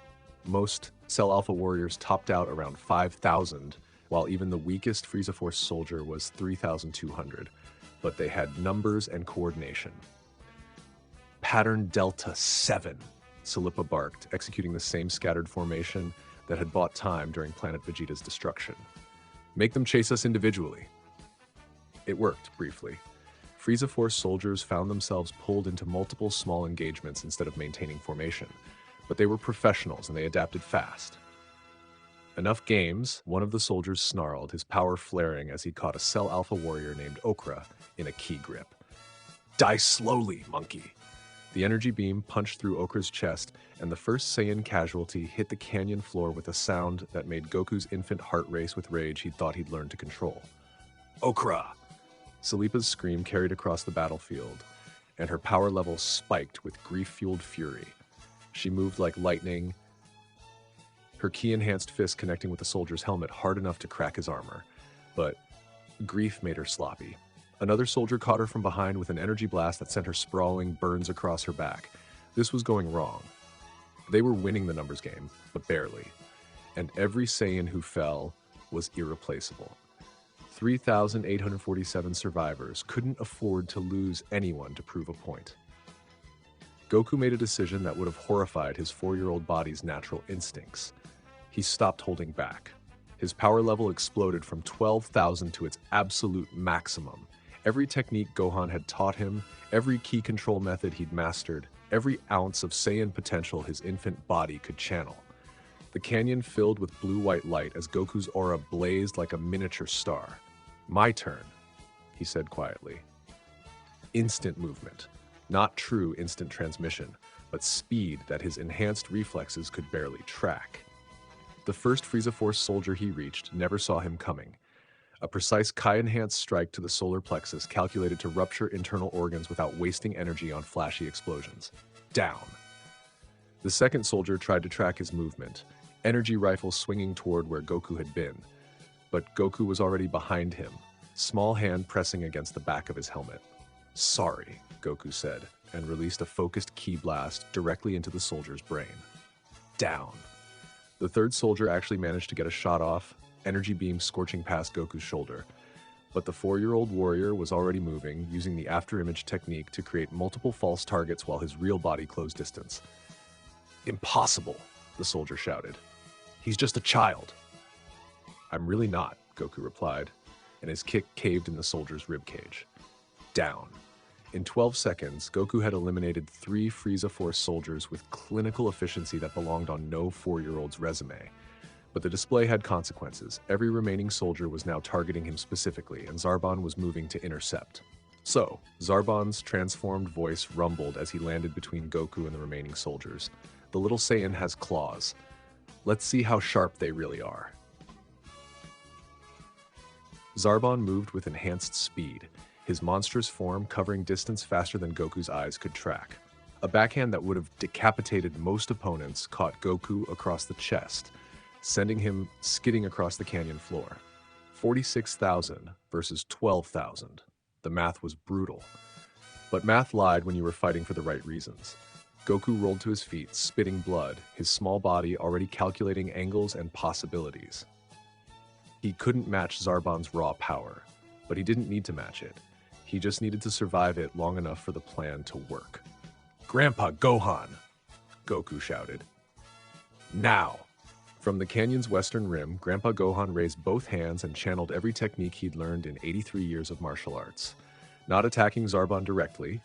Most Cell Alpha warriors topped out around 5,000, while even the weakest Frieza Force soldier was 3,200, but they had numbers and coordination. "Pattern Delta 7, Silera barked, executing the same scattered formation that had bought time during Planet Vegeta's destruction. "Make them chase us individually." It worked, briefly. Frieza Force soldiers found themselves pulled into multiple small engagements instead of maintaining formation, but they were professionals and they adapted fast. Enough games, one of the soldiers snarled, his power flaring as he caught a Cell Alpha warrior named Okra in a key grip. "Die slowly, monkey!" The energy beam punched through Okra's chest, and the first Saiyan casualty hit the canyon floor with a sound that made Goku's infant heart race with rage he'd thought he'd learned to control. "Okra!" Selepa's scream carried across the battlefield, and her power level spiked with grief-fueled fury. She moved like lightning, her ki-enhanced fist connecting with the soldier's helmet hard enough to crack his armor. But grief made her sloppy. Another soldier caught her from behind with an energy blast that sent her sprawling burns across her back. This was going wrong. They were winning the numbers game, but barely. And every Saiyan who fell was irreplaceable. 3,847 survivors couldn't afford to lose anyone to prove a point. Goku made a decision that would have horrified his 4-year-old body's natural instincts. He stopped holding back. His power level exploded from 12,000 to its absolute maximum. Every technique Gohan had taught him, every key control method he'd mastered, every ounce of Saiyan potential his infant body could channel. The canyon filled with blue-white light as Goku's aura blazed like a miniature star. "My turn," he said quietly. Instant movement. Not true instant transmission, but speed that his enhanced reflexes could barely track. The first Frieza Force soldier he reached never saw him coming. A precise Kai-enhanced strike to the solar plexus calculated to rupture internal organs without wasting energy on flashy explosions. Down. The second soldier tried to track his movement, energy rifle swinging toward where Goku had been. But Goku was already behind him, small hand pressing against the back of his helmet. "Sorry," Goku said, and released a focused ki blast directly into the soldier's brain. Down. The third soldier actually managed to get a shot off, energy beam scorching past Goku's shoulder. But the 4-year-old warrior was already moving, using the afterimage technique to create multiple false targets while his real body closed distance. "Impossible," the soldier shouted. "He's just a child." "I'm really not," Goku replied, and his kick caved in the soldier's ribcage. Down. In 12 seconds, Goku had eliminated 3 Frieza Force soldiers with clinical efficiency that belonged on no 4-year-old's resume. But the display had consequences. Every remaining soldier was now targeting him specifically, and Zarbon was moving to intercept. So, Zarbon's transformed voice rumbled as he landed between Goku and the remaining soldiers. "The little Saiyan has claws. Let's see how sharp they really are." Zarbon moved with enhanced speed, his monstrous form covering distance faster than Goku's eyes could track. A backhand that would have decapitated most opponents caught Goku across the chest, sending him skidding across the canyon floor. 46,000 versus 12,000. The math was brutal. But math lied when you were fighting for the right reasons. Goku rolled to his feet, spitting blood, his small body already calculating angles and possibilities. He couldn't match Zarbon's raw power, but he didn't need to match it. He just needed to survive it long enough for the plan to work. "Grandpa Gohan!" Goku shouted. "Now!" From the canyon's western rim, Grandpa Gohan raised both hands and channeled every technique he'd learned in 83 years of martial arts. Not attacking Zarbon directly,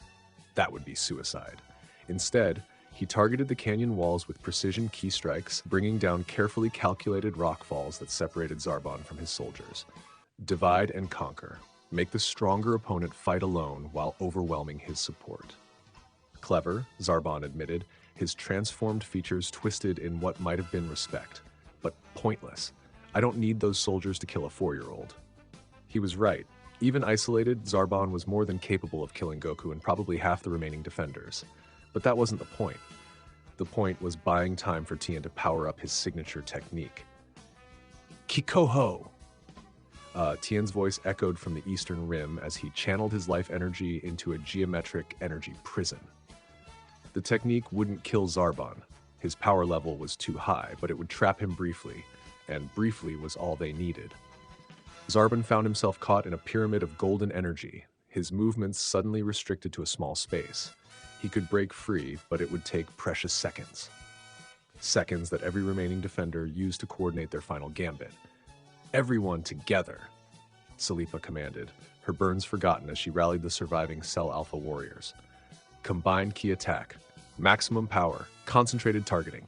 that would be suicide. Instead, he targeted the canyon walls with precision ki strikes, bringing down carefully calculated rock falls that separated Zarbon from his soldiers. Divide and conquer. Make the stronger opponent fight alone while overwhelming his support. Clever, Zarbon admitted, his transformed features twisted in what might have been respect, but pointless. I don't need those soldiers to kill a 4-year-old. He was right. Even isolated, Zarbon was more than capable of killing Goku and probably half the remaining defenders. But that wasn't the point. The point was buying time for Tien to power up his signature technique. Kikoho! Tien's voice echoed from the Eastern Rim as he channeled his life energy into a geometric energy prison. The technique wouldn't kill Zarbon. His power level was too high, but it would trap him briefly, and briefly was all they needed. Zarbon found himself caught in a pyramid of golden energy, his movements suddenly restricted to a small space. He could break free, but it would take precious seconds. Seconds that every remaining defender used to coordinate their final gambit. Everyone together, Silera commanded, her burns forgotten as she rallied the surviving Cell Alpha warriors. Combined key attack, maximum power, concentrated targeting.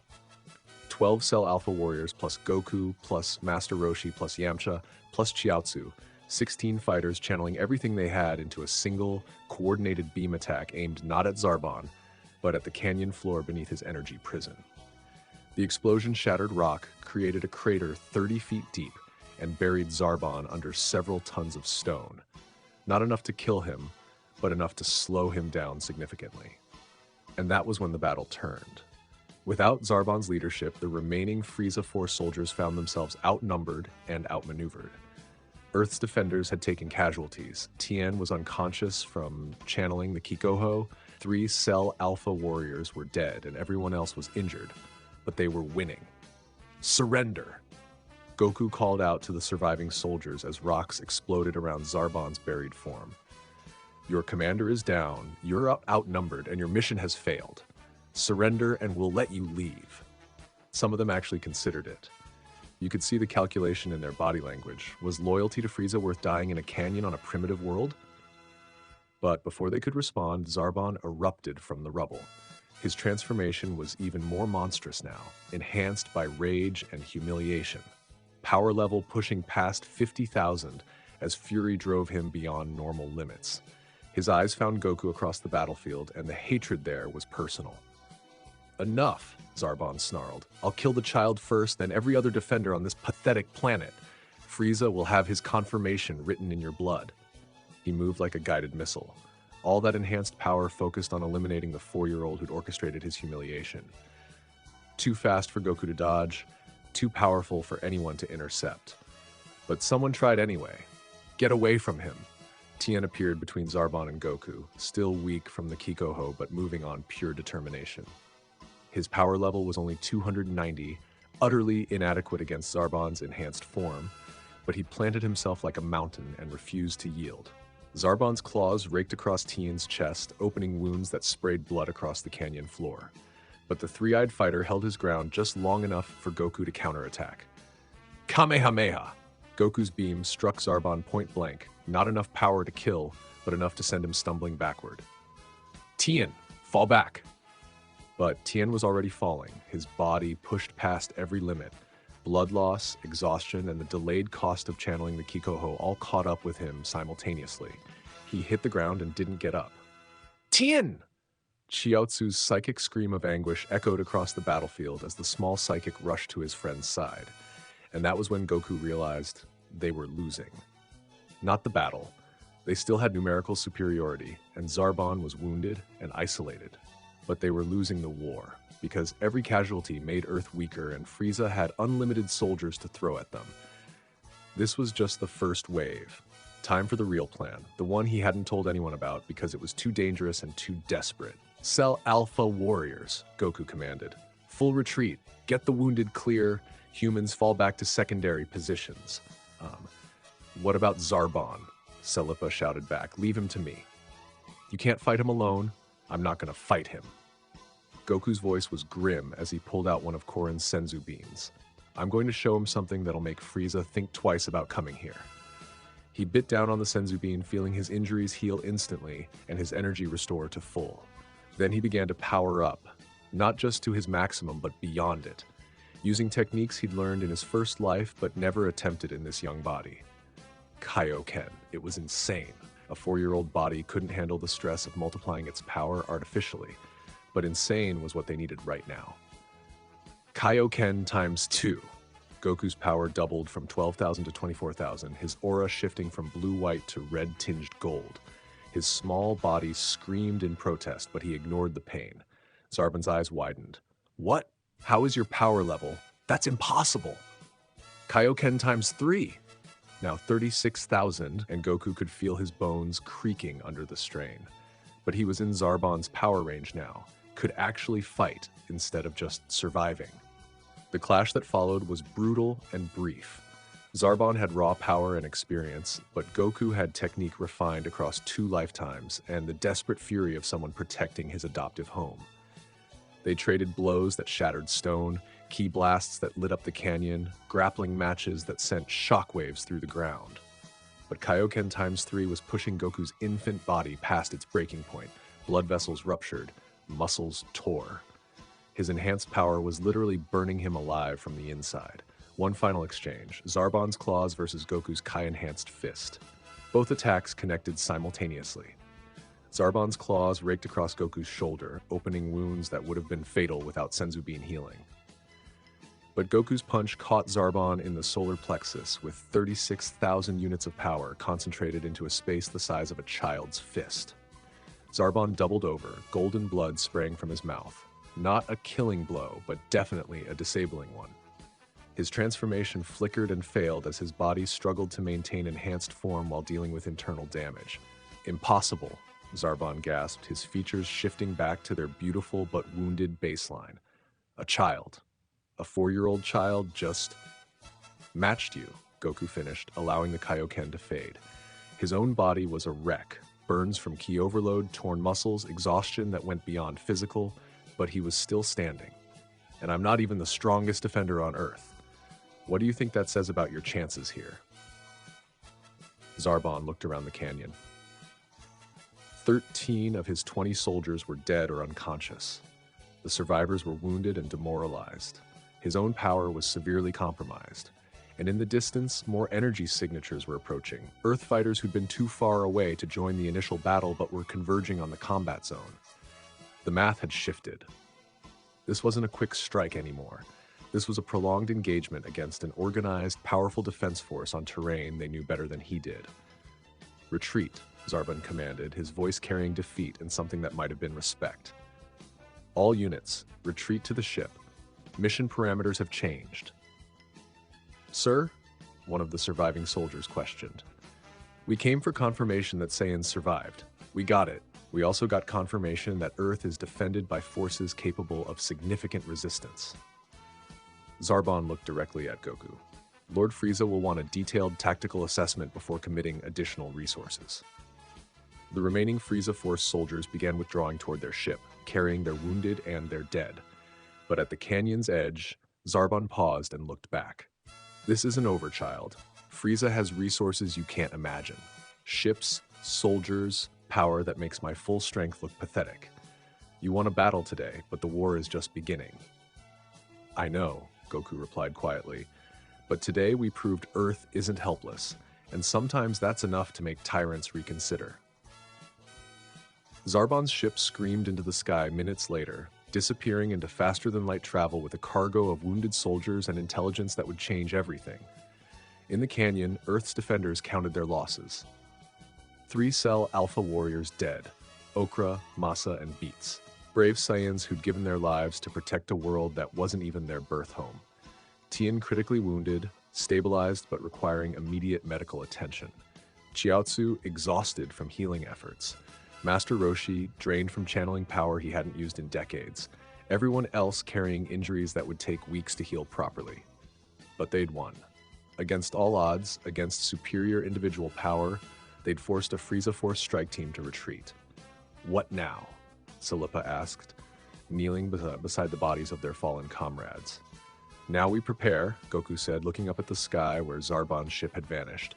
12 Cell Alpha warriors plus Goku plus Master Roshi plus Yamcha plus Chiaotzu, 16 fighters channeling everything they had into a single, coordinated beam attack aimed not at Zarbon, but at the canyon floor beneath his energy prison. The explosion shattered rock, created a crater 30 feet deep, and buried Zarbon under several tons of stone. Not enough to kill him, but enough to slow him down significantly. And that was when the battle turned. Without Zarbon's leadership, the remaining Frieza Force soldiers found themselves outnumbered and outmaneuvered. Earth's defenders had taken casualties. Tien was unconscious from channeling the Kikoho. 3 Cell Alpha warriors were dead, and everyone else was injured. But they were winning. Surrender! Goku called out to the surviving soldiers as rocks exploded around Zarbon's buried form. Your commander is down, you're outnumbered, and your mission has failed. Surrender and we'll let you leave. Some of them actually considered it. You could see the calculation in their body language. Was loyalty to Frieza worth dying in a canyon on a primitive world? But before they could respond, Zarbon erupted from the rubble. His transformation was even more monstrous now, enhanced by rage and humiliation. Power level pushing past 50,000 as fury drove him beyond normal limits. His eyes found Goku across the battlefield, and the hatred there was personal. Enough, Zarbon snarled. I'll kill the child first, then every other defender on this pathetic planet. Frieza will have his confirmation written in your blood. He moved like a guided missile. All that enhanced power focused on eliminating the 4-year-old who'd orchestrated his humiliation. Too fast for Goku to dodge, too powerful for anyone to intercept. But someone tried anyway. Get away from him. Tien appeared between Zarbon and Goku, still weak from the Kikoho but moving on pure determination. His power level was only 290, utterly inadequate against Zarbon's enhanced form, but he planted himself like a mountain and refused to yield. Zarbon's claws raked across Tien's chest, opening wounds that sprayed blood across the canyon floor. But the three-eyed fighter held his ground just long enough for Goku to counterattack. Kamehameha! Goku's beam struck Zarbon point blank, not enough power to kill, but enough to send him stumbling backward. Tien, fall back! But Tien was already falling, his body pushed past every limit. Blood loss, exhaustion, and the delayed cost of channeling the Kikoho all caught up with him simultaneously. He hit the ground and didn't get up. Tien! Chiaotzu's psychic scream of anguish echoed across the battlefield as the small psychic rushed to his friend's side. And that was when Goku realized they were losing. Not the battle. They still had numerical superiority, and Zarbon was wounded and isolated. But they were losing the war, because every casualty made Earth weaker and Frieza had unlimited soldiers to throw at them. This was just the first wave. Time for the real plan, the one he hadn't told anyone about because it was too dangerous and too desperate. Cell Alpha warriors, Goku commanded. Full retreat, get the wounded clear, humans fall back to secondary positions. What about Zarbon? Silera shouted back. Leave him to me. You can't fight him alone. I'm not going to fight him. Goku's voice was grim as he pulled out one of Korin's Senzu beans. I'm going to show him something that'll make Frieza think twice about coming here. He bit down on the Senzu bean, feeling his injuries heal instantly and his energy restore to full. Then he began to power up, not just to his maximum, but beyond it, using techniques he'd learned in his first life but never attempted in this young body. Kaioken. It was insane. A 4-year-old body couldn't handle the stress of multiplying its power artificially, but insane was what they needed right now. Kaioken times 2. Goku's power doubled from 12,000 to 24,000, his aura shifting from blue-white to red-tinged gold. His small body screamed in protest, but he ignored the pain. Zarban's eyes widened. What? How is your power level? That's impossible! Kaioken times 3! Now 36,000, and Goku could feel his bones creaking under the strain. But he was in Zarban's power range now, could actually fight instead of just surviving. The clash that followed was brutal and brief. Zarban had raw power and experience, but Goku had technique refined across 2 lifetimes and the desperate fury of someone protecting his adoptive home. They traded blows that shattered stone, ki blasts that lit up the canyon, grappling matches that sent shockwaves through the ground. But Kaioken times 3 was pushing Goku's infant body past its breaking point. Blood vessels ruptured, muscles tore. His enhanced power was literally burning him alive from the inside. One final exchange, Zarban's claws versus Goku's Kai-enhanced fist. Both attacks connected simultaneously. Zarban's claws raked across Goku's shoulder, opening wounds that would have been fatal without Senzu Bean healing. But Goku's punch caught Zarban in the solar plexus with 36,000 units of power concentrated into a space the size of a child's fist. Zarban doubled over, golden blood spraying from his mouth. Not a killing blow, but definitely a disabling one. His transformation flickered and failed as his body struggled to maintain enhanced form while dealing with internal damage. Impossible, Zarban gasped, his features shifting back to their beautiful but wounded baseline. A child. A 4-year-old child just matched you, Goku finished, allowing the Kaioken to fade. His own body was a wreck, burns from ki overload, torn muscles, exhaustion that went beyond physical, but he was still standing. And I'm not even the strongest defender on Earth. What do you think that says about your chances here? Zarban looked around the canyon. 13 of his 20 soldiers were dead or unconscious. The survivors were wounded and demoralized. His own power was severely compromised. And in the distance, more energy signatures were approaching. Earth fighters who'd been too far away to join the initial battle but were converging on the combat zone. The math had shifted. This wasn't a quick strike anymore. This was a prolonged engagement against an organized, powerful defense force on terrain they knew better than he did. Retreat, Zarban commanded, his voice carrying defeat and something that might have been respect. All units, retreat to the ship. Mission parameters have changed. Sir? One of the surviving soldiers questioned. We came for confirmation that Saiyans survived. We got it. We also got confirmation that Earth is defended by forces capable of significant resistance. Zarban looked directly at Goku. Lord Frieza will want a detailed tactical assessment before committing additional resources. The remaining Frieza Force soldiers began withdrawing toward their ship, carrying their wounded and their dead. But at the canyon's edge, Zarban paused and looked back. This isn't over, child. Frieza has resources you can't imagine. Ships, soldiers, power that makes my full strength look pathetic. You won a battle today, but the war is just beginning. I know, Goku replied quietly, but today we proved Earth isn't helpless, and sometimes that's enough to make tyrants reconsider. Zarban's ship screamed into the sky minutes later, disappearing into faster-than-light travel with a cargo of wounded soldiers and intelligence that would change everything. In the canyon, Earth's defenders counted their losses. 3-cell Alpha warriors dead, Okra, Masa, and Beats. Brave Saiyans who'd given their lives to protect a world that wasn't even their birth home. Tien critically wounded, stabilized but requiring immediate medical attention. Chiaotzu exhausted from healing efforts. Master Roshi drained from channeling power he hadn't used in decades. Everyone else carrying injuries that would take weeks to heal properly. But they'd won. Against all odds, against superior individual power, they'd forced a Frieza Force strike team to retreat. What now? Silera asked, kneeling beside the bodies of their fallen comrades. Now we prepare, Goku said, looking up at the sky where Zarban's ship had vanished.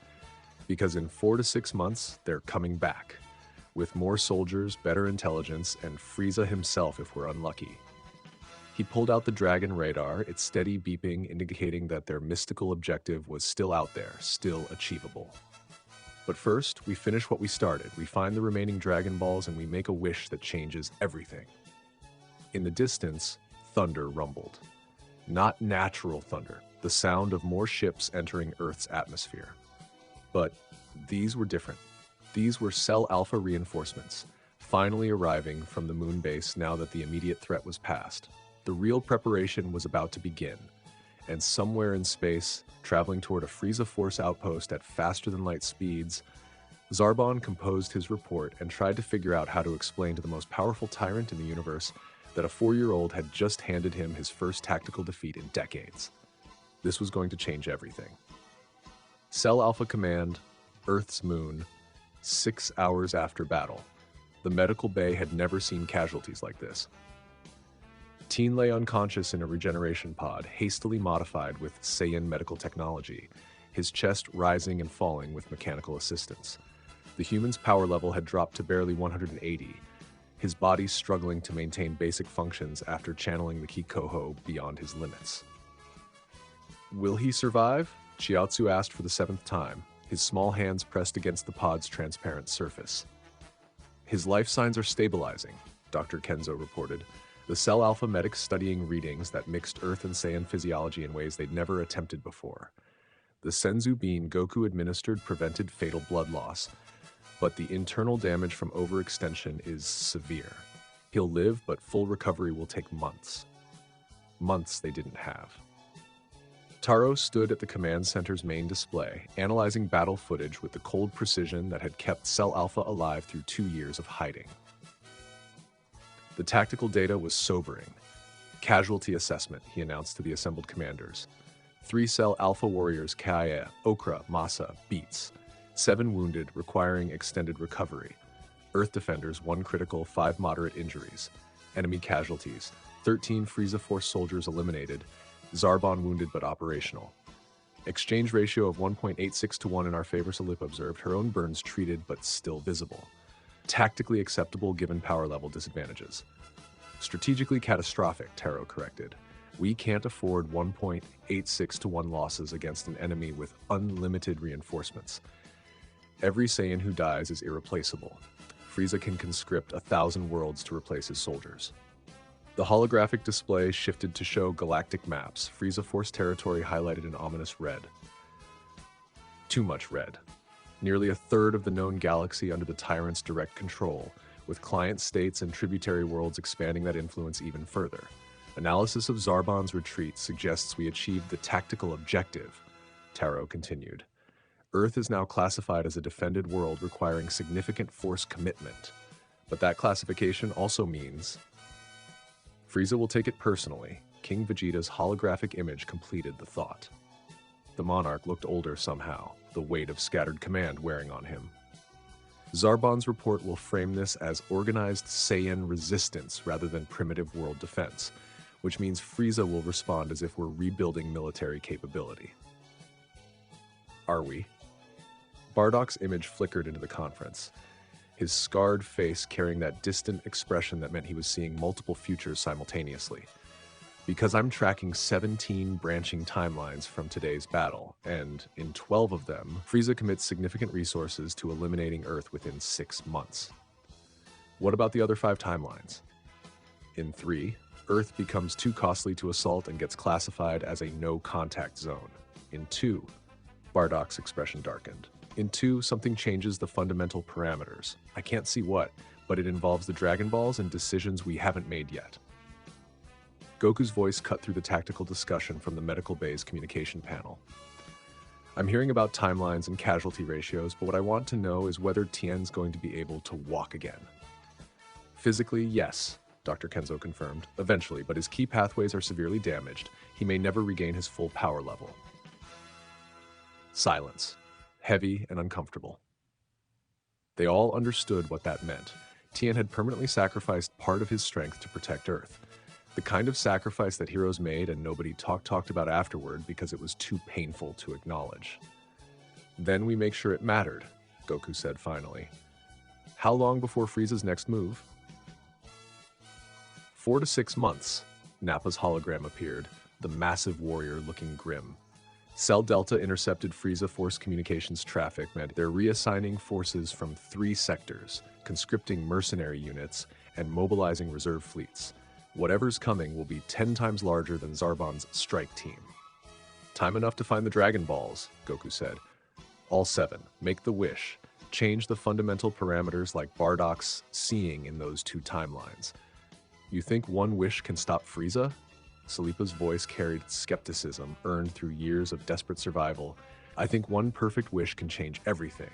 Because in 4 to 6 months, they're coming back. With more soldiers, better intelligence, and Frieza himself if we're unlucky. He pulled out the Dragon radar, its steady beeping indicating that their mystical objective was still out there, still achievable. But first, we finish what we started. We find the remaining Dragon Balls and we make a wish that changes everything. In the distance, thunder rumbled. Not natural thunder, the sound of more ships entering Earth's atmosphere. But these were different. These were Cell Alpha reinforcements, finally arriving from the moon base now that the immediate threat was past. The real preparation was about to begin, and somewhere in space, traveling toward a Frieza Force outpost at faster-than-light speeds, Zarbon composed his report and tried to figure out how to explain to the most powerful tyrant in the universe that a 4-year-old had just handed him his first tactical defeat in decades. This was going to change everything. Cell Alpha Command, Earth's moon, 6 hours after battle. The medical bay had never seen casualties like this. Teen lay unconscious in a regeneration pod, hastily modified with Saiyan medical technology, his chest rising and falling with mechanical assistance. The human's power level had dropped to barely 180, his body struggling to maintain basic functions after channeling the Kikoho beyond his limits. Will he survive? Chiaotzu asked for the 7th time, his small hands pressed against the pod's transparent surface. His life signs are stabilizing, Dr. Kenzo reported, the Cell Alpha medics studying readings that mixed Earth and Saiyan physiology in ways they'd never attempted before. The Senzu bean Goku administered prevented fatal blood loss, but the internal damage from overextension is severe. He'll live, but full recovery will take months. Months they didn't have. Taro stood at the command center's main display, analyzing battle footage with the cold precision that had kept Cell Alpha alive through 2 years of hiding. The tactical data was sobering. Casualty assessment, he announced to the assembled commanders. 3 Cell Alpha warriors Kaya, Okra, Masa, Beats. 7 wounded, requiring extended recovery. Earth defenders, 1 critical, 5 moderate injuries. Enemy casualties, 13 Frieza Force soldiers eliminated. Zarbon wounded but operational. Exchange ratio of 1.86 to 1 in our favor, Salip observed, her own burns treated but still visible. Tactically acceptable given power level disadvantages. Strategically catastrophic, Taro corrected. We can't afford 1.86 to 1 losses against an enemy with unlimited reinforcements. Every Saiyan who dies is irreplaceable. Frieza can conscript 1,000 worlds to replace his soldiers. The holographic display shifted to show galactic maps, Frieza Force territory highlighted in ominous red. Too much red. Nearly a third of the known galaxy under the tyrant's direct control, with client states and tributary worlds expanding that influence even further. Analysis of Zarbon's retreat suggests we achieved the tactical objective, Taro continued. Earth is now classified as a defended world requiring significant force commitment, but that classification also means Frieza will take it personally. King Vegeta's holographic image completed the thought. The monarch looked older somehow, the weight of scattered command wearing on him. Zarbon's report will frame this as organized Saiyan resistance rather than primitive world defense, which means Frieza will respond as if we're rebuilding military capability. Are we? Bardock's image flickered into the conference, his scarred face carrying that distant expression that meant he was seeing multiple futures simultaneously. Because I'm tracking 17 branching timelines from today's battle, and in 12 of them, Frieza commits significant resources to eliminating Earth within 6 months. What about the other 5 timelines? In 3, Earth becomes too costly to assault and gets classified as a no-contact zone. In 2, Bardock's expression darkened. In 2, something changes the fundamental parameters. I can't see what, but it involves the Dragon Balls and decisions we haven't made yet. Goku's voice cut through the tactical discussion from the medical bay's communication panel. I'm hearing about timelines and casualty ratios, but what I want to know is whether Tien's going to be able to walk again. Physically, yes, Dr. Kenzo confirmed, eventually, but his key pathways are severely damaged. He may never regain his full power level. Silence. Heavy and uncomfortable. They all understood what that meant. Tien had permanently sacrificed part of his strength to protect Earth. The kind of sacrifice that heroes made and nobody talked about afterward because it was too painful to acknowledge. Then we make sure it mattered, Goku said finally. How long before Frieza's next move? 4 to 6 months. Nappa's hologram appeared, the massive warrior looking grim. Cell Delta intercepted Frieza Force communications traffic meant they're reassigning forces from 3 sectors, conscripting mercenary units, and mobilizing reserve fleets. Whatever's coming will be 10 times larger than Zarbon's strike team. Time enough to find the Dragon Balls, Goku said. All 7, make the wish. Change the fundamental parameters like Bardock's seeing in those 2 timelines. You think one wish can stop Frieza? Salipa's voice carried skepticism earned through years of desperate survival. I think one perfect wish can change everything,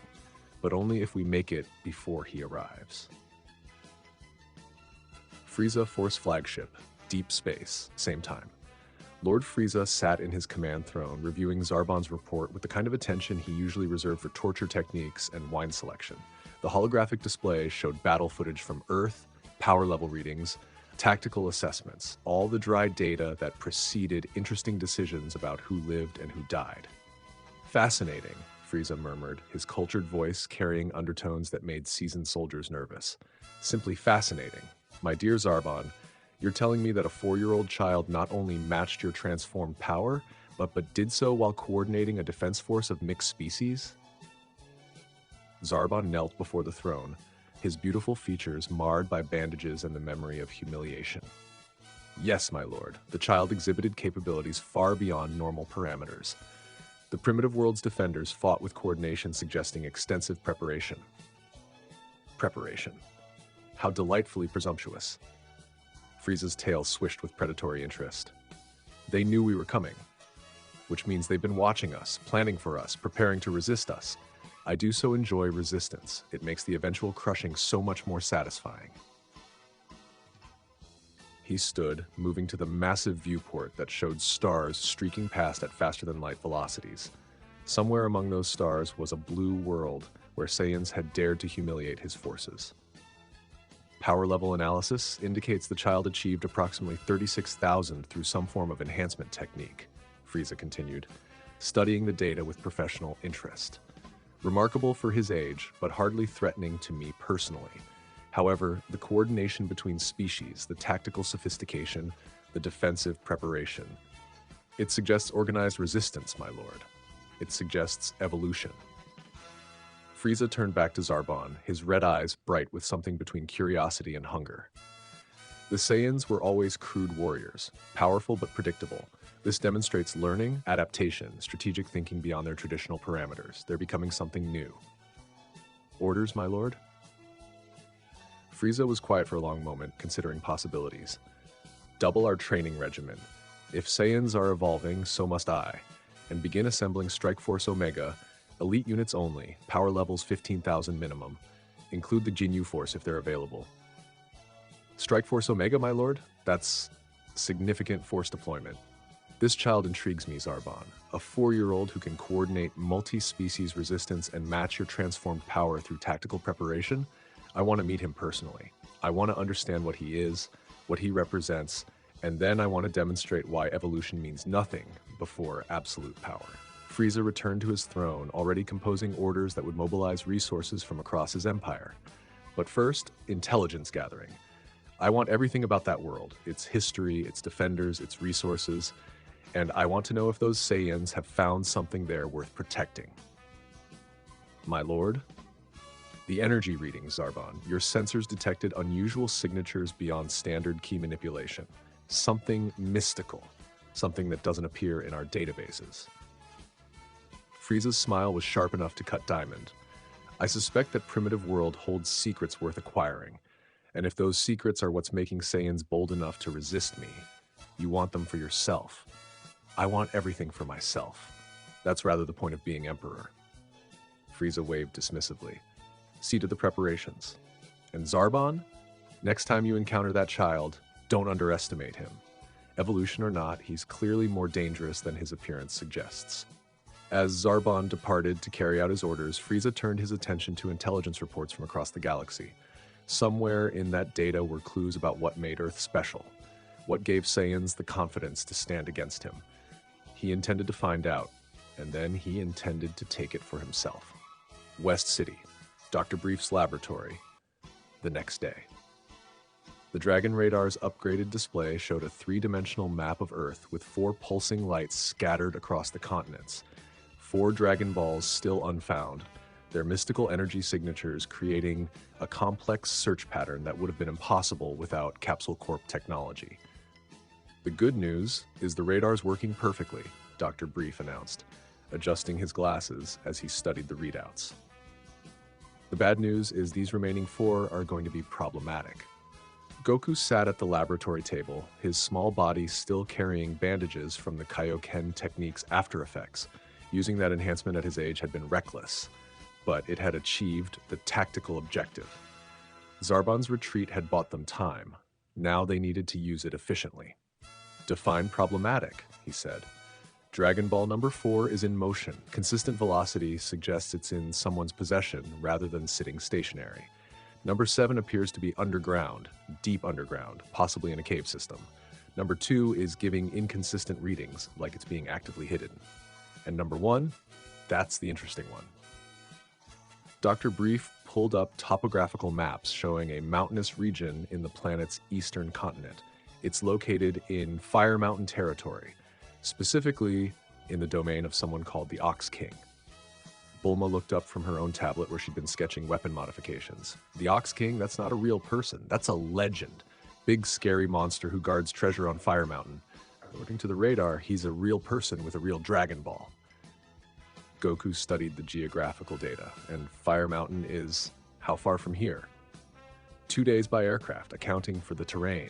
but only if we make it before he arrives. Frieza Force Flagship, Deep Space, same time. Lord Frieza sat in his command throne, reviewing Zarbon's report with the kind of attention he usually reserved for torture techniques and wine selection. The holographic display showed battle footage from Earth, power level readings, tactical assessments, all the dry data that preceded interesting decisions about who lived and who died. Fascinating, Frieza murmured, his cultured voice carrying undertones that made seasoned soldiers nervous. Simply fascinating. My dear Zarbon, you're telling me that a 4-year-old child not only matched your transformed power, but did so while coordinating a defense force of mixed species? Zarbon knelt before the throne, his beautiful features marred by bandages and the memory of humiliation. Yes, my lord, the child exhibited capabilities far beyond normal parameters. The primitive world's defenders fought with coordination suggesting extensive preparation. Preparation. How delightfully presumptuous. Frieza's tail swished with predatory interest. They knew we were coming, which means they've been watching us, planning for us, preparing to resist us. I do so enjoy resistance. It makes the eventual crushing so much more satisfying. He stood, moving to the massive viewport that showed stars streaking past at faster-than-light velocities. Somewhere among those stars was a blue world where Saiyans had dared to humiliate his forces. Power level analysis indicates the child achieved approximately 36,000 through some form of enhancement technique, Frieza continued, studying the data with professional interest. Remarkable for his age, but hardly threatening to me personally. However, the coordination between species, the tactical sophistication, the defensive preparation. It suggests organized resistance, my lord. It suggests evolution. Frieza turned back to Zarbon, his red eyes bright with something between curiosity and hunger. The Saiyans were always crude warriors, powerful but predictable. This demonstrates learning, adaptation, strategic thinking beyond their traditional parameters. They're becoming something new. Orders, my lord? Frieza was quiet for a long moment, considering possibilities. Double our training regimen. If Saiyans are evolving, so must I. And begin assembling Strike Force Omega, elite units only, power levels 15,000 minimum. Include the Ginyu Force if they're available. Strike Force Omega, my lord? That's significant force deployment. This child intrigues me, Zarbon. A 4-year-old who can coordinate multi-species resistance and match your transformed power through tactical preparation? I want to meet him personally. I want to understand what he is, what he represents, and then I want to demonstrate why evolution means nothing before absolute power. Frieza returned to his throne, already composing orders that would mobilize resources from across his empire. But first, intelligence gathering. I want everything about that world, its history, its defenders, its resources, and I want to know if those Saiyans have found something there worth protecting. My lord? The energy readings, Zarbon. Your sensors detected unusual signatures beyond standard key manipulation. Something mystical. Something that doesn't appear in our databases. Frieza's smile was sharp enough to cut diamond. I suspect that primitive world holds secrets worth acquiring. And if those secrets are what's making Saiyans bold enough to resist me, you want them for yourself. I want everything for myself. That's rather the point of being emperor. Frieza waved dismissively. See to the preparations. And Zarbon? Next time you encounter that child, don't underestimate him. Evolution or not, he's clearly more dangerous than his appearance suggests. As Zarbon departed to carry out his orders, Frieza turned his attention to intelligence reports from across the galaxy. Somewhere in that data were clues about what made Earth special, what gave Saiyans the confidence to stand against him. He intended to find out, and then he intended to take it for himself. West City, Dr. Brief's laboratory, the next day. The Dragon radar's upgraded display showed a three-dimensional map of Earth with 4 pulsing lights scattered across the continents. 4 Dragon Balls still unfound, their mystical energy signatures creating a complex search pattern that would have been impossible without Capsule Corp technology. The good news is the radar's working perfectly, Dr. Brief announced, adjusting his glasses as he studied the readouts. The bad news is these remaining 4 are going to be problematic. Goku sat at the laboratory table, his small body still carrying bandages from the Kaioken technique's after effects. Using that enhancement at his age had been reckless, but it had achieved the tactical objective. Zarbon's retreat had bought them time. Now they needed to use it efficiently. Define problematic, he said. Dragon Ball number 4 is in motion. Consistent velocity suggests it's in someone's possession rather than sitting stationary. Number 7 appears to be underground, deep underground, possibly in a cave system. Number 2 is giving inconsistent readings, like it's being actively hidden. And number 1, that's the interesting one. Dr. Brief pulled up topographical maps showing a mountainous region in the planet's eastern continent. It's located in Fire Mountain territory, specifically in the domain of someone called the Ox King. Bulma looked up from her own tablet where she'd been sketching weapon modifications. The Ox King, that's not a real person. That's a legend. Big, scary monster who guards treasure on Fire Mountain. According to the radar, he's a real person with a real Dragon Ball. Goku studied the geographical data, and Fire Mountain is how far from here? 2 days by aircraft, accounting for the terrain.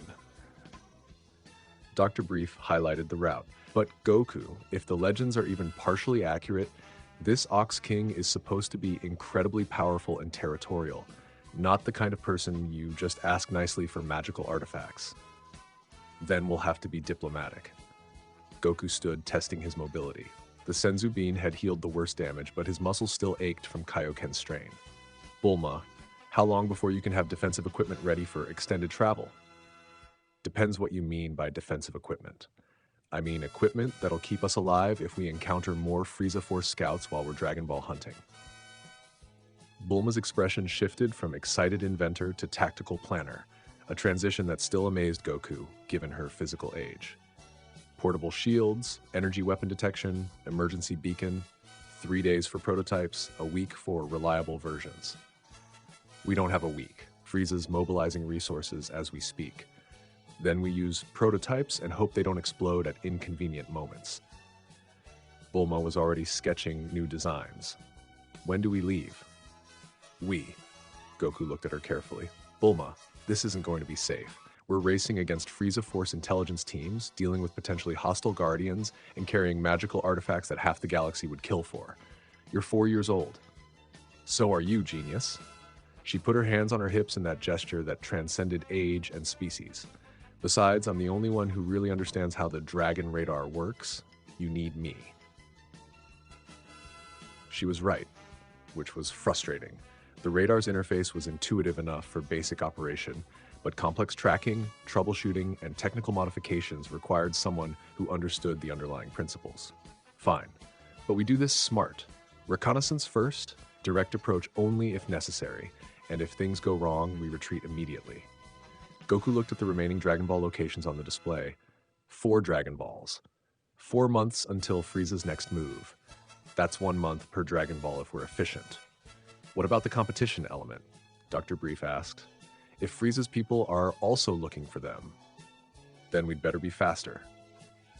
Dr. Brief highlighted the route. But Goku, if the legends are even partially accurate, this Ox King is supposed to be incredibly powerful and territorial, not the kind of person you just ask nicely for magical artifacts. Then we'll have to be diplomatic. Goku stood, testing his mobility. The Senzu Bean had healed the worst damage, but his muscles still ached from Kaioken strain. Bulma, how long before you can have defensive equipment ready for extended travel? Depends what you mean by defensive equipment. I mean equipment that'll keep us alive if we encounter more Frieza Force scouts while we're Dragon Ball hunting. Bulma's expression shifted from excited inventor to tactical planner, a transition that still amazed Goku, given her physical age. Portable shields, energy weapon detection, emergency beacon, 3 days for prototypes, a week for reliable versions. We don't have a week. Frieza's mobilizing resources as we speak. Then we use prototypes and hope they don't explode at inconvenient moments. Bulma was already sketching new designs. When do we leave? We. Goku looked at her carefully. Bulma, this isn't going to be safe. We're racing against Frieza Force intelligence teams, dealing with potentially hostile guardians, and carrying magical artifacts that half the galaxy would kill for. You're 4 years old. So are you, genius. She put her hands on her hips in that gesture that transcended age and species. Besides, I'm the only one who really understands how the Dragon radar works. You need me. She was right, which was frustrating. The radar's interface was intuitive enough for basic operation, but complex tracking, troubleshooting, and technical modifications required someone who understood the underlying principles. Fine, but we do this smart. Reconnaissance first, direct approach only if necessary, and if things go wrong, we retreat immediately. Goku looked at the remaining Dragon Ball locations on the display. 4 Dragon Balls. 4 months until Frieza's next move. That's 1 month per Dragon Ball if we're efficient. What about the competition element? Dr. Brief asked. If Frieza's people are also looking for them, then we'd better be faster.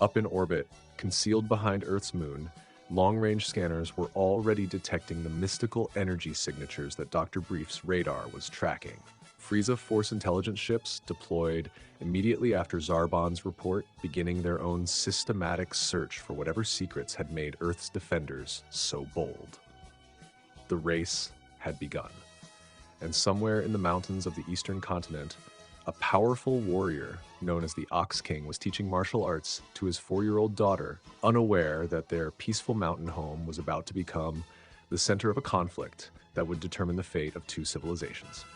Up in orbit, concealed behind Earth's moon, long-range scanners were already detecting the mystical energy signatures that Dr. Brief's radar was tracking. Frieza Force intelligence ships deployed immediately after Zarbon's report, beginning their own systematic search for whatever secrets had made Earth's defenders so bold. The race had begun, and somewhere in the mountains of the eastern continent, a powerful warrior known as the Ox King was teaching martial arts to his 4-year-old daughter, unaware that their peaceful mountain home was about to become the center of a conflict that would determine the fate of 2 civilizations.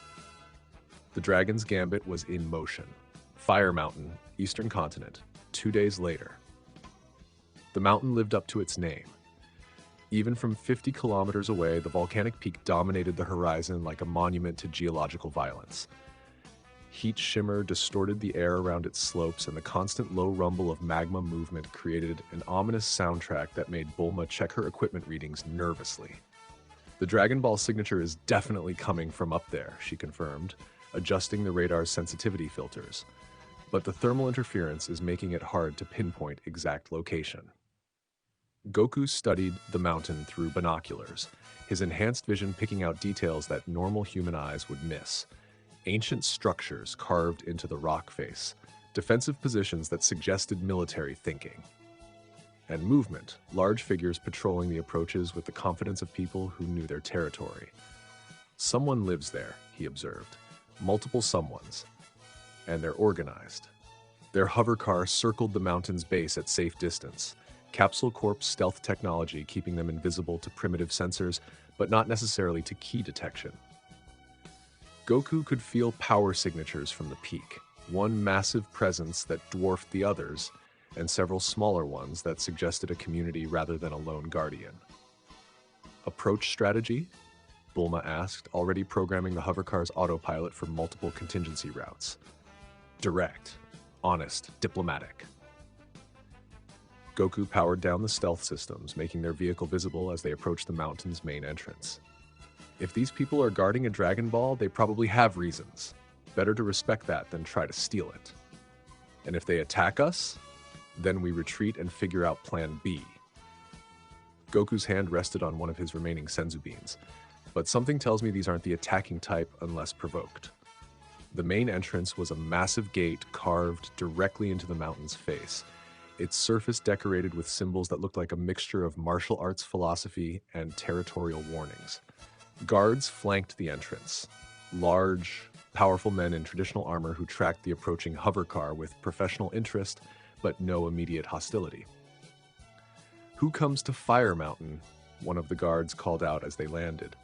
The Dragon's Gambit was in motion. Fire Mountain, Eastern Continent, 2 days later. The mountain lived up to its name. Even from 50 kilometers away, the volcanic peak dominated the horizon like a monument to geological violence. Heat shimmer distorted the air around its slopes, and the constant low rumble of magma movement created an ominous soundtrack that made Bulma check her equipment readings nervously. "The Dragon Ball signature is definitely coming from up there," she confirmed, adjusting the radar's sensitivity filters. "But the thermal interference is making it hard to pinpoint exact location." Goku studied the mountain through binoculars, his enhanced vision picking out details that normal human eyes would miss. Ancient structures carved into the rock face, defensive positions that suggested military thinking. And movement, large figures patrolling the approaches with the confidence of people who knew their territory. "Someone lives there," he observed. "Multiple someones. And they're organized." Their hover car circled the mountain's base at safe distance, Capsule Corp's stealth technology keeping them invisible to primitive sensors, but not necessarily to key detection. Goku could feel power signatures from the peak, one massive presence that dwarfed the others, and several smaller ones that suggested a community rather than a lone guardian. "Approach strategy?" Bulma asked, already programming the hovercar's autopilot for multiple contingency routes. "Direct, honest, diplomatic." Goku powered down the stealth systems, making their vehicle visible as they approached the mountain's main entrance. "If these people are guarding a Dragon Ball, they probably have reasons. Better to respect that than try to steal it. And if they attack us, then we retreat and figure out Plan B." Goku's hand rested on one of his remaining senzu beans, but something tells me these aren't the attacking type unless provoked. The main entrance was a massive gate carved directly into the mountain's face, its surface decorated with symbols that looked like a mixture of martial arts philosophy and territorial warnings. Guards flanked the entrance, large, powerful men in traditional armor who tracked the approaching hover car with professional interest but no immediate hostility. "Who comes to Fire Mountain?" one of the guards called out as they landed.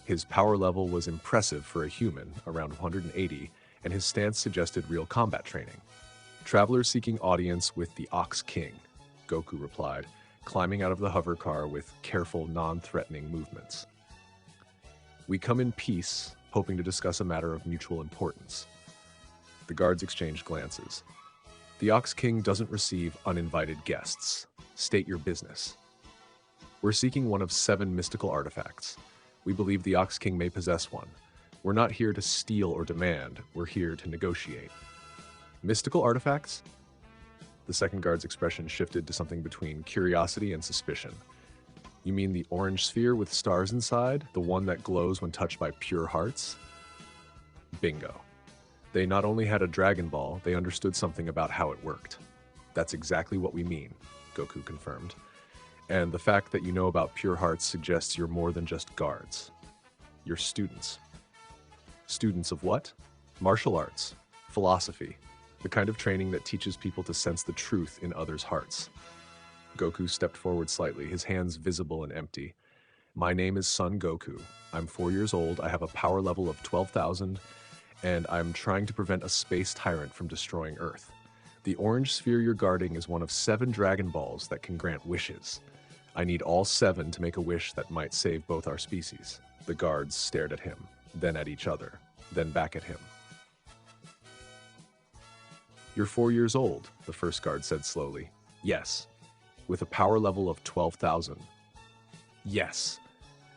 His power level was impressive for a human, around 180, and his stance suggested real combat training. "Travelers seeking audience with the Ox King," Goku replied, climbing out of the hover car with careful, non-threatening movements. "We come in peace, hoping to discuss a matter of mutual importance." The guards exchanged glances. "The Ox King doesn't receive uninvited guests. State your business." "We're seeking one of 7 mystical artifacts. We believe the Ox King may possess one. We're not here to steal or demand, we're here to negotiate." "Mystical artifacts?" The second guard's expression shifted to something between curiosity and suspicion. "You mean the orange sphere with stars inside? The one that glows when touched by pure hearts?" Bingo. They not only had a Dragon Ball, they understood something about how it worked. "That's exactly what we mean," Goku confirmed. "And the fact that you know about pure hearts suggests you're more than just guards. You're students." "Students of what?" "Martial arts, philosophy, the kind of training that teaches people to sense the truth in others' hearts." Goku stepped forward slightly, his hands visible and empty. "My name is Son Goku. I'm 4 years old, I have a power level of 12,000, and I'm trying to prevent a space tyrant from destroying Earth. The orange sphere you're guarding is one of 7 Dragon Balls that can grant wishes. I need all 7 to make a wish that might save both our species." The guards stared at him, then at each other, then back at him. "You're 4 years old," the first guard said slowly. "Yes." "With a power level of 12,000. "Yes."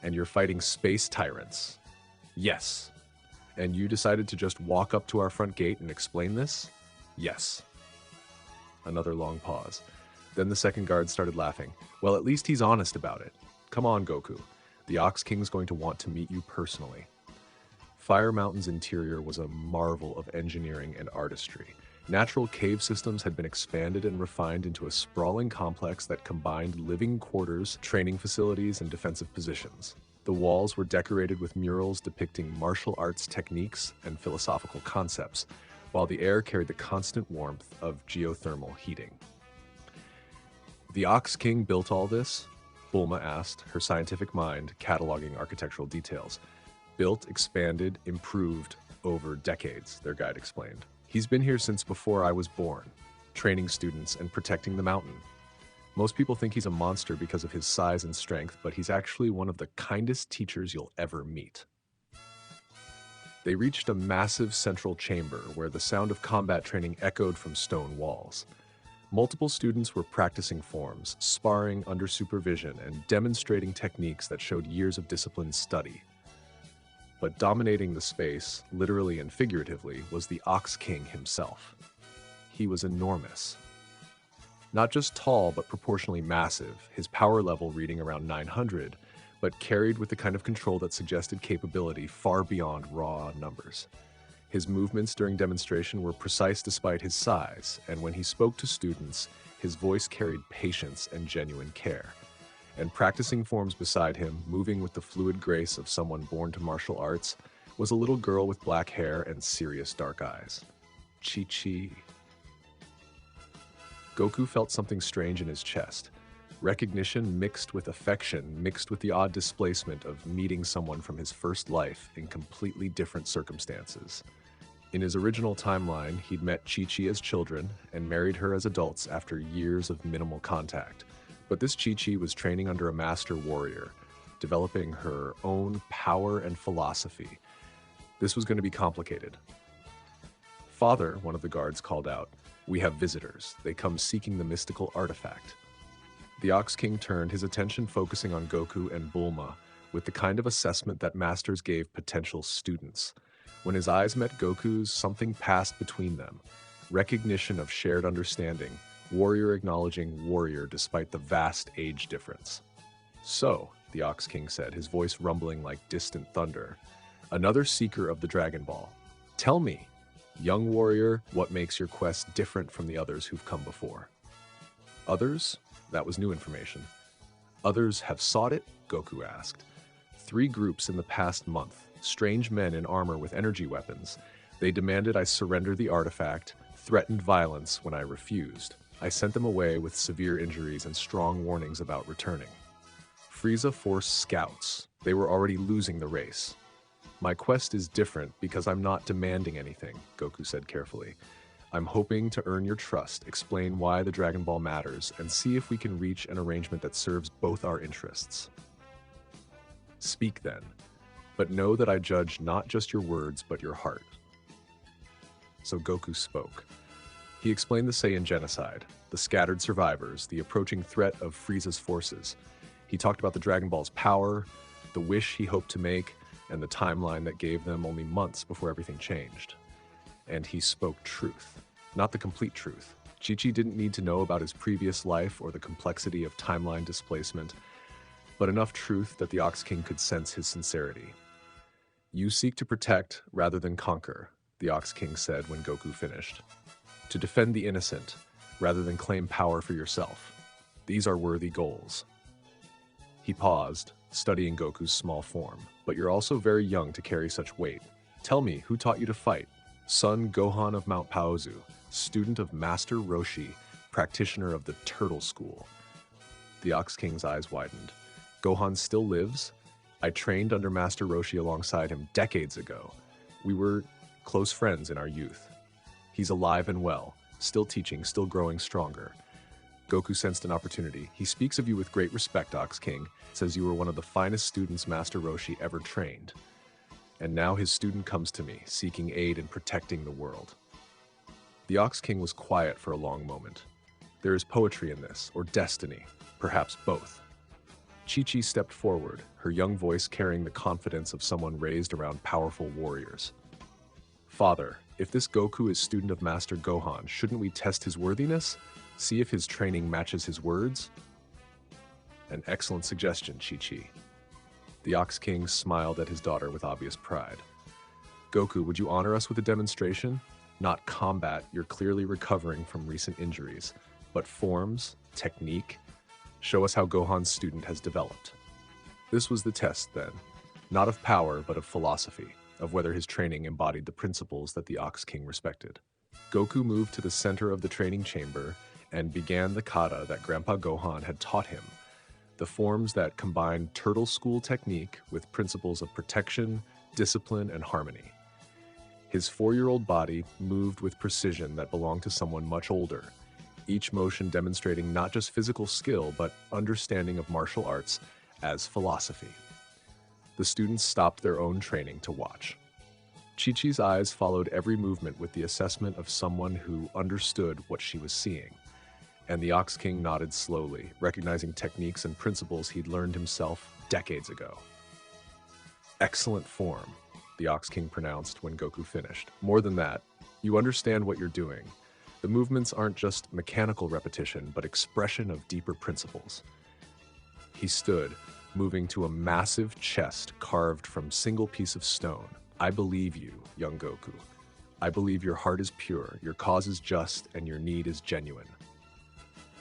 "And you're fighting space tyrants." "Yes." "And you decided to just walk up to our front gate and explain this?" "Yes." Another long pause. Then the second guard started laughing. "Well, at least he's honest about it. Come on, Goku. The Ox King's going to want to meet you personally." Fire Mountain's interior was a marvel of engineering and artistry. Natural cave systems had been expanded and refined into a sprawling complex that combined living quarters, training facilities, and defensive positions. The walls were decorated with murals depicting martial arts techniques and philosophical concepts, while the air carried the constant warmth of geothermal heating. "The Ox King built all this?" Bulma asked, her scientific mind cataloging architectural details. "Built, expanded, improved over decades," their guide explained. "He's been here since before I was born, training students and protecting the mountain. Most people think he's a monster because of his size and strength, but he's actually one of the kindest teachers you'll ever meet." They reached a massive central chamber where the sound of combat training echoed from stone walls. Multiple students were practicing forms, sparring under supervision, and demonstrating techniques that showed years of disciplined study. But dominating the space, literally and figuratively, was the Ox King himself. He was enormous. Not just tall, but proportionally massive, his power level reading around 900, but carried with the kind of control that suggested capability far beyond raw numbers. His movements during demonstration were precise despite his size, and when he spoke to students, his voice carried patience and genuine care. And practicing forms beside him, moving with the fluid grace of someone born to martial arts, was a little girl with black hair and serious dark eyes. Chi-Chi. Goku felt something strange in his chest. Recognition mixed with affection, mixed with the odd displacement of meeting someone from his first life in completely different circumstances. In his original timeline, he'd met Chi-Chi as children and married her as adults after years of minimal contact. But this Chi-Chi was training under a master warrior, developing her own power and philosophy. This was going to be complicated. "Father," one of the guards called out, "we have visitors. They come seeking the mystical artifact." The Ox King turned, his attention focusing on Goku and Bulma, with the kind of assessment that masters gave potential students. When his eyes met Goku's, something passed between them. Recognition of shared understanding, warrior acknowledging warrior despite the vast age difference. "So," the Ox King said, his voice rumbling like distant thunder, "another seeker of the Dragon Ball. Tell me, young warrior, what makes your quest different from the others who've come before?" "Others?" That was new information. "Others have sought it?" Goku asked. "3 groups in the past month, strange men in armor with energy weapons. They demanded I surrender the artifact, threatened violence when I refused. I sent them away with severe injuries and strong warnings about returning. Frieza forced scouts. They were already losing the race. My quest is different because I'm not demanding anything," Goku said carefully. "I'm hoping to earn your trust, explain why the Dragon Ball matters, and see if we can reach an arrangement that serves both our interests." "Speak then, but know that I judge not just your words, but your heart." So Goku spoke. He explained the Saiyan genocide, the scattered survivors, the approaching threat of Frieza's forces. He talked about the Dragon Ball's power, the wish he hoped to make, and the timeline that gave them only months before everything changed. And he spoke truth, not the complete truth. Chi-Chi didn't need to know about his previous life or the complexity of timeline displacement, but enough truth that the Ox King could sense his sincerity. "You seek to protect rather than conquer," the Ox King said when Goku finished. "To defend the innocent rather than claim power for yourself. These are worthy goals." He paused, studying Goku's small form. "But you're also very young to carry such weight. Tell me, who taught you to fight?" "Son Gohan of Mount Paozu, student of Master Roshi, practitioner of the Turtle School." The Ox King's eyes widened. "Gohan still lives? I trained under Master Roshi alongside him decades ago. We were close friends in our youth. He's alive and well, still teaching, still growing stronger." Goku sensed an opportunity. "He speaks of you with great respect, Ox King, says you were one of the finest students Master Roshi ever trained. And now his student comes to me, seeking aid in protecting the world." The Ox King was quiet for a long moment. There is poetry in this, or destiny, perhaps both. Chi-Chi stepped forward, her young voice carrying the confidence of someone raised around powerful warriors. "Father, if this Goku is student of Master Gohan, shouldn't we test his worthiness? See if his training matches his words?" "An excellent suggestion, Chi-Chi." The Ox King smiled at his daughter with obvious pride. "Goku, would you honor us with a demonstration? Not combat, you're clearly recovering from recent injuries, but forms, technique. Show us how Gohan's student has developed." This was the test then, not of power, but of philosophy, of whether his training embodied the principles that the Ox King respected. Goku moved to the center of the training chamber and began the kata that Grandpa Gohan had taught him, the forms that combined Turtle School technique with principles of protection, discipline, and harmony. His 4-year-old body moved with precision that belonged to someone much older, each motion demonstrating not just physical skill, but understanding of martial arts as philosophy. The students stopped their own training to watch. Chi-Chi's eyes followed every movement with the assessment of someone who understood what she was seeing. And the Ox King nodded slowly, recognizing techniques and principles he'd learned himself decades ago. Excellent form, the Ox King pronounced when Goku finished. More than that, you understand what you're doing. The movements aren't just mechanical repetition, but expression of deeper principles. He stood, moving to a massive chest carved from a single piece of stone. I believe you, young Goku. I believe your heart is pure, your cause is just, and your need is genuine.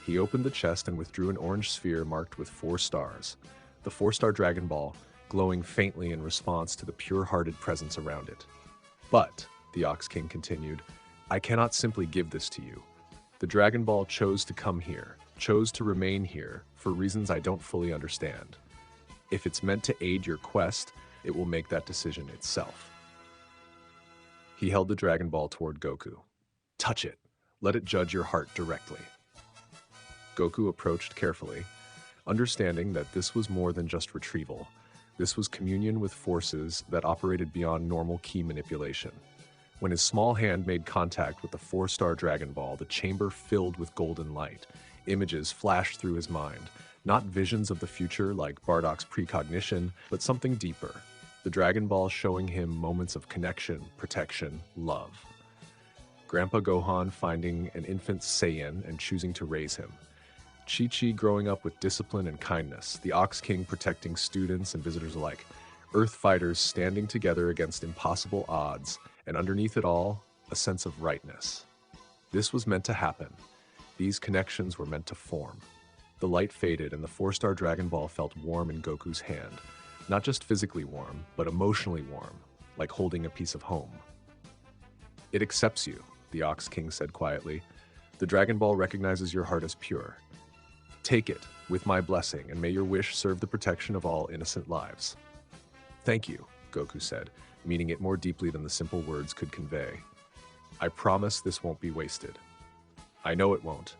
He opened the chest and withdrew an orange sphere marked with 4 stars, the 4-star Dragon Ball, glowing faintly in response to the pure-hearted presence around it. But, the Ox King continued, I cannot simply give this to you. The Dragon Ball chose to come here, chose to remain here, for reasons I don't fully understand. If it's meant to aid your quest, it will make that decision itself. He held the Dragon Ball toward Goku. Touch it. Let it judge your heart directly. Goku approached carefully, understanding that this was more than just retrieval. This was communion with forces that operated beyond normal ki manipulation. When his small hand made contact with the 4-star Dragon Ball, the chamber filled with golden light. Images flashed through his mind, not visions of the future like Bardock's precognition, but something deeper. The Dragon Ball showing him moments of connection, protection, love. Grandpa Gohan finding an infant Saiyan and choosing to raise him. Chi-Chi growing up with discipline and kindness, the Ox King protecting students and visitors alike, Earth fighters standing together against impossible odds, and underneath it all, a sense of rightness. This was meant to happen. These connections were meant to form. The light faded and the 4-star Dragon Ball felt warm in Goku's hand. Not just physically warm, but emotionally warm, like holding a piece of home. It accepts you, the Ox King said quietly. The Dragon Ball recognizes your heart as pure. Take it, with my blessing, and may your wish serve the protection of all innocent lives. Thank you, Goku said, meaning it more deeply than the simple words could convey. I promise this won't be wasted. I know it won't,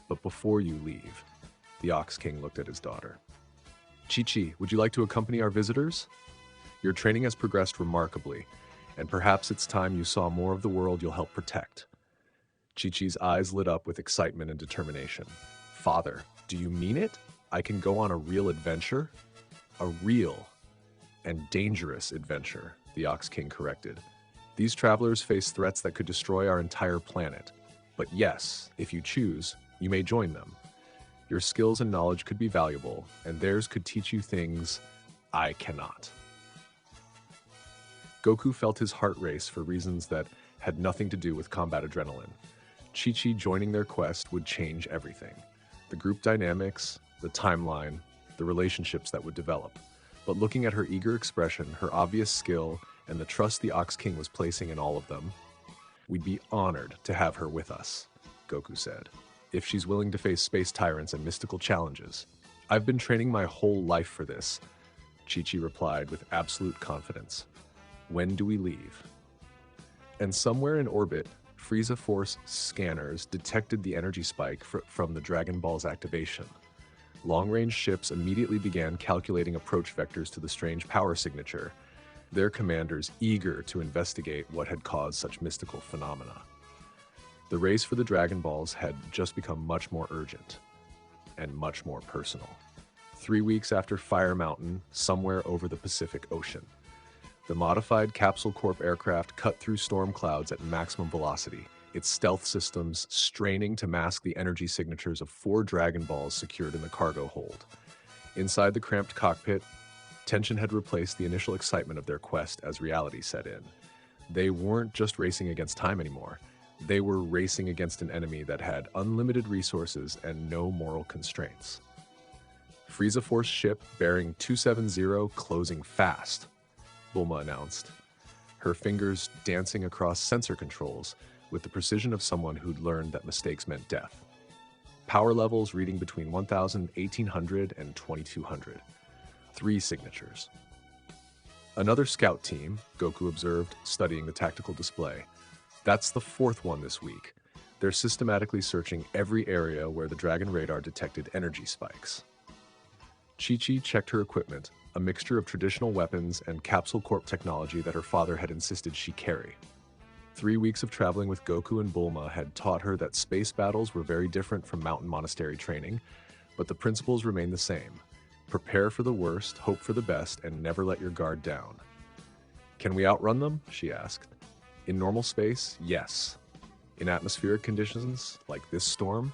but before you leave, the Ox King looked at his daughter. Chi-Chi, would you like to accompany our visitors? Your training has progressed remarkably, and perhaps it's time you saw more of the world you'll help protect. Chi-Chi's eyes lit up with excitement and determination. Father, do you mean it? I can go on a real adventure? A real and dangerous adventure, the Ox King corrected. These travelers face threats that could destroy our entire planet. But yes, if you choose, you may join them. Your skills and knowledge could be valuable, and theirs could teach you things I cannot. Goku felt his heart race for reasons that had nothing to do with combat adrenaline. Chi-Chi joining their quest would change everything. The group dynamics, the timeline, the relationships that would develop. But looking at her eager expression, her obvious skill, and the trust the Ox King was placing in all of them, we'd be honored to have her with us, Goku said, if she's willing to face space tyrants and mystical challenges. I've been training my whole life for this, Chi-Chi replied with absolute confidence. When do we leave? And somewhere in orbit, Frieza Force scanners detected the energy spike from the Dragon Ball's activation. Long-range ships immediately began calculating approach vectors to the strange power signature, their commanders eager to investigate what had caused such mystical phenomena. The race for the Dragon Balls had just become much more urgent and much more personal. 3 weeks after Fire Mountain, somewhere over the Pacific Ocean, the modified Capsule Corp aircraft cut through storm clouds at maximum velocity, its stealth systems straining to mask the energy signatures of 4 Dragon Balls secured in the cargo hold. Inside the cramped cockpit, tension had replaced the initial excitement of their quest as reality set in. They weren't just racing against time anymore. They were racing against an enemy that had unlimited resources and no moral constraints. Frieza Force ship bearing 270 closing fast, Bulma announced, her fingers dancing across sensor controls with the precision of someone who'd learned that mistakes meant death. Power levels reading between 1,000, 1,800, and 2,200. 3 signatures. Another scout team, Goku observed, studying the tactical display. That's the 4th one this week. They're systematically searching every area where the Dragon radar detected energy spikes. Chi-Chi checked her equipment, a mixture of traditional weapons and Capsule Corp technology that her father had insisted she carry. 3 weeks of traveling with Goku and Bulma had taught her that space battles were very different from mountain monastery training, but the principles remained the same. Prepare for the worst, hope for the best, and never let your guard down. Can we outrun them? She asked. In normal space, yes. In atmospheric conditions, like this storm,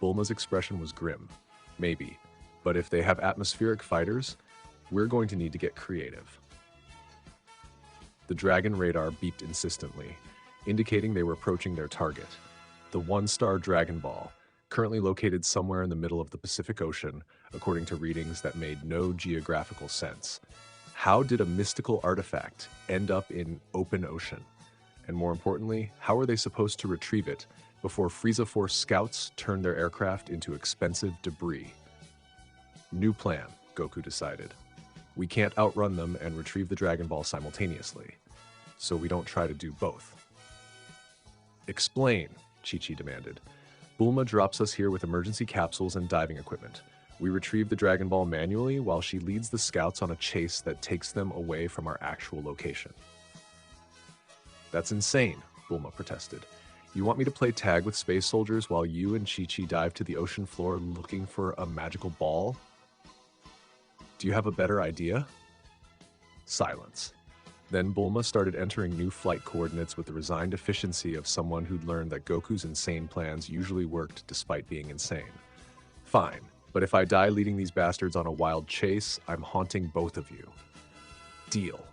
Bulma's expression was grim. Maybe. But if they have atmospheric fighters, we're going to need to get creative. The Dragon radar beeped insistently, indicating they were approaching their target, the one-star Dragon Ball, currently located somewhere in the middle of the Pacific Ocean, according to readings that made no geographical sense. How did a mystical artifact end up in open ocean? And more importantly, how are they supposed to retrieve it before Frieza Force scouts turn their aircraft into expensive debris? New plan, Goku decided. We can't outrun them and retrieve the Dragon Ball simultaneously, so we don't try to do both. Explain, Chi-Chi demanded. Bulma drops us here with emergency capsules and diving equipment. We retrieve the Dragon Ball manually while she leads the scouts on a chase that takes them away from our actual location. That's insane, Bulma protested. You want me to play tag with space soldiers while you and Chi-Chi dive to the ocean floor looking for a magical ball? Do you have a better idea? Silence. Then Bulma started entering new flight coordinates with the resigned efficiency of someone who'd learned that Goku's insane plans usually worked despite being insane. Fine. But if I die leading these bastards on a wild chase, I'm haunting both of you. Deal,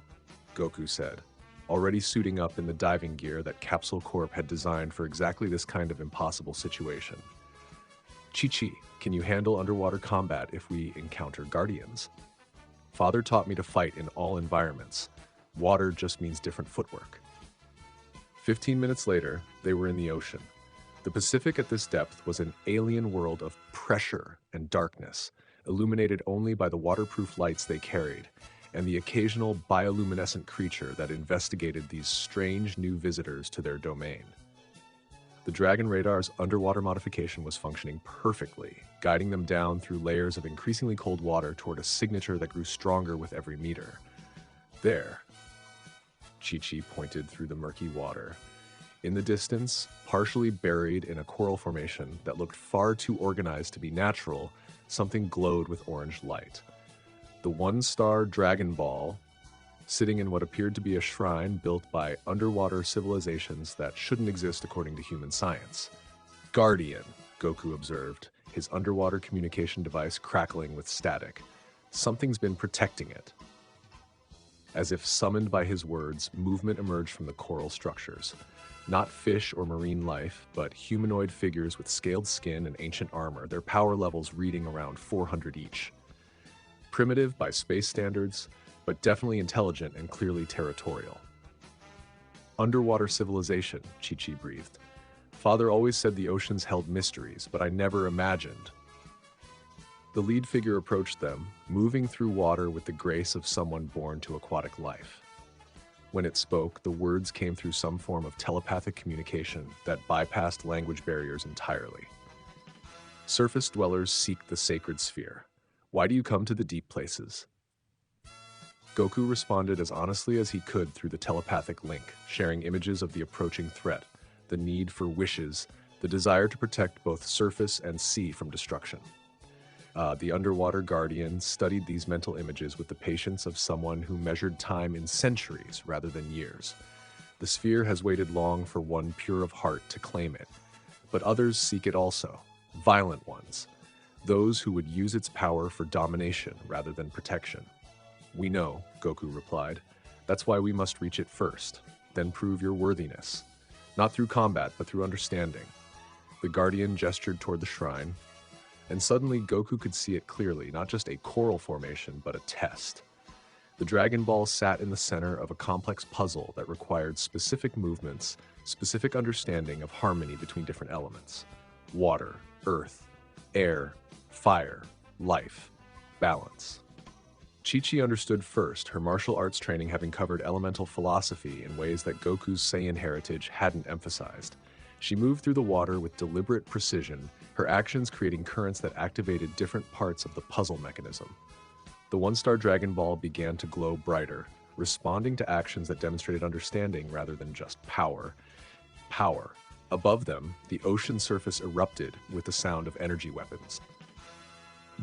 Goku said, already suiting up in the diving gear that Capsule Corp had designed for exactly this kind of impossible situation. Chi-Chi, can you handle underwater combat if we encounter Guardians? Father taught me to fight in all environments. Water just means different footwork. 15 minutes later, they were in the ocean. The Pacific at this depth was an alien world of pressure and darkness, illuminated only by the waterproof lights they carried, and the occasional bioluminescent creature that investigated these strange new visitors to their domain. The Dragon radar's underwater modification was functioning perfectly, guiding them down through layers of increasingly cold water toward a signature that grew stronger with every meter. There, Chi-Chi pointed through the murky water. In the distance, partially buried in a coral formation that looked far too organized to be natural, something glowed with orange light. The one-star Dragon Ball, sitting in what appeared to be a shrine built by underwater civilizations that shouldn't exist according to human science. Guardian, Goku observed, his underwater communication device crackling with static. Something's been protecting it. As if summoned by his words, movement emerged from the coral structures. Not fish or marine life, but humanoid figures with scaled skin and ancient armor, their power levels reading around 400 each. Primitive by space standards, but definitely intelligent and clearly territorial. Underwater civilization, Chi-Chi breathed. Father always said the oceans held mysteries, but I never imagined. The lead figure approached them, moving through water with the grace of someone born to aquatic life. When it spoke, the words came through some form of telepathic communication that bypassed language barriers entirely. Surface dwellers seek the sacred sphere. Why do you come to the deep places? Goku responded as honestly as he could through the telepathic link, sharing images of the approaching threat, the need for wishes, the desire to protect both surface and sea from destruction. The underwater guardian studied these mental images with the patience of someone who measured time in centuries rather than years. The sphere has waited long for one pure of heart to claim it, but others seek it also, violent ones, those who would use its power for domination rather than protection. We know, Goku replied. That's why we must reach it first, then prove your worthiness. Not through combat, but through understanding. The guardian gestured toward the shrine, and suddenly Goku could see it clearly, not just a coral formation, but a test. The Dragon Ball sat in the center of a complex puzzle that required specific movements, specific understanding of harmony between different elements. Water, earth, air, fire, life, balance. Chi-Chi understood first, her martial arts training having covered elemental philosophy in ways that Goku's Saiyan heritage hadn't emphasized. She moved through the water with deliberate precision, her actions creating currents that activated different parts of the puzzle mechanism. The one-star Dragon Ball began to glow brighter, responding to actions that demonstrated understanding rather than just power. Power. Above them, the ocean surface erupted with the sound of energy weapons.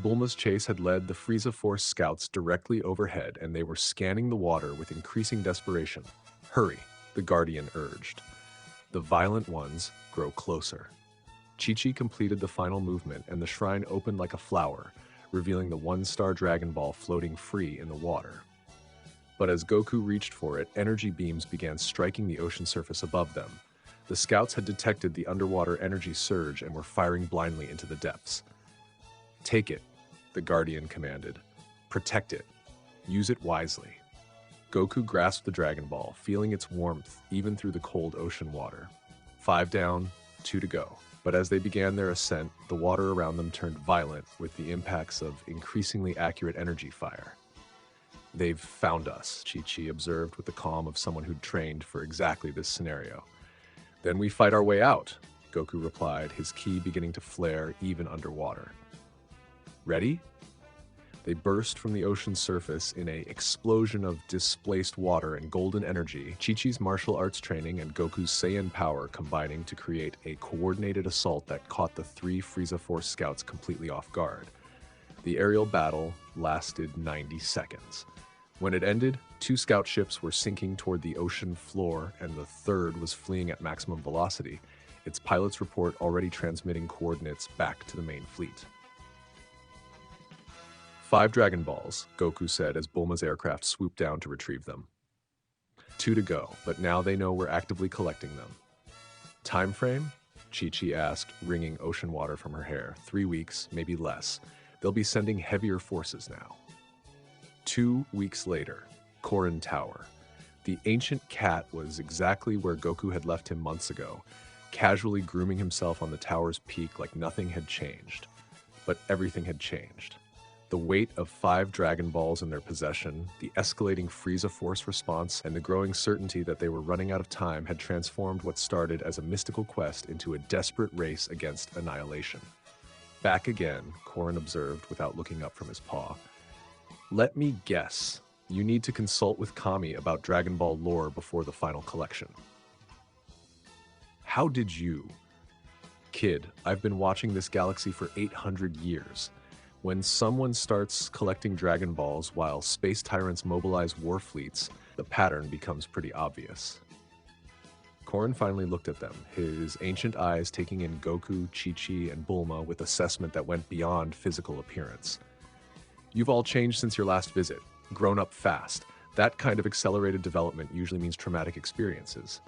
Bulma's chase had led the Frieza Force scouts directly overhead, and they were scanning the water with increasing desperation. Hurry, the Guardian urged. The violent ones grow closer. Chi-Chi completed the final movement, and the shrine opened like a flower, revealing the one-star Dragon Ball floating free in the water. But as Goku reached for it, energy beams began striking the ocean surface above them. The scouts had detected the underwater energy surge and were firing blindly into the depths. Take it, the Guardian commanded. Protect it. Use it wisely. Goku grasped the Dragon Ball, feeling its warmth even through the cold ocean water. 5 down, 2 to go. But as they began their ascent, the water around them turned violent with the impacts of increasingly accurate energy fire. They've found us, Chi-Chi observed with the calm of someone who'd trained for exactly this scenario. Then we fight our way out, Goku replied, his ki beginning to flare even underwater. Ready? They burst from the ocean's surface in an explosion of displaced water and golden energy, Chi-Chi's martial arts training and Goku's Saiyan power combining to create a coordinated assault that caught the 3 Frieza Force scouts completely off guard. The aerial battle lasted 90 seconds. When it ended, 2 scout ships were sinking toward the ocean floor and the third was fleeing at maximum velocity, its pilot's report already transmitting coordinates back to the main fleet. 5 Dragon Balls, Goku said as Bulma's aircraft swooped down to retrieve them. 2 to go, but now they know we're actively collecting them. Time frame? Chi-Chi asked, wringing ocean water from her hair. 3 weeks, maybe less. They'll be sending heavier forces now. 2 weeks later, Korin Tower. The ancient cat was exactly where Goku had left him months ago, casually grooming himself on the tower's peak like nothing had changed. But everything had changed. The weight of 5 Dragon Balls in their possession, the escalating Frieza Force response, and the growing certainty that they were running out of time had transformed what started as a mystical quest into a desperate race against annihilation. Back again, Korin observed without looking up from his paw. Let me guess. You need to consult with Kami about Dragon Ball lore before the final collection. How did you? Kid, I've been watching this galaxy for 800 years. When someone starts collecting Dragon Balls while space tyrants mobilize war fleets, the pattern becomes pretty obvious. Korin finally looked at them, his ancient eyes taking in Goku, Chi-Chi, and Bulma with assessment that went beyond physical appearance. You've all changed since your last visit, grown up fast. That kind of accelerated development usually means traumatic experiences.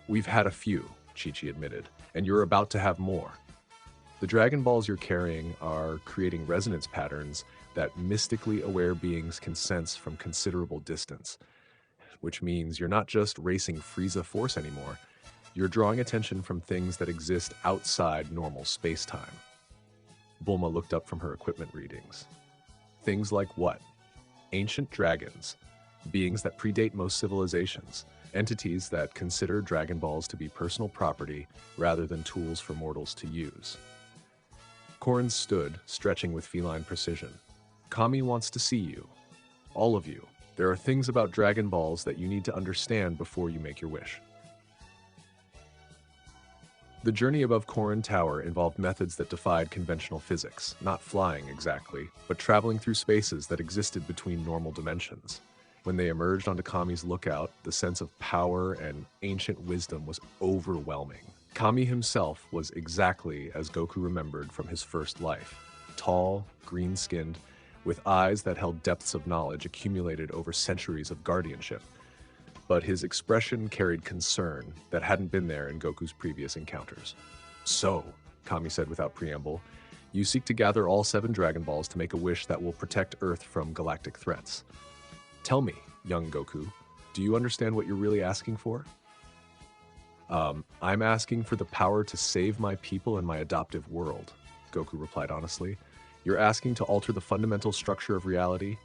We've had a few, Chi-Chi admitted, and you're about to have more. The Dragon Balls you're carrying are creating resonance patterns that mystically aware beings can sense from considerable distance, which means you're not just racing Frieza Force anymore, you're drawing attention from things that exist outside normal space-time. Bulma looked up from her equipment readings. Things like what? Ancient dragons, beings that predate most civilizations, entities that consider Dragon Balls to be personal property rather than tools for mortals to use. Korin stood, stretching with feline precision. Kami wants to see you. All of you. There are things about Dragon Balls that you need to understand before you make your wish. The journey above Korin Tower involved methods that defied conventional physics, not flying exactly, but traveling through spaces that existed between normal dimensions. When they emerged onto Kami's lookout, the sense of power and ancient wisdom was overwhelming. Kami himself was exactly as Goku remembered from his first life. Tall, green-skinned, with eyes that held depths of knowledge accumulated over centuries of guardianship. But his expression carried concern that hadn't been there in Goku's previous encounters. So, Kami said without preamble, you seek to gather all 7 Dragon Balls to make a wish that will protect Earth from galactic threats. Tell me, young Goku, do you understand what you're really asking for? I'm asking for the power to save my people and my adoptive world, Goku replied honestly. You're asking to alter the fundamental structure of reality?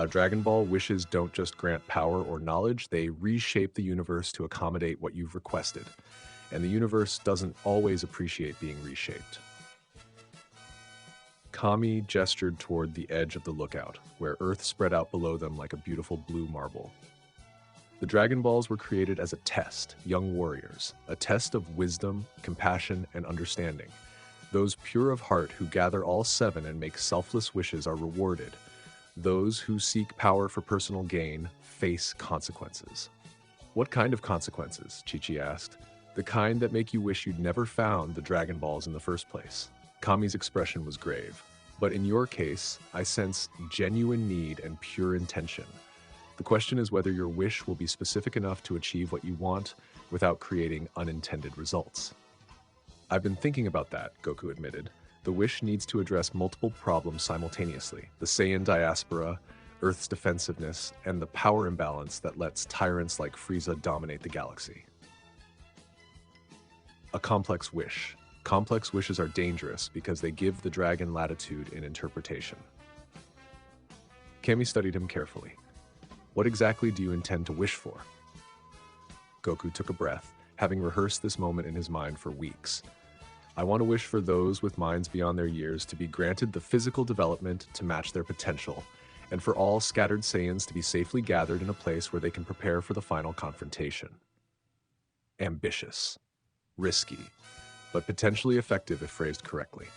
Dragon Ball wishes don't just grant power or knowledge, they reshape the universe to accommodate what you've requested. And the universe doesn't always appreciate being reshaped. Kami gestured toward the edge of the lookout, where Earth spread out below them like a beautiful blue marble. The Dragon Balls were created as a test, young warriors, a test of wisdom, compassion, and understanding. Those pure of heart who gather all seven and make selfless wishes are rewarded. Those who seek power for personal gain face consequences. What kind of consequences? Chi-Chi asked. The kind that make you wish you'd never found the Dragon Balls in the first place. Kami's expression was grave. But in your case, I sense genuine need and pure intention. The question is whether your wish will be specific enough to achieve what you want without creating unintended results. I've been thinking about that, Goku admitted. The wish needs to address multiple problems simultaneously. The Saiyan diaspora, Earth's defensiveness, and the power imbalance that lets tyrants like Frieza dominate the galaxy. A complex wish. Complex wishes are dangerous because they give the dragon latitude in interpretation. Kami studied him carefully. What exactly do you intend to wish for? Goku took a breath, having rehearsed this moment in his mind for weeks. I want to wish for those with minds beyond their years to be granted the physical development to match their potential, and for all scattered Saiyans to be safely gathered in a place where they can prepare for the final confrontation. Ambitious. Risky, but potentially effective if phrased correctly.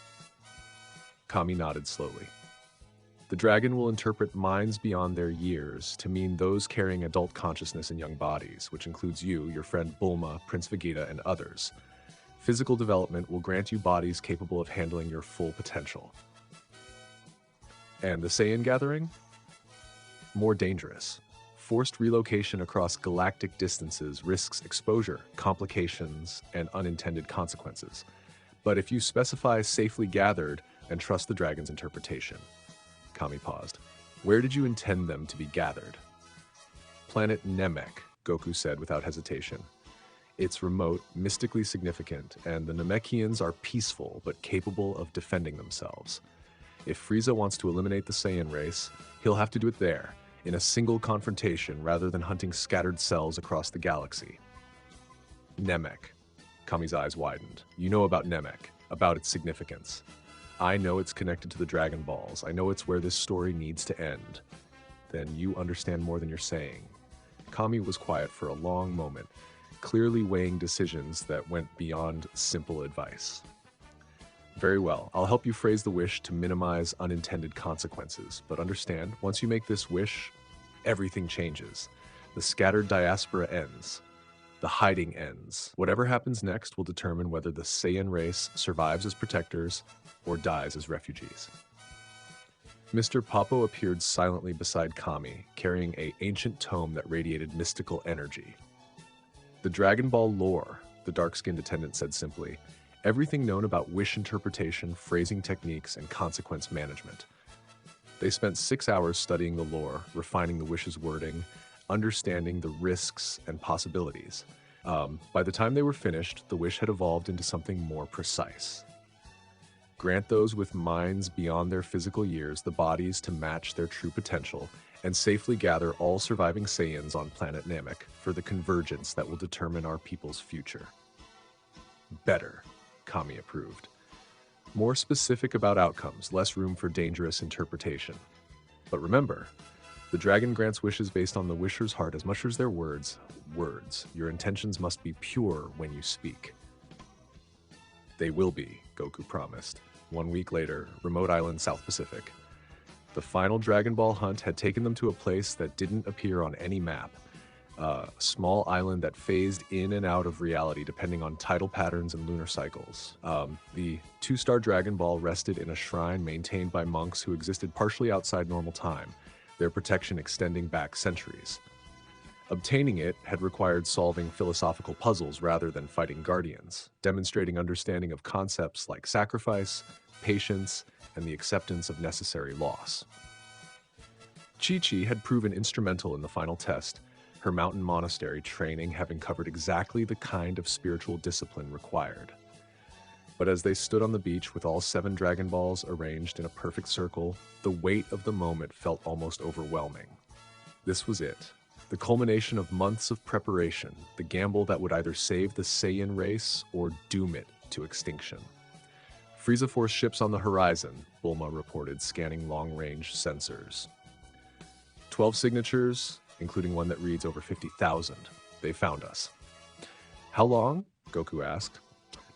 Kami nodded slowly. The dragon will interpret minds beyond their years to mean those carrying adult consciousness in young bodies, which includes you, your friend Bulma, Prince Vegeta, and others. Physical development will grant you bodies capable of handling your full potential. And the Saiyan gathering? More dangerous. Forced relocation across galactic distances risks exposure, complications, and unintended consequences. But if you specify safely gathered and trust the dragon's interpretation. Kami paused. Where did you intend them to be gathered? Planet Namek, Goku said without hesitation. It's remote, mystically significant, and the Namekians are peaceful but capable of defending themselves. If Frieza wants to eliminate the Saiyan race, he'll have to do it there, in a single confrontation rather than hunting scattered cells across the galaxy. Namek. Kami's eyes widened. You know about Namek, about its significance. I know it's connected to the Dragon Balls. I know it's where this story needs to end. Then you understand more than you're saying. Kami was quiet for a long moment, clearly weighing decisions that went beyond simple advice. Very well, I'll help you phrase the wish to minimize unintended consequences, but understand, once you make this wish, everything changes. The scattered diaspora ends. The hiding ends. Whatever happens next will determine whether the Saiyan race survives as protectors or dies as refugees. Mr. Papo appeared silently beside Kami, carrying an ancient tome that radiated mystical energy. The Dragon Ball lore, the dark-skinned attendant said simply, everything known about wish interpretation, phrasing techniques, and consequence management. They spent 6 hours studying the lore, refining the wish's wording, understanding the risks and possibilities. By the time they were finished, the wish had evolved into something more precise. Grant those with minds beyond their physical years the bodies to match their true potential, and safely gather all surviving Saiyans on planet Namek for the convergence that will determine our people's future. Better, Kami approved. More specific about outcomes, less room for dangerous interpretation. But remember, the dragon grants wishes based on the wisher's heart as much as their words. Your intentions must be pure when you speak. They will be, Goku promised. 1 week later, remote island South Pacific. The final Dragon Ball hunt had taken them to a place that didn't appear on any map. A small island that phased in and out of reality depending on tidal patterns and lunar cycles. The 2-star Dragon Ball rested in a shrine maintained by monks who existed partially outside normal time, their protection extending back centuries. Obtaining it had required solving philosophical puzzles rather than fighting guardians, demonstrating understanding of concepts like sacrifice, patience, and the acceptance of necessary loss. Chi-Chi had proven instrumental in the final test, her mountain monastery training having covered exactly the kind of spiritual discipline required. But as they stood on the beach with all 7 Dragon Balls arranged in a perfect circle, the weight of the moment felt almost overwhelming. This was it. The culmination of months of preparation, the gamble that would either save the Saiyan race or doom it to extinction. Frieza Force ships on the horizon, Bulma reported, scanning long-range sensors. 12 signatures, including one that reads over 50,000. They found us. How long? Goku asked.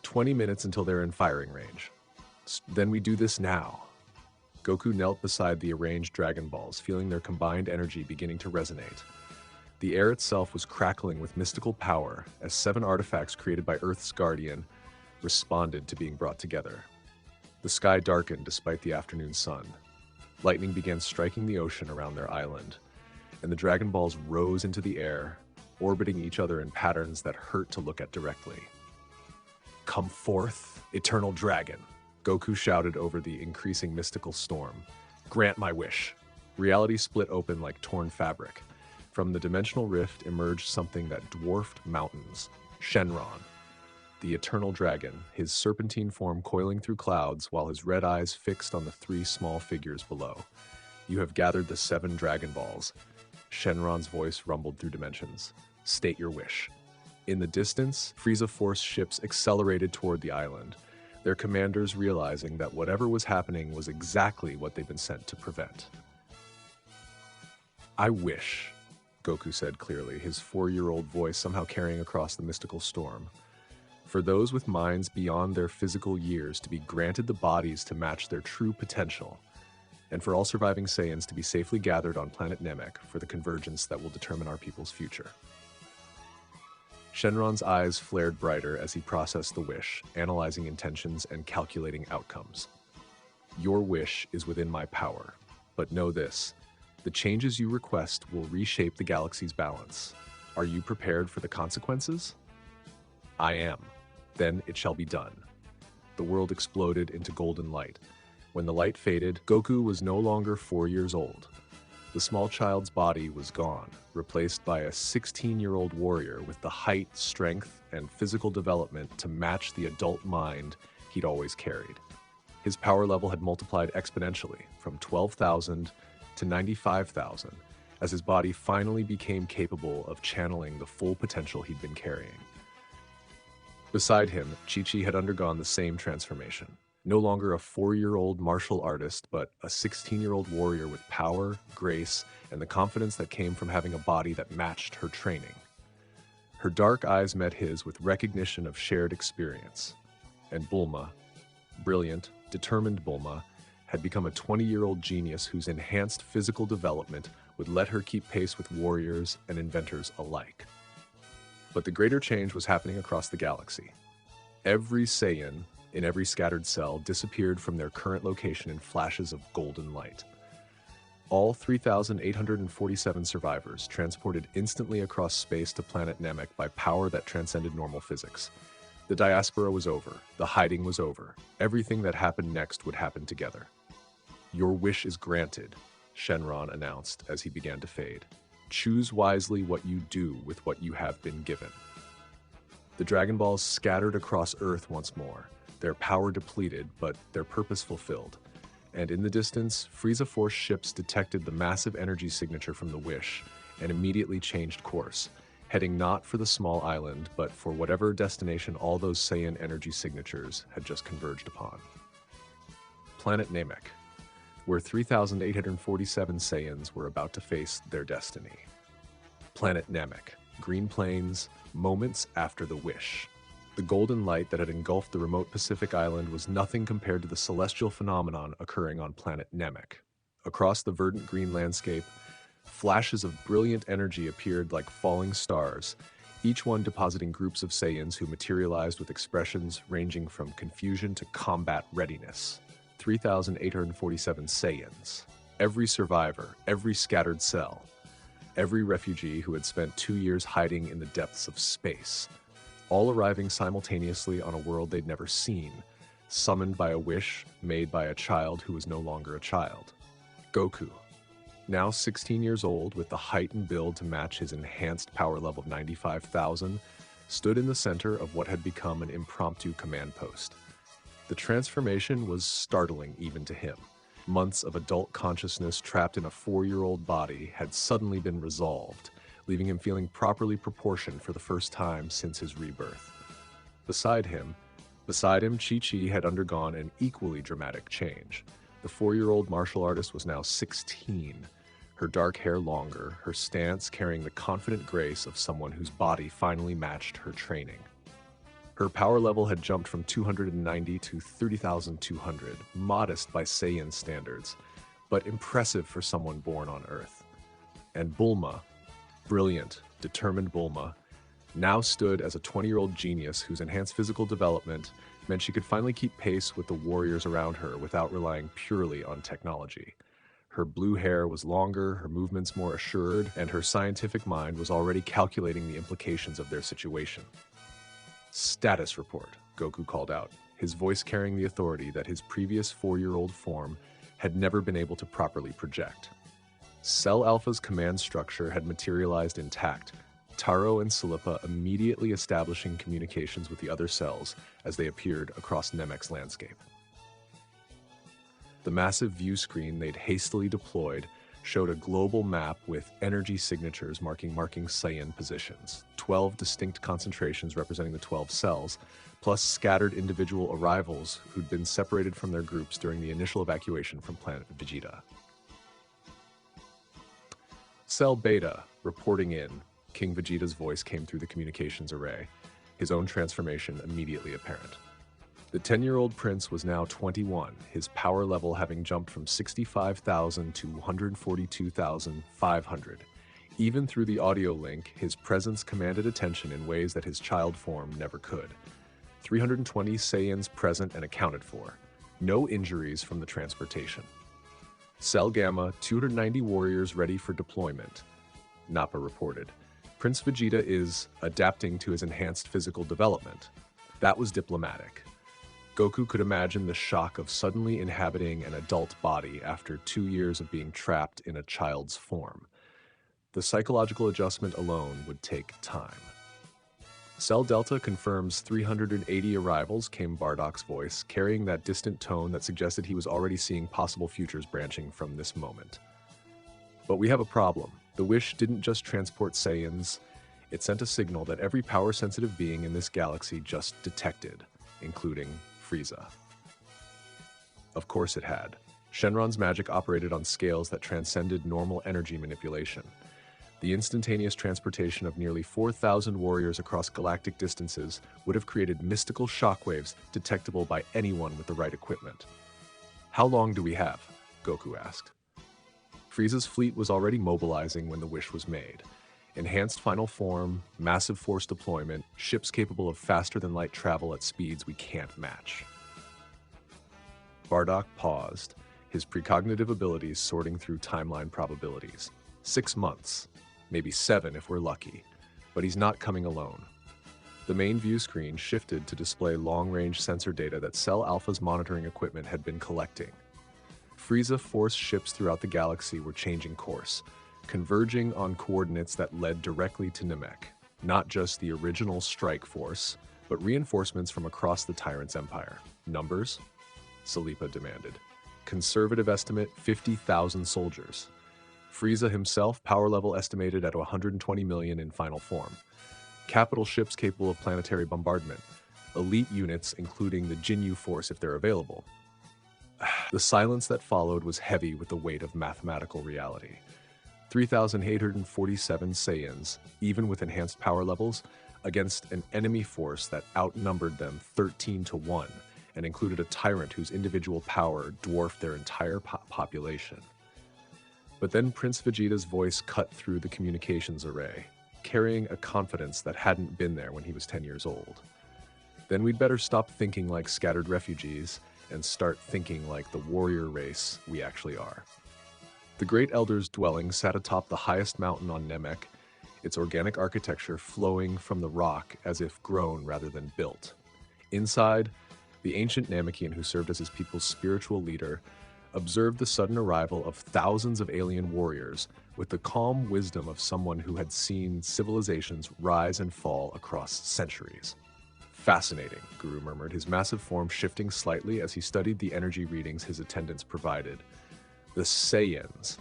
20 minutes until they're in firing range. Then we do this now. Goku knelt beside the arranged Dragon Balls, feeling their combined energy beginning to resonate. The air itself was crackling with mystical power as 7 artifacts created by Earth's Guardian responded to being brought together. The sky darkened despite the afternoon sun. Lightning began striking the ocean around their island, and the Dragon Balls rose into the air, orbiting each other in patterns that hurt to look at directly. Come forth, eternal dragon, Goku shouted over the increasing mystical storm. Grant my wish. Reality split open like torn fabric. From the dimensional rift emerged something that dwarfed mountains. Shenron, the eternal dragon, his serpentine form coiling through clouds while his red eyes fixed on the 3 small figures below. You have gathered the 7 Dragon Balls. Shenron's voice rumbled through dimensions. State your wish. In the distance, Frieza Force ships accelerated toward the island, their commanders realizing that whatever was happening was exactly what they'd been sent to prevent. I wish, Goku said clearly, his 4-year-old voice somehow carrying across the mystical storm. For those with minds beyond their physical years to be granted the bodies to match their true potential, and for all surviving Saiyans to be safely gathered on planet Namek for the convergence that will determine our people's future. Shenron's eyes flared brighter as he processed the wish, analyzing intentions and calculating outcomes. Your wish is within my power, but know this, the changes you request will reshape the galaxy's balance. Are you prepared for the consequences? I am. Then it shall be done. The world exploded into golden light. When the light faded, Goku was no longer 4 years old. The small child's body was gone, replaced by a 16-year-old warrior with the height, strength, and physical development to match the adult mind he'd always carried. His power level had multiplied exponentially, from 12,000 to 95,000, as his body finally became capable of channeling the full potential he'd been carrying. Beside him, Chi-Chi had undergone the same transformation. No longer a 4-year-old martial artist, but a 16-year-old warrior with power, grace, and the confidence that came from having a body that matched her training. Her dark eyes met his with recognition of shared experience. And Bulma, brilliant, determined Bulma, had become a 20-year-old genius whose enhanced physical development would let her keep pace with warriors and inventors alike. But the greater change was happening across the galaxy. Every Saiyan in every scattered cell disappeared from their current location in flashes of golden light. All 3,847 survivors transported instantly across space to planet Namek by power that transcended normal physics. The diaspora was over, the hiding was over, everything that happened next would happen together. Your wish is granted, Shenron announced as he began to fade. Choose wisely what you do with what you have been given. The Dragon Balls scattered across Earth once more, their power depleted, but their purpose fulfilled. And in the distance, Frieza Force ships detected the massive energy signature from the wish and immediately changed course, heading not for the small island, but for whatever destination all those Saiyan energy signatures had just converged upon. Planet Namek, where 3,847 Saiyans were about to face their destiny. Planet Namek, green plains, moments after the wish. The golden light that had engulfed the remote Pacific island was nothing compared to the celestial phenomenon occurring on planet Namek. Across the verdant green landscape, flashes of brilliant energy appeared like falling stars, each one depositing groups of Saiyans who materialized with expressions ranging from confusion to combat readiness. 3,847 Saiyans. Every survivor, every scattered cell, every refugee who had spent 2 years hiding in the depths of space, all arriving simultaneously on a world they'd never seen, summoned by a wish made by a child who was no longer a child. Goku, now 16 years old with the height and build to match his enhanced power level of 95,000, stood in the center of what had become an impromptu command post. The transformation was startling even to him. Months of adult consciousness trapped in a 4-year-old body had suddenly been resolved, leaving him feeling properly proportioned for the first time since his rebirth. Beside him, Beside him, Chi-Chi had undergone an equally dramatic change. The 4-year-old martial artist was now 16, her dark hair longer, her stance carrying the confident grace of someone whose body finally matched her training. Her power level had jumped from 290 to 30,200, modest by Saiyan standards, but impressive for someone born on Earth. And Bulma, brilliant, determined Bulma, now stood as a 20-year-old genius whose enhanced physical development meant she could finally keep pace with the warriors around her without relying purely on technology. Her blue hair was longer, her movements more assured, and her scientific mind was already calculating the implications of their situation. "Status report," Goku called out, his voice carrying the authority that his previous 4-year-old form had never been able to properly project. Cell Alpha's command structure had materialized intact, Taro and Silera immediately establishing communications with the other cells as they appeared across Namek's landscape. The massive view screen they'd hastily deployed showed a global map with energy signatures marking Saiyan positions, 12 distinct concentrations representing the 12 cells, plus scattered individual arrivals who'd been separated from their groups during the initial evacuation from planet Vegeta. Cell Beta, reporting in, King Vegeta's voice came through the communications array, his own transformation immediately apparent. The 10-year-old prince was now 21, his power level having jumped from 65,000 to 142,500. Even through the audio link, his presence commanded attention in ways that his child form never could. 320 Saiyans present and accounted for. No injuries from the transportation. Cell Gamma, 290 warriors ready for deployment. Nappa reported. Prince Vegeta is adapting to his enhanced physical development. That was diplomatic. Goku could imagine the shock of suddenly inhabiting an adult body after 2 years of being trapped in a child's form. The psychological adjustment alone would take time. Cell Delta confirms 380 arrivals, came Bardock's voice, carrying that distant tone that suggested he was already seeing possible futures branching from this moment. But we have a problem. The wish didn't just transport Saiyans, it sent a signal that every power-sensitive being in this galaxy just detected, including Frieza. Of course it had. Shenron's magic operated on scales that transcended normal energy manipulation. The instantaneous transportation of nearly 4,000 warriors across galactic distances would have created mystical shockwaves detectable by anyone with the right equipment. "How long do we have?" Goku asked. Frieza's fleet was already mobilizing when the wish was made. Enhanced final form, massive force deployment, ships capable of faster-than-light travel at speeds we can't match. Bardock paused, his precognitive abilities sorting through timeline probabilities. 6 months, maybe 7 if we're lucky, but he's not coming alone. The main view screen shifted to display long-range sensor data that Cell Alpha's monitoring equipment had been collecting. Frieza force ships throughout the galaxy were changing course, converging on coordinates that led directly to Namek. Not just the original strike force, but reinforcements from across the Tyrant's empire. Numbers? Silera demanded. Conservative estimate, 50,000 soldiers. Frieza himself, power level estimated at 120 million in final form. Capital ships capable of planetary bombardment. Elite units, including the Ginyu force if they're available. The silence that followed was heavy with the weight of mathematical reality. 3,847 Saiyans, even with enhanced power levels, against an enemy force that outnumbered them 13 to 1 and included a tyrant whose individual power dwarfed their entire population. But then Prince Vegeta's voice cut through the communications array, carrying a confidence that hadn't been there when he was 10 years old. Then we'd better stop thinking like scattered refugees and start thinking like the warrior race we actually are. The Great Elder's dwelling sat atop the highest mountain on Namek, its organic architecture flowing from the rock as if grown rather than built. Inside, the ancient Namekian who served as his people's spiritual leader observed the sudden arrival of thousands of alien warriors with the calm wisdom of someone who had seen civilizations rise and fall across centuries. "Fascinating," Guru murmured, his massive form shifting slightly as he studied the energy readings his attendants provided. The Saiyans.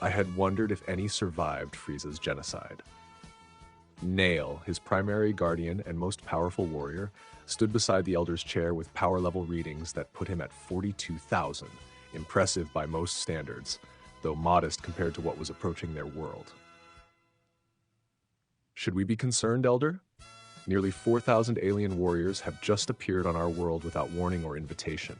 I had wondered if any survived Frieza's genocide. Nail, his primary guardian and most powerful warrior, stood beside the Elder's chair with power level readings that put him at 42,000, impressive by most standards, though modest compared to what was approaching their world. Should we be concerned, Elder? Nearly 4,000 alien warriors have just appeared on our world without warning or invitation.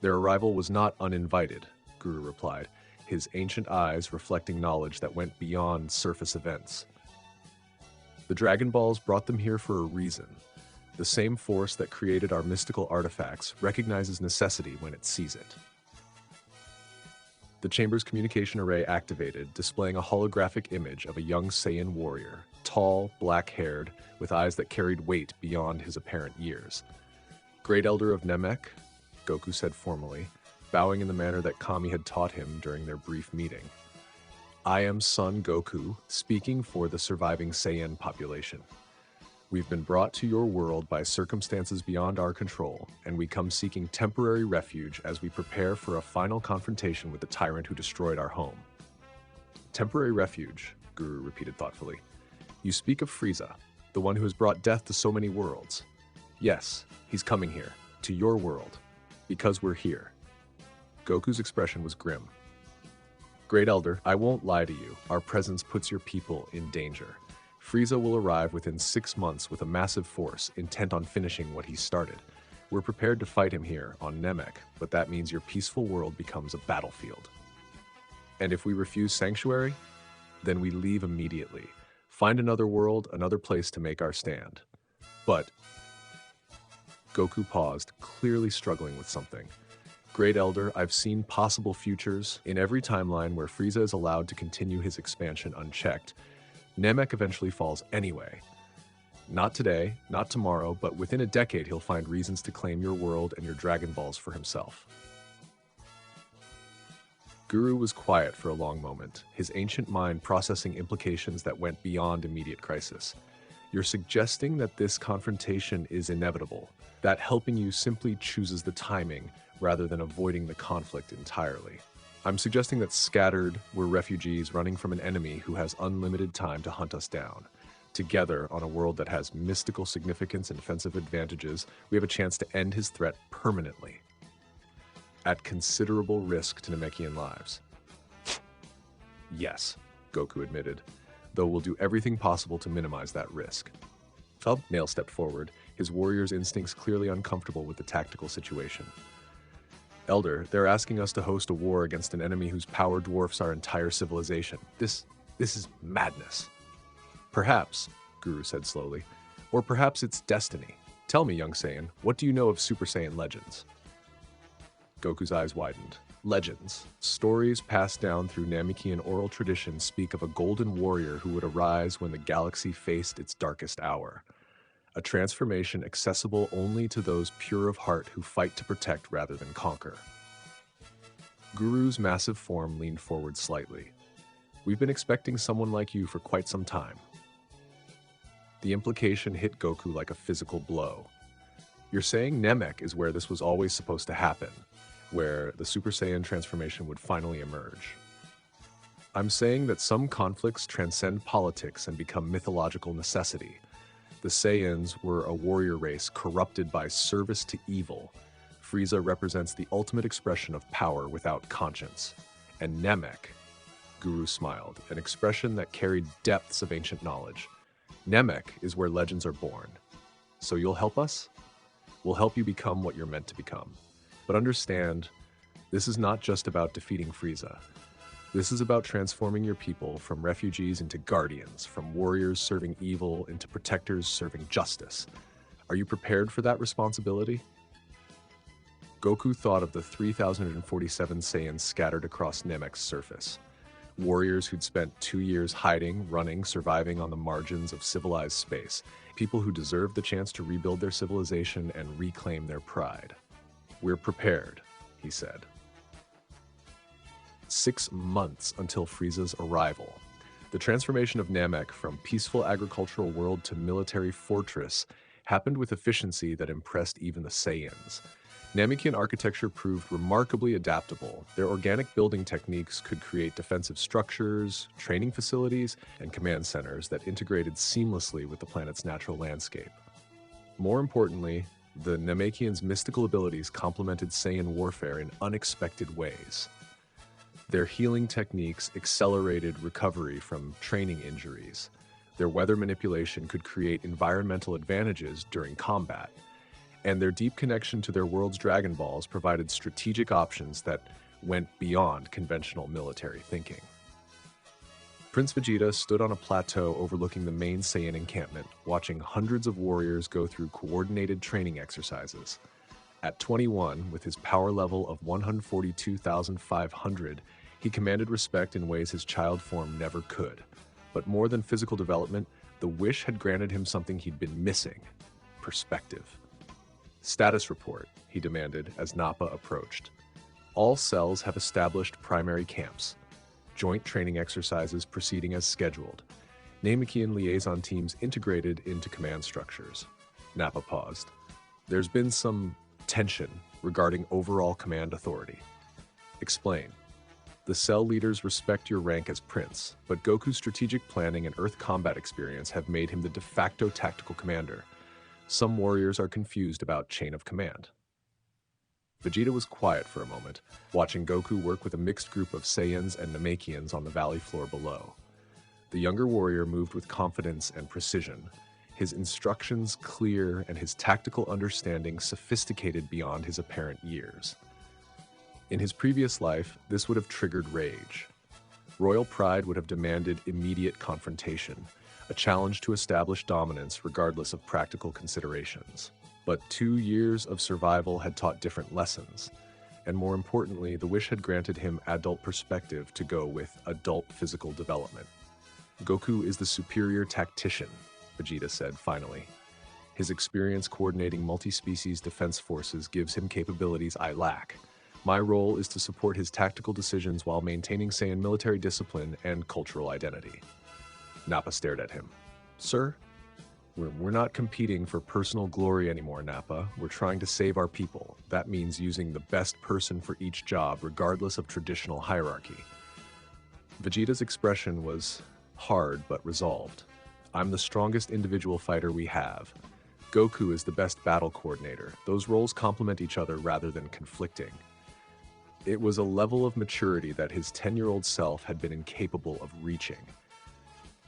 Their arrival was not uninvited, Guru replied, his ancient eyes reflecting knowledge that went beyond surface events. The Dragon Balls brought them here for a reason. The same force that created our mystical artifacts recognizes necessity when it sees it. The chamber's communication array activated, displaying a holographic image of a young Saiyan warrior, tall, black-haired, with eyes that carried weight beyond his apparent years. Great Elder of Namek, Goku said formally, bowing in the manner that Kami had taught him during their brief meeting. I am Son Goku, speaking for the surviving Saiyan population. We've been brought to your world by circumstances beyond our control, and we come seeking temporary refuge as we prepare for a final confrontation with the tyrant who destroyed our home. Temporary refuge, Guru repeated thoughtfully. You speak of Frieza, the one who has brought death to so many worlds. Yes, he's coming here, to your world, because we're here. Goku's expression was grim. Great Elder, I won't lie to you. Our presence puts your people in danger. Frieza will arrive within 6 months with a massive force, intent on finishing what he started. We're prepared to fight him here, on Namek, but that means your peaceful world becomes a battlefield. And if we refuse sanctuary, then we leave immediately. Find another world, another place to make our stand. But... Goku paused, clearly struggling with something. Great Elder, I've seen possible futures in every timeline where Frieza is allowed to continue his expansion unchecked. Namek eventually falls anyway. Not today, not tomorrow, but within a decade he'll find reasons to claim your world and your Dragon Balls for himself. Guru was quiet for a long moment, his ancient mind processing implications that went beyond immediate crisis. You're suggesting that this confrontation is inevitable, that helping you simply chooses the timing rather than avoiding the conflict entirely. I'm suggesting that scattered, we're refugees running from an enemy who has unlimited time to hunt us down. Together, on a world that has mystical significance and offensive advantages, we have a chance to end his threat permanently, at considerable risk to Namekian lives. Yes, Goku admitted, though we'll do everything possible to minimize that risk. Nail stepped forward, his warrior's instincts clearly uncomfortable with the tactical situation. Elder, they're asking us to host a war against an enemy whose power dwarfs our entire civilization. This is madness. Perhaps, Guru said slowly, or perhaps it's destiny. Tell me, young Saiyan, what do you know of Super Saiyan legends? Goku's eyes widened. Legends, stories passed down through Namekian oral tradition, speak of a golden warrior who would arise when the galaxy faced its darkest hour. A transformation accessible only to those pure of heart who fight to protect rather than conquer. Guru's massive form leaned forward slightly. We've been expecting someone like you for quite some time. The implication hit Goku like a physical blow. You're saying Namek is where this was always supposed to happen, where the Super Saiyan transformation would finally emerge. I'm saying that some conflicts transcend politics and become mythological necessity. The Saiyans were a warrior race corrupted by service to evil. Frieza represents the ultimate expression of power without conscience. And Namek, Guru smiled, an expression that carried depths of ancient knowledge. Namek is where legends are born. So you'll help us? We'll help you become what you're meant to become. But understand, this is not just about defeating Frieza. This is about transforming your people from refugees into guardians, from warriors serving evil into protectors serving justice. Are you prepared for that responsibility? Goku thought of the 3,047 Saiyans scattered across Namek's surface. Warriors who'd spent 2 years hiding, running, surviving on the margins of civilized space. People who deserved the chance to rebuild their civilization and reclaim their pride. We're prepared, he said. 6 months until Frieza's arrival. The transformation of Namek from peaceful agricultural world to military fortress happened with efficiency that impressed even the Saiyans. Namekian architecture proved remarkably adaptable. Their organic building techniques could create defensive structures, training facilities, and command centers that integrated seamlessly with the planet's natural landscape. More importantly, the Namekians' mystical abilities complemented Saiyan warfare in unexpected ways. Their healing techniques accelerated recovery from training injuries. Their weather manipulation could create environmental advantages during combat, and their deep connection to their world's Dragon Balls provided strategic options that went beyond conventional military thinking. Prince Vegeta stood on a plateau overlooking the main Saiyan encampment, watching hundreds of warriors go through coordinated training exercises. At 21, with his power level of 142,500, he commanded respect in ways his child form never could. But more than physical development, the wish had granted him something he'd been missing: perspective. Status report, he demanded as Nappa approached. All cells have established primary camps. Joint training exercises proceeding as scheduled. Namekian liaison teams integrated into command structures. Nappa paused. There's been some tension regarding overall command authority. Explain. The cell leaders respect your rank as prince, but Goku's strategic planning and Earth combat experience have made him the de facto tactical commander. Some warriors are confused about chain of command. Vegeta was quiet for a moment, watching Goku work with a mixed group of Saiyans and Namekians on the valley floor below. The younger warrior moved with confidence and precision, his instructions clear and his tactical understanding sophisticated beyond his apparent years. In his previous life, this would have triggered rage. Royal pride would have demanded immediate confrontation, a challenge to establish dominance regardless of practical considerations. But 2 years of survival had taught different lessons, and more importantly, the wish had granted him adult perspective to go with adult physical development. Goku is the superior tactician, Vegeta said finally. His experience coordinating multi-species defense forces gives him capabilities I lack. My role is to support his tactical decisions while maintaining Saiyan military discipline and cultural identity. Nappa stared at him. Sir? We're not competing for personal glory anymore, Nappa. We're trying to save our people. That means using the best person for each job, regardless of traditional hierarchy. Vegeta's expression was hard but resolved. I'm the strongest individual fighter we have. Goku is the best battle coordinator. Those roles complement each other rather than conflicting. It was a level of maturity that his 10-year-old self had been incapable of reaching.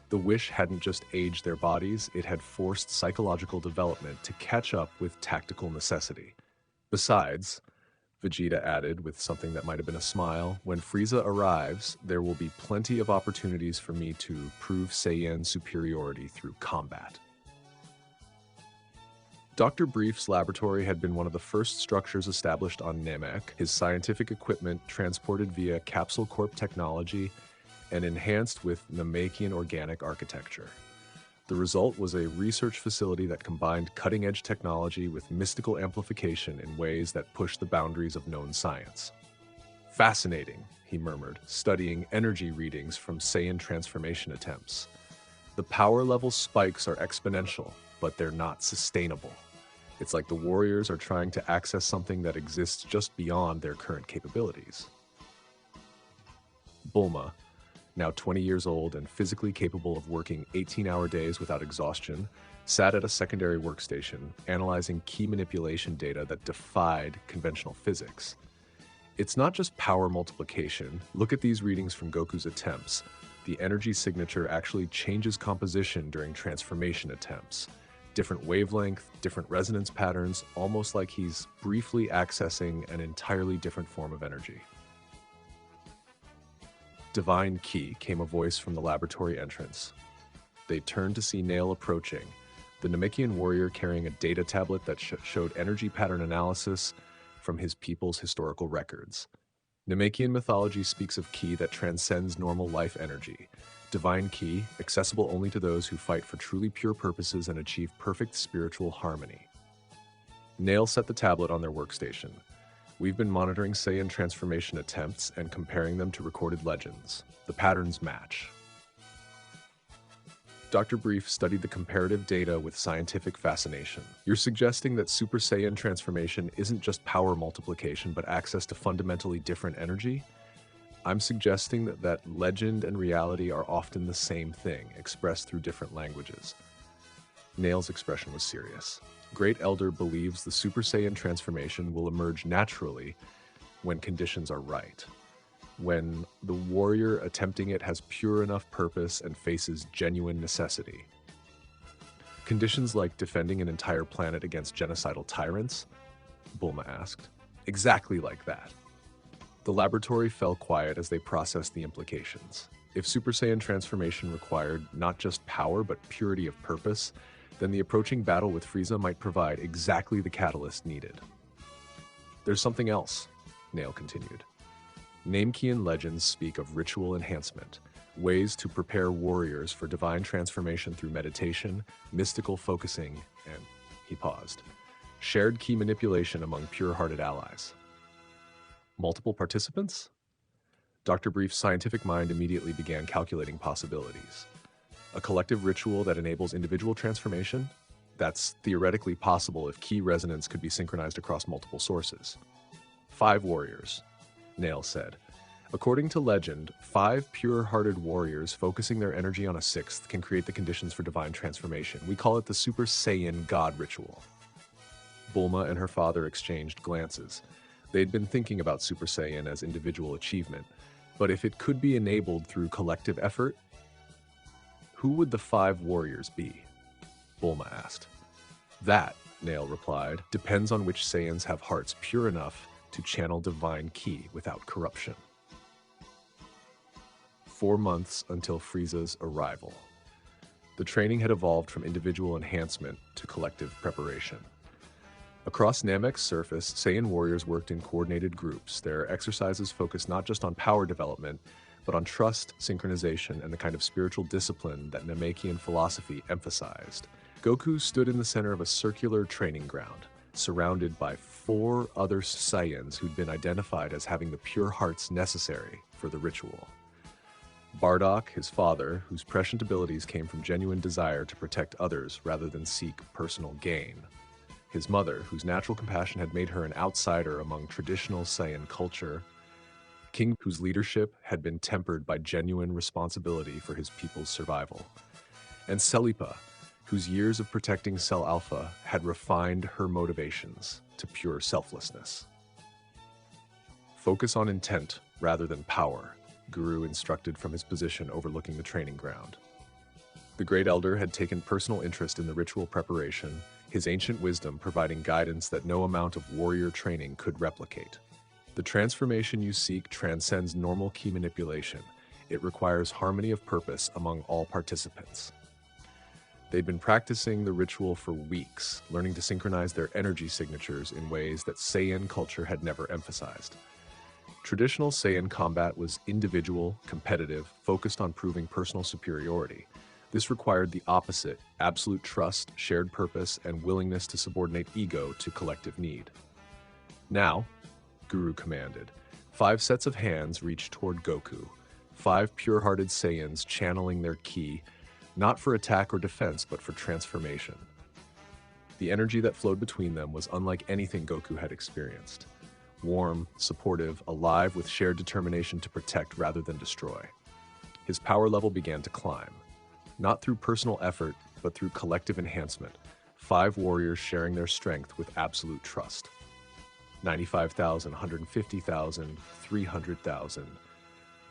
The wish hadn't just aged their bodies, it had forced psychological development to catch up with tactical necessity. Besides, Vegeta added with something that might have been a smile, when Frieza arrives, there will be plenty of opportunities for me to prove Saiyan superiority through combat. Dr. Brief's laboratory had been one of the first structures established on Namek, his scientific equipment transported via Capsule Corp technology and enhanced with Namekian organic architecture. The result was a research facility that combined cutting-edge technology with mystical amplification in ways that pushed the boundaries of known science. Fascinating, he murmured, studying energy readings from Saiyan transformation attempts. The power level spikes are exponential, but they're not sustainable. It's like the warriors are trying to access something that exists just beyond their current capabilities. Bulma, now 20 years old and physically capable of working 18-hour days without exhaustion, sat at a secondary workstation, analyzing key manipulation data that defied conventional physics. It's not just power multiplication. Look at these readings from Goku's attempts. The energy signature actually changes composition during transformation attempts. Different wavelength, different resonance patterns, almost like he's briefly accessing an entirely different form of energy. Divine Key, came a voice from the laboratory entrance. They turned to see Nail approaching, the Namekian warrior carrying a data tablet that showed energy pattern analysis from his people's historical records. Namekian mythology speaks of Ki that transcends normal life energy. Divine Ki, accessible only to those who fight for truly pure purposes and achieve perfect spiritual harmony. Nail set the tablet on their workstation. We've been monitoring Saiyan transformation attempts and comparing them to recorded legends. The patterns match. Dr. Brief studied the comparative data with scientific fascination. You're suggesting that Super Saiyan transformation isn't just power multiplication, but access to fundamentally different energy? I'm suggesting that legend and reality are often the same thing, expressed through different languages. Nail's expression was serious. Great Elder believes the Super Saiyan transformation will emerge naturally when conditions are right. When the warrior attempting it has pure enough purpose and faces genuine necessity. Conditions like defending an entire planet against genocidal tyrants? Bulma asked. Exactly like that. The laboratory fell quiet as they processed the implications. If Super Saiyan transformation required not just power but purity of purpose, then the approaching battle with Frieza might provide exactly the catalyst needed. There's something else, Nail continued. Namekian legends speak of ritual enhancement, ways to prepare warriors for divine transformation through meditation, mystical focusing, and, he paused, shared key manipulation among pure-hearted allies. Multiple participants? Dr. Brief's scientific mind immediately began calculating possibilities. A collective ritual that enables individual transformation? That's theoretically possible if key resonance could be synchronized across multiple sources. 5 warriors, Nail said. According to legend, 5 pure-hearted warriors focusing their energy on a 6th can create the conditions for divine transformation. We call it the Super Saiyan God Ritual. Bulma and her father exchanged glances. They'd been thinking about Super Saiyan as individual achievement, but if it could be enabled through collective effort, who would the 5 warriors be? Bulma asked. That, Nail replied, depends on which Saiyans have hearts pure enough to channel divine ki without corruption. 4 months until Frieza's arrival. The training had evolved from individual enhancement to collective preparation. Across Namek's surface, Saiyan warriors worked in coordinated groups. Their exercises focused not just on power development, but on trust, synchronization, and the kind of spiritual discipline that Namekian philosophy emphasized. Goku stood in the center of a circular training ground, surrounded by 4 other Saiyans who'd been identified as having the pure hearts necessary for the ritual. Bardock, his father, whose prescient abilities came from genuine desire to protect others rather than seek personal gain. His mother, whose natural compassion had made her an outsider among traditional Saiyan culture. King, whose leadership had been tempered by genuine responsibility for his people's survival. And Selipa, whose years of protecting Cell Alpha had refined her motivations to pure selflessness. Focus on intent rather than power, Guru instructed from his position overlooking the training ground. The Great Elder had taken personal interest in the ritual preparation, his ancient wisdom providing guidance that no amount of warrior training could replicate. The transformation you seek transcends normal ki manipulation. It requires harmony of purpose among all participants. They'd been practicing the ritual for weeks, learning to synchronize their energy signatures in ways that Saiyan culture had never emphasized. Traditional Saiyan combat was individual, competitive, focused on proving personal superiority. This required the opposite, absolute trust, shared purpose, and willingness to subordinate ego to collective need. Now, Guru commanded, 5 sets of hands reached toward Goku, 5 pure-hearted Saiyans channeling their ki, not for attack or defense, but for transformation. The energy that flowed between them was unlike anything Goku had experienced. Warm, supportive, alive with shared determination to protect rather than destroy. His power level began to climb. Not through personal effort, but through collective enhancement. 5 warriors sharing their strength with absolute trust. 95,000, 150,000, 300,000.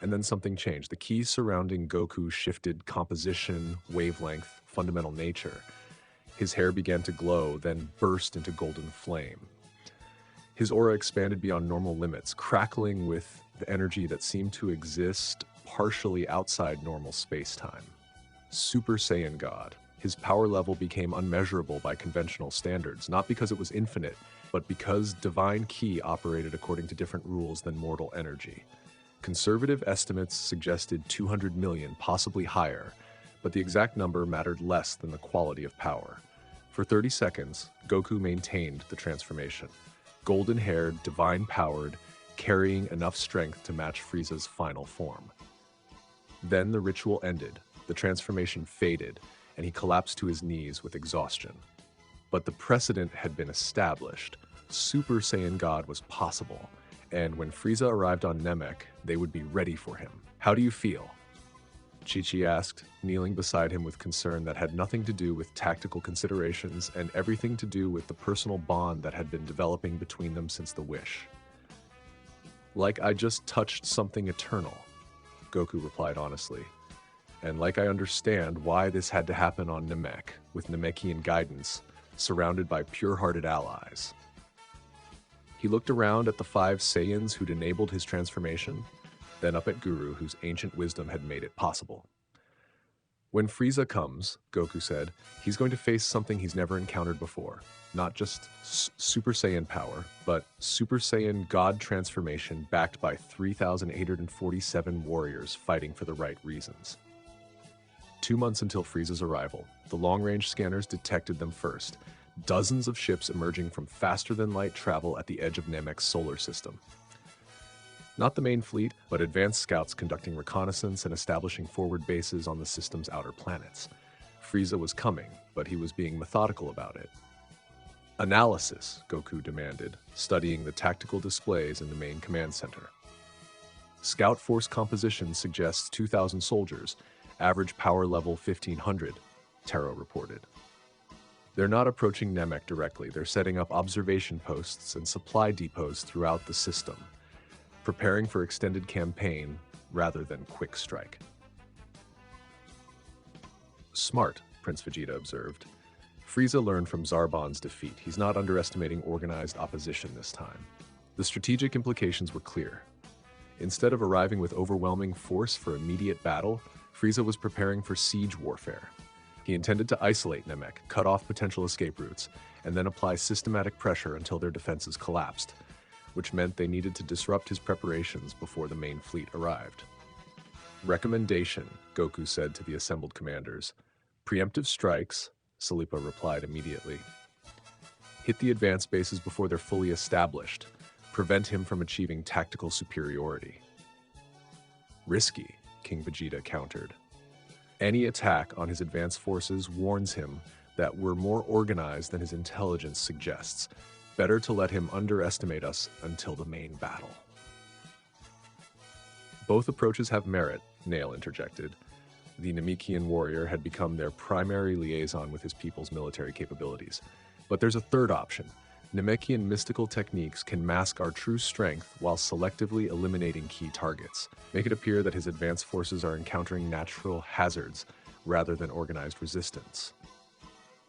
And then something changed. The keys surrounding Goku shifted composition, wavelength, fundamental nature. His hair began to glow, then burst into golden flame. His aura expanded beyond normal limits, crackling with the energy that seemed to exist partially outside normal space-time. Super Saiyan God. His power level became unmeasurable by conventional standards, not because it was infinite, but because divine ki operated according to different rules than mortal energy. Conservative estimates suggested 200 million, possibly higher, but the exact number mattered less than the quality of power. For 30 seconds, Goku maintained the transformation. Golden-haired, divine-powered, carrying enough strength to match Frieza's final form. Then the ritual ended, the transformation faded, and he collapsed to his knees with exhaustion. But the precedent had been established. Super Saiyan God was possible, and when Frieza arrived on Namek, they would be ready for him. How do you feel? Chi-Chi asked, kneeling beside him with concern that had nothing to do with tactical considerations and everything to do with the personal bond that had been developing between them since the wish. Like I just touched something eternal, Goku replied honestly. And like I understand why this had to happen on Namek, with Namekian guidance, surrounded by pure-hearted allies. He looked around at the 5 Saiyans who'd enabled his transformation, then up at Guru, whose ancient wisdom had made it possible. When Frieza comes, Goku said, he's going to face something he's never encountered before. Not just Super Saiyan power, but Super Saiyan God transformation backed by 3,847 warriors fighting for the right reasons. 2 months until Frieza's arrival, the long-range scanners detected them first, dozens of ships emerging from faster-than-light travel at the edge of Namek's solar system. Not the main fleet, but advanced scouts conducting reconnaissance and establishing forward bases on the system's outer planets. Frieza was coming, but he was being methodical about it. Analysis, Goku demanded, studying the tactical displays in the main command center. Scout force composition suggests 2,000 soldiers, average power level 1,500, Taro reported. They're not approaching Namek directly, they're setting up observation posts and supply depots throughout the system, preparing for extended campaign rather than quick strike. Smart, Prince Vegeta observed. Frieza learned from Zarbon's defeat. He's not underestimating organized opposition this time. The strategic implications were clear. Instead of arriving with overwhelming force for immediate battle, Frieza was preparing for siege warfare. He intended to isolate Namek, cut off potential escape routes, and then apply systematic pressure until their defenses collapsed, which meant they needed to disrupt his preparations before the main fleet arrived. Recommendation, Goku said to the assembled commanders. Preemptive strikes, Salipa replied immediately. Hit the advanced bases before they're fully established. Prevent him from achieving tactical superiority. Risky, King Vegeta countered. Any attack on his advanced forces warns him that we're more organized than his intelligence suggests. Better to let him underestimate us until the main battle. Both approaches have merit, Nail interjected. The Namekian warrior had become their primary liaison with his people's military capabilities. But there's a third option. Namekian mystical techniques can mask our true strength while selectively eliminating key targets. Make it appear that his advanced forces are encountering natural hazards rather than organized resistance.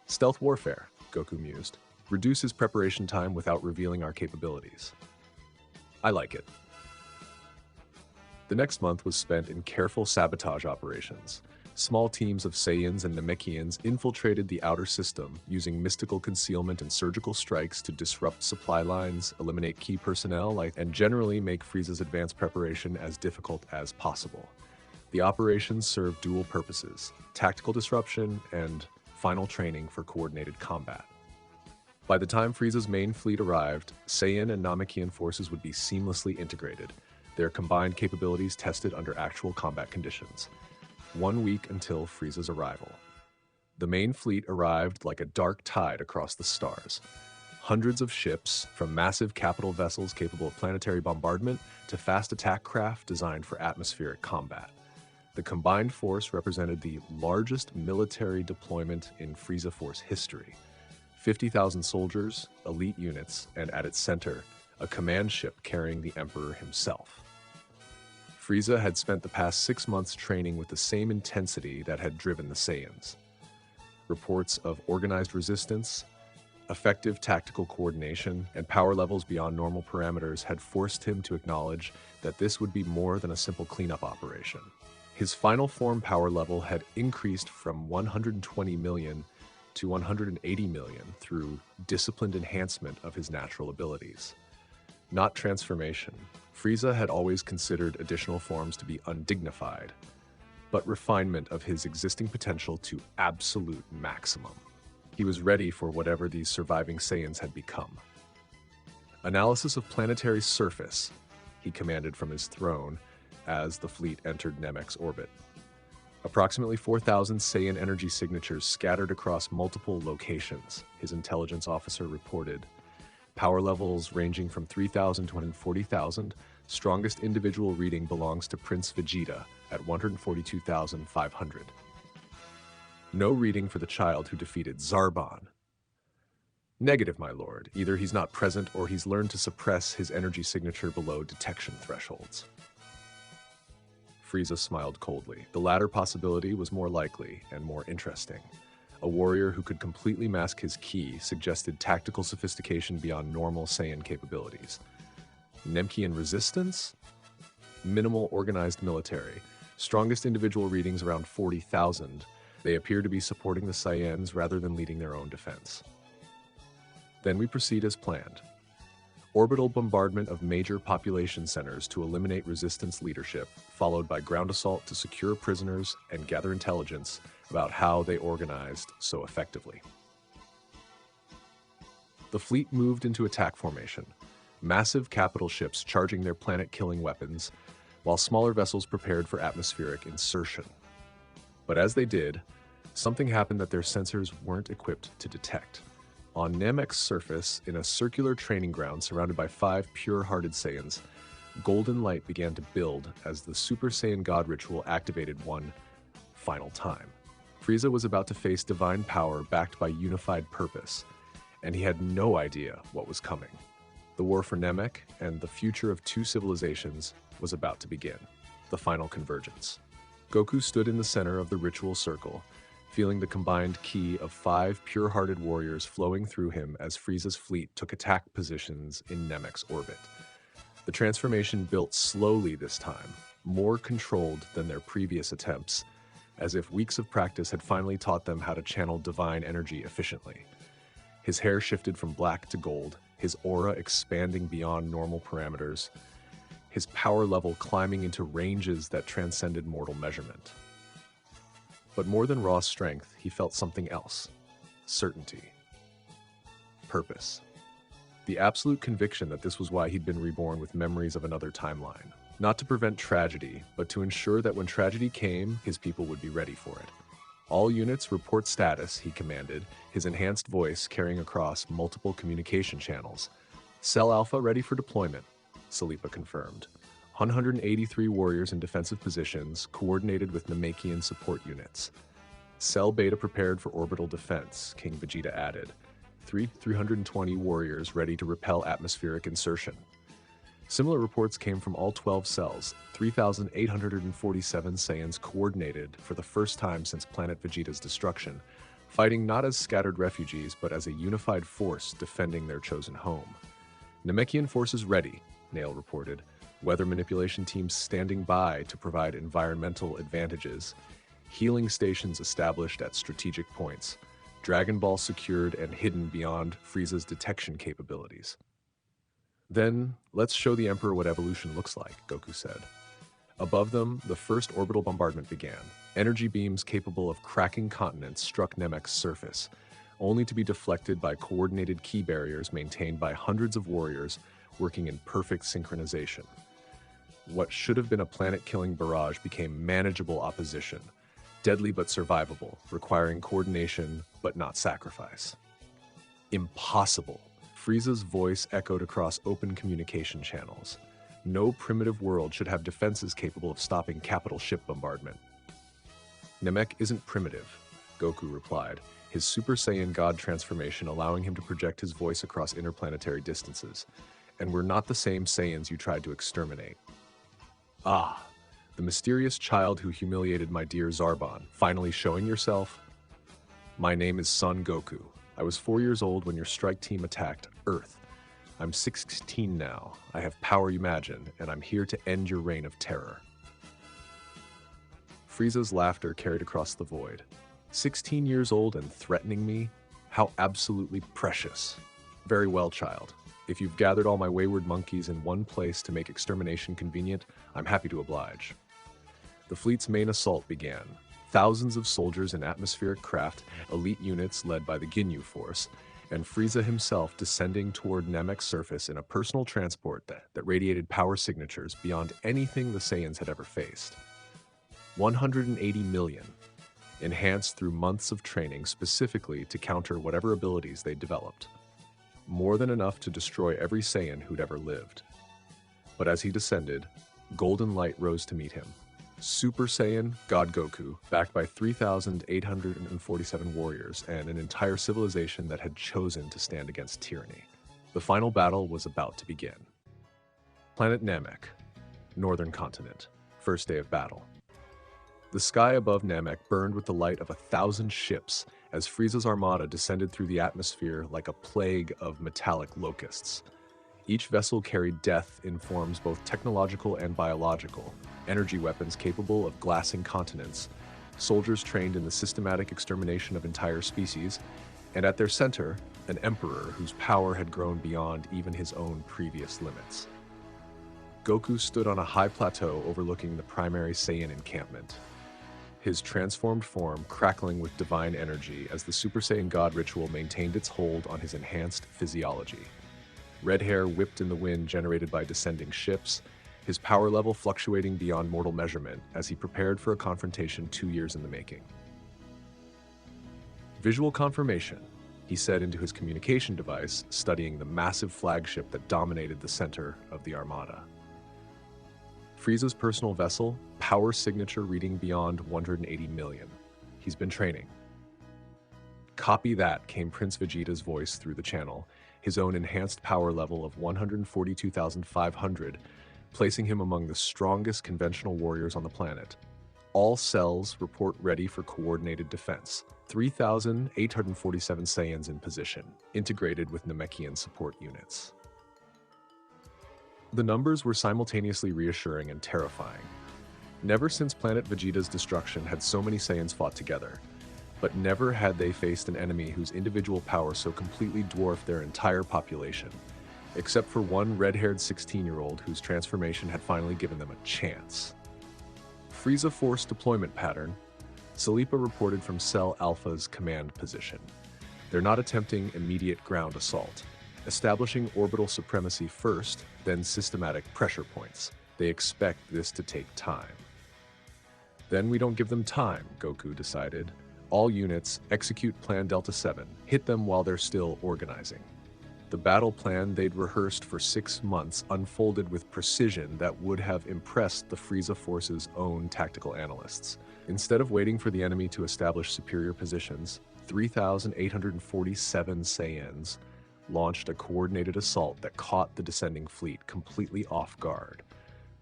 Stealth warfare, Goku mused. Reduce his preparation time without revealing our capabilities. I like it. The next month was spent in careful sabotage operations. Small teams of Saiyans and Namekians infiltrated the outer system, using mystical concealment and surgical strikes to disrupt supply lines, eliminate key personnel, and generally make Frieza's advanced preparation as difficult as possible. The operations served dual purposes: tactical disruption and final training for coordinated combat. By the time Frieza's main fleet arrived, Saiyan and Namekian forces would be seamlessly integrated, their combined capabilities tested under actual combat conditions. 1 week until Frieza's arrival. The main fleet arrived like a dark tide across the stars. Hundreds of ships, from massive capital vessels capable of planetary bombardment to fast attack craft designed for atmospheric combat. The combined force represented the largest military deployment in Frieza Force history. 50,000 soldiers, elite units, and at its center, a command ship carrying the Emperor himself. Frieza had spent the past 6 months training with the same intensity that had driven the Saiyans. Reports of organized resistance, effective tactical coordination, and power levels beyond normal parameters had forced him to acknowledge that this would be more than a simple cleanup operation. His final form power level had increased from 120 million to 180 million through disciplined enhancement of his natural abilities. Not transformation. Frieza had always considered additional forms to be undignified, but refinement of his existing potential to absolute maximum. He was ready for whatever these surviving Saiyans had become. Analysis of planetary surface, he commanded from his throne as the fleet entered Namek's orbit. Approximately 4,000 Saiyan energy signatures scattered across multiple locations, his intelligence officer reported. Power levels ranging from 3,000 to 140,000. Strongest individual reading belongs to Prince Vegeta at 142,500. No reading for the child who defeated Zarbon. Negative, my lord. Either he's not present or he's learned to suppress his energy signature below detection thresholds. Frieza smiled coldly. The latter possibility was more likely and more interesting. A warrior who could completely mask his ki suggested tactical sophistication beyond normal Saiyan capabilities. Nemkian resistance? Minimal organized military. Strongest individual readings around 40,000. They appear to be supporting the Saiyans rather than leading their own defense. Then we proceed as planned. Orbital bombardment of major population centers to eliminate resistance leadership, followed by ground assault to secure prisoners and gather intelligence about how they organized so effectively. The fleet moved into attack formation, massive capital ships charging their planet-killing weapons, while smaller vessels prepared for atmospheric insertion. But as they did, something happened that their sensors weren't equipped to detect. On Namek's surface, in a circular training ground surrounded by 5 pure-hearted Saiyans, golden light began to build as the Super Saiyan God ritual activated one final time. Frieza was about to face divine power backed by unified purpose, and he had no idea what was coming. The war for Namek and the future of 2 civilizations was about to begin, the final convergence. Goku stood in the center of the ritual circle, feeling the combined ki of 5 pure-hearted warriors flowing through him as Frieza's fleet took attack positions in Namek's orbit. The transformation built slowly this time, more controlled than their previous attempts, as if weeks of practice had finally taught them how to channel divine energy efficiently. His hair shifted from black to gold, his aura expanding beyond normal parameters, his power level climbing into ranges that transcended mortal measurement. But more than raw strength, he felt something else. Certainty. Purpose. The absolute conviction that this was why he'd been reborn with memories of another timeline. Not to prevent tragedy, but to ensure that when tragedy came, his people would be ready for it. All units report status, he commanded, his enhanced voice carrying across multiple communication channels. Cell Alpha ready for deployment, Salipa confirmed. 183 warriors in defensive positions, coordinated with Namekian support units. Cell Beta prepared for orbital defense, King Vegeta added. 320 warriors ready to repel atmospheric insertion. Similar reports came from all 12 cells, 3,847 Saiyans coordinated for the first time since planet Vegeta's destruction, fighting not as scattered refugees but as a unified force defending their chosen home. Namekian forces ready, Nail reported. Weather manipulation teams standing by to provide environmental advantages, healing stations established at strategic points, Dragon Ball secured and hidden beyond Frieza's detection capabilities. Then, let's show the Emperor what evolution looks like, Goku said. Above them, the first orbital bombardment began. Energy beams capable of cracking continents struck Namek's surface, only to be deflected by coordinated ki barriers maintained by hundreds of warriors working in perfect synchronization. What should have been a planet-killing barrage became manageable opposition, deadly but survivable, requiring coordination but not sacrifice. Impossible. Frieza's voice echoed across open communication channels. No primitive world should have defenses capable of stopping capital ship bombardment. Namek isn't primitive, Goku replied, his Super Saiyan God transformation allowing him to project his voice across interplanetary distances. And we're not the same Saiyans you tried to exterminate. Ah, the mysterious child who humiliated my dear Zarbon, finally showing yourself? My name is Son Goku. I was 4 years old when your strike team attacked Earth. I'm 16 now. I have power you imagine, and I'm here to end your reign of terror. Frieza's laughter carried across the void. 16 years old and threatening me? How absolutely precious. Very well, child. If you've gathered all my wayward monkeys in one place to make extermination convenient, I'm happy to oblige. The fleet's main assault began. Thousands of soldiers in atmospheric craft, elite units led by the Ginyu force, and Frieza himself descending toward Namek's surface in a personal transport that radiated power signatures beyond anything the Saiyans had ever faced. 180 million, enhanced through months of training specifically to counter whatever abilities they developed. More than enough to destroy every Saiyan who'd ever lived. But as he descended, golden light rose to meet him. Super Saiyan God Goku, backed by 3,847 warriors and an entire civilization that had chosen to stand against tyranny. The final battle was about to begin. Planet Namek, Northern Continent, first day of battle. The sky above Namek burned with the light of 1,000 ships as Frieza's armada descended through the atmosphere like a plague of metallic locusts. Each vessel carried death in forms both technological and biological, energy weapons capable of glassing continents, soldiers trained in the systematic extermination of entire species, and at their center, an emperor whose power had grown beyond even his own previous limits. Goku stood on a high plateau overlooking the primary Saiyan encampment, his transformed form crackling with divine energy as the Super Saiyan God ritual maintained its hold on his enhanced physiology. Red hair whipped in the wind generated by descending ships, his power level fluctuating beyond mortal measurement as he prepared for a confrontation 2 years in the making. Visual confirmation, he said into his communication device, studying the massive flagship that dominated the center of the armada. Frieza's personal vessel, power signature reading beyond 180 million. He's been training. Copy that, came Prince Vegeta's voice through the channel, his own enhanced power level of 142,500, placing him among the strongest conventional warriors on the planet. All cells report ready for coordinated defense. 3,847 Saiyans in position, integrated with Namekian support units. The numbers were simultaneously reassuring and terrifying. Never since planet Vegeta's destruction had so many Saiyans fought together, but never had they faced an enemy whose individual power so completely dwarfed their entire population, except for one red-haired 16-year-old whose transformation had finally given them a chance. Frieza Force deployment pattern. Silera reported from Cell Alpha's command position. They're not attempting immediate ground assault, establishing orbital supremacy first, then systematic pressure points. They expect this to take time. Then we don't give them time, Goku decided. All units, execute Plan Delta 7, hit them while they're still organizing. The battle plan they'd rehearsed for 6 months unfolded with precision that would have impressed the Frieza Force's own tactical analysts. Instead of waiting for the enemy to establish superior positions, 3,847 Saiyans launched a coordinated assault that caught the descending fleet completely off guard.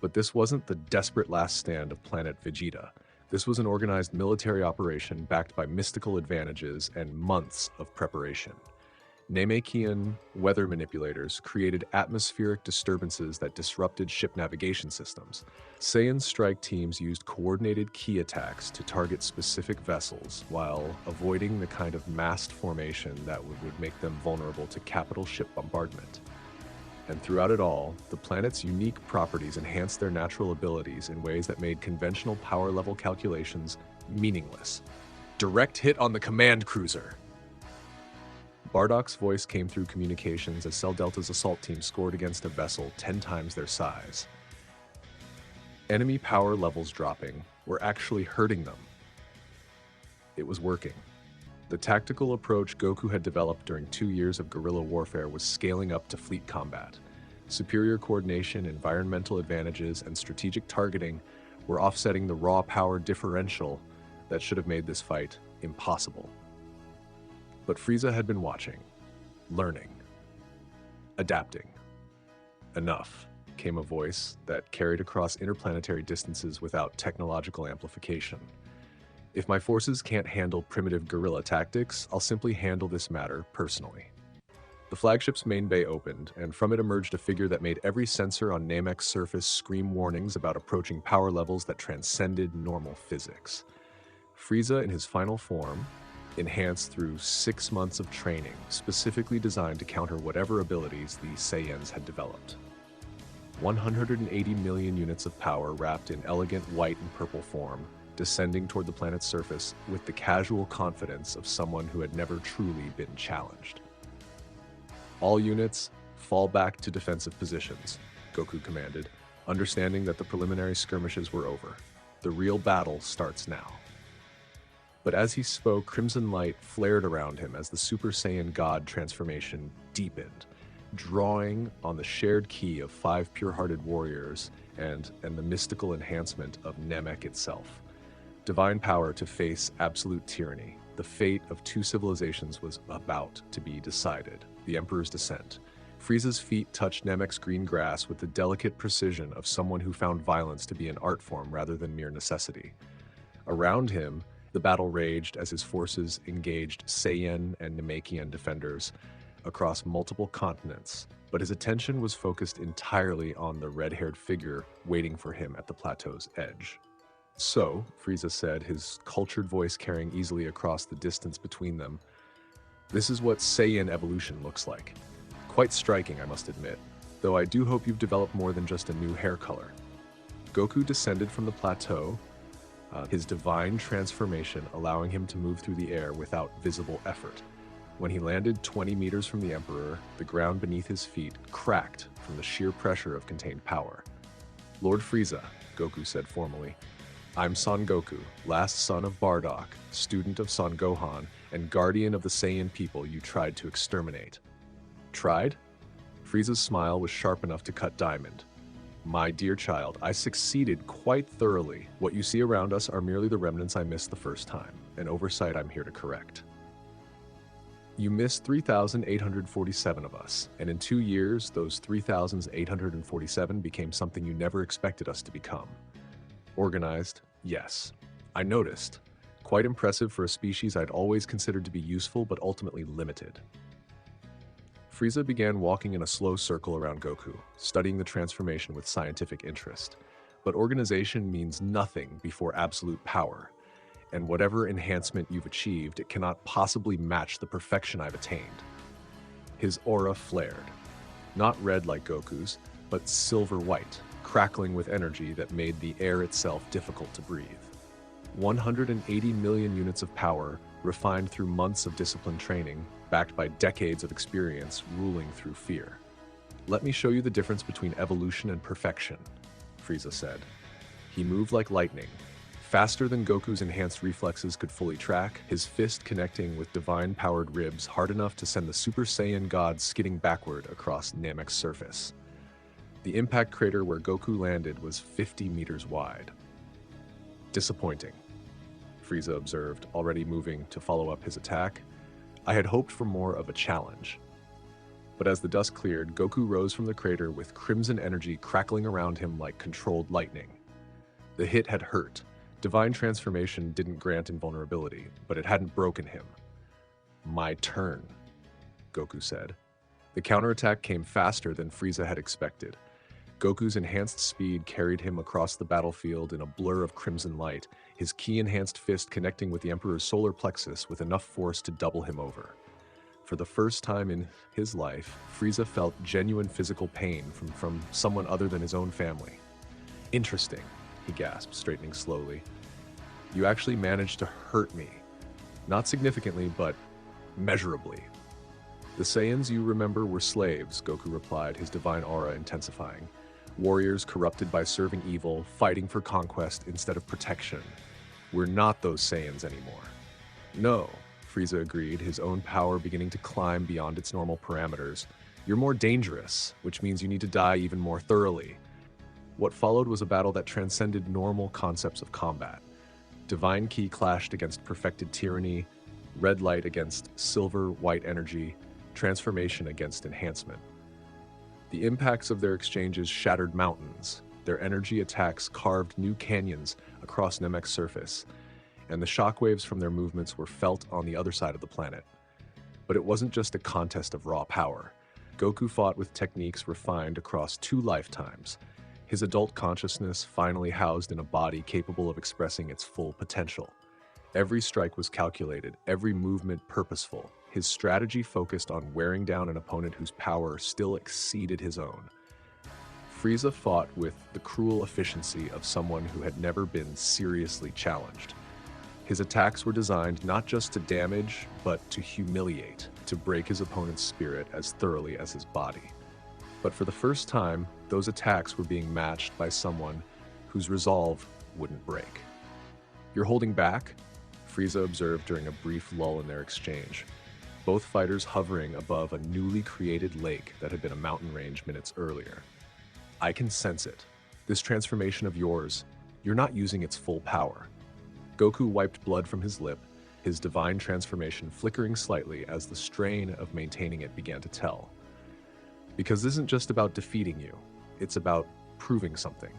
But this wasn't the desperate last stand of planet Vegeta. This was an organized military operation backed by mystical advantages and months of preparation. Namekian weather manipulators created atmospheric disturbances that disrupted ship navigation systems. Saiyan strike teams used coordinated ki attacks to target specific vessels while avoiding the kind of massed formation that would make them vulnerable to capital ship bombardment. And throughout it all, the planet's unique properties enhanced their natural abilities in ways that made conventional power level calculations meaningless. Direct hit on the command cruiser. Bardock's voice came through communications as Cell Delta's assault team scored against a vessel 10 times their size. Enemy power levels dropping were actually hurting them. It was working. The tactical approach Goku had developed during 2 years of guerrilla warfare was scaling up to fleet combat. Superior coordination, environmental advantages, and strategic targeting were offsetting the raw power differential that should have made this fight impossible. But Frieza had been watching, learning, adapting. Enough, came a voice that carried across interplanetary distances without technological amplification. If my forces can't handle primitive guerrilla tactics, I'll simply handle this matter personally. The flagship's main bay opened, and from it emerged a figure that made every sensor on Namek's surface scream warnings about approaching power levels that transcended normal physics. Frieza in his final form, enhanced through 6 months of training, specifically designed to counter whatever abilities the Saiyans had developed. 180 million units of power wrapped in elegant white and purple form, descending toward the planet's surface with the casual confidence of someone who had never truly been challenged. All units, fall back to defensive positions, Goku commanded, understanding that the preliminary skirmishes were over. The real battle starts now. But as he spoke, crimson light flared around him as the Super Saiyan God transformation deepened, drawing on the shared key of 5 pure-hearted warriors and the mystical enhancement of Namek itself. Divine power to face absolute tyranny. The fate of 2 civilizations was about to be decided. The Emperor's descent. Frieza's feet touched Namek's green grass with the delicate precision of someone who found violence to be an art form rather than mere necessity. Around him, the battle raged as his forces engaged Saiyan and Namekian defenders across multiple continents, but his attention was focused entirely on the red-haired figure waiting for him at the plateau's edge. "So," Frieza said, his cultured voice carrying easily across the distance between them, "this is what Saiyan evolution looks like. Quite striking, I must admit, though I do hope you've developed more than just a new hair color." Goku descended from the plateau, his divine transformation allowing him to move through the air without visible effort. When he landed 20 meters from the Emperor, the ground beneath his feet cracked from the sheer pressure of contained power. "Lord Frieza," Goku said formally, "I'm Son Goku, last son of Bardock, student of Son Gohan, and guardian of the Saiyan people you tried to exterminate." "Tried?" Frieza's smile was sharp enough to cut diamond. "My dear child, I succeeded quite thoroughly. What you see around us are merely the remnants I missed the first time, an oversight I'm here to correct. You missed 3,847 of us, and in 2 years, those 3,847 became something you never expected us to become. Organized, yes. I noticed. Quite impressive for a species I'd always considered to be useful but ultimately limited." Frieza began walking in a slow circle around Goku, studying the transformation with scientific interest. But organization means nothing before absolute power, and whatever enhancement you've achieved, it cannot possibly match the perfection I've attained. His aura flared. Not red like Goku's, but silver-white, crackling with energy that made the air itself difficult to breathe. 180 million units of power, refined through months of disciplined training, backed by decades of experience ruling through fear. "Let me show you the difference between evolution and perfection," Frieza said. He moved like lightning, faster than Goku's enhanced reflexes could fully track, his fist connecting with divine-powered ribs hard enough to send the Super Saiyan God skidding backward across Namek's surface. The impact crater where Goku landed was 50 meters wide. "Disappointing," Frieza observed, already moving to follow up his attack. "I had hoped for more of a challenge." But as the dust cleared, Goku rose from the crater with crimson energy crackling around him like controlled lightning. The hit had hurt. Divine transformation didn't grant invulnerability, but it hadn't broken him. "My turn," Goku said. The counterattack came faster than Frieza had expected. Goku's enhanced speed carried him across the battlefield in a blur of crimson light, his ki-enhanced fist connecting with the Emperor's solar plexus with enough force to double him over. For the first time in his life, Frieza felt genuine physical pain from someone other than his own family. "Interesting," he gasped, straightening slowly. "You actually managed to hurt me. Not significantly, but measurably." "The Saiyans you remember were slaves," Goku replied, his divine aura intensifying. "Warriors corrupted by serving evil, fighting for conquest instead of protection. We're not those Saiyans anymore." "No," Frieza agreed, his own power beginning to climb beyond its normal parameters. "You're more dangerous, which means you need to die even more thoroughly." What followed was a battle that transcended normal concepts of combat. Divine Ki clashed against perfected tyranny, red light against silver-white energy, transformation against enhancement. The impacts of their exchanges shattered mountains. Their energy attacks carved new canyons across Namek's surface, and the shockwaves from their movements were felt on the other side of the planet. But it wasn't just a contest of raw power. Goku fought with techniques refined across 2 lifetimes, his adult consciousness finally housed in a body capable of expressing its full potential. Every strike was calculated, every movement purposeful, his strategy focused on wearing down an opponent whose power still exceeded his own. Frieza fought with the cruel efficiency of someone who had never been seriously challenged. His attacks were designed not just to damage, but to humiliate, to break his opponent's spirit as thoroughly as his body. But for the first time, those attacks were being matched by someone whose resolve wouldn't break. "You're holding back?" Frieza observed during a brief lull in their exchange, both fighters hovering above a newly created lake that had been a mountain range minutes earlier. "I can sense it. This transformation of yours, you're not using its full power." Goku wiped blood from his lip, his divine transformation flickering slightly as the strain of maintaining it began to tell. "Because this isn't just about defeating you, it's about proving something."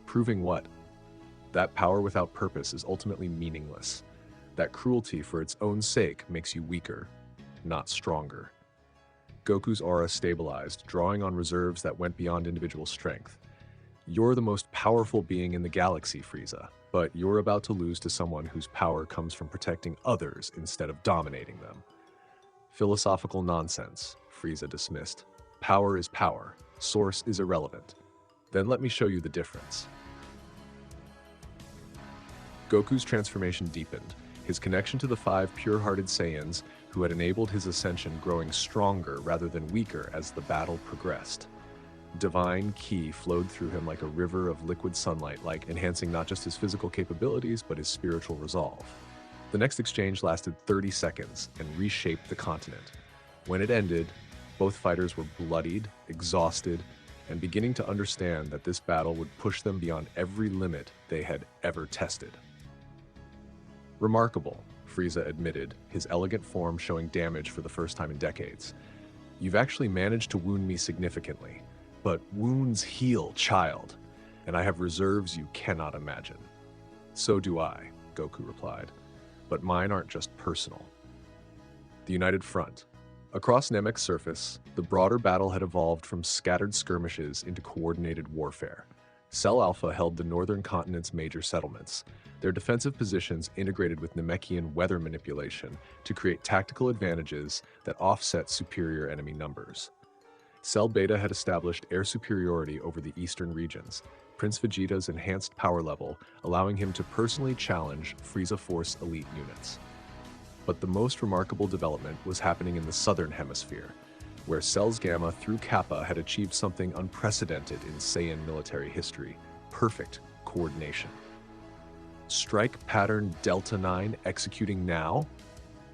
"Proving what?" "That power without purpose is ultimately meaningless. That cruelty for its own sake makes you weaker, not stronger." Goku's aura stabilized, drawing on reserves that went beyond individual strength. "You're the most powerful being in the galaxy, Frieza, but you're about to lose to someone whose power comes from protecting others instead of dominating them." "Philosophical nonsense," Frieza dismissed. "Power is power. Source is irrelevant. Then let me show you the difference." Goku's transformation deepened, his connection to the 5 pure-hearted Saiyans who had enabled his ascension growing stronger rather than weaker as the battle progressed. Divine ki flowed through him like a river of liquid sunlight, enhancing not just his physical capabilities but his spiritual resolve. The next exchange lasted 30 seconds and reshaped the continent. When it ended, both fighters were bloodied, exhausted, and beginning to understand that this battle would push them beyond every limit they had ever tested. "Remarkable," Frieza admitted, his elegant form showing damage for the first time in decades. "You've actually managed to wound me significantly. But wounds heal, child, and I have reserves you cannot imagine." "So do I," Goku replied. "But mine aren't just personal." The United Front. Across Namek's surface, the broader battle had evolved from scattered skirmishes into coordinated warfare. Cell Alpha held the northern continent's major settlements, their defensive positions integrated with Namekian weather manipulation to create tactical advantages that offset superior enemy numbers. Cell Beta had established air superiority over the eastern regions, Prince Vegeta's enhanced power level allowing him to personally challenge Frieza Force elite units. But the most remarkable development was happening in the southern hemisphere, where Cell's Gamma through Kappa had achieved something unprecedented in Saiyan military history: perfect coordination. "Strike pattern Delta 9 executing now?"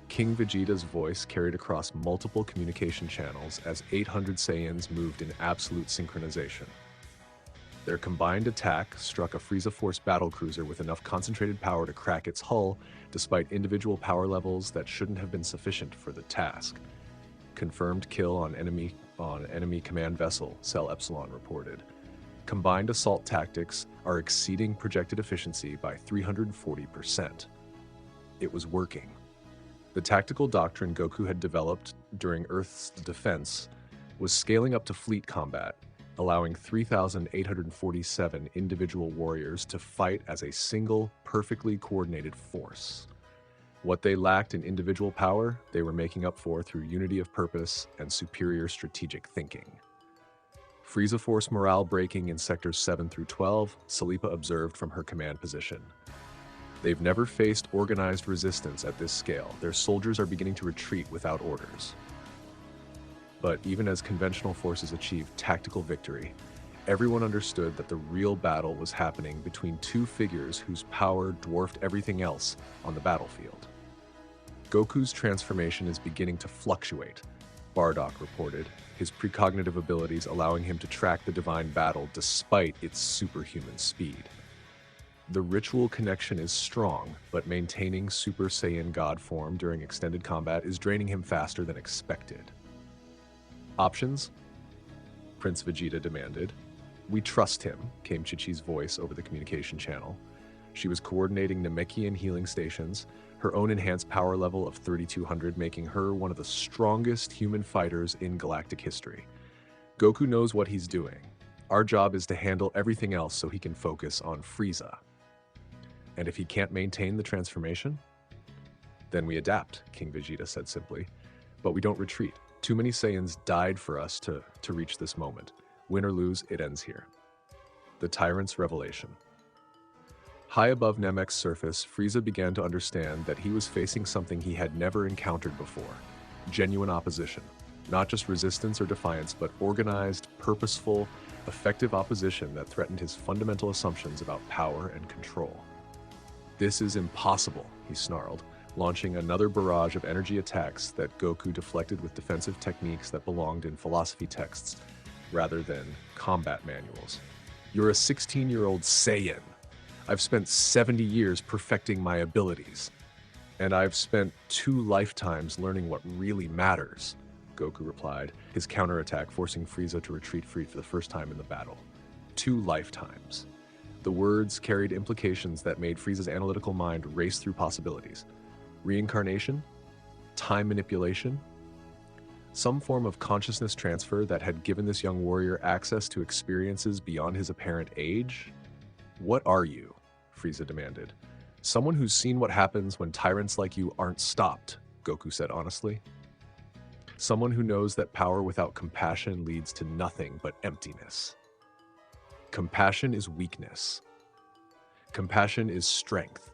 King Vegeta's voice carried across multiple communication channels as 800 Saiyans moved in absolute synchronization. Their combined attack struck a Frieza Force battlecruiser with enough concentrated power to crack its hull, despite individual power levels that shouldn't have been sufficient for the task. "Confirmed kill on enemy command vessel," Cell Epsilon reported. "Combined assault tactics are exceeding projected efficiency by 340%. It was working. The tactical doctrine Goku had developed during Earth's defense was scaling up to fleet combat, allowing 3,847 individual warriors to fight as a single, perfectly coordinated force. What they lacked in individual power, they were making up for through unity of purpose and superior strategic thinking. Frieza Force morale breaking in sectors 7 through 12, Salipa observed from her command position. "They've never faced organized resistance at this scale. Their soldiers are beginning to retreat without orders." But even as conventional forces achieved tactical victory, everyone understood that the real battle was happening between 2 figures whose power dwarfed everything else on the battlefield. "Goku's transformation is beginning to fluctuate," Bardock reported, his precognitive abilities allowing him to track the divine battle despite its superhuman speed. "The ritual connection is strong, but maintaining Super Saiyan God form during extended combat is draining him faster than expected." "Options?" Prince Vegeta demanded. "We trust him," came Chi-Chi's voice over the communication channel. She was coordinating Namekian healing stations, her own enhanced power level of 3,200 making her one of the strongest human fighters in galactic history. "Goku knows what he's doing. Our job is to handle everything else so he can focus on Frieza. And if he can't maintain the transformation? Then we adapt," King Vegeta said simply. "But we don't retreat. Too many Saiyans died for us to reach this moment. Win or lose, it ends here." The Tyrant's Revelation. High above Namek's surface, Frieza began to understand that he was facing something he had never encountered before: genuine opposition. Not just resistance or defiance, but organized, purposeful, effective opposition that threatened his fundamental assumptions about power and control. "This is impossible," he snarled, launching another barrage of energy attacks that Goku deflected with defensive techniques that belonged in philosophy texts rather than combat manuals. "You're a 16-year-old Saiyan. I've spent 70 years perfecting my abilities. And I've spent 2 lifetimes learning what really matters," Goku replied, his counterattack forcing Frieza to retreat free for the first time in the battle. 2 lifetimes. The words carried implications that made Frieza's analytical mind race through possibilities. Reincarnation? Time manipulation? Some form of consciousness transfer that had given this young warrior access to experiences beyond his apparent age? "What are you?" Frieza demanded. "Someone who's seen what happens when tyrants like you aren't stopped," Goku said honestly. "Someone who knows that power without compassion leads to nothing but emptiness. Compassion is weakness. Compassion is strength.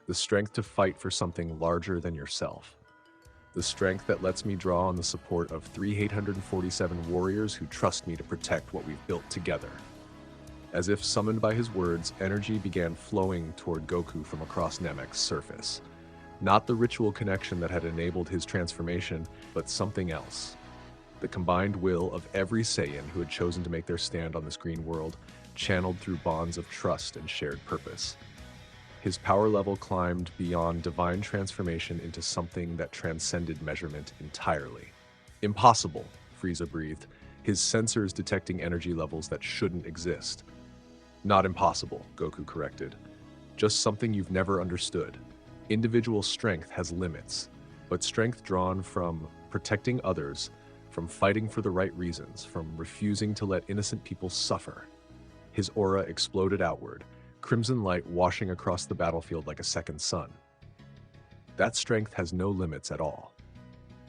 The strength to fight for something larger than yourself. The strength that lets me draw on the support of 347 warriors who trust me to protect what we've built together." As if summoned by his words, energy began flowing toward Goku from across Namek's surface. Not the ritual connection that had enabled his transformation, but something else. The combined will of every Saiyan who had chosen to make their stand on this green world, channeled through bonds of trust and shared purpose. His power level climbed beyond divine transformation into something that transcended measurement entirely. "Impossible," Frieza breathed, his sensors detecting energy levels that shouldn't exist. "Not impossible," Goku corrected. "Just something you've never understood. Individual strength has limits, but strength drawn from protecting others, from fighting for the right reasons, from refusing to let innocent people suffer." His aura exploded outward, crimson light washing across the battlefield like a second sun. That strength has no limits at all.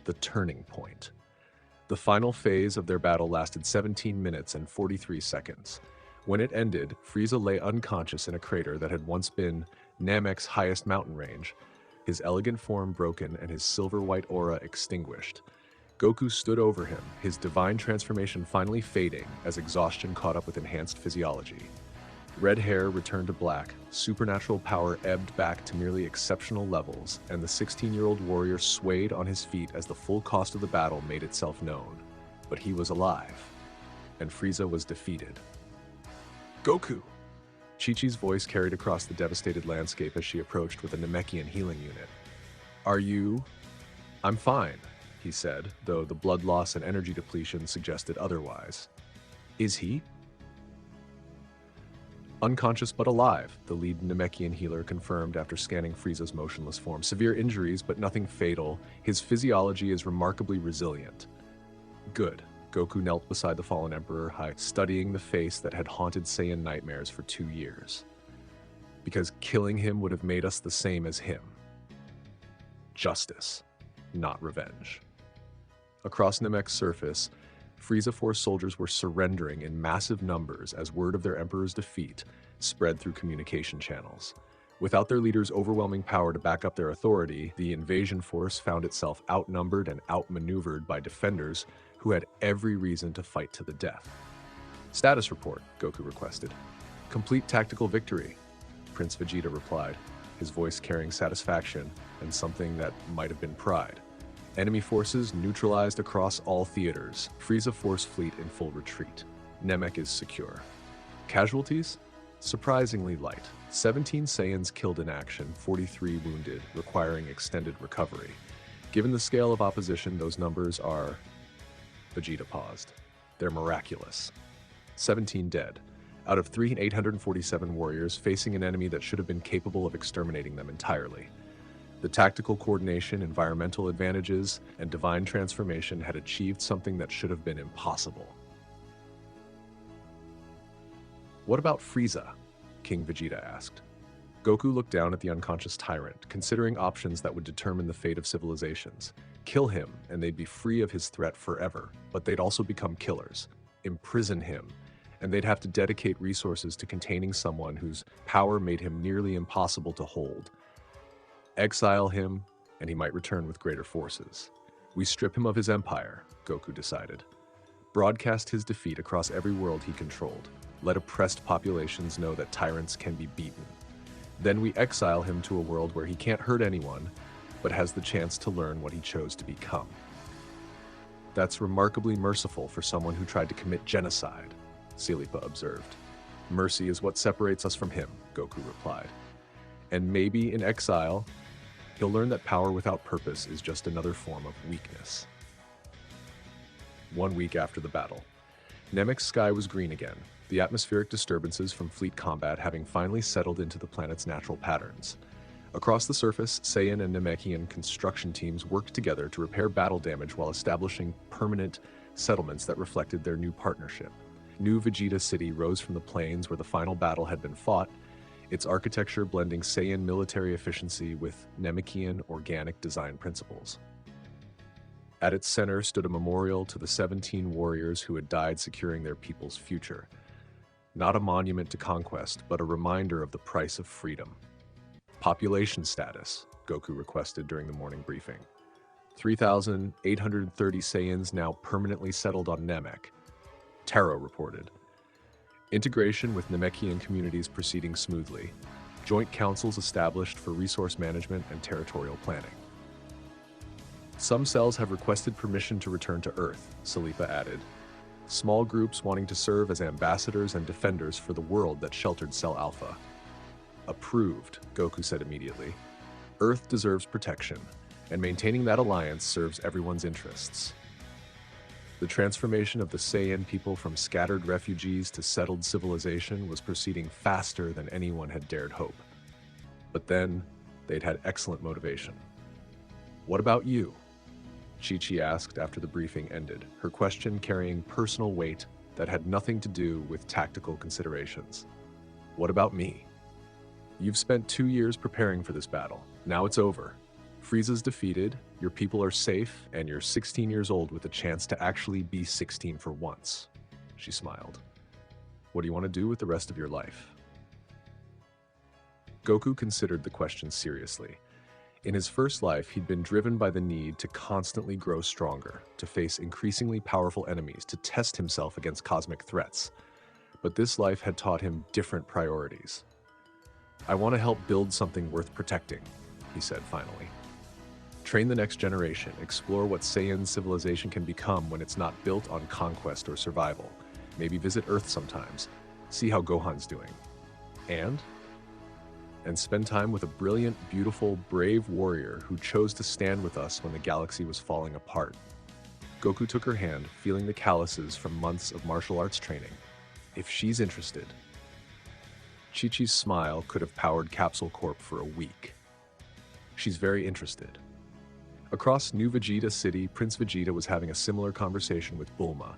The turning point. The final phase of their battle lasted 17 minutes and 43 seconds. When it ended, Frieza lay unconscious in a crater that had once been Namek's highest mountain range, his elegant form broken and his silver-white aura extinguished. Goku stood over him, his divine transformation finally fading as exhaustion caught up with enhanced physiology. Red hair returned to black, supernatural power ebbed back to merely exceptional levels, and the 16-year-old warrior swayed on his feet as the full cost of the battle made itself known. But he was alive, and Frieza was defeated. "Goku!" Chi-Chi's voice carried across the devastated landscape as she approached with a Namekian healing unit. "Are you?" "I'm fine," he said, though the blood loss and energy depletion suggested otherwise. "Is he?" "Unconscious but alive," the lead Namekian healer confirmed after scanning Frieza's motionless form. "Severe injuries, but nothing fatal. His physiology is remarkably resilient." "Good." Goku knelt beside the fallen Emperor, studying the face that had haunted Saiyan nightmares for 2 years. "Because killing him would have made us the same as him. Justice, not revenge." Across Namek's surface, Frieza Force soldiers were surrendering in massive numbers as word of their Emperor's defeat spread through communication channels. Without their leader's overwhelming power to back up their authority, the invasion force found itself outnumbered and outmaneuvered by defenders who had every reason to fight to the death. "Status report," Goku requested. "Complete tactical victory," Prince Vegeta replied, his voice carrying satisfaction and something that might have been pride. "Enemy forces neutralized across all theaters. Frieza Force fleet in full retreat. Namek is secure." "Casualties?" "Surprisingly light. 17 Saiyans killed in action, 43 wounded, requiring extended recovery. Given the scale of opposition, those numbers are..." Vegeta paused. "They're miraculous. 17 dead, out of 847 warriors facing an enemy that should have been capable of exterminating them entirely. The tactical coordination, environmental advantages, and divine transformation had achieved something that should have been impossible." "What about Frieza?" King Vegeta asked. Goku looked down at the unconscious tyrant, considering options that would determine the fate of civilizations. Kill him, and they'd be free of his threat forever, but they'd also become killers. Imprison him, and they'd have to dedicate resources to containing someone whose power made him nearly impossible to hold. Exile him, and he might return with greater forces. We strip him of his empire, Goku decided. broadcast his defeat across every world he controlled, let oppressed populations know that tyrants can be beaten. Then we exile him to a world where he can't hurt anyone, but has the chance to learn what he chose to become. That's remarkably merciful for someone who tried to commit genocide, Silera observed. Mercy is what separates us from him, Goku replied. And maybe in exile, he'll learn that power without purpose is just another form of weakness. 1 week after the battle, Namek's sky was green again, the atmospheric disturbances from fleet combat having finally settled into the planet's natural patterns. Across the surface, Saiyan and Namekian construction teams worked together to repair battle damage while establishing permanent settlements that reflected their new partnership. New Vegeta City rose from the plains where the final battle had been fought, its architecture blending Saiyan military efficiency with Namekian organic design principles. At its center stood a memorial to the 17 warriors who had died securing their people's future. Not a monument to conquest, but a reminder of the price of freedom. Population status, Goku requested during the morning briefing. 3,830 Saiyans now permanently settled on Namek, Taro reported. Integration with Namekian communities proceeding smoothly. Joint councils established for resource management and territorial planning. Some cells have requested permission to return to Earth, Silera added. Small groups wanting to serve as ambassadors and defenders for the world that sheltered Cell Alpha. Approved, Goku said immediately. Earth deserves protection, and maintaining that alliance serves everyone's interests. The transformation of the Saiyan people from scattered refugees to settled civilization was proceeding faster than anyone had dared hope. But then, they'd had excellent motivation. What about you? Chi-Chi asked after the briefing ended, her question carrying personal weight that had nothing to do with tactical considerations. What about me? You've spent 2 years preparing for this battle. Now it's over. Frieza's defeated, your people are safe, and you're 16 years old with a chance to actually be 16 for once. She smiled. What do you want to do with the rest of your life? Goku considered the question seriously. In his first life, he'd been driven by the need to constantly grow stronger, to face increasingly powerful enemies, to test himself against cosmic threats. But this life had taught him different priorities. I want to help build something worth protecting, he said finally. Train the next generation, explore what Saiyan civilization can become when it's not built on conquest or survival. Maybe visit Earth sometimes, see how Gohan's doing. And spend time with a brilliant, beautiful, brave warrior who chose to stand with us when the galaxy was falling apart. Goku took her hand, feeling the calluses from months of martial arts training. If she's interested. Chi-Chi's smile could have powered Capsule Corp for a week. She's very interested. Across New Vegeta City, Prince Vegeta was having a similar conversation with Bulma,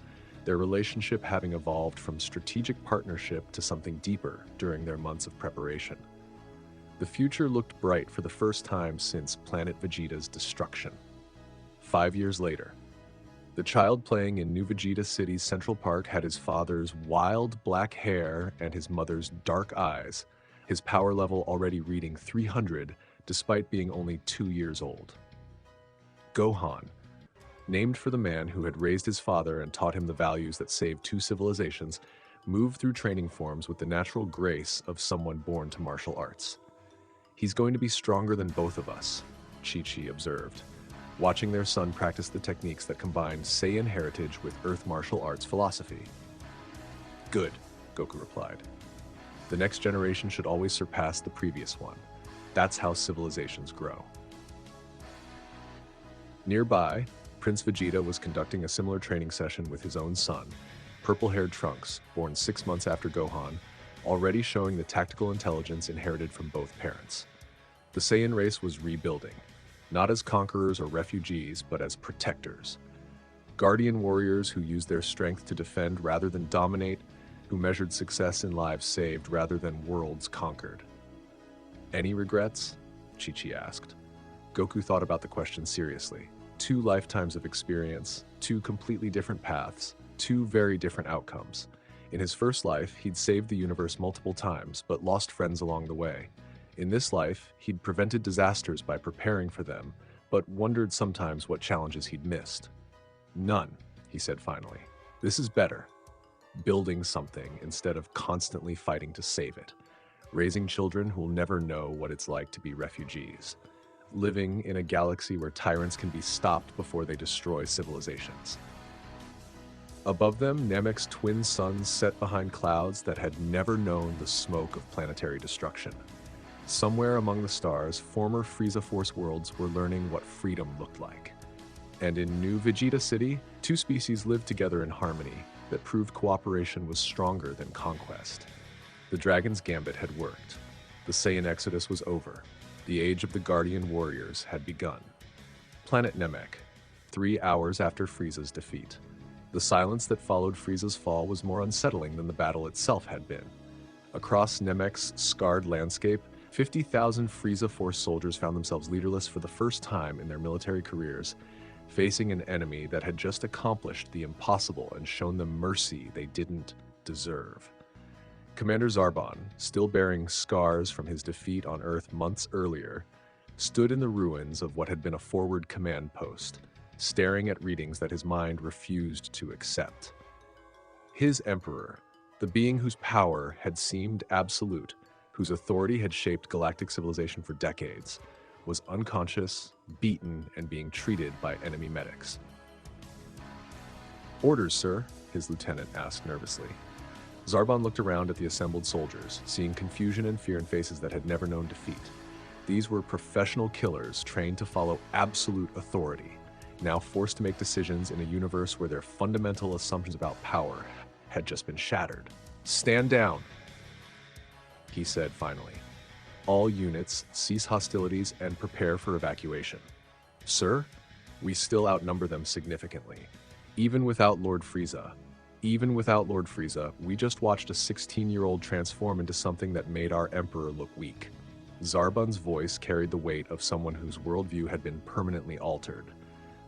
their relationship having evolved from strategic partnership to something deeper during their months of preparation. The future looked bright for the first time since Planet Vegeta's destruction. 5 years later, the child playing in New Vegeta City's Central Park had his father's wild black hair and his mother's dark eyes, his power level already reading 300 despite being only 2 years old. Gohan, named for the man who had raised his father and taught him the values that saved 2 civilizations, moved through training forms with the natural grace of someone born to martial arts. He's going to be stronger than both of us, Chi-Chi observed, watching their son practice the techniques that combined Saiyan heritage with Earth martial arts philosophy. Good, Goku replied. The next generation should always surpass the previous one. That's how civilizations grow. Nearby, Prince Vegeta was conducting a similar training session with his own son, purple-haired Trunks, born 6 months after Gohan, already showing the tactical intelligence inherited from both parents. The Saiyan race was rebuilding, not as conquerors or refugees, but as protectors. Guardian warriors who used their strength to defend rather than dominate, who measured success in lives saved rather than worlds conquered. Any regrets? Chi-Chi asked. Goku thought about the question seriously. 2 lifetimes of experience, 2 completely different paths, 2 very different outcomes. In his first life, he'd saved the universe multiple times, but lost friends along the way. In this life, he'd prevented disasters by preparing for them, but wondered sometimes what challenges he'd missed. None, he said finally. This is better. Building something instead of constantly fighting to save it. Raising children who will never know what it's like to be refugees. Living in a galaxy where tyrants can be stopped before they destroy civilizations. Above them, Namek's twin suns set behind clouds that had never known the smoke of planetary destruction. Somewhere among the stars, former Frieza Force worlds were learning what freedom looked like. And in New Vegeta City, two species lived together in harmony that proved cooperation was stronger than conquest. The Dragon's Gambit had worked. The Saiyan Exodus was over. The age of the Guardian Warriors had begun. Planet Namek, 3 hours after Frieza's defeat. The silence that followed Frieza's fall was more unsettling than the battle itself had been. Across Namek's scarred landscape, 50,000 Frieza Force soldiers found themselves leaderless for the first time in their military careers, facing an enemy that had just accomplished the impossible and shown them mercy they didn't deserve. Commander Zarbon, still bearing scars from his defeat on Earth months earlier, stood in the ruins of what had been a forward command post, staring at readings that his mind refused to accept. His Emperor, the being whose power had seemed absolute, whose authority had shaped galactic civilization for decades, was unconscious, beaten, and being treated by enemy medics. "Orders, sir?" his lieutenant asked nervously. Zarbon looked around at the assembled soldiers, seeing confusion and fear in faces that had never known defeat. These were professional killers trained to follow absolute authority, now forced to make decisions in a universe where their fundamental assumptions about power had just been shattered. "Stand down," he said finally. "All units, cease hostilities and prepare for evacuation." "Sir, we still outnumber them significantly. Even without Lord Frieza, we just watched a 16-year-old transform into something that made our Emperor look weak." Zarbon's voice carried the weight of someone whose worldview had been permanently altered.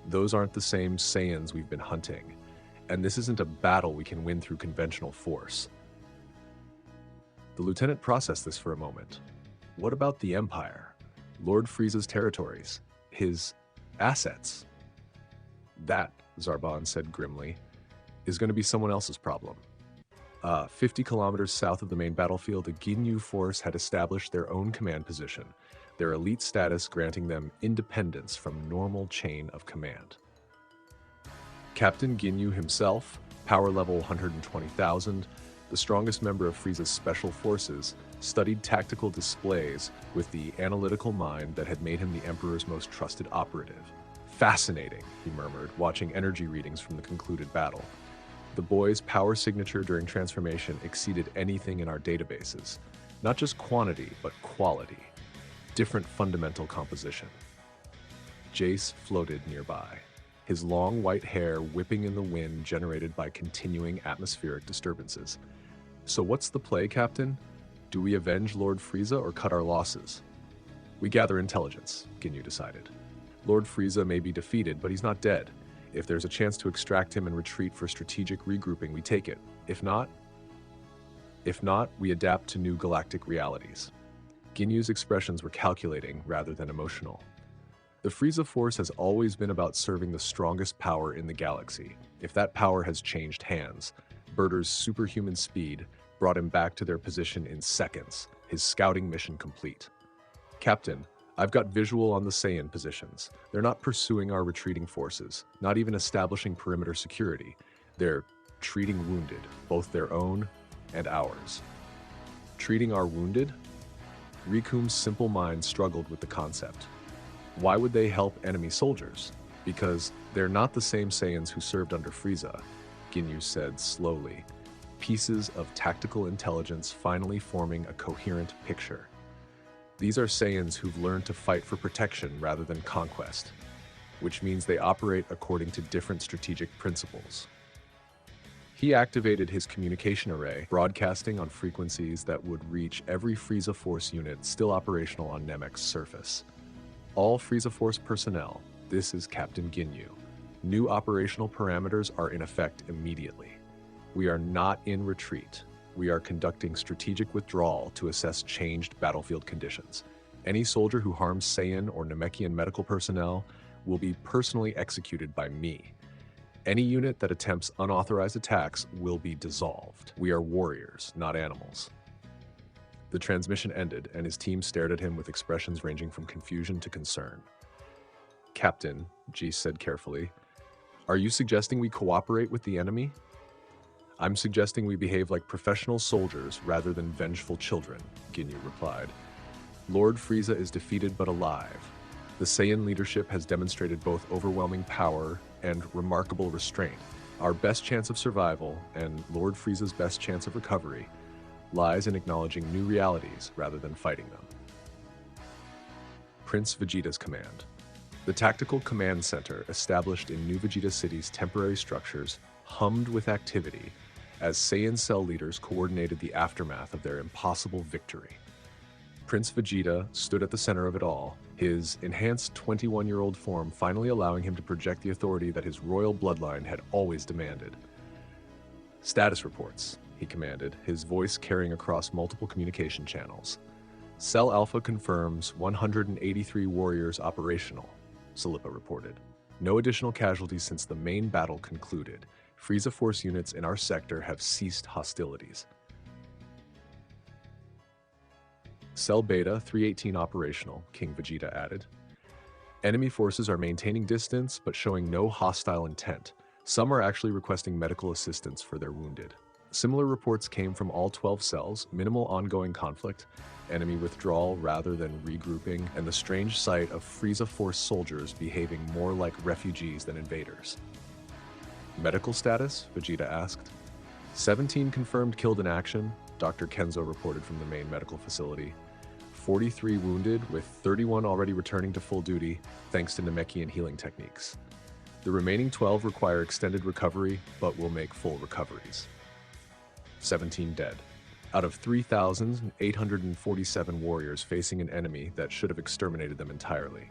"Those aren't the same Saiyans we've been hunting, and this isn't a battle we can win through conventional force." The lieutenant processed this for a moment. What about the Empire? Lord Frieza's territories? His assets? "That," Zarbon said grimly, "is going to be someone else's problem." 50 kilometers south of the main battlefield, the Ginyu force had established their own command position, their elite status granting them independence from normal chain of command. Captain Ginyu himself, power level 120,000, the strongest member of Frieza's special forces, studied tactical displays with the analytical mind that had made him the Emperor's most trusted operative. "Fascinating," he murmured, watching energy readings from the concluded battle. The boy's power signature during transformation exceeded anything in our databases. Not just quantity, but quality. Different fundamental composition. Jace floated nearby, his long white hair whipping in the wind generated by continuing atmospheric disturbances. "So what's the play, Captain? Do we avenge Lord Frieza or cut our losses?" "We gather intelligence," Ginyu decided. "Lord Frieza may be defeated, but he's not dead. If there's a chance to extract him and retreat for strategic regrouping, we take it. If not, we adapt to new galactic realities." Ginyu's expressions were calculating rather than emotional. The Frieza Force has always been about serving the strongest power in the galaxy. If that power has changed hands, Burter's superhuman speed brought him back to their position in seconds, his scouting mission complete. "Captain, I've got visual on the Saiyan positions. They're not pursuing our retreating forces, not even establishing perimeter security. They're treating wounded, both their own and ours." Treating our wounded? Riku's simple mind struggled with the concept. Why would they help enemy soldiers? Because they're not the same Saiyans who served under Frieza, Ginyu said slowly, pieces of tactical intelligence finally forming a coherent picture. These are Saiyans who've learned to fight for protection rather than conquest, which means they operate according to different strategic principles. He activated his communication array, broadcasting on frequencies that would reach every Frieza Force unit still operational on Namek's surface. "All Frieza Force personnel, this is Captain Ginyu. New operational parameters are in effect immediately. We are not in retreat. We are conducting strategic withdrawal to assess changed battlefield conditions. Any soldier who harms Saiyan or Namekian medical personnel will be personally executed by me. Any unit that attempts unauthorized attacks will be dissolved. We are warriors, not animals. The transmission ended, and his team stared at him with expressions ranging from confusion to concern. Captain, G said carefully, are you suggesting we cooperate with the enemy? I'm suggesting we behave like professional soldiers rather than vengeful children, Ginyu replied. Lord Frieza is defeated but alive. The Saiyan leadership has demonstrated both overwhelming power and remarkable restraint. Our best chance of survival, and Lord Frieza's best chance of recovery, lies in acknowledging new realities rather than fighting them. Prince Vegeta's command. The Tactical Command Center, established in New Vegeta City's temporary structures, hummed with activity as Saiyan cell leaders coordinated the aftermath of their impossible victory. Prince Vegeta stood at the center of it all, his enhanced 21-year-old form finally allowing him to project the authority that his royal bloodline had always demanded. Status reports, he commanded, his voice carrying across multiple communication channels. Cell Alpha confirms 183 warriors operational, Silera reported. No additional casualties since the main battle concluded. Frieza Force units in our sector have ceased hostilities. Cell Beta 318 operational, King Vegeta added. Enemy forces are maintaining distance but showing no hostile intent. Some are actually requesting medical assistance for their wounded. Similar reports came from all 12 cells, minimal ongoing conflict, enemy withdrawal rather than regrouping, and the strange sight of Frieza Force soldiers behaving more like refugees than invaders. Medical status? Vegeta asked. 17 confirmed killed in action, Dr. Kenzo reported from the main medical facility. 43 wounded, with 31 already returning to full duty, thanks to Namekian healing techniques. The remaining 12 require extended recovery, but will make full recoveries. 17 dead. Out of 3,847 warriors facing an enemy that should have exterminated them entirely.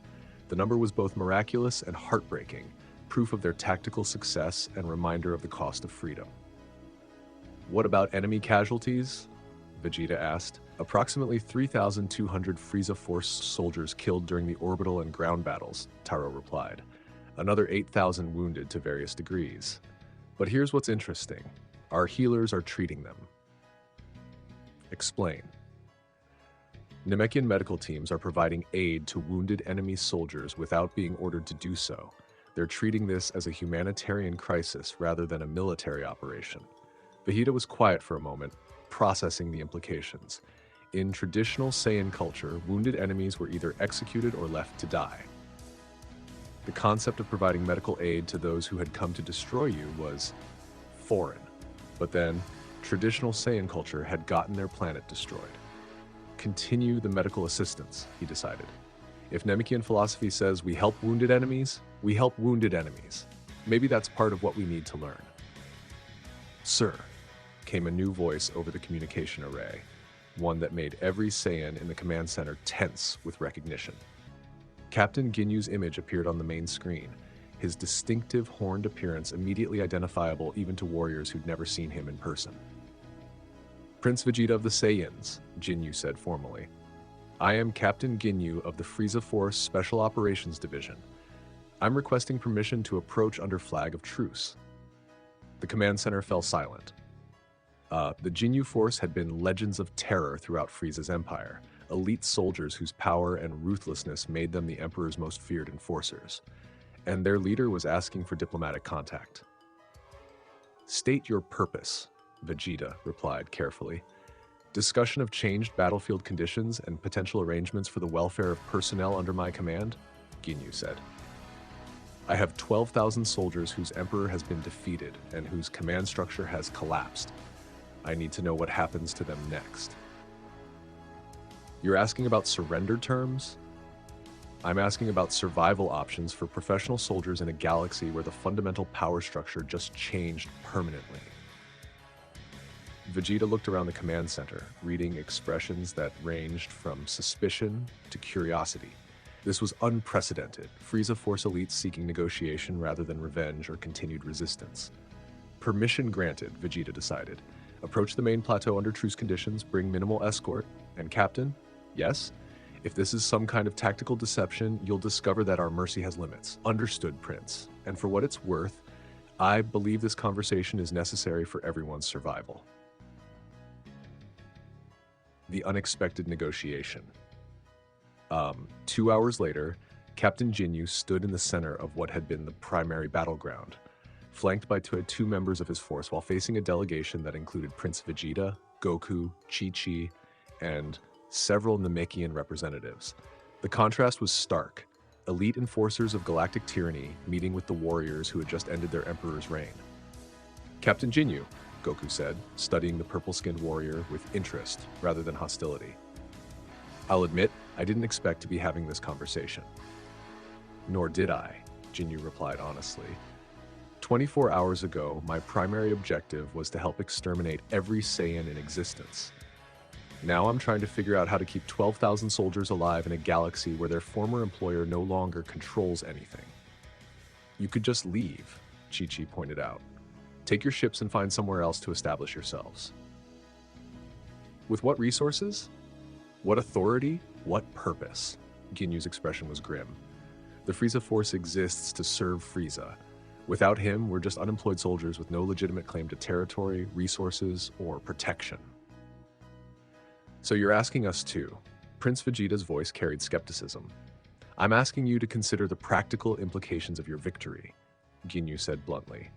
The number was both miraculous and heartbreaking, proof of their tactical success and reminder of the cost of freedom. What about enemy casualties? Vegeta asked. Approximately 3,200 Frieza Force soldiers killed during the orbital and ground battles, Taro replied. Another 8,000 wounded to various degrees. But here's what's interesting. Our healers are treating them. Explain. Namekian medical teams are providing aid to wounded enemy soldiers without being ordered to do so. They're treating this as a humanitarian crisis rather than a military operation. Vegeta was quiet for a moment, processing the implications. In traditional Saiyan culture, wounded enemies were either executed or left to die. The concept of providing medical aid to those who had come to destroy you was foreign. But then, traditional Saiyan culture had gotten their planet destroyed. Continue the medical assistance, he decided. If Namekian philosophy says we help wounded enemies, we help wounded enemies. Maybe that's part of what we need to learn. Sir, came a new voice over the communication array, one that made every Saiyan in the command center tense with recognition. Captain Ginyu's image appeared on the main screen, his distinctive horned appearance immediately identifiable even to warriors who'd never seen him in person. Prince Vegeta of the Saiyans, Ginyu said formally. I am Captain Ginyu of the Frieza Force Special Operations Division. I'm requesting permission to approach under flag of truce. The command center fell silent. The Ginyu Force had been legends of terror throughout Frieza's empire, elite soldiers whose power and ruthlessness made them the Emperor's most feared enforcers. And their leader was asking for diplomatic contact. State your purpose, Vegeta replied carefully. Discussion of changed battlefield conditions and potential arrangements for the welfare of personnel under my command, Ginyu said. I have 12,000 soldiers whose emperor has been defeated and whose command structure has collapsed. I need to know what happens to them next. You're asking about surrender terms? I'm asking about survival options for professional soldiers in a galaxy where the fundamental power structure just changed permanently. Vegeta looked around the command center, reading expressions that ranged from suspicion to curiosity. This was unprecedented, Frieza Force elites seeking negotiation rather than revenge or continued resistance. Permission granted, Vegeta decided. Approach the main plateau under truce conditions, bring minimal escort, and Captain, yes? If this is some kind of tactical deception, you'll discover that our mercy has limits. Understood, Prince. And for what it's worth, I believe this conversation is necessary for everyone's survival. The unexpected negotiation. 2 hours later, Captain Ginyu stood in the center of what had been the primary battleground, flanked by two members of his force while facing a delegation that included Prince Vegeta, Goku, Chi-Chi, and several Namekian representatives. The contrast was stark. Elite enforcers of galactic tyranny meeting with the warriors who had just ended their emperor's reign. Captain Ginyu, Goku said, studying the purple-skinned warrior with interest rather than hostility. I'll admit, I didn't expect to be having this conversation. Nor did I, Ginyu replied honestly. 24 hours ago, my primary objective was to help exterminate every Saiyan in existence. Now I'm trying to figure out how to keep 12,000 soldiers alive in a galaxy where their former employer no longer controls anything. You could just leave, Chi-Chi pointed out. Take your ships and find somewhere else to establish yourselves. With what resources? What authority? What purpose? Ginyu's expression was grim. The Frieza force exists to serve Frieza. Without him, we're just unemployed soldiers with no legitimate claim to territory, resources, or protection. So you're asking us too. Prince Vegeta's voice carried skepticism. I'm asking you to consider the practical implications of your victory, Ginyu said bluntly.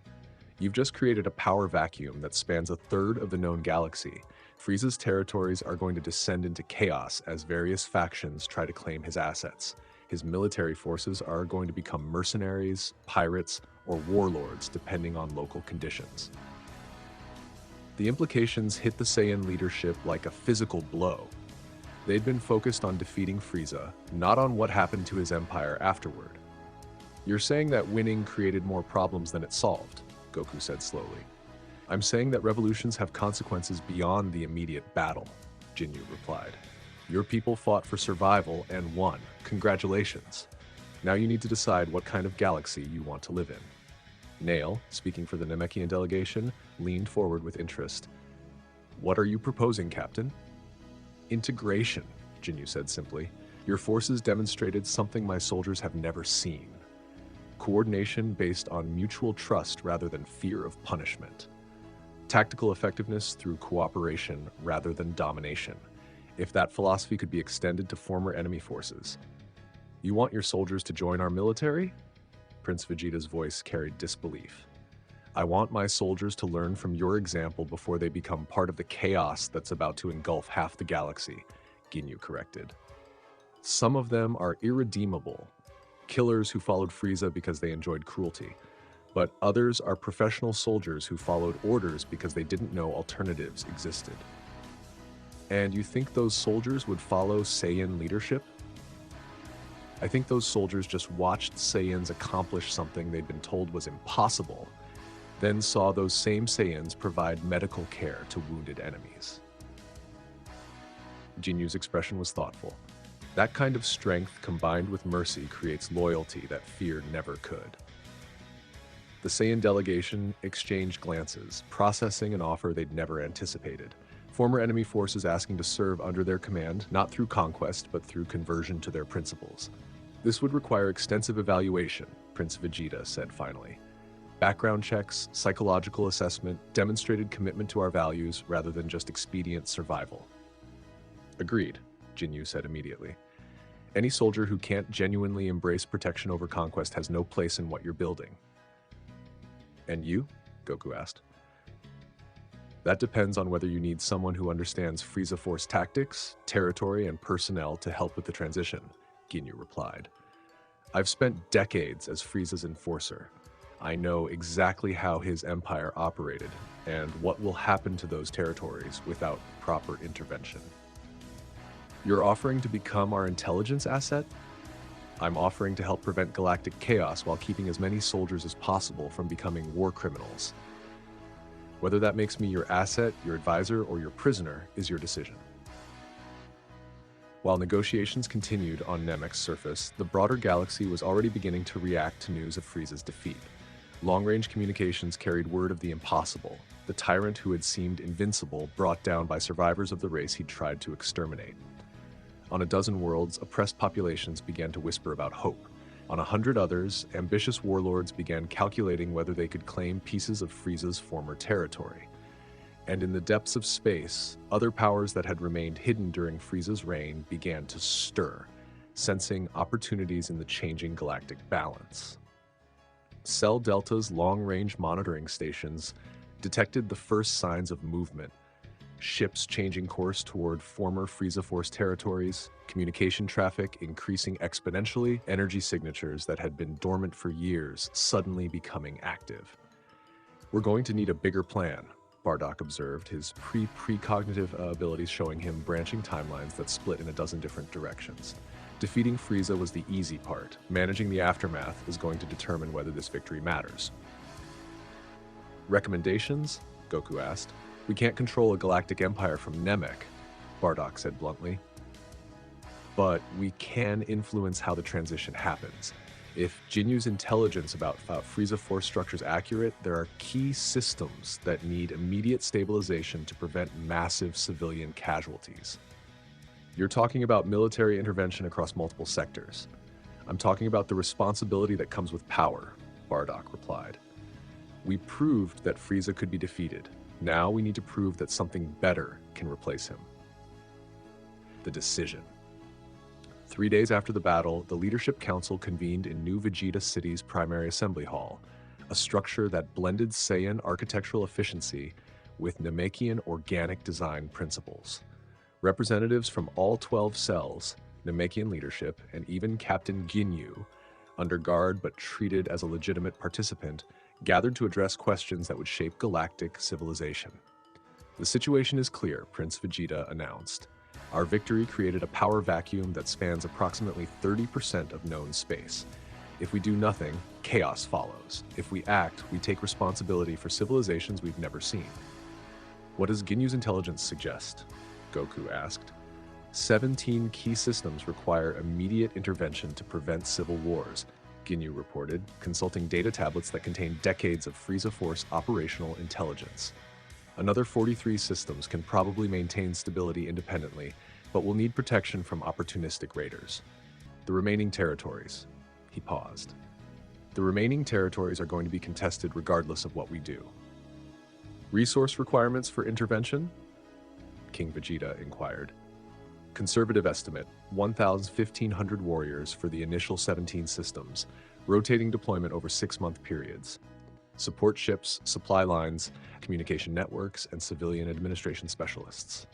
You've just created a power vacuum that spans a third of the known galaxy. Frieza's territories are going to descend into chaos as various factions try to claim his assets. His military forces are going to become mercenaries, pirates, or warlords depending on local conditions. The implications hit the Saiyan leadership like a physical blow. They'd been focused on defeating Frieza, not on what happened to his empire afterward. You're saying that winning created more problems than it solved, Goku said slowly. I'm saying that revolutions have consequences beyond the immediate battle, Ginyu replied. Your people fought for survival and won. Congratulations. Now you need to decide what kind of galaxy you want to live in. Nail, speaking for the Namekian delegation, leaned forward with interest. What are you proposing, Captain? Integration, Ginyu said simply. Your forces demonstrated something my soldiers have never seen. Coordination based on mutual trust rather than fear of punishment. Tactical effectiveness through cooperation rather than domination. If that philosophy could be extended to former enemy forces. You want your soldiers to join our military? Prince Vegeta's voice carried disbelief. I want my soldiers to learn from your example before they become part of the chaos that's about to engulf half the galaxy, Ginyu corrected. Some of them are irredeemable, killers who followed Frieza because they enjoyed cruelty, but others are professional soldiers who followed orders because they didn't know alternatives existed. And you think those soldiers would follow Saiyan leadership? I think those soldiers just watched Saiyans accomplish something they'd been told was impossible, then saw those same Saiyans provide medical care to wounded enemies. Ginyu's expression was thoughtful. That kind of strength combined with mercy creates loyalty that fear never could. The Saiyan delegation exchanged glances, processing an offer they'd never anticipated. Former enemy forces asking to serve under their command, not through conquest, but through conversion to their principles. This would require extensive evaluation, Prince Vegeta said finally. Background checks, psychological assessment, demonstrated commitment to our values rather than just expedient survival. Agreed, Ginyu said immediately. Any soldier who can't genuinely embrace protection over conquest has no place in what you're building. And you? Goku asked. That depends on whether you need someone who understands Frieza Force tactics, territory, and personnel to help with the transition, Ginyu replied. I've spent decades as Frieza's enforcer. I know exactly how his empire operated and what will happen to those territories without proper intervention. You're offering to become our intelligence asset? I'm offering to help prevent galactic chaos while keeping as many soldiers as possible from becoming war criminals. Whether that makes me your asset, your advisor, or your prisoner is your decision. While negotiations continued on Namek's surface, the broader galaxy was already beginning to react to news of Frieza's defeat. Long-range communications carried word of the impossible, the tyrant who had seemed invincible brought down by survivors of the race he'd tried to exterminate. On a dozen worlds, oppressed populations began to whisper about hope. On 100 others, ambitious warlords began calculating whether they could claim pieces of Frieza's former territory. And in the depths of space, other powers that had remained hidden during Frieza's reign began to stir, sensing opportunities in the changing galactic balance. Cell Delta's long-range monitoring stations detected the first signs of movement, ships changing course toward former Frieza Force territories, communication traffic increasing exponentially, energy signatures that had been dormant for years suddenly becoming active. "We're going to need a bigger plan," Bardock observed, his precognitive abilities showing him branching timelines that split in a dozen different directions. Defeating Frieza was the easy part. Managing the aftermath is going to determine whether this victory matters. "Recommendations?" Goku asked. "We can't control a galactic empire from Namek," Bardock said bluntly. "But we can influence how the transition happens. If Ginyu's intelligence about Frieza Force structure is accurate, there are key systems that need immediate stabilization to prevent massive civilian casualties." "You're talking about military intervention across multiple sectors. I'm talking about the responsibility that comes with power," Bardock replied. "We proved that Frieza could be defeated. Now we need to prove that something better can replace him." The decision. 3 days after the battle, the Leadership Council convened in New Vegeta City's primary assembly hall, a structure that blended Saiyan architectural efficiency with Namekian organic design principles. Representatives from all 12 cells, Namekian leadership, and even Captain Ginyu, under guard but treated as a legitimate participant, gathered to address questions that would shape galactic civilization. "The situation is clear," Prince Vegeta announced. "Our victory created a power vacuum that spans approximately 30% of known space. If we do nothing, chaos follows. If we act, we take responsibility for civilizations we've never seen." "What does Ginyu's intelligence suggest?" Goku asked. 17 key systems require immediate intervention to prevent civil wars," Ginyu reported, consulting data tablets that contain decades of Frieza Force operational intelligence. "Another 43 systems can probably maintain stability independently, but will need protection from opportunistic raiders. The remaining territories." He paused. "The remaining territories are going to be contested regardless of what we do." "Resource requirements for intervention?" King Vegeta inquired. "Conservative estimate, 1,500 warriors for the initial 17 systems, rotating deployment over 6-month periods. Support ships, supply lines, communication networks, and civilian administration specialists."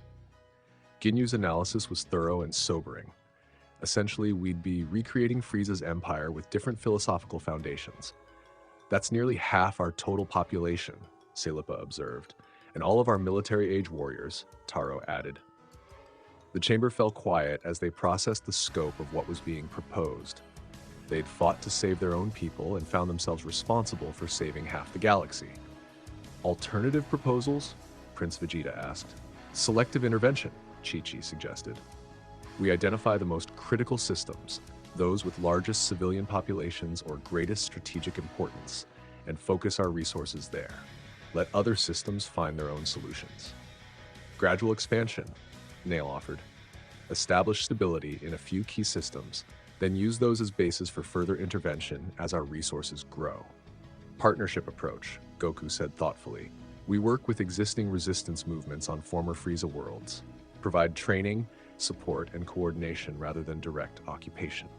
Ginyu's analysis was thorough and sobering. "Essentially, we'd be recreating Frieza's empire with different philosophical foundations. That's nearly half our total population," Silera observed, "and all of our military-age warriors," Taro added. The chamber fell quiet as they processed the scope of what was being proposed. They'd fought to save their own people and found themselves responsible for saving half the galaxy. "Alternative proposals?" Prince Vegeta asked. "Selective intervention," Chi-Chi suggested. "We identify the most critical systems, those with largest civilian populations or greatest strategic importance, and focus our resources there. Let other systems find their own solutions." "Gradual expansion," Nail offered. "Establish stability in a few key systems, then use those as bases for further intervention as our resources grow." "Partnership approach," Goku said thoughtfully. "We work with existing resistance movements on former Frieza worlds. Provide training, support, and coordination rather than direct occupation."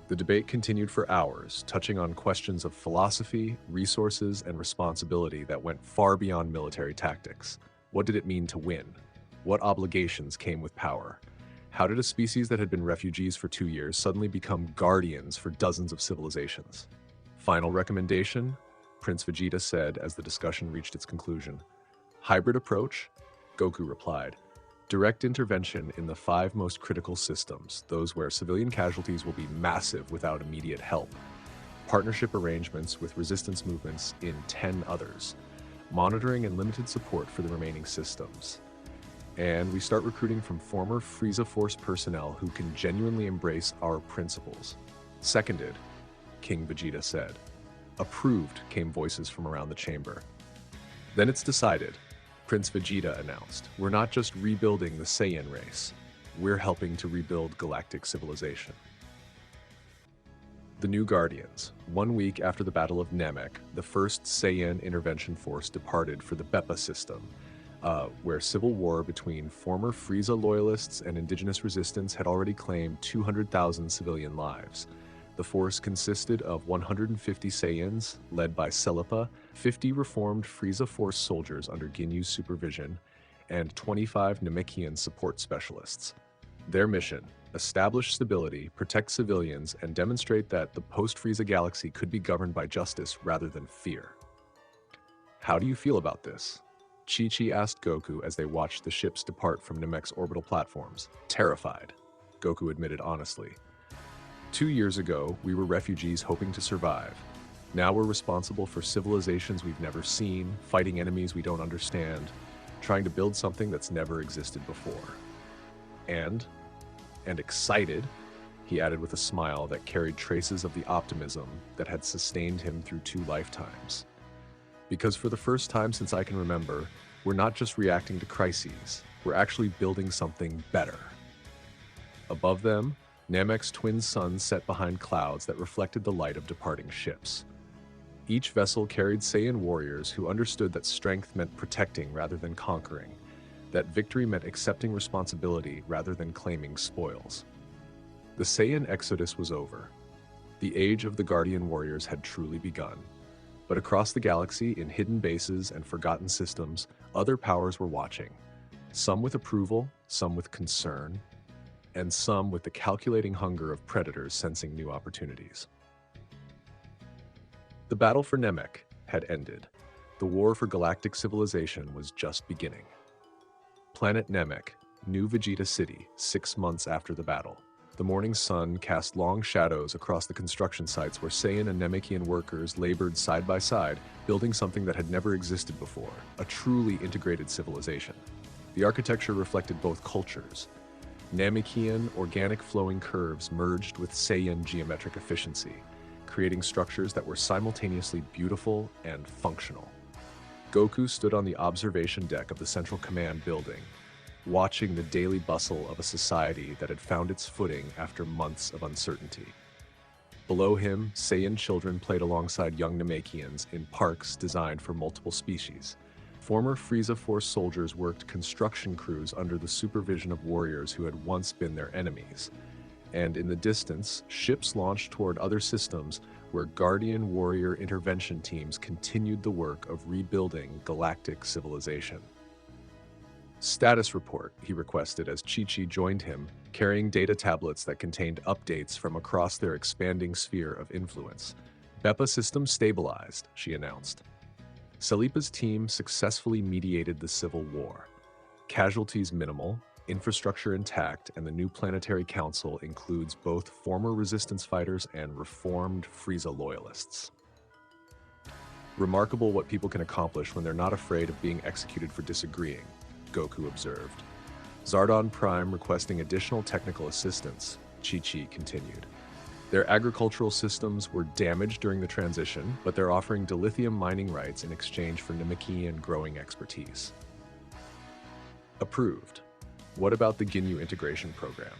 The debate continued for hours, touching on questions of philosophy, resources, and responsibility that went far beyond military tactics. What did it mean to win? What obligations came with power? How did a species that had been refugees for 2 years suddenly become guardians for dozens of civilizations? "Final recommendation," Prince Vegeta said as the discussion reached its conclusion. "Hybrid approach?" Goku replied. "Direct intervention in the 5 most critical systems, those where civilian casualties will be massive without immediate help. Partnership arrangements with resistance movements in 10 others. Monitoring and limited support for the remaining systems. And we start recruiting from former Frieza Force personnel who can genuinely embrace our principles." "Seconded," King Vegeta said. "Approved," came voices from around the chamber. "Then it's decided," Prince Vegeta announced. "We're not just rebuilding the Saiyan race. We're helping to rebuild galactic civilization." The New Guardians. 1 week after the Battle of Namek, the first Saiyan intervention force departed for the Beppa system, where civil war between former Frieza loyalists and indigenous resistance had already claimed 200,000 civilian lives. The force consisted of 150 Saiyans, led by Silera, 50 reformed Frieza Force soldiers under Ginyu's supervision, and 25 Namekian support specialists. Their mission: establish stability, protect civilians, and demonstrate that the post-Frieza galaxy could be governed by justice rather than fear. How do you feel about this? Chi-Chi asked Goku as they watched the ships depart from Namek's orbital platforms. Terrified, Goku admitted honestly. 2 years ago, we were refugees hoping to survive. Now we're responsible for civilizations we've never seen, fighting enemies we don't understand, trying to build something that's never existed before. And excited, he added with a smile that carried traces of the optimism that had sustained him through 2 lifetimes. Because for the first time since I can remember, we're not just reacting to crises, we're actually building something better. Above them, Namek's twin suns set behind clouds that reflected the light of departing ships. Each vessel carried Saiyan warriors who understood that strength meant protecting rather than conquering, that victory meant accepting responsibility rather than claiming spoils. The Saiyan exodus was over. The age of the Guardian Warriors had truly begun. But across the galaxy, in hidden bases and forgotten systems, other powers were watching. Some with approval, some with concern, and some with the calculating hunger of predators sensing new opportunities. The battle for Namek had ended. The war for galactic civilization was just beginning. Planet Namek, New Vegeta City, 6 months after the battle. The morning sun cast long shadows across the construction sites where Saiyan and Namekian workers labored side by side, building something that had never existed before, a truly integrated civilization. The architecture reflected both cultures. Namekian organic flowing curves merged with Saiyan geometric efficiency, creating structures that were simultaneously beautiful and functional. Goku stood on the observation deck of the Central Command building, watching the daily bustle of a society that had found its footing after months of uncertainty. Below him, Saiyan children played alongside young Namekians in parks designed for multiple species. Former Frieza Force soldiers worked construction crews under the supervision of warriors who had once been their enemies. And in the distance, ships launched toward other systems where Guardian Warrior intervention teams continued the work of rebuilding galactic civilization. Status report, he requested as Chi-Chi joined him, carrying data tablets that contained updates from across their expanding sphere of influence. Beppa system stabilized, she announced. Salipa's team successfully mediated the civil war. Casualties minimal, infrastructure intact, and the new planetary council includes both former resistance fighters and reformed Frieza loyalists. Remarkable what people can accomplish when they're not afraid of being executed for disagreeing, Goku observed. Zardon Prime requesting additional technical assistance, Chi-Chi continued. Their agricultural systems were damaged during the transition, but they're offering dilithium mining rights in exchange for Namekian growing expertise. Approved. What about the Ginyu integration program?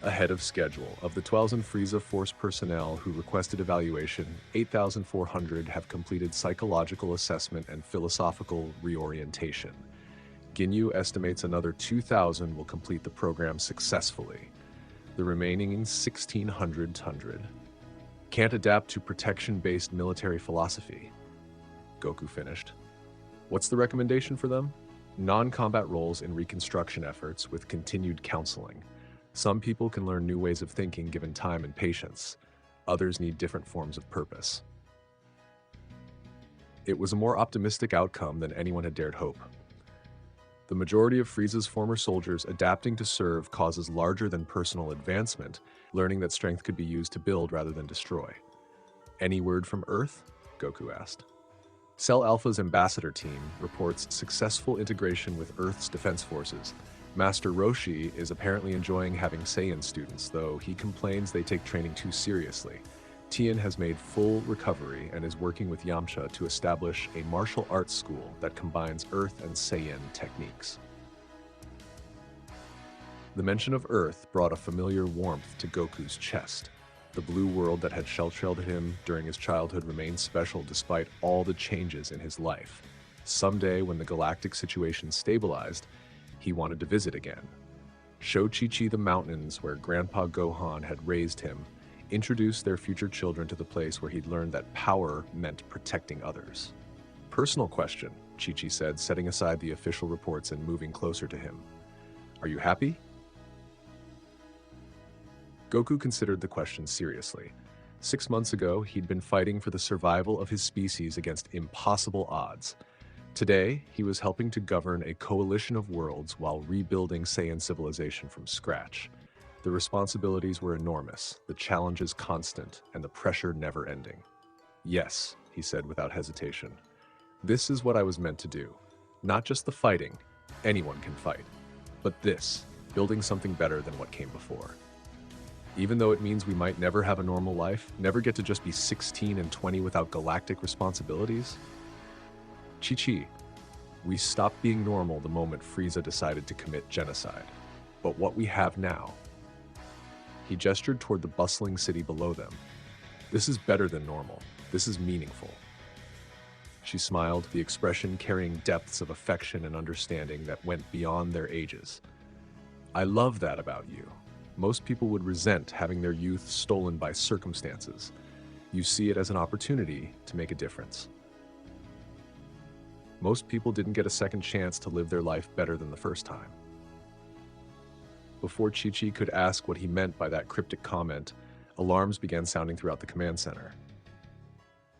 Ahead of schedule, of the 12,000 Frieza Force personnel who requested evaluation, 8,400 have completed psychological assessment and philosophical reorientation. Ginyu estimates another 2,000 will complete the program successfully. The remaining 1,600 can't adapt to protection-based military philosophy. Goku finished. What's the recommendation for them? Non-combat roles in reconstruction efforts with continued counseling. Some people can learn new ways of thinking given time and patience. Others need different forms of purpose. It was a more optimistic outcome than anyone had dared hope. The majority of Frieza's former soldiers adapting to serve causes larger than personal advancement, learning that strength could be used to build rather than destroy. Any word from Earth? Goku asked. Cell Alpha's ambassador team reports successful integration with Earth's defense forces. Master Roshi is apparently enjoying having Saiyan students, though he complains they take training too seriously. Tien has made full recovery and is working with Yamcha to establish a martial arts school that combines Earth and Saiyan techniques. The mention of Earth brought a familiar warmth to Goku's chest. The blue world that had sheltered him during his childhood remained special despite all the changes in his life. Someday, when the galactic situation stabilized, he wanted to visit again. Show Chi-Chi the mountains where Grandpa Gohan had raised him, introduce their future children to the place where he'd learned that power meant protecting others. Personal question, Chi-Chi said, setting aside the official reports and moving closer to him. Are you happy? Goku considered the question seriously. 6 months ago, he'd been fighting for the survival of his species against impossible odds. Today, he was helping to govern a coalition of worlds while rebuilding Saiyan civilization from scratch. The responsibilities were enormous, the challenges constant, and the pressure never-ending. Yes, he said without hesitation. This is what I was meant to do. Not just the fighting, anyone can fight, but this, building something better than what came before. Even though it means we might never have a normal life, never get to just be 16 and 20 without galactic responsibilities? Chi-Chi, we stopped being normal the moment Frieza decided to commit genocide. But what we have now... He gestured toward the bustling city below them. This is better than normal. This is meaningful. She smiled, the expression carrying depths of affection and understanding that went beyond their ages. I love that about you. Most people would resent having their youth stolen by circumstances. You see it as an opportunity to make a difference. Most people didn't get a second chance to live their life better than the first time. Before Chi-Chi could ask what he meant by that cryptic comment, alarms began sounding throughout the command center.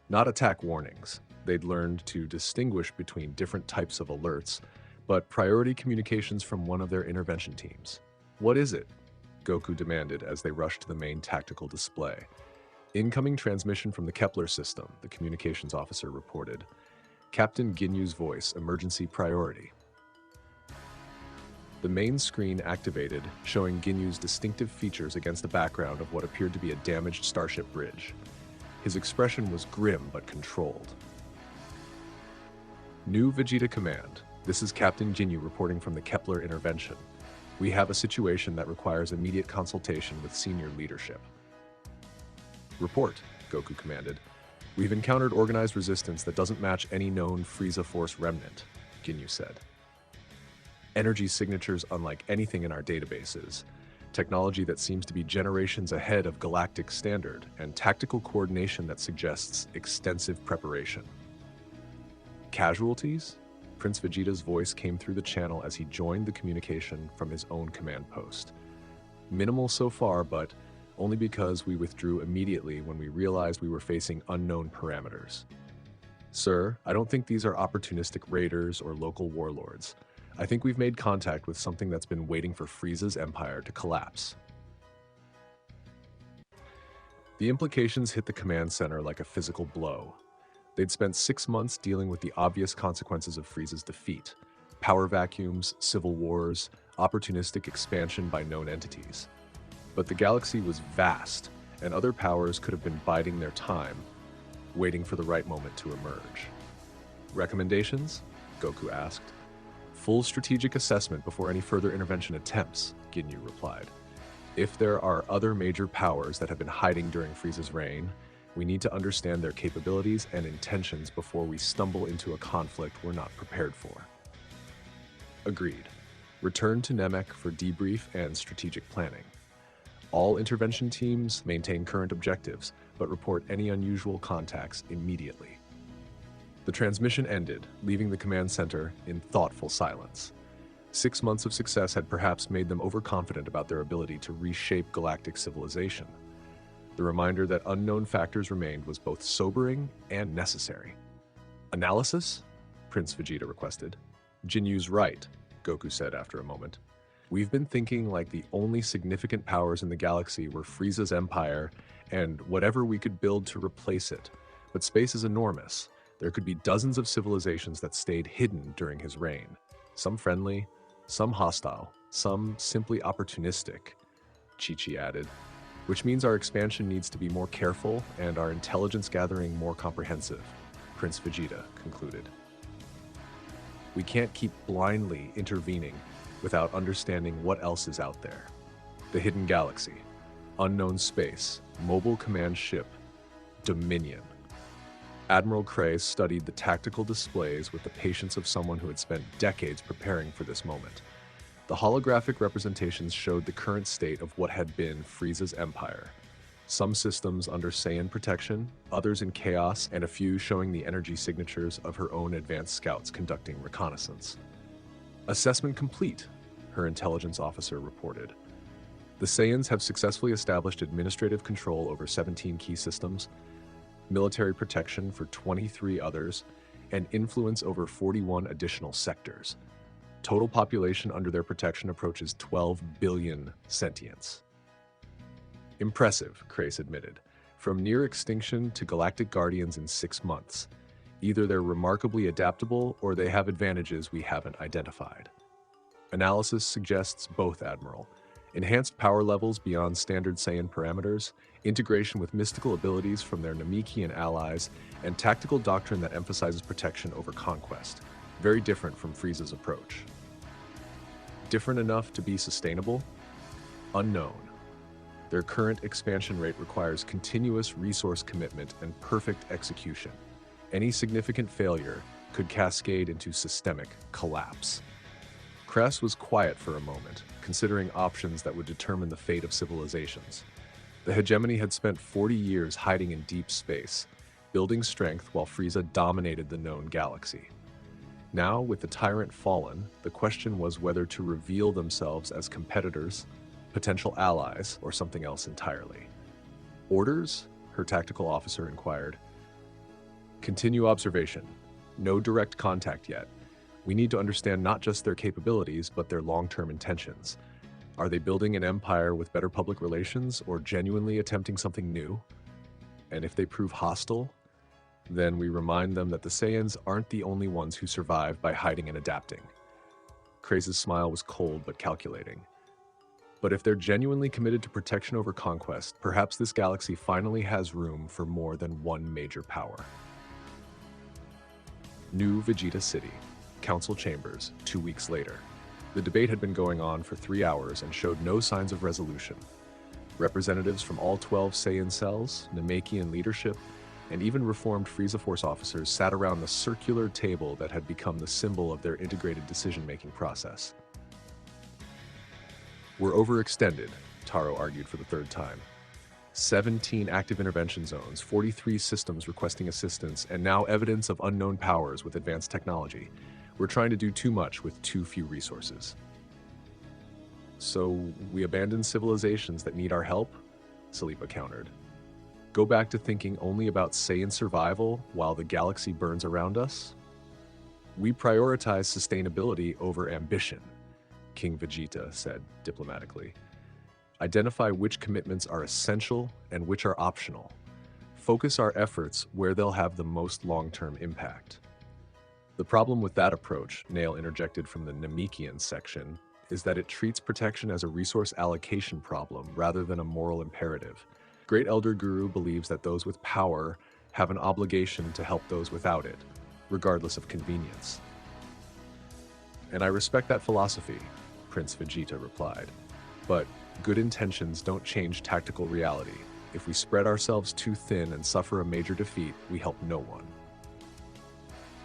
Not attack warnings. They'd learned to distinguish between different types of alerts, but priority communications from one of their intervention teams. What is it? Goku demanded as they rushed to the main tactical display. Incoming transmission from the Kepler system, the communications officer reported. Captain Ginyu's voice, emergency priority. The main screen activated, showing Ginyu's distinctive features against the background of what appeared to be a damaged starship bridge. His expression was grim but controlled. New Vegeta Command. This is Captain Ginyu reporting from the Kepler intervention. We have a situation that requires immediate consultation with senior leadership. Report, Goku commanded. We've encountered organized resistance that doesn't match any known Frieza Force remnant, Ginyu said. Energy signatures unlike anything in our databases, technology that seems to be generations ahead of galactic standard, and tactical coordination that suggests extensive preparation. Casualties? Prince Vegeta's voice came through the channel as he joined the communication from his own command post. Minimal so far, but only because we withdrew immediately when we realized we were facing unknown parameters. Sir, I don't think these are opportunistic raiders or local warlords. I think we've made contact with something that's been waiting for Frieza's empire to collapse. The implications hit the command center like a physical blow. They'd spent 6 months dealing with the obvious consequences of Frieza's defeat. Power vacuums, civil wars, opportunistic expansion by known entities. But the galaxy was vast, and other powers could have been biding their time, waiting for the right moment to emerge. Recommendations? Goku asked. Full strategic assessment before any further intervention attempts, Ginyu replied. If there are other major powers that have been hiding during Frieza's reign, we need to understand their capabilities and intentions before we stumble into a conflict we're not prepared for. Agreed. Return to Namek for debrief and strategic planning. All intervention teams maintain current objectives, but report any unusual contacts immediately. The transmission ended, leaving the command center in thoughtful silence. 6 months of success had perhaps made them overconfident about their ability to reshape galactic civilization. The reminder that unknown factors remained was both sobering and necessary. Analysis? Prince Vegeta requested. Jinyu's right, Goku said after a moment. We've been thinking like the only significant powers in the galaxy were Frieza's empire and whatever we could build to replace it. But space is enormous. There could be dozens of civilizations that stayed hidden during his reign. Some friendly, some hostile, some simply opportunistic, Chi-Chi added. Which means our expansion needs to be more careful and our intelligence gathering more comprehensive, Prince Vegeta concluded. We can't keep blindly intervening without understanding what else is out there. The hidden galaxy. Unknown space, mobile command ship, Dominion. Admiral Cray studied the tactical displays with the patience of someone who had spent decades preparing for this moment. The holographic representations showed the current state of what had been Frieza's empire. Some systems under Saiyan protection, others in chaos, and a few showing the energy signatures of her own advanced scouts conducting reconnaissance. Assessment complete, her intelligence officer reported. The Saiyans have successfully established administrative control over 17 key systems, military protection for 23 others, and influence over 41 additional sectors. Total population under their protection approaches 12 billion sentients. Impressive, Crace admitted. From near extinction to galactic guardians in 6 months. Either they're remarkably adaptable or they have advantages we haven't identified. Analysis suggests both, Admiral. Enhanced power levels beyond standard Saiyan parameters, integration with mystical abilities from their Namekian allies, and tactical doctrine that emphasizes protection over conquest. Very different from Frieza's approach. Different enough to be sustainable? Unknown. Their current expansion rate requires continuous resource commitment and perfect execution. Any significant failure could cascade into systemic collapse. Kress was quiet for a moment, considering options that would determine the fate of civilizations. The hegemony had spent 40 years hiding in deep space, building strength while Frieza dominated the known galaxy. Now, with the tyrant fallen, the question was whether to reveal themselves as competitors, potential allies, or something else entirely. Orders? Her tactical officer inquired. Continue observation. No direct contact yet. We need to understand not just their capabilities, but their long-term intentions. Are they building an empire with better public relations, or genuinely attempting something new? And if they prove hostile, then we remind them that the Saiyans aren't the only ones who survive by hiding and adapting. Craze's smile was cold but calculating. But if they're genuinely committed to protection over conquest, perhaps this galaxy finally has room for more than one major power. New Vegeta City. Council chambers, 2 weeks later. The debate had been going on for 3 hours and showed no signs of resolution. Representatives from all 12 Saiyan cells, Namekian leadership, and even reformed Frieza Force officers sat around the circular table that had become the symbol of their integrated decision-making process. We're overextended, Taro argued for the 3rd time. 17 active intervention zones, 43 systems requesting assistance, and now evidence of unknown powers with advanced technology. We're trying to do too much with too few resources. So we abandon civilizations that need our help? Salipa countered. Go back to thinking only about Saiyan survival while the galaxy burns around us? We prioritize sustainability over ambition, King Vegeta said diplomatically. Identify which commitments are essential and which are optional. Focus our efforts where they'll have the most long-term impact. The problem with that approach, Nail interjected from the Namekian section, is that it treats protection as a resource allocation problem rather than a moral imperative. Great Elder Guru believes that those with power have an obligation to help those without it, regardless of convenience. And I respect that philosophy, Prince Vegeta replied. But good intentions don't change tactical reality. If we spread ourselves too thin and suffer a major defeat, we help no one.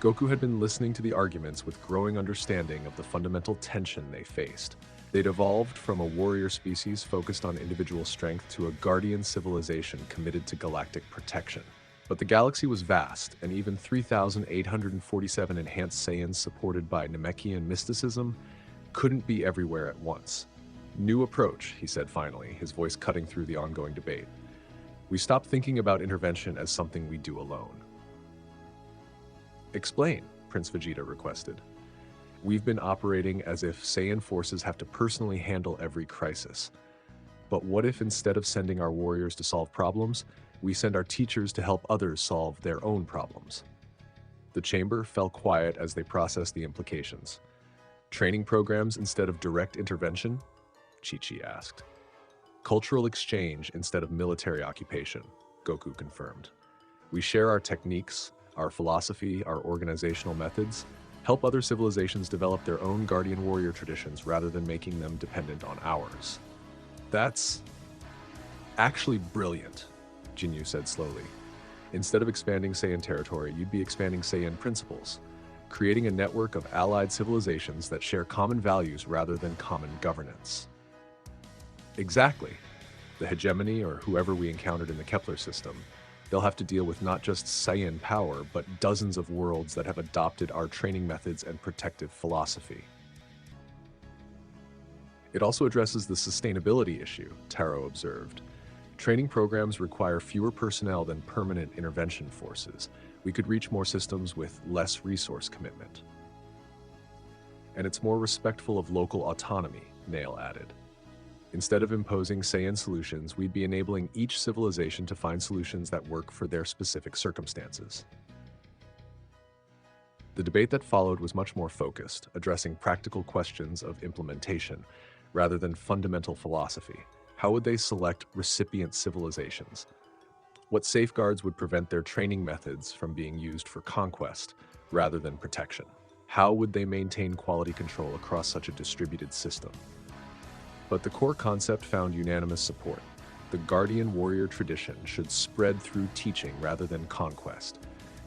Goku had been listening to the arguments with growing understanding of the fundamental tension they faced. They'd evolved from a warrior species focused on individual strength to a guardian civilization committed to galactic protection. But the galaxy was vast, and even 3,847 enhanced Saiyans supported by Namekian mysticism couldn't be everywhere at once. New approach, he said finally, his voice cutting through the ongoing debate. We stopped thinking about intervention as something we do alone. Explain, Prince Vegeta requested. We've been operating as if Saiyan forces have to personally handle every crisis. But what if instead of sending our warriors to solve problems, we send our teachers to help others solve their own problems? The chamber fell quiet as they processed the implications. Training programs instead of direct intervention? Chi-Chi asked. Cultural exchange instead of military occupation, Goku confirmed. We share our techniques, our philosophy, our organizational methods, help other civilizations develop their own guardian warrior traditions rather than making them dependent on ours. That's... Actually brilliant, Ginyu said slowly. Instead of expanding Saiyan territory, you'd be expanding Saiyan principles, creating a network of allied civilizations that share common values rather than common governance. Exactly. The hegemony, or whoever we encountered in the Kepler system, they'll have to deal with not just Saiyan power, but dozens of worlds that have adopted our training methods and protective philosophy. It also addresses the sustainability issue, Taro observed. Training programs require fewer personnel than permanent intervention forces. We could reach more systems with less resource commitment. And it's more respectful of local autonomy, Nail added. Instead of imposing Saiyan solutions, we'd be enabling each civilization to find solutions that work for their specific circumstances. The debate that followed was much more focused, addressing practical questions of implementation, rather than fundamental philosophy. How would they select recipient civilizations? What safeguards would prevent their training methods from being used for conquest, rather than protection? How would they maintain quality control across such a distributed system? But the core concept found unanimous support. The guardian warrior tradition should spread through teaching rather than conquest,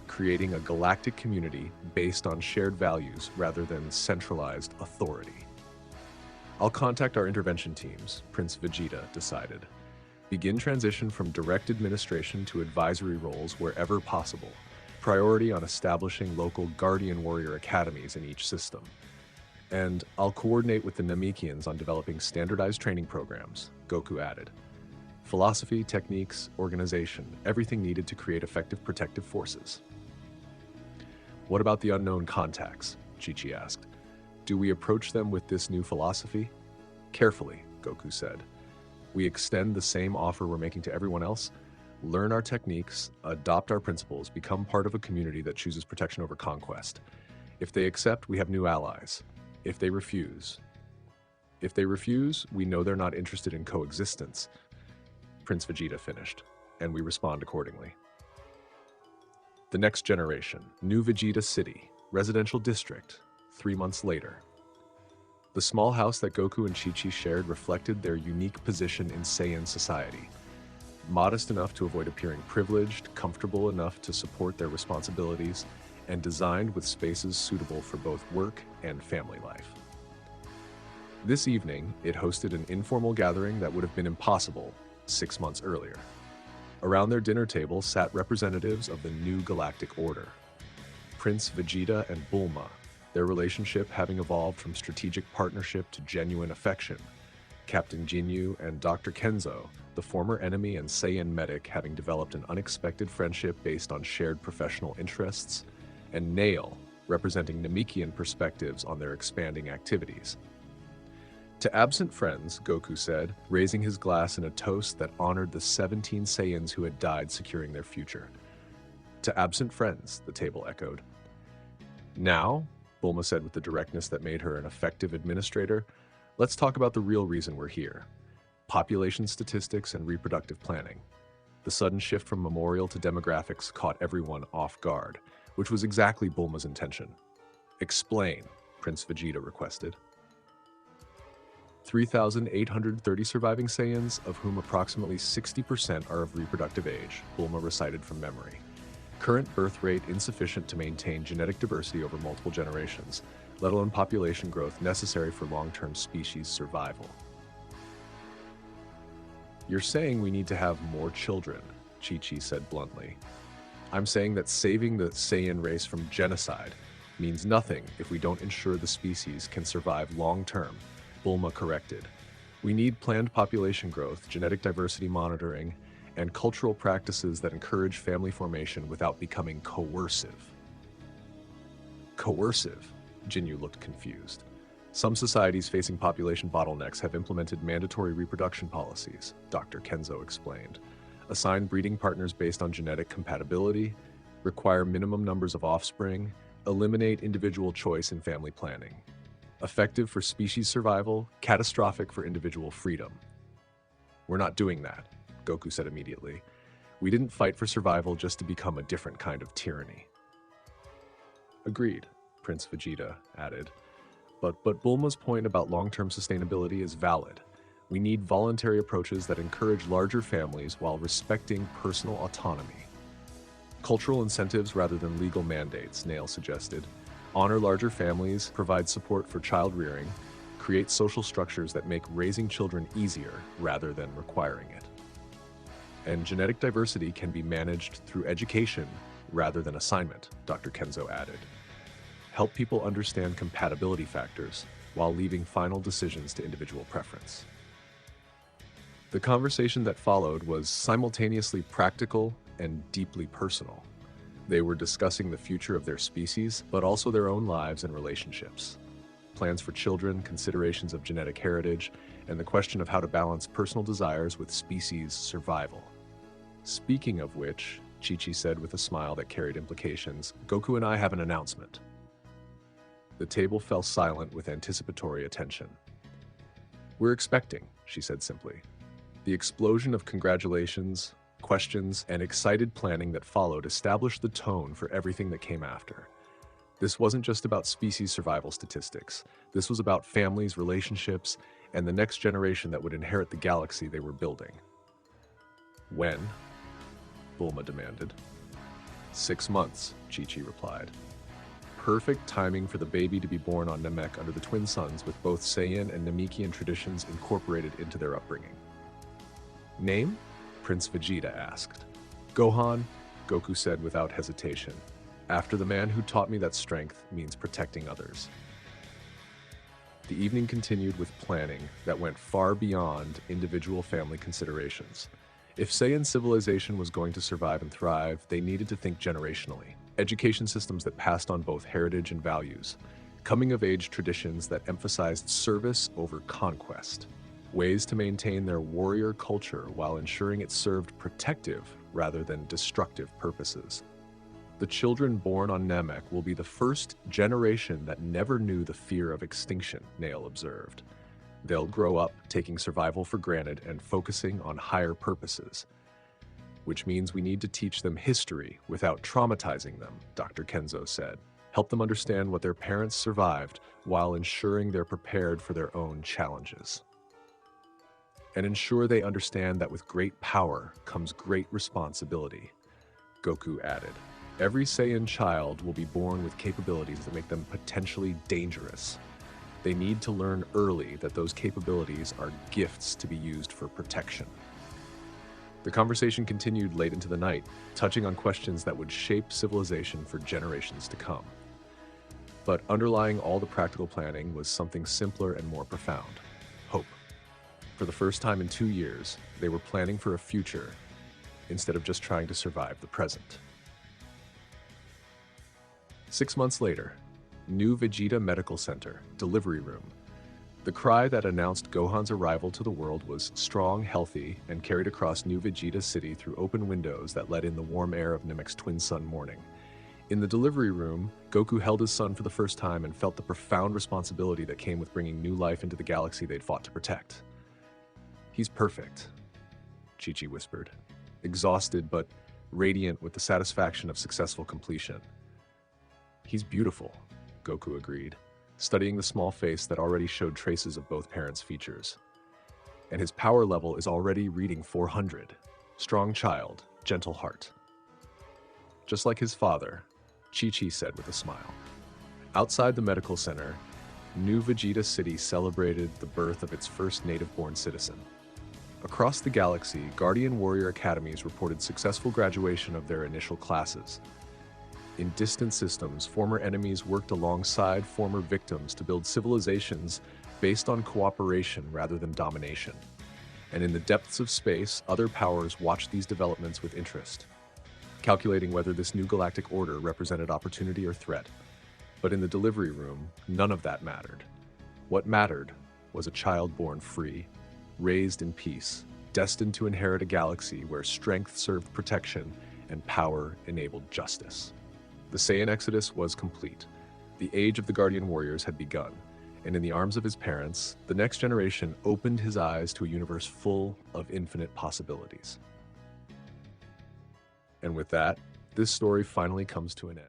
creating a galactic community based on shared values rather than centralized authority. I'll contact our intervention teams, Prince Vegeta decided. Begin transition from direct administration to advisory roles wherever possible. Priority on establishing local guardian warrior academies in each system. And I'll coordinate with the Namekians on developing standardized training programs, Goku added. Philosophy, techniques, organization, everything needed to create effective protective forces. What about the unknown contacts? Chi-Chi asked. Do we approach them with this new philosophy? Carefully, Goku said. We extend the same offer we're making to everyone else. Learn our techniques, adopt our principles, become part of a community that chooses protection over conquest. If they accept, we have new allies. If they refuse, we know they're not interested in coexistence. Prince Vegeta finished, and we respond accordingly. The next generation, New Vegeta City, residential district, 3 months later. The small house that Goku and Chi-Chi shared reflected their unique position in Saiyan society. Modest enough to avoid appearing privileged, comfortable enough to support their responsibilities, and designed with spaces suitable for both work and family life. This evening, it hosted an informal gathering that would have been impossible 6 months earlier. Around their dinner table sat representatives of the new galactic order. Prince Vegeta and Bulma, their relationship having evolved from strategic partnership to genuine affection. Captain Ginyu and Dr. Kenzo, the former enemy and Saiyan medic, having developed an unexpected friendship based on shared professional interests. And Nail, representing Namekian perspectives on their expanding activities. To absent friends, Goku said, raising his glass in a toast that honored the 17 Saiyans who had died securing their future. To absent friends, the table echoed. Now, Bulma said with the directness that made her an effective administrator, let's talk about the real reason we're here. Population statistics and reproductive planning. The sudden shift from memorial to demographics caught everyone off guard, which was exactly Bulma's intention. Explain, Prince Vegeta requested. 3,830 surviving Saiyans, of whom approximately 60% are of reproductive age, Bulma recited from memory. Current birth rate insufficient to maintain genetic diversity over multiple generations, let alone population growth necessary for long-term species survival. You're saying we need to have more children, Chi-Chi said bluntly. I'm saying that saving the Saiyan race from genocide means nothing if we don't ensure the species can survive long-term, Bulma corrected. We need planned population growth, genetic diversity monitoring, and cultural practices that encourage family formation without becoming coercive. Coercive? Ginyu looked confused. Some societies facing population bottlenecks have implemented mandatory reproduction policies, Dr. Kenzo explained. Assign breeding partners based on genetic compatibility, require minimum numbers of offspring, eliminate individual choice in family planning. Effective for species survival, catastrophic for individual freedom. We're not doing that, Goku said immediately. We didn't fight for survival just to become a different kind of tyranny. Agreed, Prince Vegeta added. But Bulma's point about long-term sustainability is valid. We need voluntary approaches that encourage larger families while respecting personal autonomy. Cultural incentives rather than legal mandates, Nail suggested. Honor larger families, provide support for child rearing, create social structures that make raising children easier rather than requiring it. And genetic diversity can be managed through education rather than assignment, Dr. Kenzo added. Help people understand compatibility factors while leaving final decisions to individual preference. The conversation that followed was simultaneously practical and deeply personal. They were discussing the future of their species, but also their own lives and relationships. Plans for children, considerations of genetic heritage, and the question of how to balance personal desires with species survival. Speaking of which, Chi-Chi said with a smile that carried implications, Goku and I have an announcement. The table fell silent with anticipatory attention. We're expecting, she said simply. The explosion of congratulations, questions, and excited planning that followed established the tone for everything that came after. This wasn't just about species survival statistics. This was about families, relationships, and the next generation that would inherit the galaxy they were building. When? Bulma demanded. 6 months, Chi-Chi replied. Perfect timing for the baby to be born on Namek under the twin suns with both Saiyan and Namekian traditions incorporated into their upbringing. Name? Prince Vegeta asked. Gohan, Goku said without hesitation. After the man who taught me that strength means protecting others. The evening continued with planning that went far beyond individual family considerations. If Saiyan civilization was going to survive and thrive, they needed to think generationally. Education systems that passed on both heritage and values. Coming-of-age traditions that emphasized service over conquest. Ways to maintain their warrior culture while ensuring it served protective rather than destructive purposes. The children born on Namek will be the first generation that never knew the fear of extinction, Nail observed. They'll grow up taking survival for granted and focusing on higher purposes, which means we need to teach them history without traumatizing them, Dr. Kenzo said. Help them understand what their parents survived while ensuring they're prepared for their own challenges. And ensure they understand that with great power comes great responsibility, Goku added. Every Saiyan child will be born with capabilities that make them potentially dangerous. They need to learn early that those capabilities are gifts to be used for protection. The conversation continued late into the night, touching on questions that would shape civilization for generations to come. But underlying all the practical planning was something simpler and more profound: hope. For the first time in 2 years, they were planning for a future instead of just trying to survive the present. 6 months later, New Vegeta Medical Center, delivery room. The cry that announced Gohan's arrival to the world was strong, healthy, and carried across New Vegeta City through open windows that let in the warm air of Namek's twin sun morning. In the delivery room, Goku held his son for the first time and felt the profound responsibility that came with bringing new life into the galaxy they'd fought to protect. He's perfect, Chi-Chi whispered, exhausted but radiant with the satisfaction of successful completion. He's beautiful, Goku agreed, studying the small face that already showed traces of both parents' features. And his power level is already reading 400. Strong child, gentle heart. Just like his father, Chi-Chi said with a smile. Outside the medical center, New Vegeta City celebrated the birth of its first native-born citizen. Across the galaxy, Guardian Warrior Academies reported successful graduation of their initial classes. In distant systems, former enemies worked alongside former victims to build civilizations based on cooperation rather than domination. And in the depths of space, other powers watched these developments with interest, calculating whether this new galactic order represented opportunity or threat. But in the delivery room, none of that mattered. What mattered was a child born free, raised in peace, destined to inherit a galaxy where strength served protection and power enabled justice. The Saiyan exodus was complete. The age of the Guardian Warriors had begun, and in the arms of his parents, the next generation opened his eyes to a universe full of infinite possibilities. And with that, this story finally comes to an end.